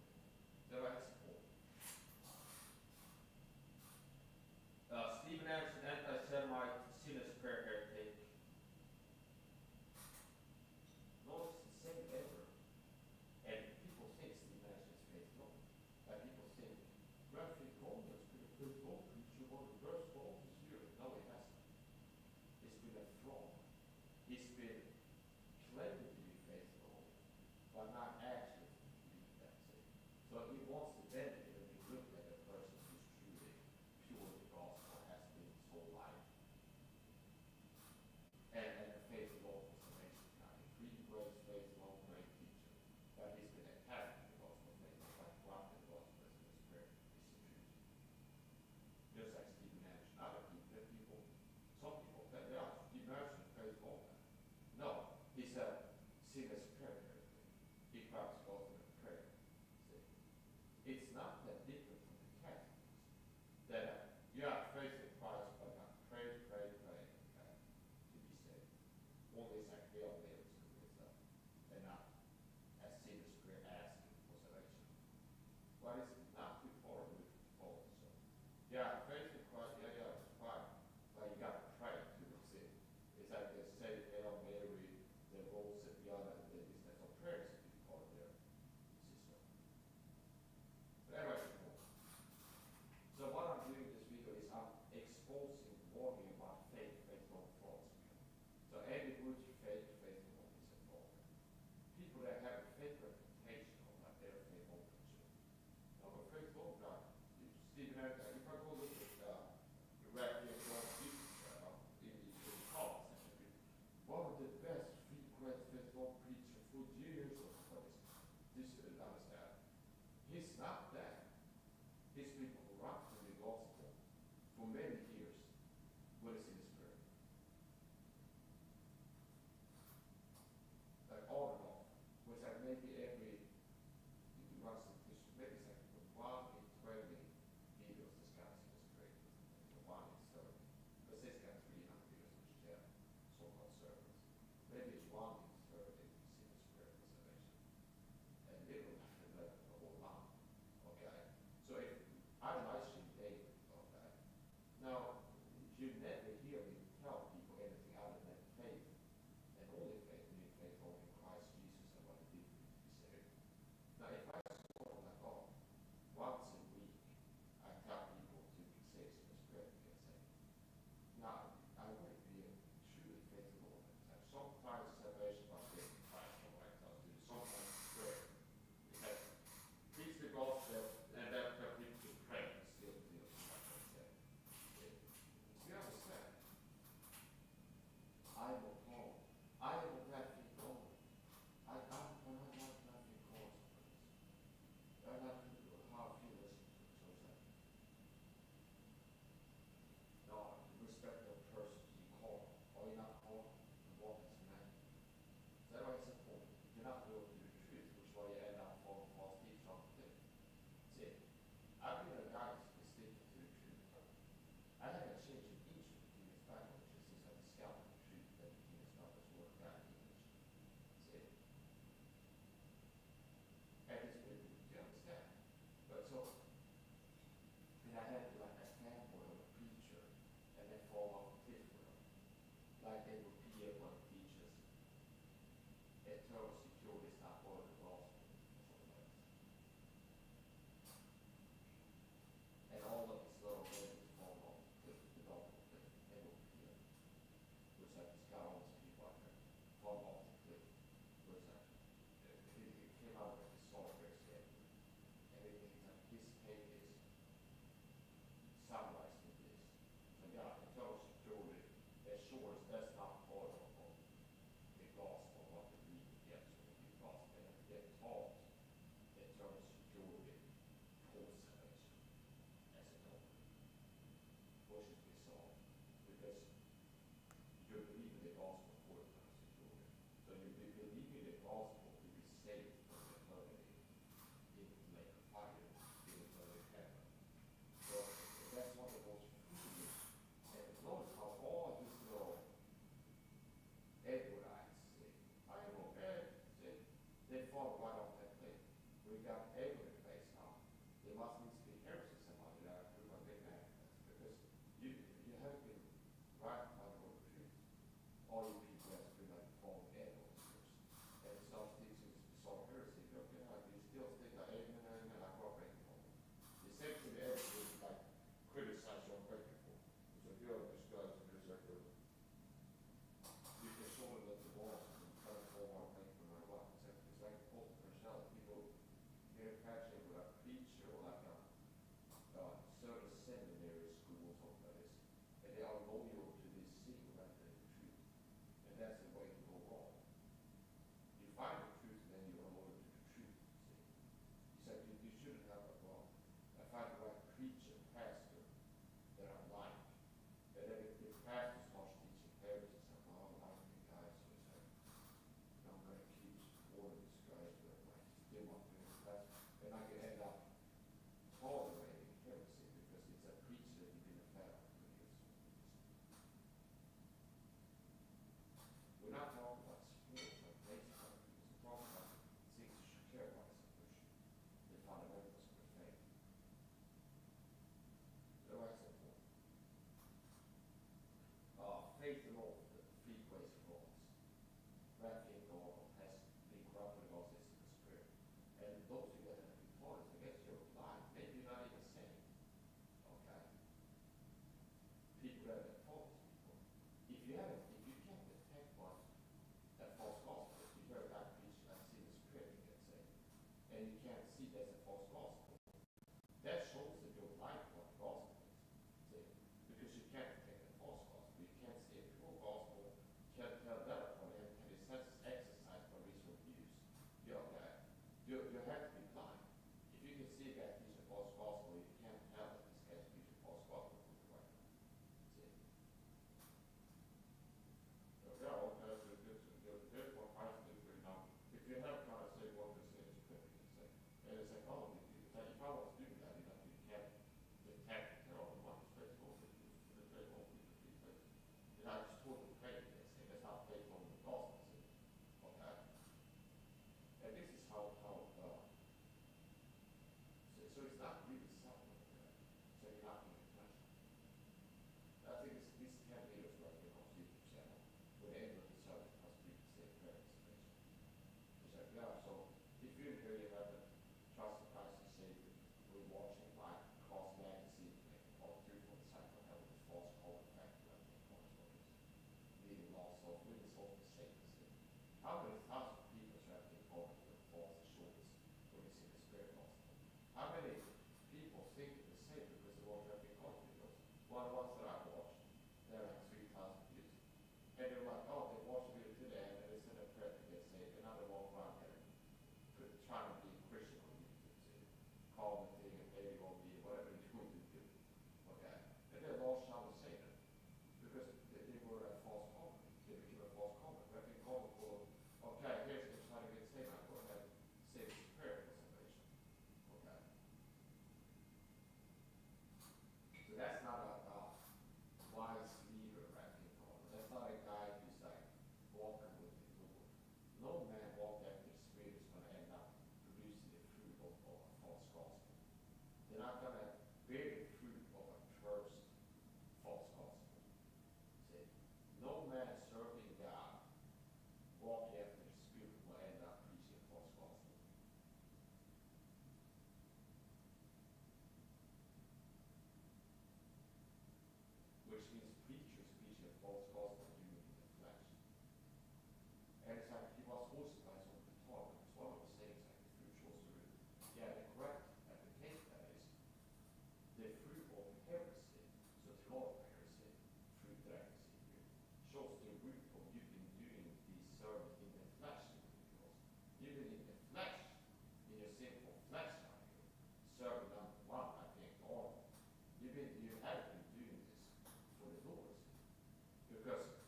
So that's the point. Stephen Anderson, anti-Semite, sinner's prayer heretic. Notice the same ever. And people think Stephen Anderson is faithful. And people think, graphic gold has been a good gold preacher or reverse gold this year. No, it hasn't. It's been a flaw. It's been claiming to be faithful, but not actually believing that. So he wants to benefit and be looked at a person who's truly pure the gospel, has been his whole life. And the faith of all consolation kind. Free grace, faith, long, great teacher. But he's been attacked in the gospel of faith, like rock the gospel as in his prayer. It's the truth. Just like Stephen Anderson, other people, some people, they are Stephen Anderson praise all that. No, he said, sinner's prayer. He practiced ultimate prayer. See? It's not that different from the Catholics. That you have faith in Christ, but not pray, okay, to be saved. Only it's like they are there with stuff. They're not as sinner's prayer asking for salvation. But it's not too far away from fault. So, yeah, faith in Christ, yeah, it's fine. But you got to pray to receive. It's like they say, Hail Mary, the Rose and Beyond, and there's no prayers to be part of their system. But anyway, so what I'm doing this video is I'm exposing, warning about faith, faith, no frauds. So faith in all the three ways of gods. That in God has been corrupted God's essence of spirit. And those of you that have been taught, I guess you're blind, maybe you're not even saying. Okay? People that have taught people. If you can't detect what a false gospel is, you heard that preach, I see the spirit, you can say, and you can't see there's a false gospel. That shows that you're blind what the gospel is. See? Because you can't detect a false gospel. You can't see a pure gospel, can't tell that upon it, and it says it's exercise for reasonable use. You have to be blind. If you can see a guy teach a false gospel, you can't tell that this guy's teaching a false gospel from the right. See? Okay, there's what I do for you now. If you have kind of say what this is, you can say. And it's like, oh, if I was doing that, you can't detect their own one space over the faith over the three faith. And I just told them faith, they say, that's not faith over the gospel. Okay? And this is how so it's not really something like that. So you're not going to touch it. I think this 10 videos right here on YouTube channel, where any of the subject must be the same prayer explanation. It's like, yeah, so if you're here, you have to trust the Christ and Savior, we're watching live, cross magazine, or through from the cycle, having a false call effect, like the correspondence, leading loss of witness of the Satan's. How many thousand people have been called with false assurance when you see the spirit lost? How many people think the same because they won't have been called because one ones that I watched, they're like 3,000 views. And they're like, oh, they watched the video today and they said a prayer to get saved. And now they walk around there trying to be Christian on YouTube, to call the thing a baby or be whatever they're doing to do. Okay? And they're lost shall of Satan because they were a false convert. They became a false convert. They've been called for, okay, here's the trying to get saved. I go ahead and say this prayer for salvation. Okay? So that's not a wise leader, right? That's not a guy who's like walking with the Lord. No man walked after the Spirit is going to end up producing the fruit of a false gospel. They're not going to bear the fruit of a cursed false gospel. See, no man serving God walking after the Spirit will end up preaching a false gospel. Which means preachers preaching a false gospel doing it in the flesh. And it's like he was hosted by some talk, because one of the sayings like the fruit shows the root. Yeah, the correct application that is the fruit of heresy, so the law of heresy, fruit that I can see here, shows the root of you've been doing these service in the flesh. Because you've been in the flesh, in your sinful flesh now here, serving number one, I think, all. You haven't been doing this for the Lord. Because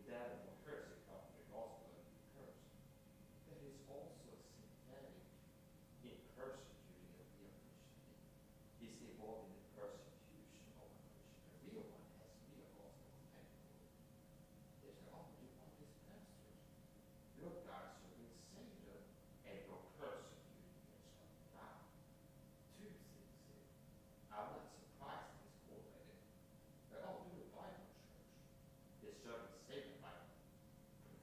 dad of a curse, it comes from the gospel of the curse. That is also satanic in persecuting a real Christian. He's involved in the persecution of a Christian. A real one has real gospel of thankful. They say, oh, you want this pastors. Your guys are being Satan and you're persecuting yourself. Now, two things here. I'm not surprised at this call they did. They're all doing Bible church. It's certainly Satan by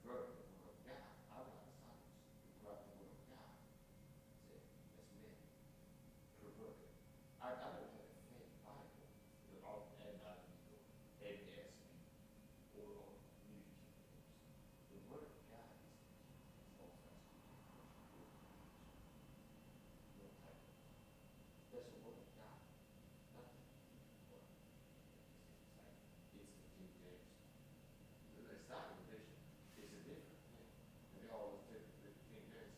perverting the word of God. I'm not a scientist. We corrupt the word of God. See, that's me. Perverted. I don't have a fake Bible. And I don't go ABSB or New King James. The word of God is all no type. That's the word of God. Nothing. It's the King James. It's not a division. It's a different thing. And they always take the King James.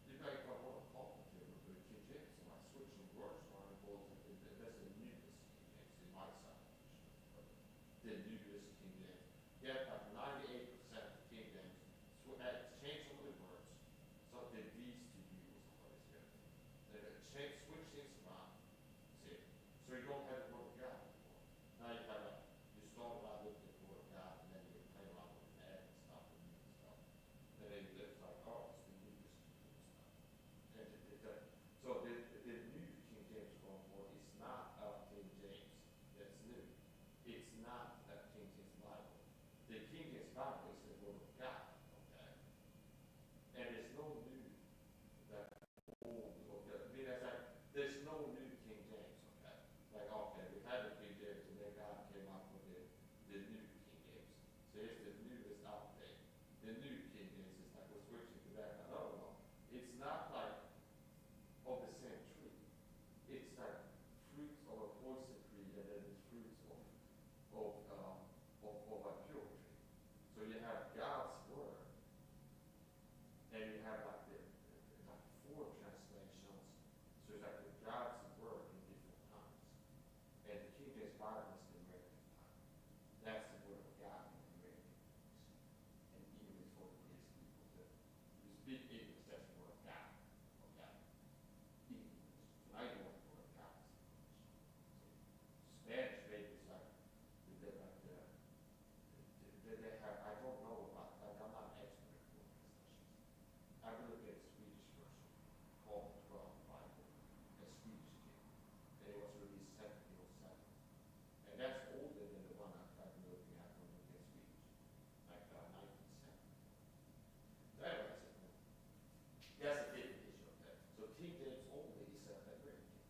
You know, if I want to call it the King James, and I switch some words around and call it, that's the newest King James. It might sound the newest King James. Yeah, like 98% of the King James, change some of the words. So the these to you was the Holy Spirit. Switch things around. See? So you don't have the word of God anymore. Now you have you start out looking at the word of God, and then you play around with the ad and stuff and new stuff. And then it's like, oh, it's the newest stuff. So the new King James going forward is not a King James that's new. It's not a King James Bible. The King James Bible is the word of God, okay? And there's no new that old, okay? I mean, that's like, there's no new King James, okay? Like, okay, we had the King James, and then God came up with the new King James. So here's the newest update. The new King James is like, we're switching to that. No. It's not like of the same tree. It's like fruits of a poison tree, and then it's fruits of a pure tree. So you have God's word, and you have like four translations. So it's like God's word in different tongues. And the King James Bible is the American tongue. That's the word of God in the American tongues. And English for the British people too. You speak English, that's the word of God. Okay? English. So now you know what the word of God is. Spanish maybe is like they have, I don't know about, like, I'm not an expert in word translations. I really get a Swedish version called the 12th Bible, a Swedish king. And it was released 1707. And that's older than the one I've been looking at when looking at Swedish, like 1970. So anyway, that's a different issue of that. So King James only is a very big issue.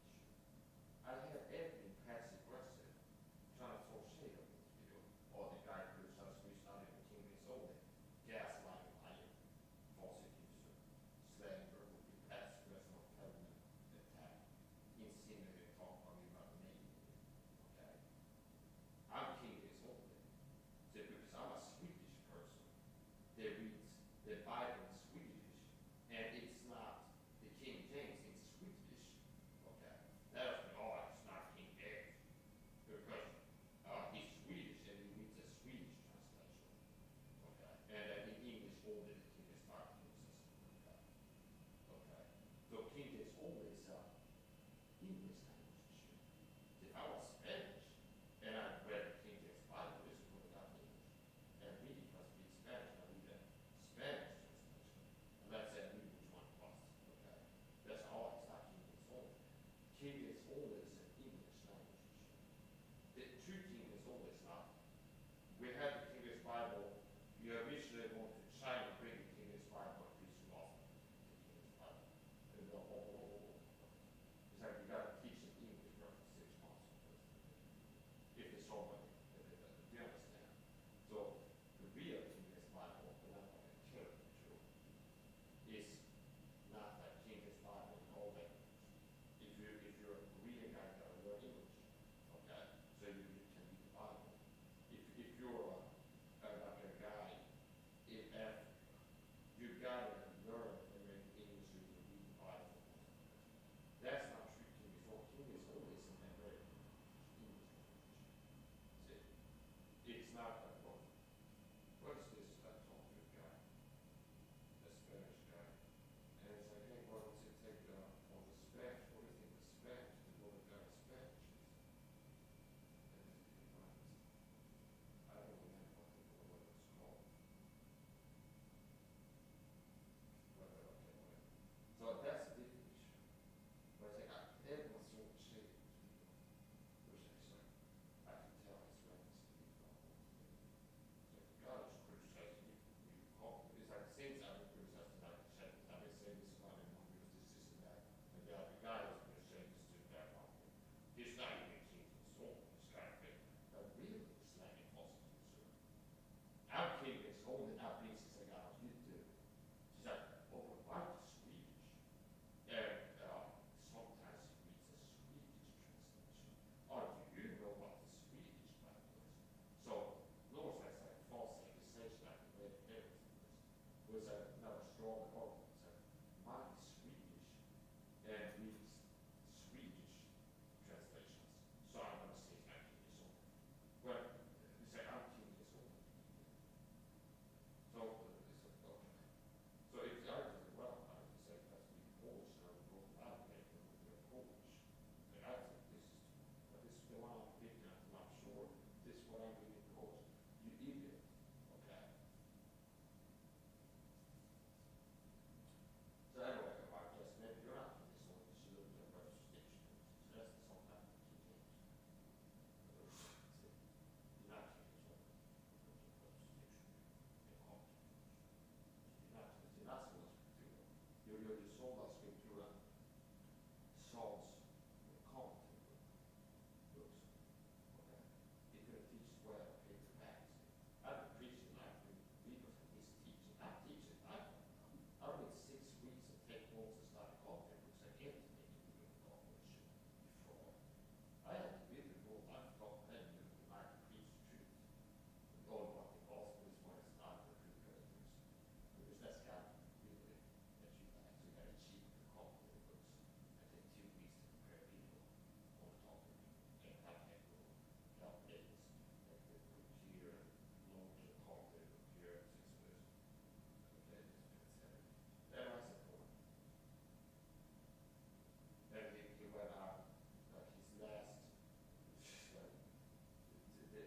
I have every passive question trying to throw shade on this video, or the guy who such Swedish not even King James only, gaslighting, lying, false accuser, slander, would be passive question of covenant attack, insinuating talk about me about me. Okay? I'm King James only. So because I'm a Swedish person that reads the Bible in Swedish, and it's not the King James in Swedish. Okay? That's it's not King James. Because he's Swedish and he reads a Swedish translation. Okay? And then in English only the King James Bible uses. Okay? Okay? So King James only is a English language issue. If I was Spanish and I read the King James Bible, this would have got English. And me, because I read Spanish, I read a Spanish translation. And let's say I knew which one it was. Okay? That's all. It's not King James only. King James only is an English language issue. The two King James only is not. We have the King James Bible. You originally going to China, bring the King James Bible, and preach the gospel. The King James Bible. And go, it's like you got to teach them English for 6 months. If it's so many. Do you understand? So the real King James Bible, the one that I care for, is not that King James Bible in all languages. If you're a Korean guy, you got to learn English. Okay? So you can read the Bible. If you're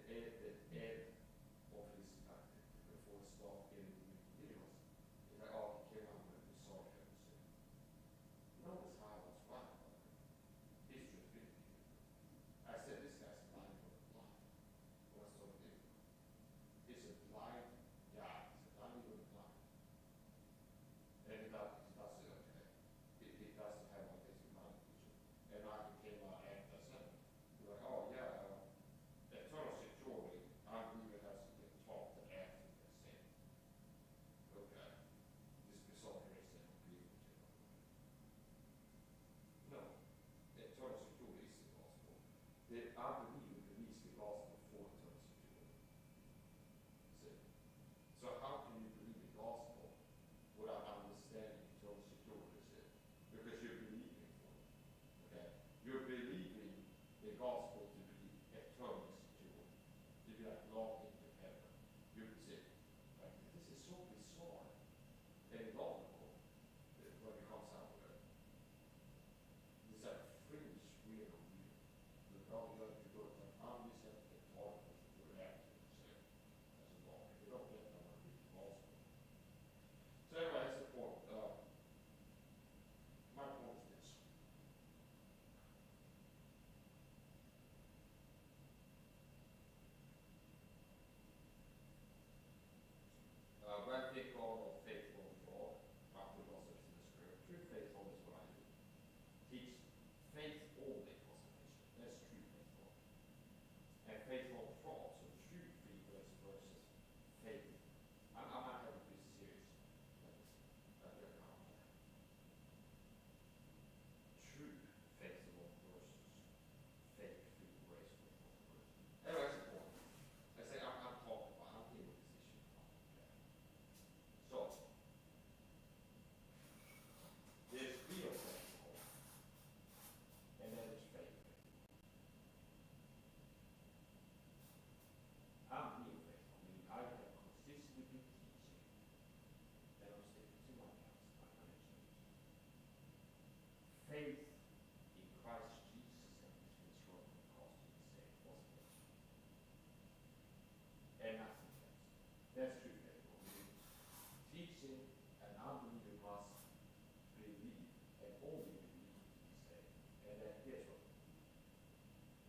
Ed obviously like before it stopped getting videos, he's like, oh, he came out with the sorry episode. You know this high was right, but he's just really good. I said this guy's blind for the blind. What's so different? He's a blind guy, he's not even blind. And he does it okay. He doesn't have like this blind vision. And I came out after that. He's like, oh yeah, eternal security, I believe it has to get taught to after the sin. Okay. This is all very simple people. No. Eternal security is the gospel. I believe it believes the gospel for eternal security. See? So how can you believe the gospel without understanding eternal security? See? Because you're believing for it. Okay? You're believing the gospel to be eternal secure. To be like locked into heaven. You would say, like, this is so bizarre and illogical when it comes out of it. It's like fringe weird of you. The problem you have to go to I'm just have to get taught to react to it. So that's a law. If you don't get that one, it's gospel. So anyway, that's the point. My point is this. When they call faithful for after also in the script, true faithful is what I do. Teach faith only for salvation. That's true faithful. And faithful fraud, so true faithfulness versus faith. I'm not having to be serious. True faithful versus fake free grace faithful person. Anyway, that's the point. I say I'm talking about, I'm dealing with this issue. So, there's real faithful, and then there's fake faithful. I'm real faithful, meaning I have consistently been teaching, and I'm sticking to my house, my management. Faith in Christ Jesus and his finished work on the cross to be saved was faith. And nothing else. That's true faithful. Teaching an unbeliever must believe and only believe to be saved. And then here's what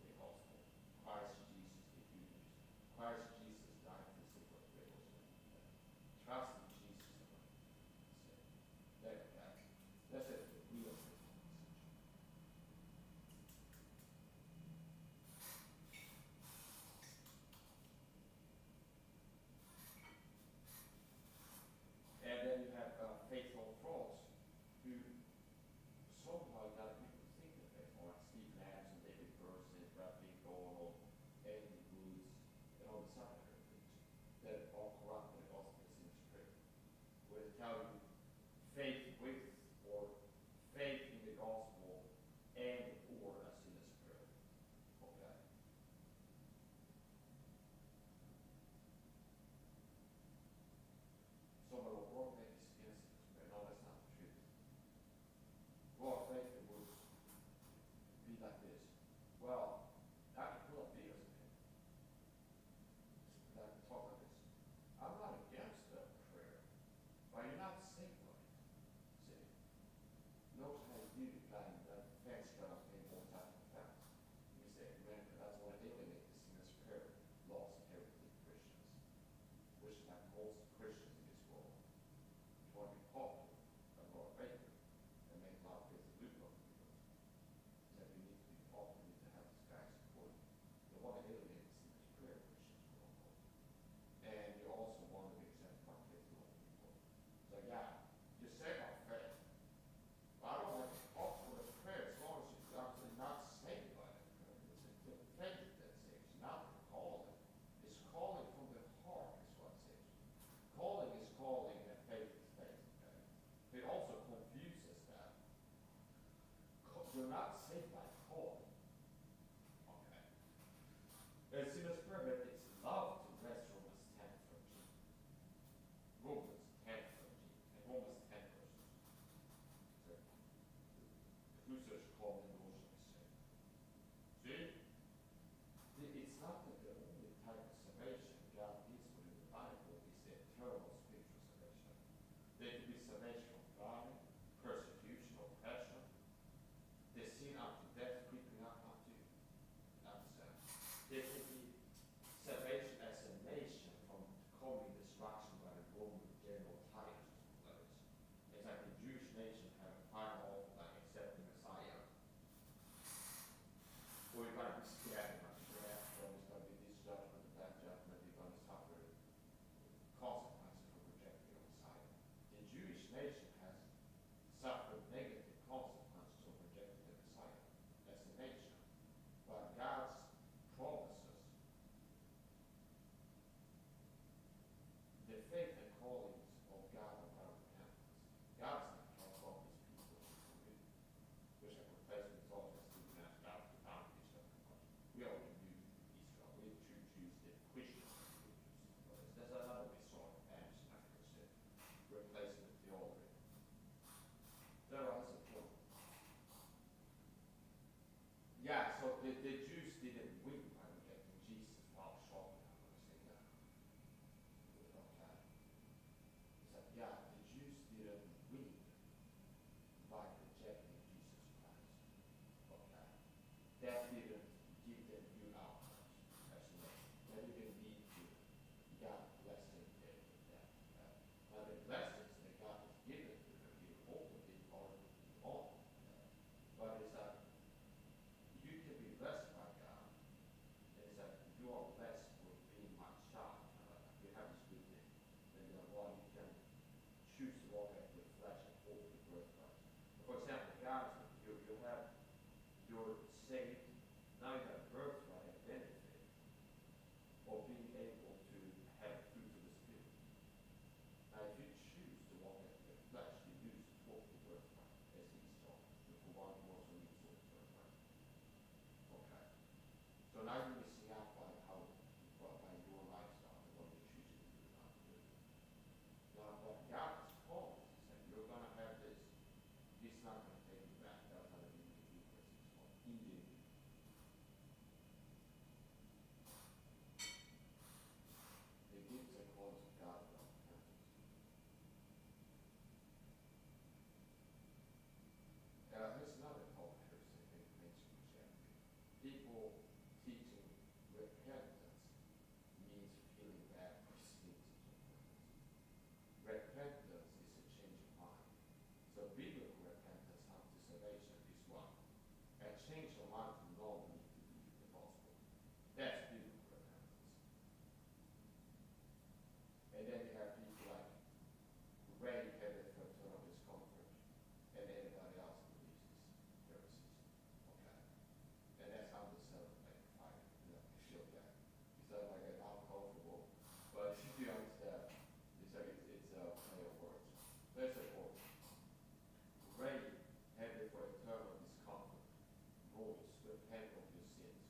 the gospel. Christ Jesus the good news. Christ Jesus died for the sin of the trust in Jesus and be saved. That's it. Real faithful message. And then you have faithful frauds who somehow got people to think that faithful, like Steve Nash and David Burson, Bradley Gold, Andy Booth, and all this other things that all corrupt when it also gets in the script. Where they tell you faith with or faith in the gospel and or as in the spirit. Okay. Someone will wrong faith is against the spirit. No, that's not the truth. Raw faith would be like this. Well, I can pull up videos of it. That talk like this. I'm not against the prayer, but you're not saved by it. See? Notice how you do kind of fence cut off in one type of fence. You say, man, that's why they eliminate this in this prayer laws of everything Christians. Which is like most Christians in this world. You want to be popular, a lot of faith, and make a lot of faith loop on people. So you need to be popular, you need to have this guy nation has suffered negative consequences of rejecting the Messiah as a nation. But God's promises, the faith and callings of God are repentance. God is not going to call these people to commit, which are replacement of as the God the foundation of the world. We already knew Israel. We Jews did Christians. There's another bizarre Spanish concept, replacement theology. There is a point. Yeah, so the Jews didn't win by rejecting Jesus. Wow, shocking. I'm going to say that. Okay. It's like, yeah, the Jews didn't win by rejecting Jesus Christ. Okay. That didn't give them good outcomes. As you know. That didn't lead to God blessing them with that. Now the blessings that God has given to them, He opened it already on. But it's like, you can be blessed by God. It's like, you are blessed for being my child. You have this good thing. And you know, well, you can choose to walk after your flesh and hope your birthright. For example, God, you have, you're saved, now you have birthright and benefit of being able to have fruit of the Spirit. Now, if you choose to walk after your flesh, you lose hope your birthright, as Esau, for one who also needs hope your birthright. Okay. So now you're missing out by by your lifestyle and what you're choosing to do not do. Now, what God has promised is that you're going to have this. He's not going to take you back. That's how the Hebrew is called. Indian. The gifts and callings of God are repentance. There's another thought here that I think makes me check. People teaching repentance means feeling bad for sins. Repentance is a change of mind. So biblical repentance unto salvation is one. A change of mind to know we need to believe the gospel. That's biblical repentance. And then you have people like Ray headed for eternal discomfort, and everybody else believes this heresies. Okay. And that's how the celebrate fire. You know, you feel bad. You sound like an uncomfortable, but you understand. It's a play of words. Let's suppose Ray headed for eternal discomfort. Rules, repent of your sins.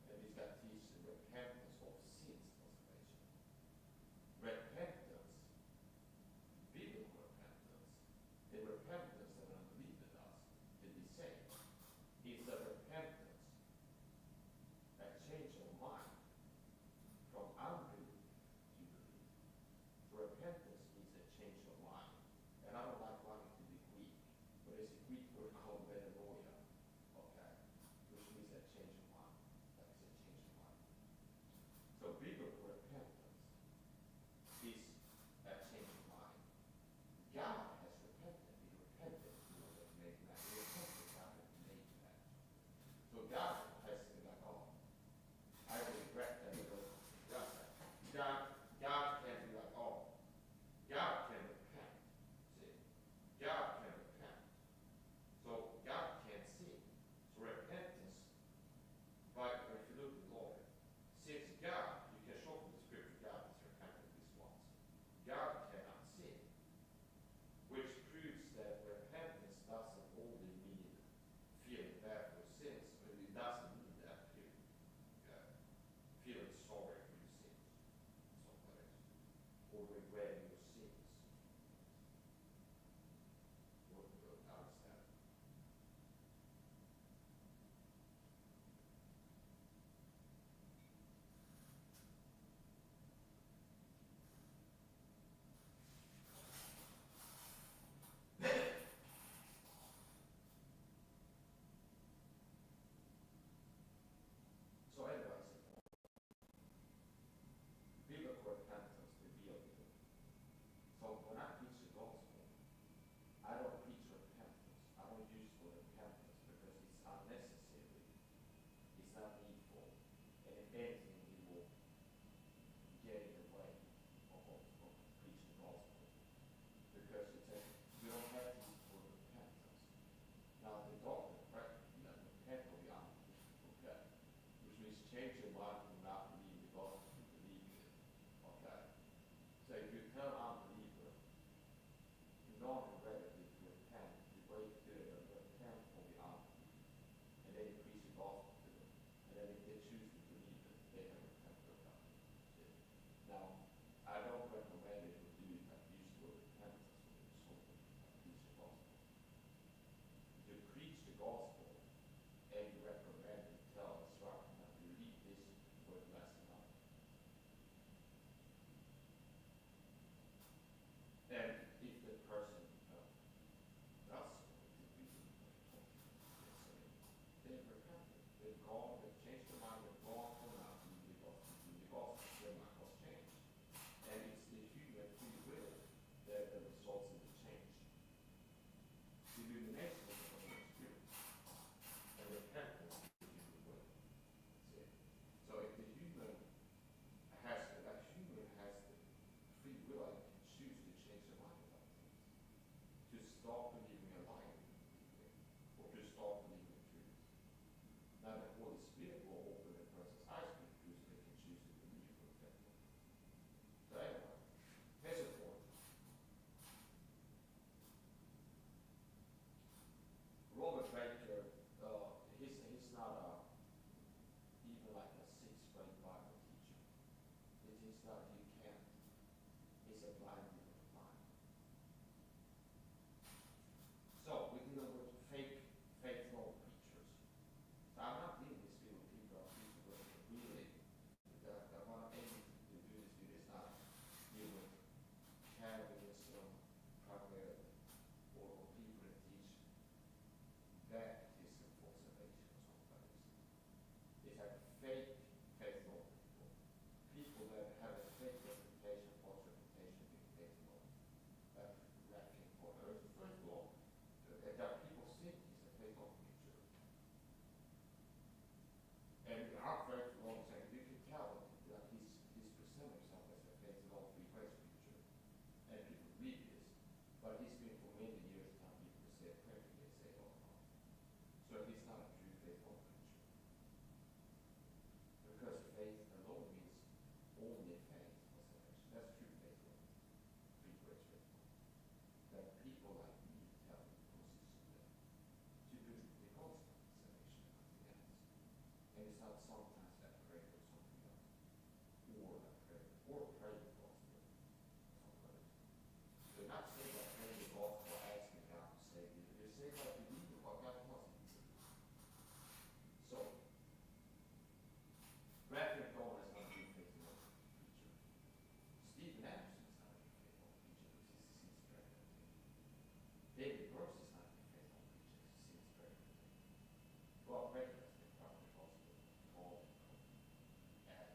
And this guy teaches repentance of sins for salvation. Repentance, biblical repentance, the repentance that an unbeliever does to be saved, is a repentance, a change of mind from unbelief to belief. So repentance means a change of mind. And I don't like wanting to be Greek, but there's a Greek word called metanoia, okay, which means a change of mind. That is a change of mind. So biblical repentance is a change of mind. God has repented. He repented. He was made that. He repented. God has made that. So God has to be like, oh, I regret that. God can't be like, oh, God can repent. See, God can repent. So God can't sin. So repentance, but if you look at the Lord, since God, you can show from the scripture, God has repented this once. God cannot sin, which proves that repentance doesn't only mean feeling bad for sins, but it doesn't mean that feeling sorry for your sins, or regretting your sins. Understand? So anyways, biblical repentance, the real change your mind from not believing the gospel to believe it. Okay? So if you tell an unbeliever, you don't regrettably to repent, you wait till they repent from the unbelief, and then you preach the gospel to them. And then if they choose to believe it, they can repent of that. Now, I don't recommend it to do it like use the word repentance when you're sober, like preach the gospel. You preach the gospel and you recommend and tell instruct that you read this for the lesson of. And if the person does so, they've repented, they've gone, they've changed their mind, they've gone from not to the gospel, their mind was changed. And it's the human free will that results in the change. The illumination is the Holy Spirit. And repentance is the human will. See? So if the human has the free will and can choose to change their mind about things, to stop believing a lie or to stop believing the truth. Now the Holy Spirit will open a person's eyes to the truth so they can choose to believe or repent. So anyway, here's a point. Robert Baker, he's not even like a sixth grade Bible teacher. He's not, you can't. He's a blind blind. So we deal with fake faithful preachers. So I'm not dealing with people who are really that want to aim to do this video is not deal with Calvinism primarily or people that teach baptism for salvation or something like this. It's like fake faithful people. People that have a fake reputation, false reputation, being faithful. Lacking for earth. First of all, that people think he's a faithful preacher. And our very long saying, you can tell that he's presenting himself as a faithful free grace preacher. And people read this. But he's been for many years telling people to say a prayer to get saved or not. So he's not a true faithful preacher. Because faith alone means only faith for salvation. That's true faithful. Free grace faithful. That people like me tell you because it's to do the gospel salvation and nothing else. And it's not sometimes that prayer or something else. Or a prayer. Or pray the gospel. Something else. They're not saying that praying the gospel asking God to save you. They're saying that believing what God wants you to do. So Bradford Cole is not a good faithful preacher. Stephen Anderson is not a good faithful preacher because he sees prayer. David Brooks is not a good faithful preacher because he sees prayer. Well, Baker has been part of the gospel, called and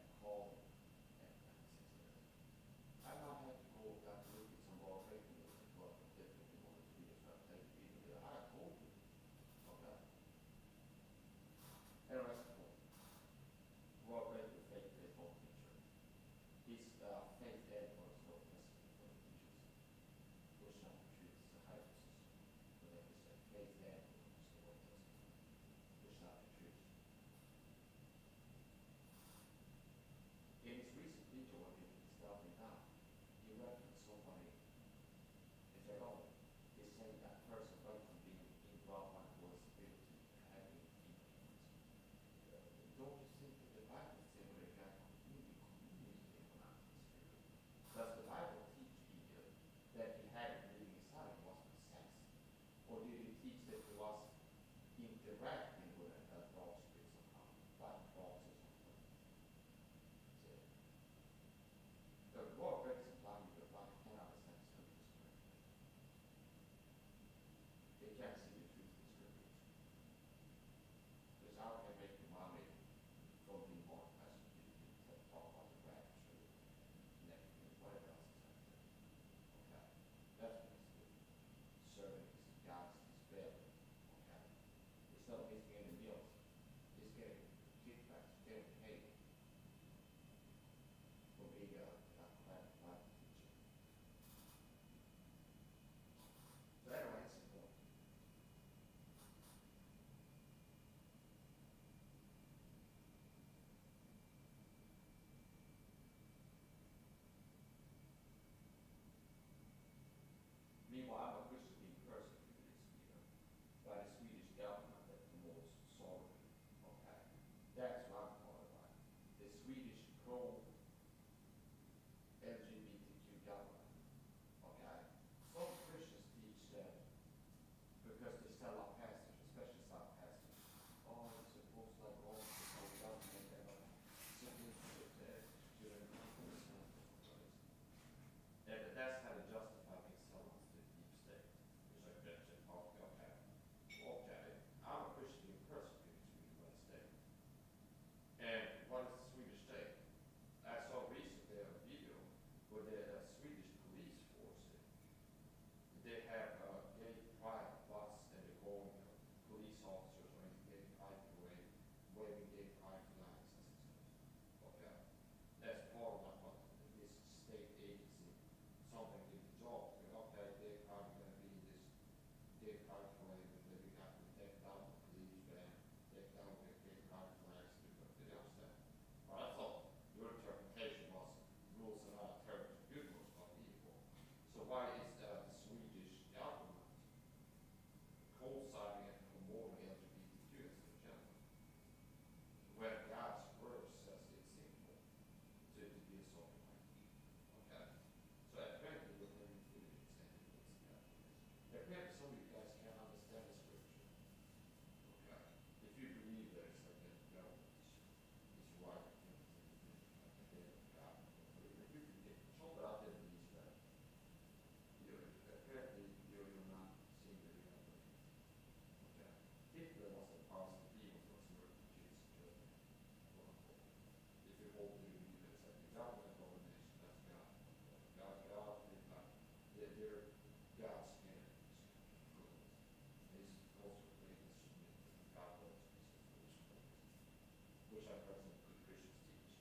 like that's what the Christians teach.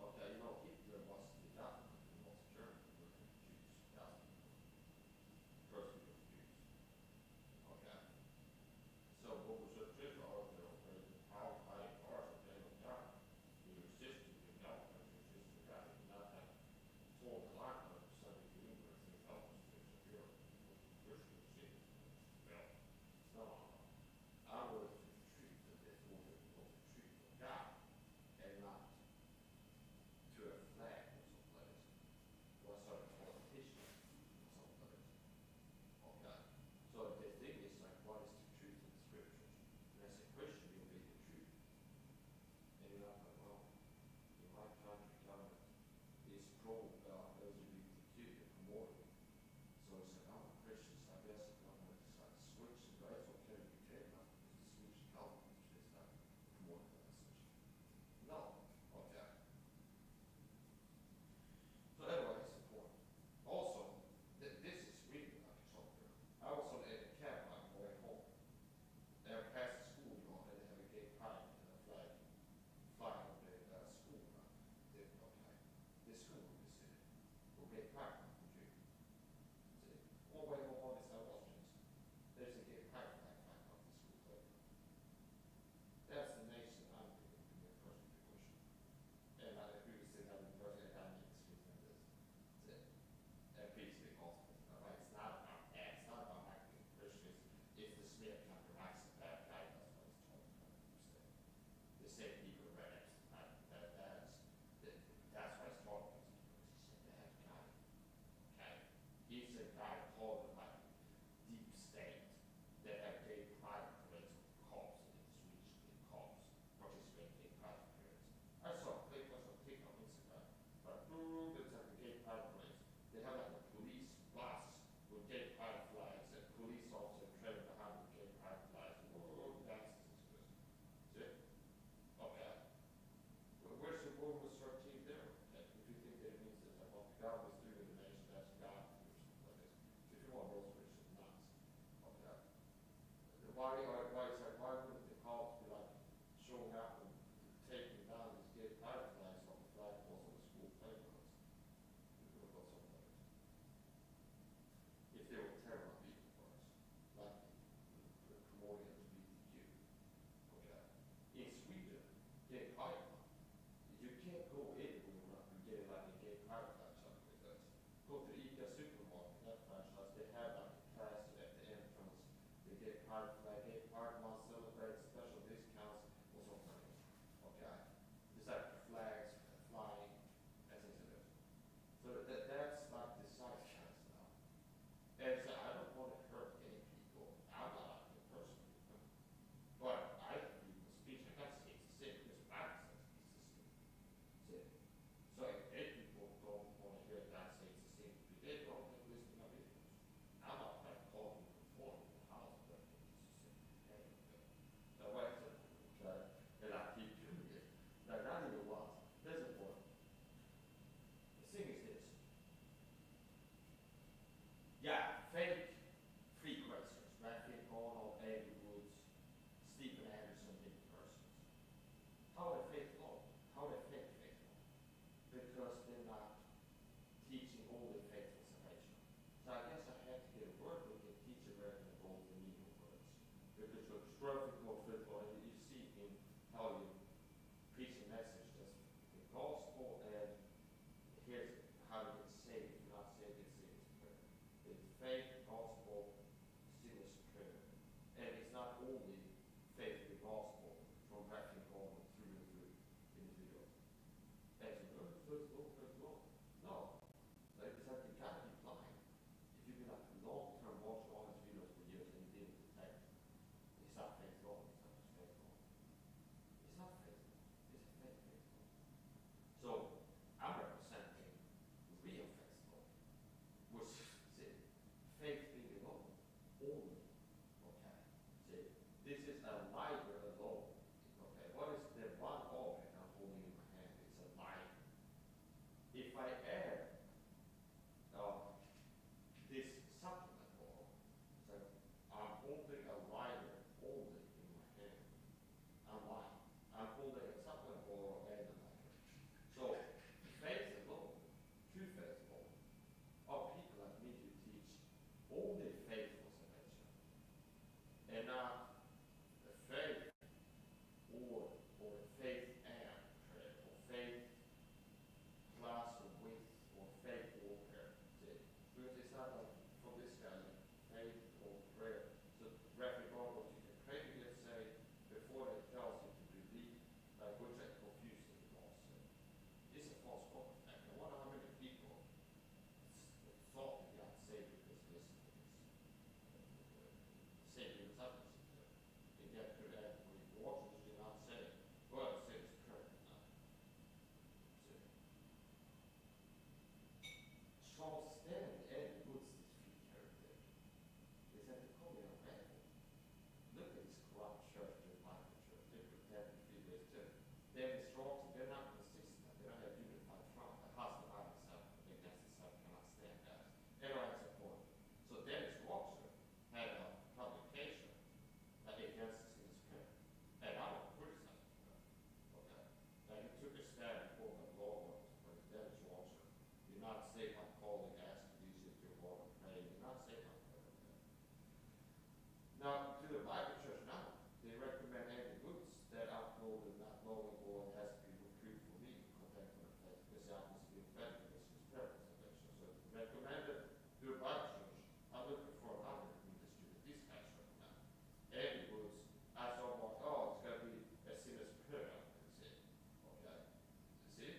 Okay, you know, Hitler was the government in North Germany, with the Jews, government, persecuted Jews. Okay. So what was the truth of how high cars of they were done? You resist to the government, you resist to God, you not have told the line of Sunday universe and help us to secure Christian cities. Well, no, I was to treat the disorder was to treat of God and not to a flag or someplace or sort of politician or someplace. Okay. So the thing is like, what is the truth in the scriptures? And as a Christian, you'll be the truth. And you're not going wrong. In my country, government is pro LGBTQ, they're promoting. So it's like, I'm a Christian, so I guess the government is like switching, but it's okay to be taken up because the Swedish government is not promoting that message. No. Okay. So anyway, that's the point. Also, this is really like a shocker. I was on a cab on my way home. They have passed the school yard and they have a gay pride and a flag flying over the school yard. They okay. This school is in it. We'll gay pride would you? See? All the way home on this I was just. There's a gay pride flag flying off the school playground. That's the nation I'm thinking to be a person to push. And I agree with saying that the person that I makes me think this. That's it. And peace be possible. Right? It's not about that. It's not about acting Christians. It's the smear compromise of bad guy. That's what it's talking about. The same people rednecks. That's what it's talking about. He's a bad guy. Okay? He's a guy called like deep state that have gay pride parades of cops in the Swedish cops participating in pride parades. I saw clip was on TikTok on Instagram. But it's like a gay pride parade. They have like a police bus with gay pride flags and police officers trailing behind with gay pride flags. That's disgusting. See? Okay. Well, where's the World War 13 there? Okay. If you think that it means that what God was doing in the nation, that's God or something like this. If you want those Christians nuts. Okay. Why wouldn't the cops be like showing up and taking down these gay pride flags off the flagpoles on the school playgrounds? If they were terror people for us, like promoting LGBTQ. Okay. In Sweden, gay pride, you can't go anywhere and get like a gay pride flag something like that. Go to the ICA supermarket, that franchise, they have like a class at the entrance, the gay pride flag, gay pride month celebrate special discounts or something like that. Okay. There's like flags flying and things like that. So that's like the zeitgeist now. And it's like Then it's wrong, they're not consistent, they don't have unified front, the husband by himself against himself cannot stand that. Everyone has a point. So Dennis Walker had a publication against his parent, and I don't criticize him, okay? And he took a stand for the law, for Dennis Walker. You're not safe by calling, asking these if you're going to pray, you're not safe by calling that. Now, to the Bible church now, they recommend Andy Woods that outlaw and not knowing or has to be retrieved for me in contact with the faith, because I must be offended because his parents are mentioned. So recommended to a Bible church. I'm looking for another ministry that these guys recommend. Andy Woods, I saw what, oh, it's going to be a sinner's prayer, you see. Okay? You see?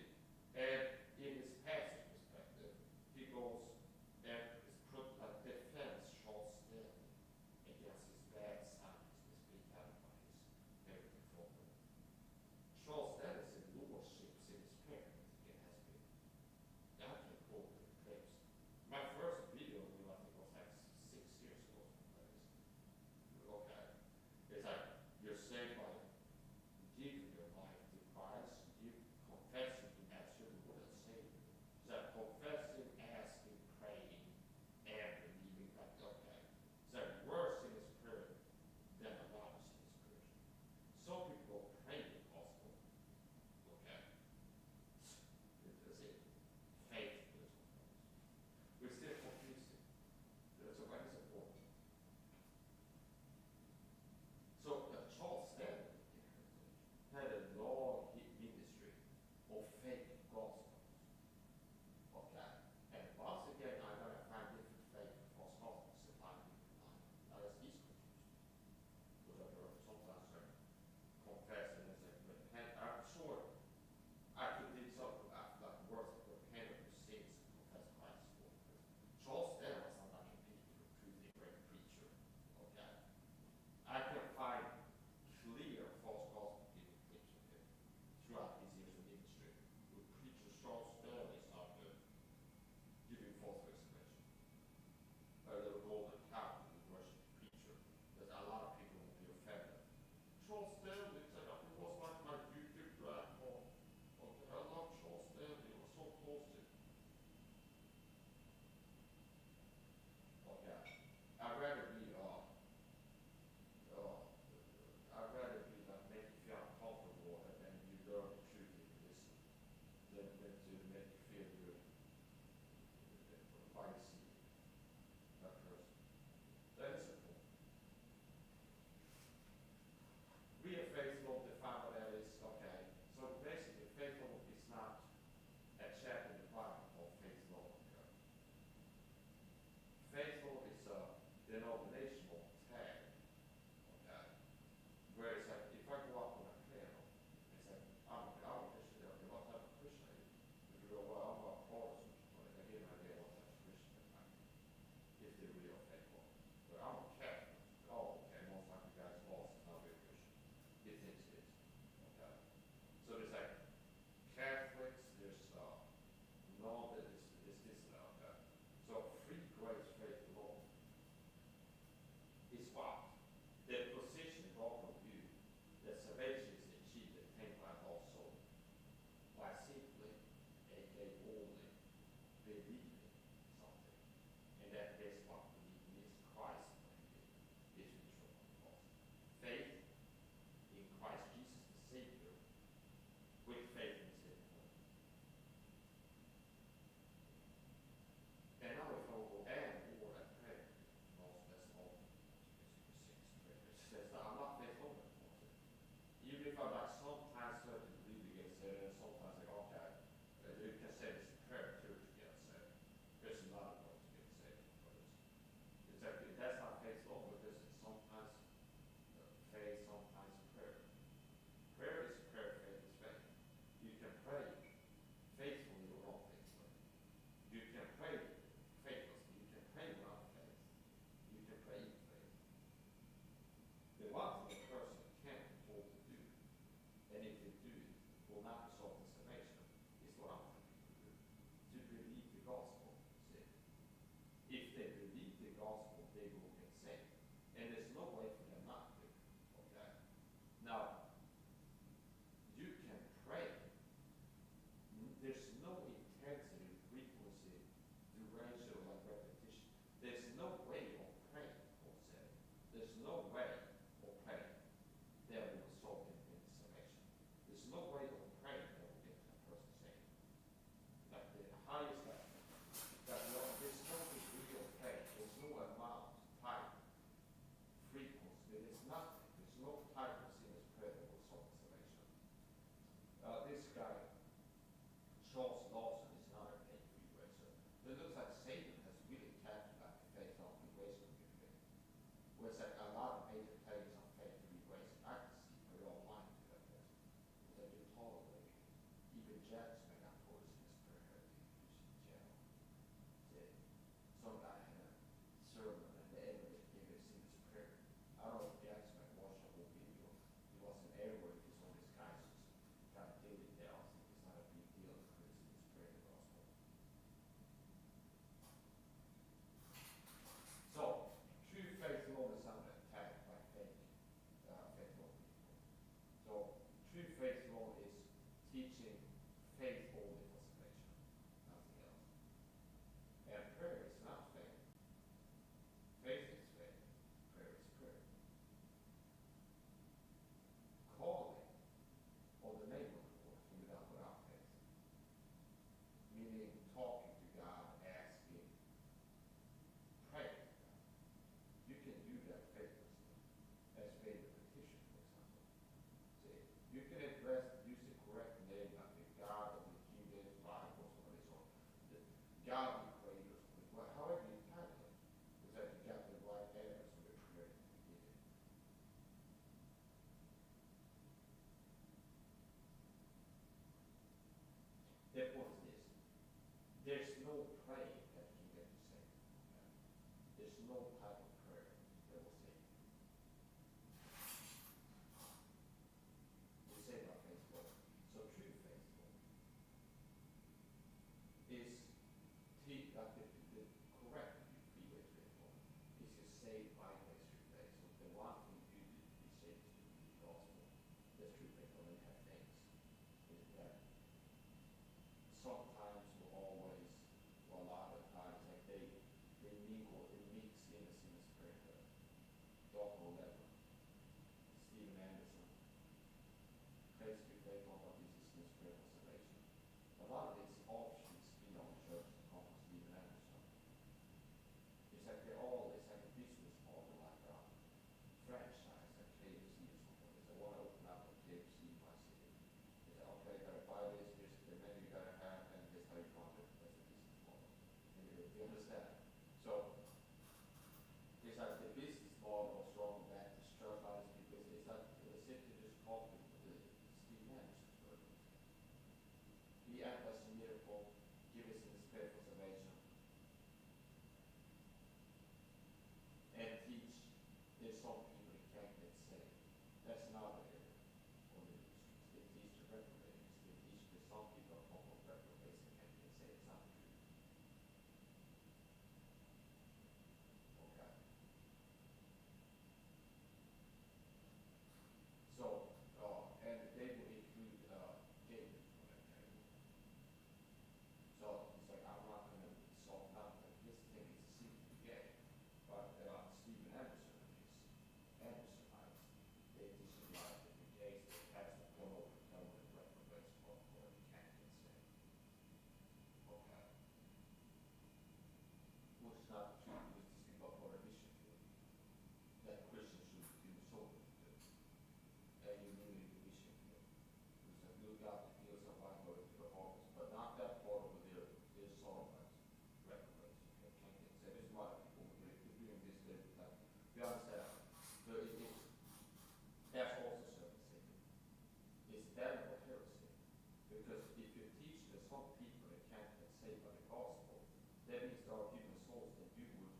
And in his passage perspective, he goes and is put a defense Charles Stanley against his bad science that's being done by his heritage folder. Charles Stanley said lordship in his parents, it has been. I can quote the claims. My first video, I think was like 6 years ago. Okay. It's like you're saved by giving your life to Christ, you confessing as your Lord and Savior. It's like confessing, asking, praying, and believing that, okay. It's like worse in his prayer than a lot of sin's prayer. Some people pray the gospel, okay. That's it. Faith is what we're still confusing. That's why it's important. So Charles Stanley had a long ministry of fake gospels. Okay? And once again, I'm going to find different fake and false gospels that I'm not as he's confused. Because I've heard sometimes I confess and as I repent. I'm sure I could do something like worth repent of your sins and confess Christ for. Charles Stanley was not like a truly great preacher. Okay? I can find clear false gospel people preaching him throughout his years of ministry. With preachers, Charles Stanley is not good, giving false resurrection. A little golden cow who worship preacher, that a lot of people will be offended. Charles Stanley said, it was like my YouTube platform. Okay, I love Charles Stanley, it was so close to him. Okay, I'd rather be I'd rather be like make you feel uncomfortable and then you learn the truth and you listen than to make you feel good by seeing that person. That is important. Real faith will define what that is. Okay, so basically faith is not a chapter in the Bible called faith law. Okay? Faith law is a denominational tag. Okay? Where it's like, if I go up on a piano, it's like, I'm a Christian, okay, what type of Christian are you? If you go, well, I'm a Protestant, like, I get an idea what type of Christian I am. If they're real faith law. But I'm a Catholic. Oh, okay, most likely guys lost, it's not very Christian. He thinks it is. Okay? So there's like Catholics, there's no, there's this now, okay? So free grace faith law is what? The position God will do that salvation is achieved attained by all soul by simply, aka only, believing something. And that is what believing is Christ is true. Faith in Christ Jesus the Savior with faith in His Savior. And now if I will add more than prayer, most that's all. Says that I'm not faithful. Even if I'm like sometimes certain to believe to get saved, and sometimes like, okay, you can say it's prayer too to get saved. It's not enough to get saved. It's like, that's not faithful because it's sometimes faith, sometimes prayer. Prayer is prayer, faith is faith. You can pray faithfully or not faithfully. You can pray faithlessly. You can pray without faith. You can pray in faith. The one thing a person can't afford to do, and if they do it, will not result in salvation, is what I'm thinking to do. To believe the gospel. See? If they believe the gospel, they will get saved. And there's no way for them not to. Okay? Now, you can you can address, use the correct name, like the God of the King James Bible, or somebody, so the God we created, well, however you title it, is that you got the right address of the creator. That was this. There's no prayer that can get you saved. Okay? There's no type of prayer that will save you. We say about faithful. So true faithful is like the correct freeway faithful is you're saved by grace through faith. So the one thing you do to be saved is to be the gospel. That's true faithful and have things. Is that sometimes or always or a lot of times like they mingle, it mix in a single spirit. Dork or whatever. Stephen Anderson. Praise be faithful, but this is the spirit of salvation. A lot of these offshoots beyond the church come from Stephen Anderson. It's like they're all, it's like a business model, like a franchise, like KFC or something. It's like, I want to open up a KFC in my city. It's like, okay, you gotta buy this, here's the menu you gotta have, and here's how you fund it. That's a business model. You understand? So, it's like the business model of Strong Baptist Church, like because it's like, it's simply just copying the Steve Anderson version. He act as a miracle, give us in the spirit of salvation, and teach. There's some people that can't get saved. That's not the area of the ministries. They teach the reprobates. They teach that some people are called reprobates that can't get saved. It's not true. Okay. So, and they will include David for that table. So it's like, I'm not going to solve nothing. This thing is simply gay. But Stephen Anderson and his Andersonites, they teach a lot of different gays that has to pull over and tell them the reprobates for you can't get saved. Okay. Which is not true, because these people are prohibition field. That Christians should do so. And you live in the mission field. It's like, look out the fields of life or the harvest, but not that part over there. There's Solomon's reprobates. You can't get saved. There's a lot of people who are doing this. Like, you understand? So that's also service. It's damnable heresy. Because if you teach that some people that can't get saved by the gospel, that means there are people souls that you would,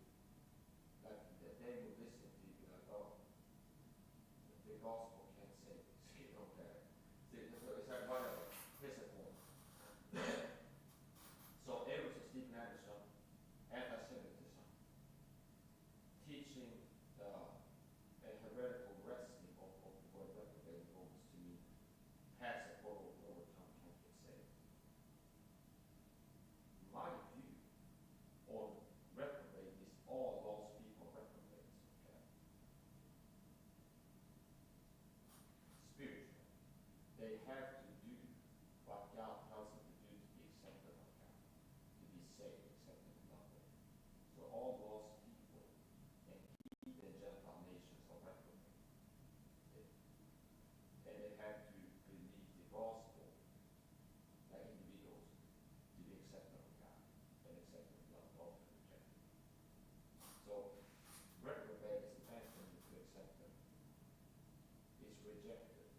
like, that they would listen to you like, oh, the gospel can't save you. See, okay. See, so it's like whatever. Here's the point. So errors of Stephen Anderson, anti-Semitism, teaching a heretical wrestling of what reprobate Romans to mean, has a photo over time can't get saved. My view on reprobate is all lost people reprobates, okay? Spiritual. They have to do what God tells them to do to be accepted of God, to be saved, accepted and loved. So all lost people and even Gentile nations are reprobate. And they have to believe the gospel like individuals to be accepted of God and accepted and loved, often rejected. So reprobate is the anthem to accept them. It's rejected.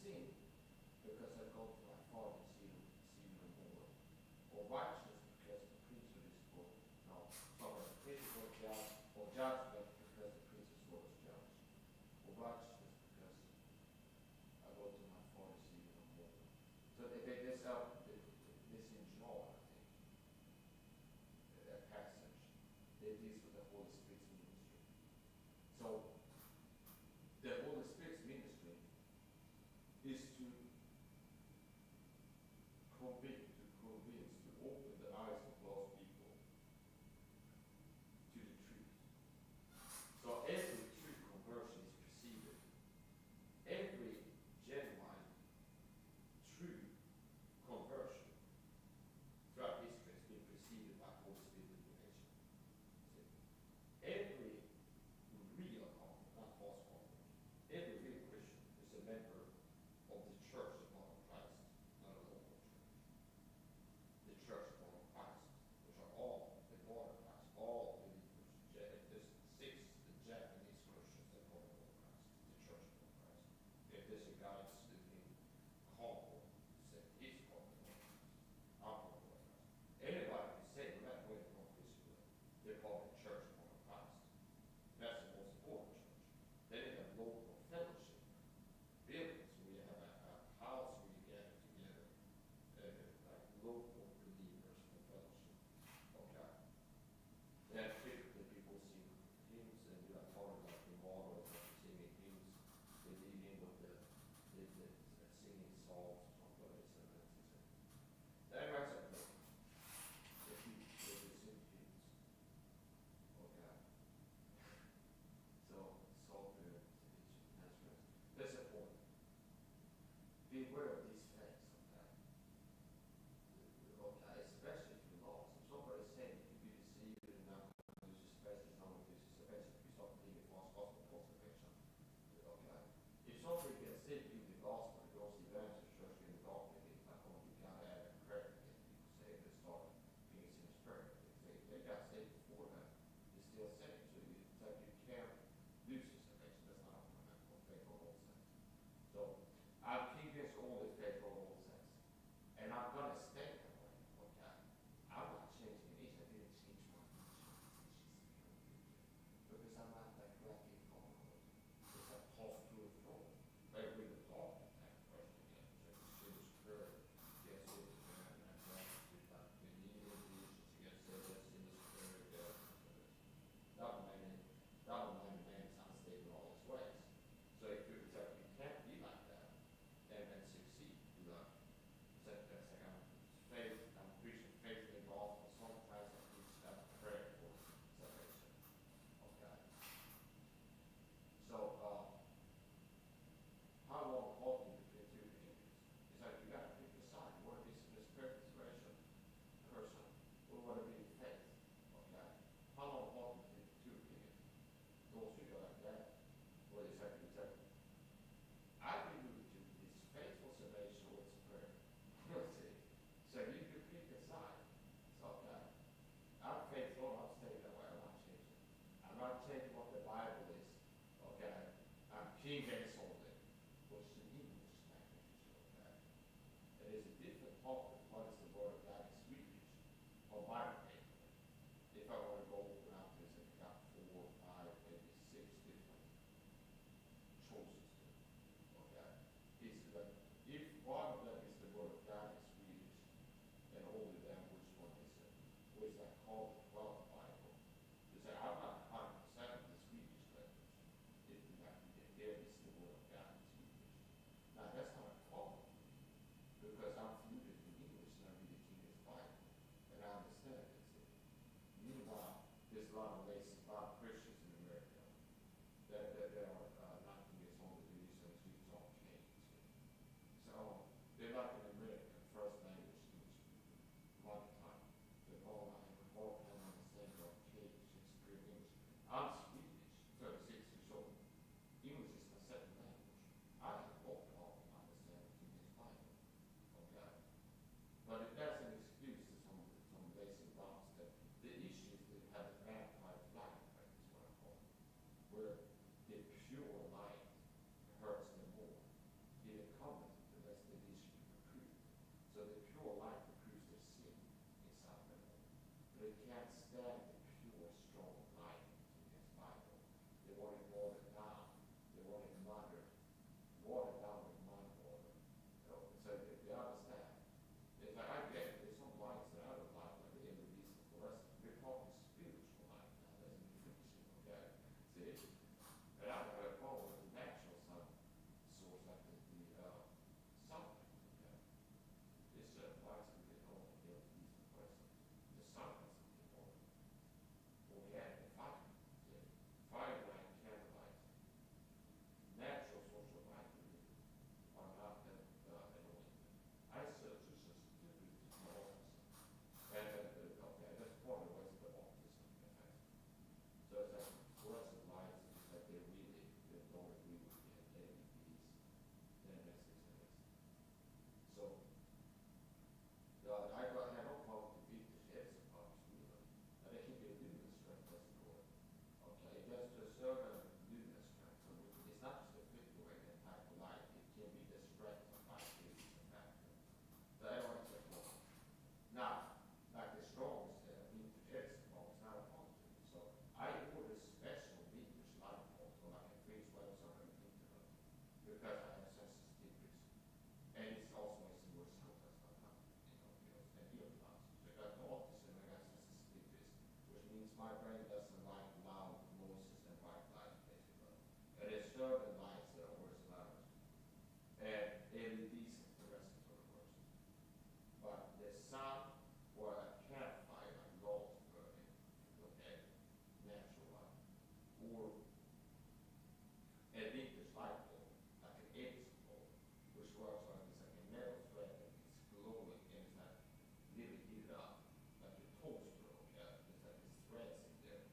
sin because I go to my Father and see no more. Or righteous because the prince of this world, no, sorry, principle judge, or judgment because the prince of this world is judged. Or righteousness because I go to my Father and see no more. So this in John, I think, that passage, it deals with the Holy Spirit's ministry. So the Holy Spirit's ministry is to convict, to convince, to open the eyes of lost people to the truth. So every true conversion is preceded. Every genuine, true conversion throughout history has been preceded by Holy Spirit illumination. Every real convert, not false convert, every real Christian is a member of the church of Christ, not a local church. The church of Christ, which are all the born of Christ, all believers. There's 6 Japanese Christians that born of Christ, the church of Christ. If there's a guy in Congo, say he's born of Christ, I'm born of Christ. Anybody can say, no matter where they're born physically, they're called the church of Christ. That's the most important church. Then they have local fellowship, buildings where you have a house where you gather together, like local believers for fellowship. Okay. Then typically people sing hymns and do that part of like the model of singing hymns. They lead in with the singing songs or something. That makes it good. If you sing hymns. Okay. So, software, that's the point. Beware of these facts, okay? Okay, especially if you're lost. If somebody's saying you can be deceived and not use this message, not use this message, if you start believing false gospel, false conviction. Okay? If somebody gets saved in the gospel, it goes to the evangelist church in the gospel, it's not going to be kind of added credit to get people saved and start being in the spirit. If they got saved before that, they're still saved. So it's like you can't lose this salvation. That's not what faith or all says. So I'm convinced only faith or all says. And I'm going to stay that way. Okay? I'm not changing it. I didn't change my because I'm not like lacking on it's a post-truth role. But we would talk that question again. So the spirit gets it and like we need it to get saved in the spirit. Double-minded man is unstable in all his ways. So if you can't be like that and succeed, you know. That's like I'm preaching faith in the gospel. Sometimes I preach that prayer for salvation. Okay. So how long walking between two things? It's like you got to pick a side. You want to be the spirit inspiration person, or want to be faith. Okay. How long walking between two things? Those who go like that. Well, exactly. I believe is faithful salvation with prayer. See? So you can pick a side. It's okay. I'm faithful, I'll stay that way, I'm not changing. I'm not changing what the Bible is. Okay. I'm King James only, which is an English language. Okay. It is a different topic. What is the word of God in Swedish or Bible paper? If I want to go open up this, I've got 4, 5, maybe 6 different choices. Okay. It's that if one of them is the word of God in Swedish, then only then which one is it? Which is that called the 12th Bible? You say, I'm not 100% of the Swedish language. If there is the word of God in Swedish. Now that's not a problem because I'm fluent in English and I read the King James Bible and I understand it. Meanwhile, there's a lot of Christians in America that are not King James only, they use some Swedish all change. So they're like in America, first language English a lot of time. They're all kind of the same Cage, Shakespeare, English. I'm Swedish, 36 years old. English is my second language. I can walk it off and understand the King James Bible. Okay? But if that's an excuse to some basic grounds that the issue is they have a vampire flag, right, is what I call it, where the pure light hurts them more. It accompanies understand the pure, strong light in his Bible. They want it watered down. They want it moderate, watered down with mind water. You know, so they understand. It's like, I get it, there's some lights that I don't like the LEDs and fluorescent. We're talking spiritual light now, doesn't mean fiction, okay? See? And I don't have a problem with the natural sun source like the sun, okay? There's certain lights we can only get LEDs and fluorescent. The sun has something more. Well, we had the fire, see? Firelight, candlelight, natural source of light are not that annoying. I search is just autism. And okay, that's part of what's the autism effect. So it's like fluorescent lights, it's like they don't agree with the LEDs, then that's it. So I have no problem to beat the shits of pumps, really. And they can be a luminous strength, that's the word. Okay, just a certain luminous strength. So it's not just a flickering that type of light, it can be the strength of light, it's a factor. So everyone's like, well, now, like the strongest interjects bulb is not a positive. So I order special vintage light bulbs or like a 312 or an interval because I have sensitivities. And it's also makes it worse sometimes, and earplugs. Because the autism I got sensitivities, which means my brain doesn't like loud noises and bright lights basically. And there's certain lights that are worse than others. And LEDs and fluorescents are the worst. But the sun or a campfire like logs burning, okay, natural light, or a vintage light bulb, like an Edison bulb, which works like it's like a metal thread and it's glowing and it's like really heated up, like a toaster, okay, there's like these threads in there,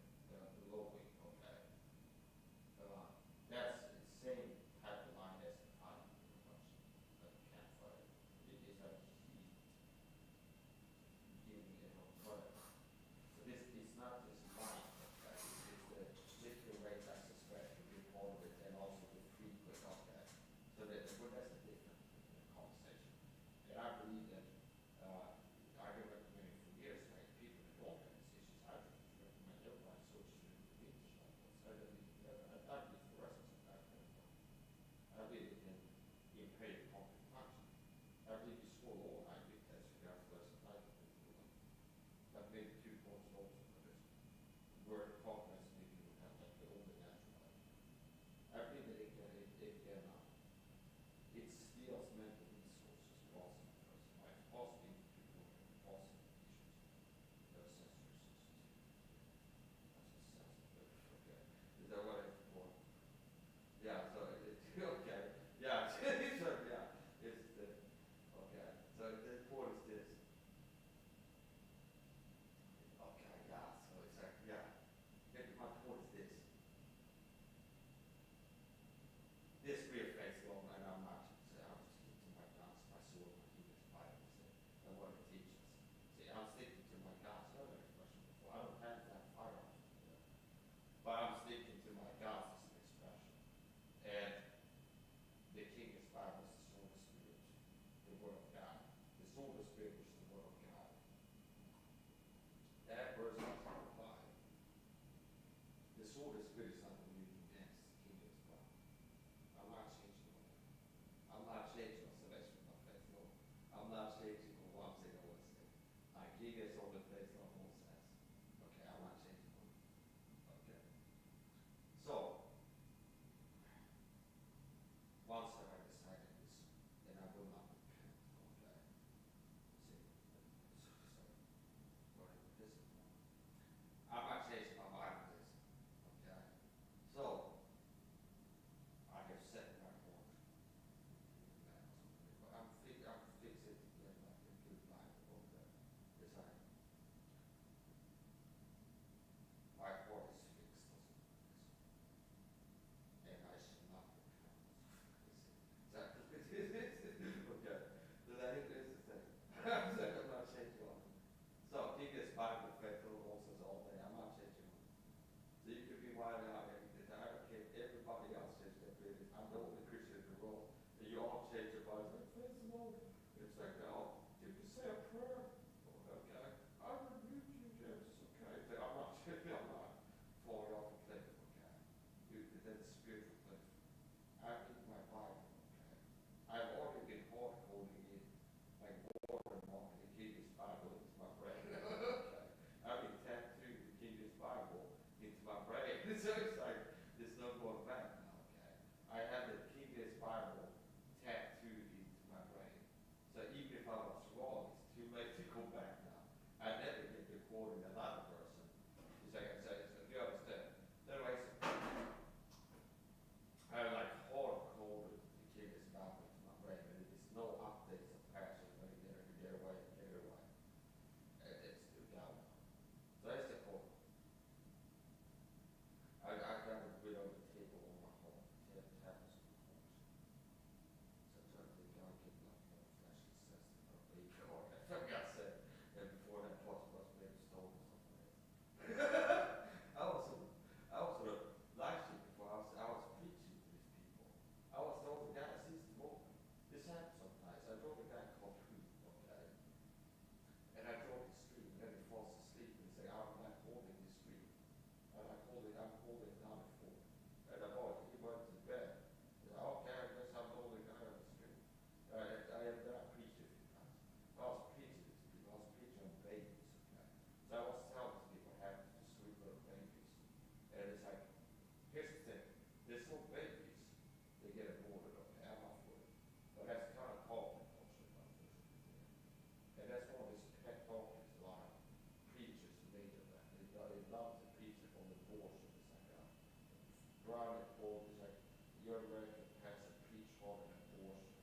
your record has a preach on an abortion.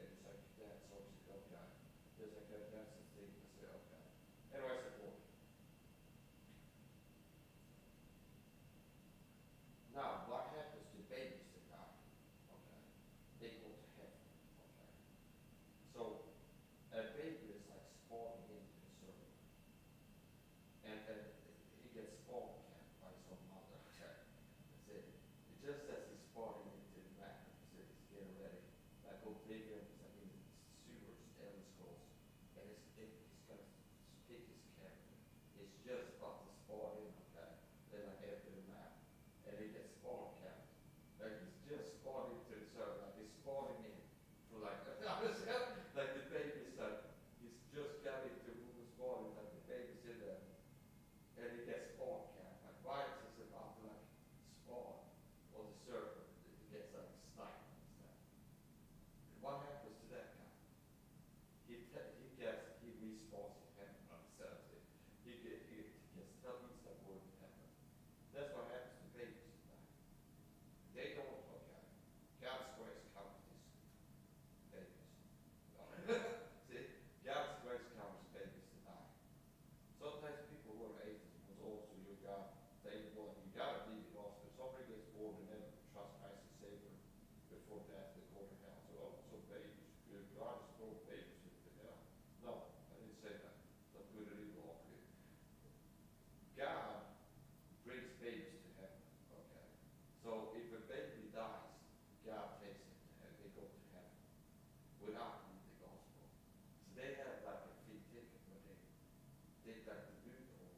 And it's like, that's obviously, okay. There's like, that's the thing, I say, okay. Anyway, I support it. Now, what happens to babies that die? Okay. They go to heaven. Okay. So, a baby is like spawning into the servant. And then he gets spawn capped by some mother. Okay. That's it. It just says he's spawning into the back. That's it. He's getting ready. Like, go take him. I mean, sewers, Ellis goes. And he's gonna pick his character. It's just about to spawn in, okay? Then like after the map. And he gets spawn capped. Like he's just spawning to the server. Like he's spawning in for like like the baby's like he's just got into who was spawning, like the baby's in there. And he gets spawn capped. Like right as he's about to like spawn on the server, he gets like sniped and stuff. And what happens to that guy? He respawns in heaven on himself. He gets nothing that word in heaven. That's what happens to babies. They don't look at it. God's grace covers these babies. See, God's grace covers babies that die. Sometimes people who are atheists was also your God. They well, you gotta leave it off. If somebody gets born and never trust Christ as Savior before death, they go to hell. So babies, God has thrown babies into hell. No, I didn't say that. Not good or evil. God brings babies to heaven. Okay. So if a baby dies, God takes it to heaven. They go to heaven without the gospel. So they have like a free ticket, but they like the loophole.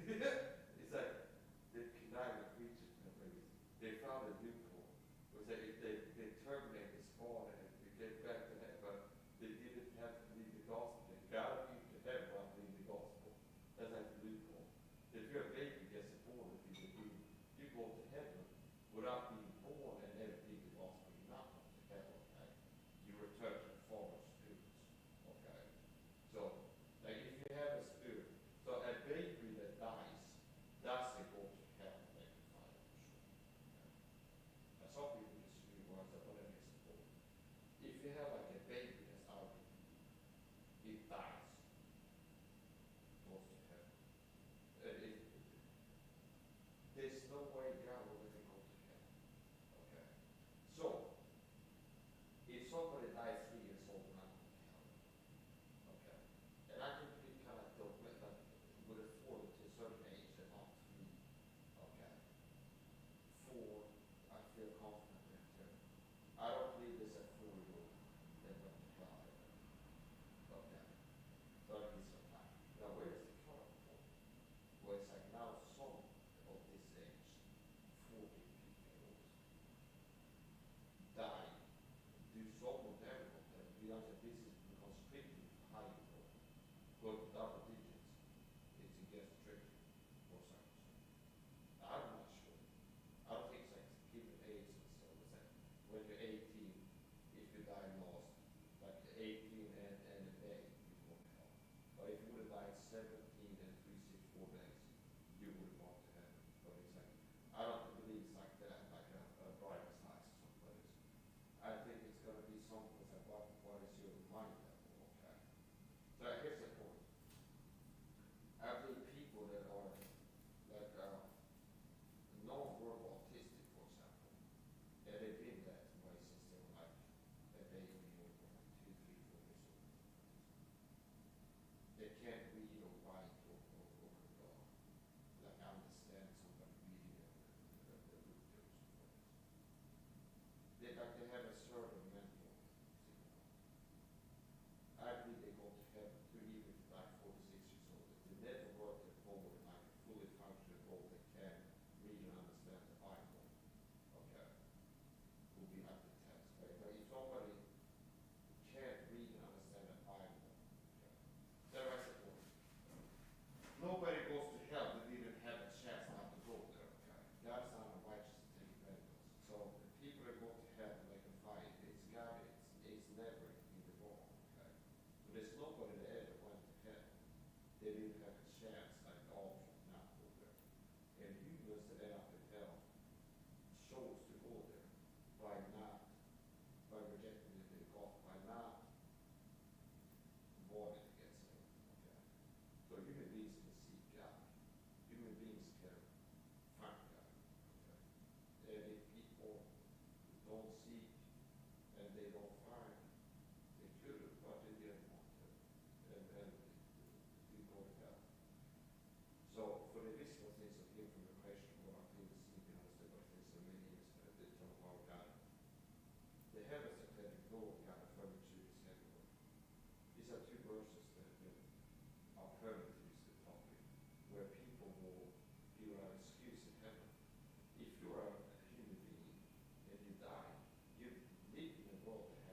It's like they connive with preachers and everything. They found a loophole. Was that if they terminate this fall and they get back to heaven, but they didn't have to leave the gospel. They gotta leave the heaven without leaving the gospel. That's like the loophole. If your baby gets born, you go to heaven without being born and never being the gospel. You're not going to heaven, okay? You return to the former spirits, okay? So, like if you have a spirit, so a baby that dies doesn't go to heaven, they can find it for sure. Okay? Now, some people disagree with that, but that makes it important. If you have like a baby that's out, it dies, goes to heaven. There's no way God will let it go to heaven. Okay? So, if somebody dies 3 years old, not going to heaven. Okay? And I can be kind of like with a 4 to a certain age and not 3. Okay? 4, I feel confident in it. I don't believe there's a 4-year-old that went to God. Okay? 30 some time. Now, where is the cutoff point? Well, it's like now some of this age, 40 people die, do some of them, because this is because quickly high level, go to double digits, it's against tricky for some. I'm not sure. I don't think it's like given age and so it's like when you're 18, if you die lost, like 18 and a day, you go to hell. But if you would have died 17 and 364 days, you would have gone to heaven. But it's like, I don't believe it's like that, like a driver's license or whatever. I think it's going to be something like, what is your money level, okay? So here's the point. they don't find, they could, but they didn't want to, and they go to hell. So for the visible things of here from the question, what I think is the honest about things so many years that they talk about God. The heavens that had the glory God referring to is heavenward. These are two verses that have been alternatives to the topic, where people will give an excuse in heaven. If you are a human being and you die, you live in a world that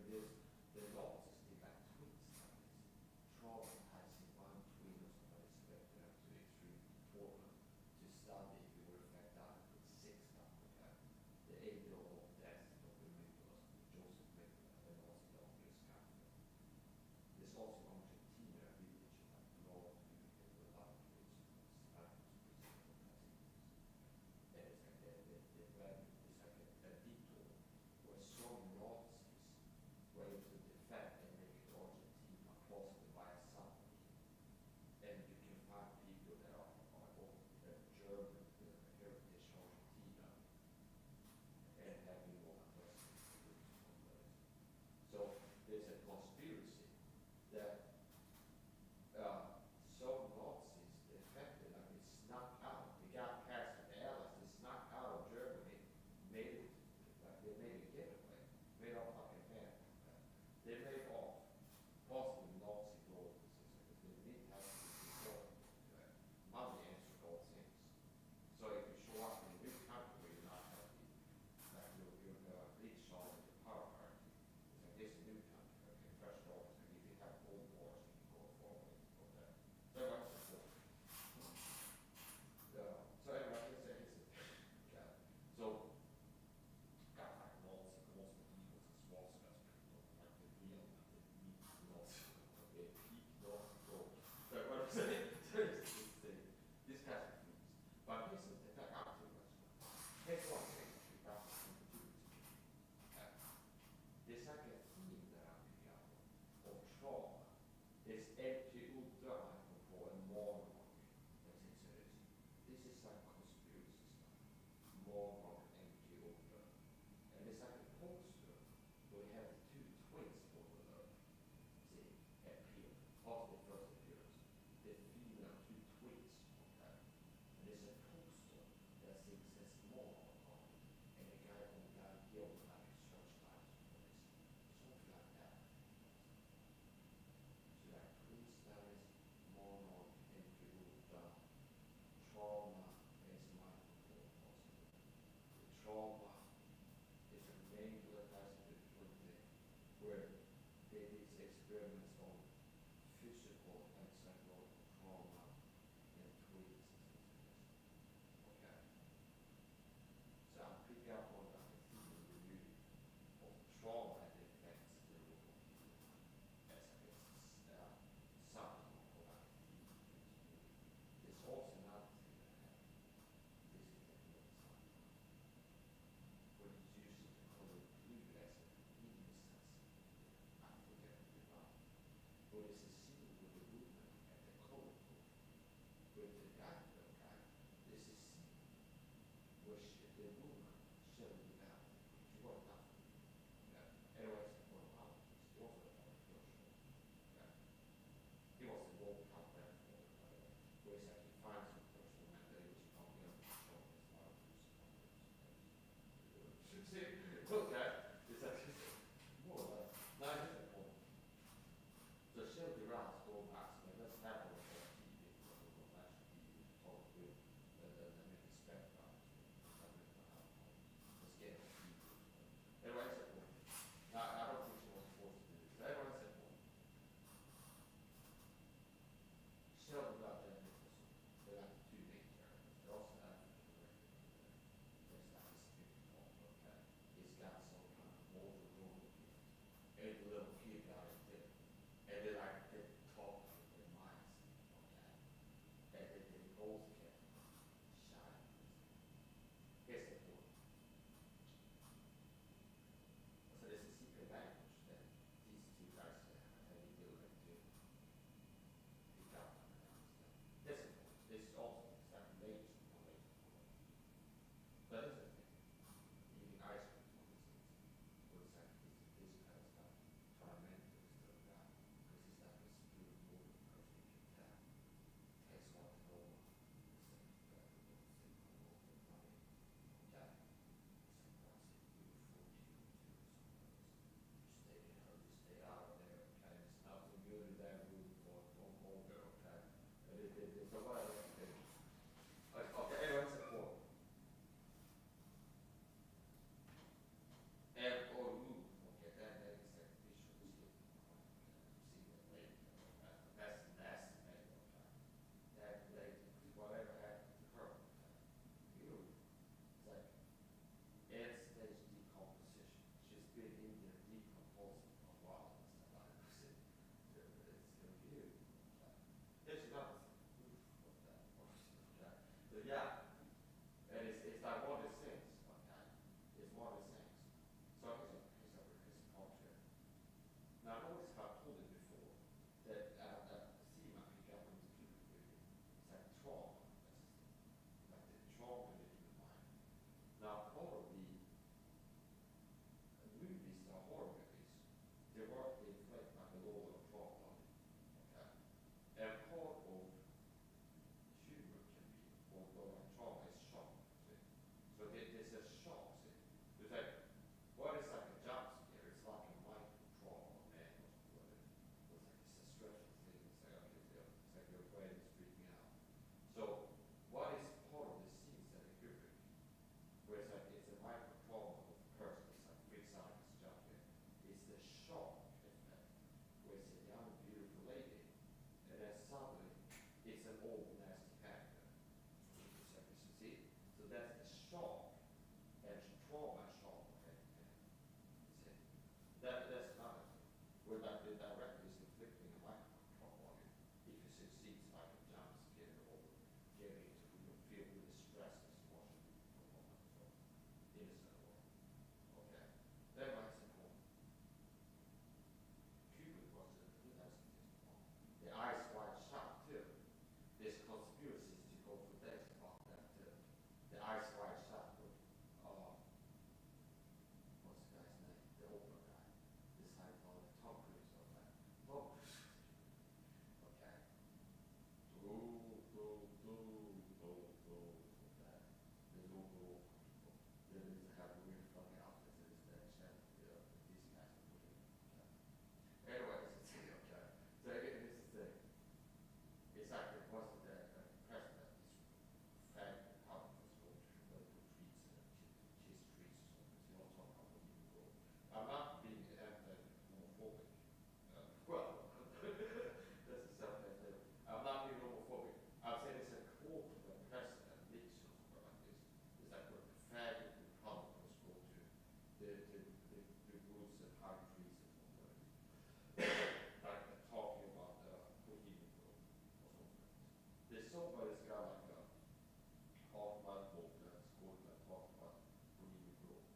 there's the Nazis, they like twins like this, traumatizing one twin or somebody expected them to extreme trauma to study if you were in fact done with six stuff, okay? The 8-year-old death of the Nicholas, Joseph Nicholas, and also the obvious character. There's also Argentina village like North America with a lot of kids and it's like it's like a detour where some Nazis were able to defend and make Argentina possible by a submarine. And you can find people that are German heritage Argentina and having more questions. So there's a conspiracy that some Nazis defected, like they snuck out, they got past the Allies, they snuck out of Germany, made it, like they made a getaway, made off like a man. They made off, possibly Nazi glory, because they didn't have to be important. Money answered all things. So if you show up in a new country where you're not happy, like you're rich all in the power party, it's like this new country, okay, fresh start. Like if you have old wars, you can go forward from there. So that's the point. So anyway, it's okay. So got like lots and lots of people and small stuff, like the real, like the meat, lots of big peak, lots of gold. So what I'm saying, this guy's confused. But here's the thing, I'm too much. Here's one thing we got to do. There's like a theme that I'm picking up of trauma. There's empty ultra control and moron. This is like conspiracy stuff. Moron, empty ultra. And it's like a poster where we have the two twins for the Earth. See, appear. After the first appearance. The female two twins. Okay. And there's a poster that sings as moron on it. And the guy who got killed like a searchlight for this. Something like that. So like twins that is moron, empty ultra. Trauma is my control possible. The trauma is a major different thing where they did experiments on physical and psychological trauma and twins. Okay. So I'm picking up on that theme of trauma and effects the role as something or like there's also another thing that happened. This is the when it's used to color blue as an innocence. I forget the name. where that indirectly is inflicting a lack of control on you. If it succeeds, like a jump scare or getting to feel really stressed as watching innocent or okay. That might simple. Cupid was the eyes wide shut too. There's conspiracies to go for days about that too. The eyes wide shut with what's the guy's name? The older guy. This guy called Tom Cruise or that. Tom Cruise. Okay. Okay. There's all there is to have a weird fucking outfits in this day and shit. These guys are looking. Okay. Anyway, it's a thing, okay. So again, this is the thing. It's like it wasn't the president, this fag Republicans go to political treats and cheese treats or something. So you don't talk about what you go. I'm not being anti-homophobic. Well, that's a self-evident. I'm not being homophobic. I'm saying it's a quote of the president leaks or something like this. It's like where fag Republicans go to the groups and high trees and something. Like talking about Bohemian Grove or something. There's somebody's got like a half-mile boat that's going to talk about Bohemian Grove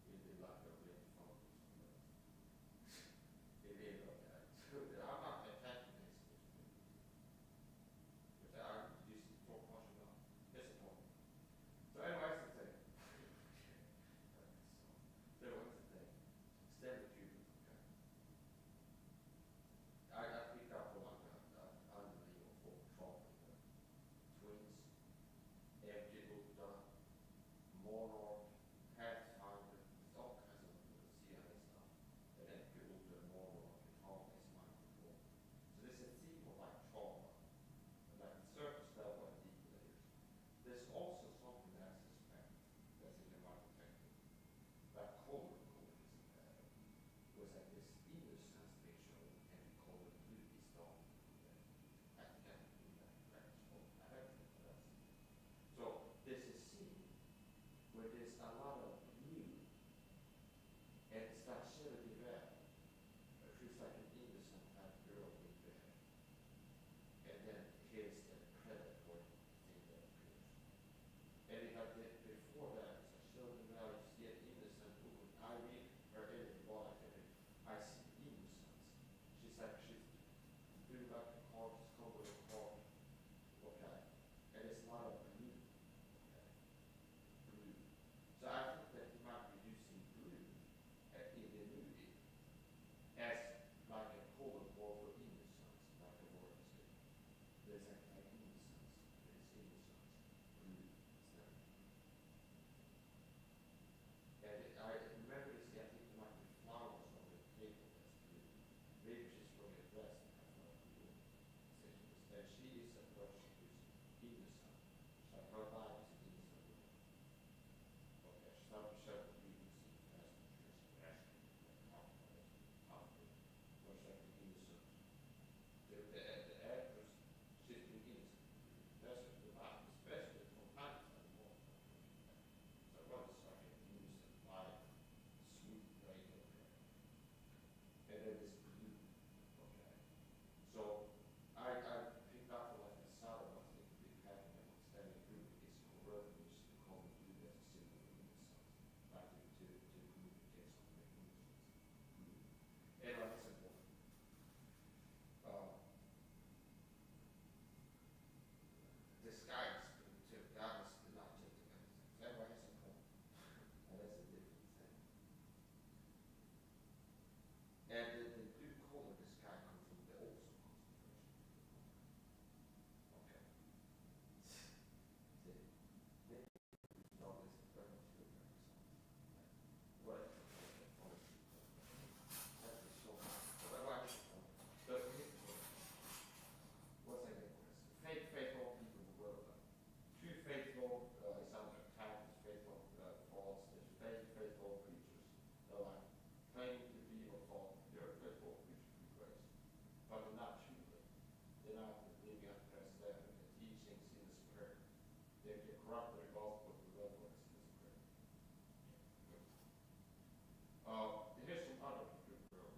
in like a real phone or something. It is okay. I'm not attacking this. But I just talk much about this point. So anyway, that's the thing. So what's the thing? Stand with you. I picked up on unbelievable trouble. Twins, empty Gupta, Monarch, Pathfinder, there's all kinds of CIA stuff. And then Gupta, Monarch, and all this microphone. So there's a theme of like trauma, like surface level and deep layers. There's also something that I suspect that's in the architecture, like color codism. Was like this innocence picture and we call it blue is done. I think I can do that French or American. So there's a scene where there's a lot of blue and it's like Shirley Rivera. She's like an innocent type girl with red. And then here's the predatory thing that appears. And if I did before that, it's a Shirley Rivera, you see an innocent woman. I read her in the body. I see innocence. She's like, she's doing like a car, she's covered in car. Okay. And it's not a blue. Okay. Blue. So I think that he might be using blue in the movie as like a color more for innocence, like a word is good. There's like innocence. There's innocence. Blue. And I remember this, I think it might be flowers on the table that's blue. Maybe she's from a dress and that's not blue. And she is a person who's innocent. So her life is innocent. Okay, she's not the shepherd of innocent. That's the truth. She's actually much like the innocent. The actress, she's been innocent. That's the life, especially from time to time. So what is like an innocent life? Sweet right okay. And then it's blue. Okay. So I picked up like a subtle I think the big pattern of standing blue is converted which is called blue as a symbol of innocence. Like to communicate something like innocence. Blue. Anyway, that's important. The sky is blue too. God is not just the innocence. Anyway, that's important. And that's a different thing. And the blue color of the sky comes from the ozone concentration. Okay. See, maybe all this is very much good. What? That's the show. But what's I get this? Fake faithful people will true faithful is something kind of faithful false. There's fake faithful creatures. They're like claiming to be or false. They're faithful creatures through grace. But they're not truly. They're not living up to their teachings in the spirit. They corrupt their gospel with reverence in the spirit. Here's some other good girl.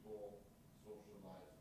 people socialize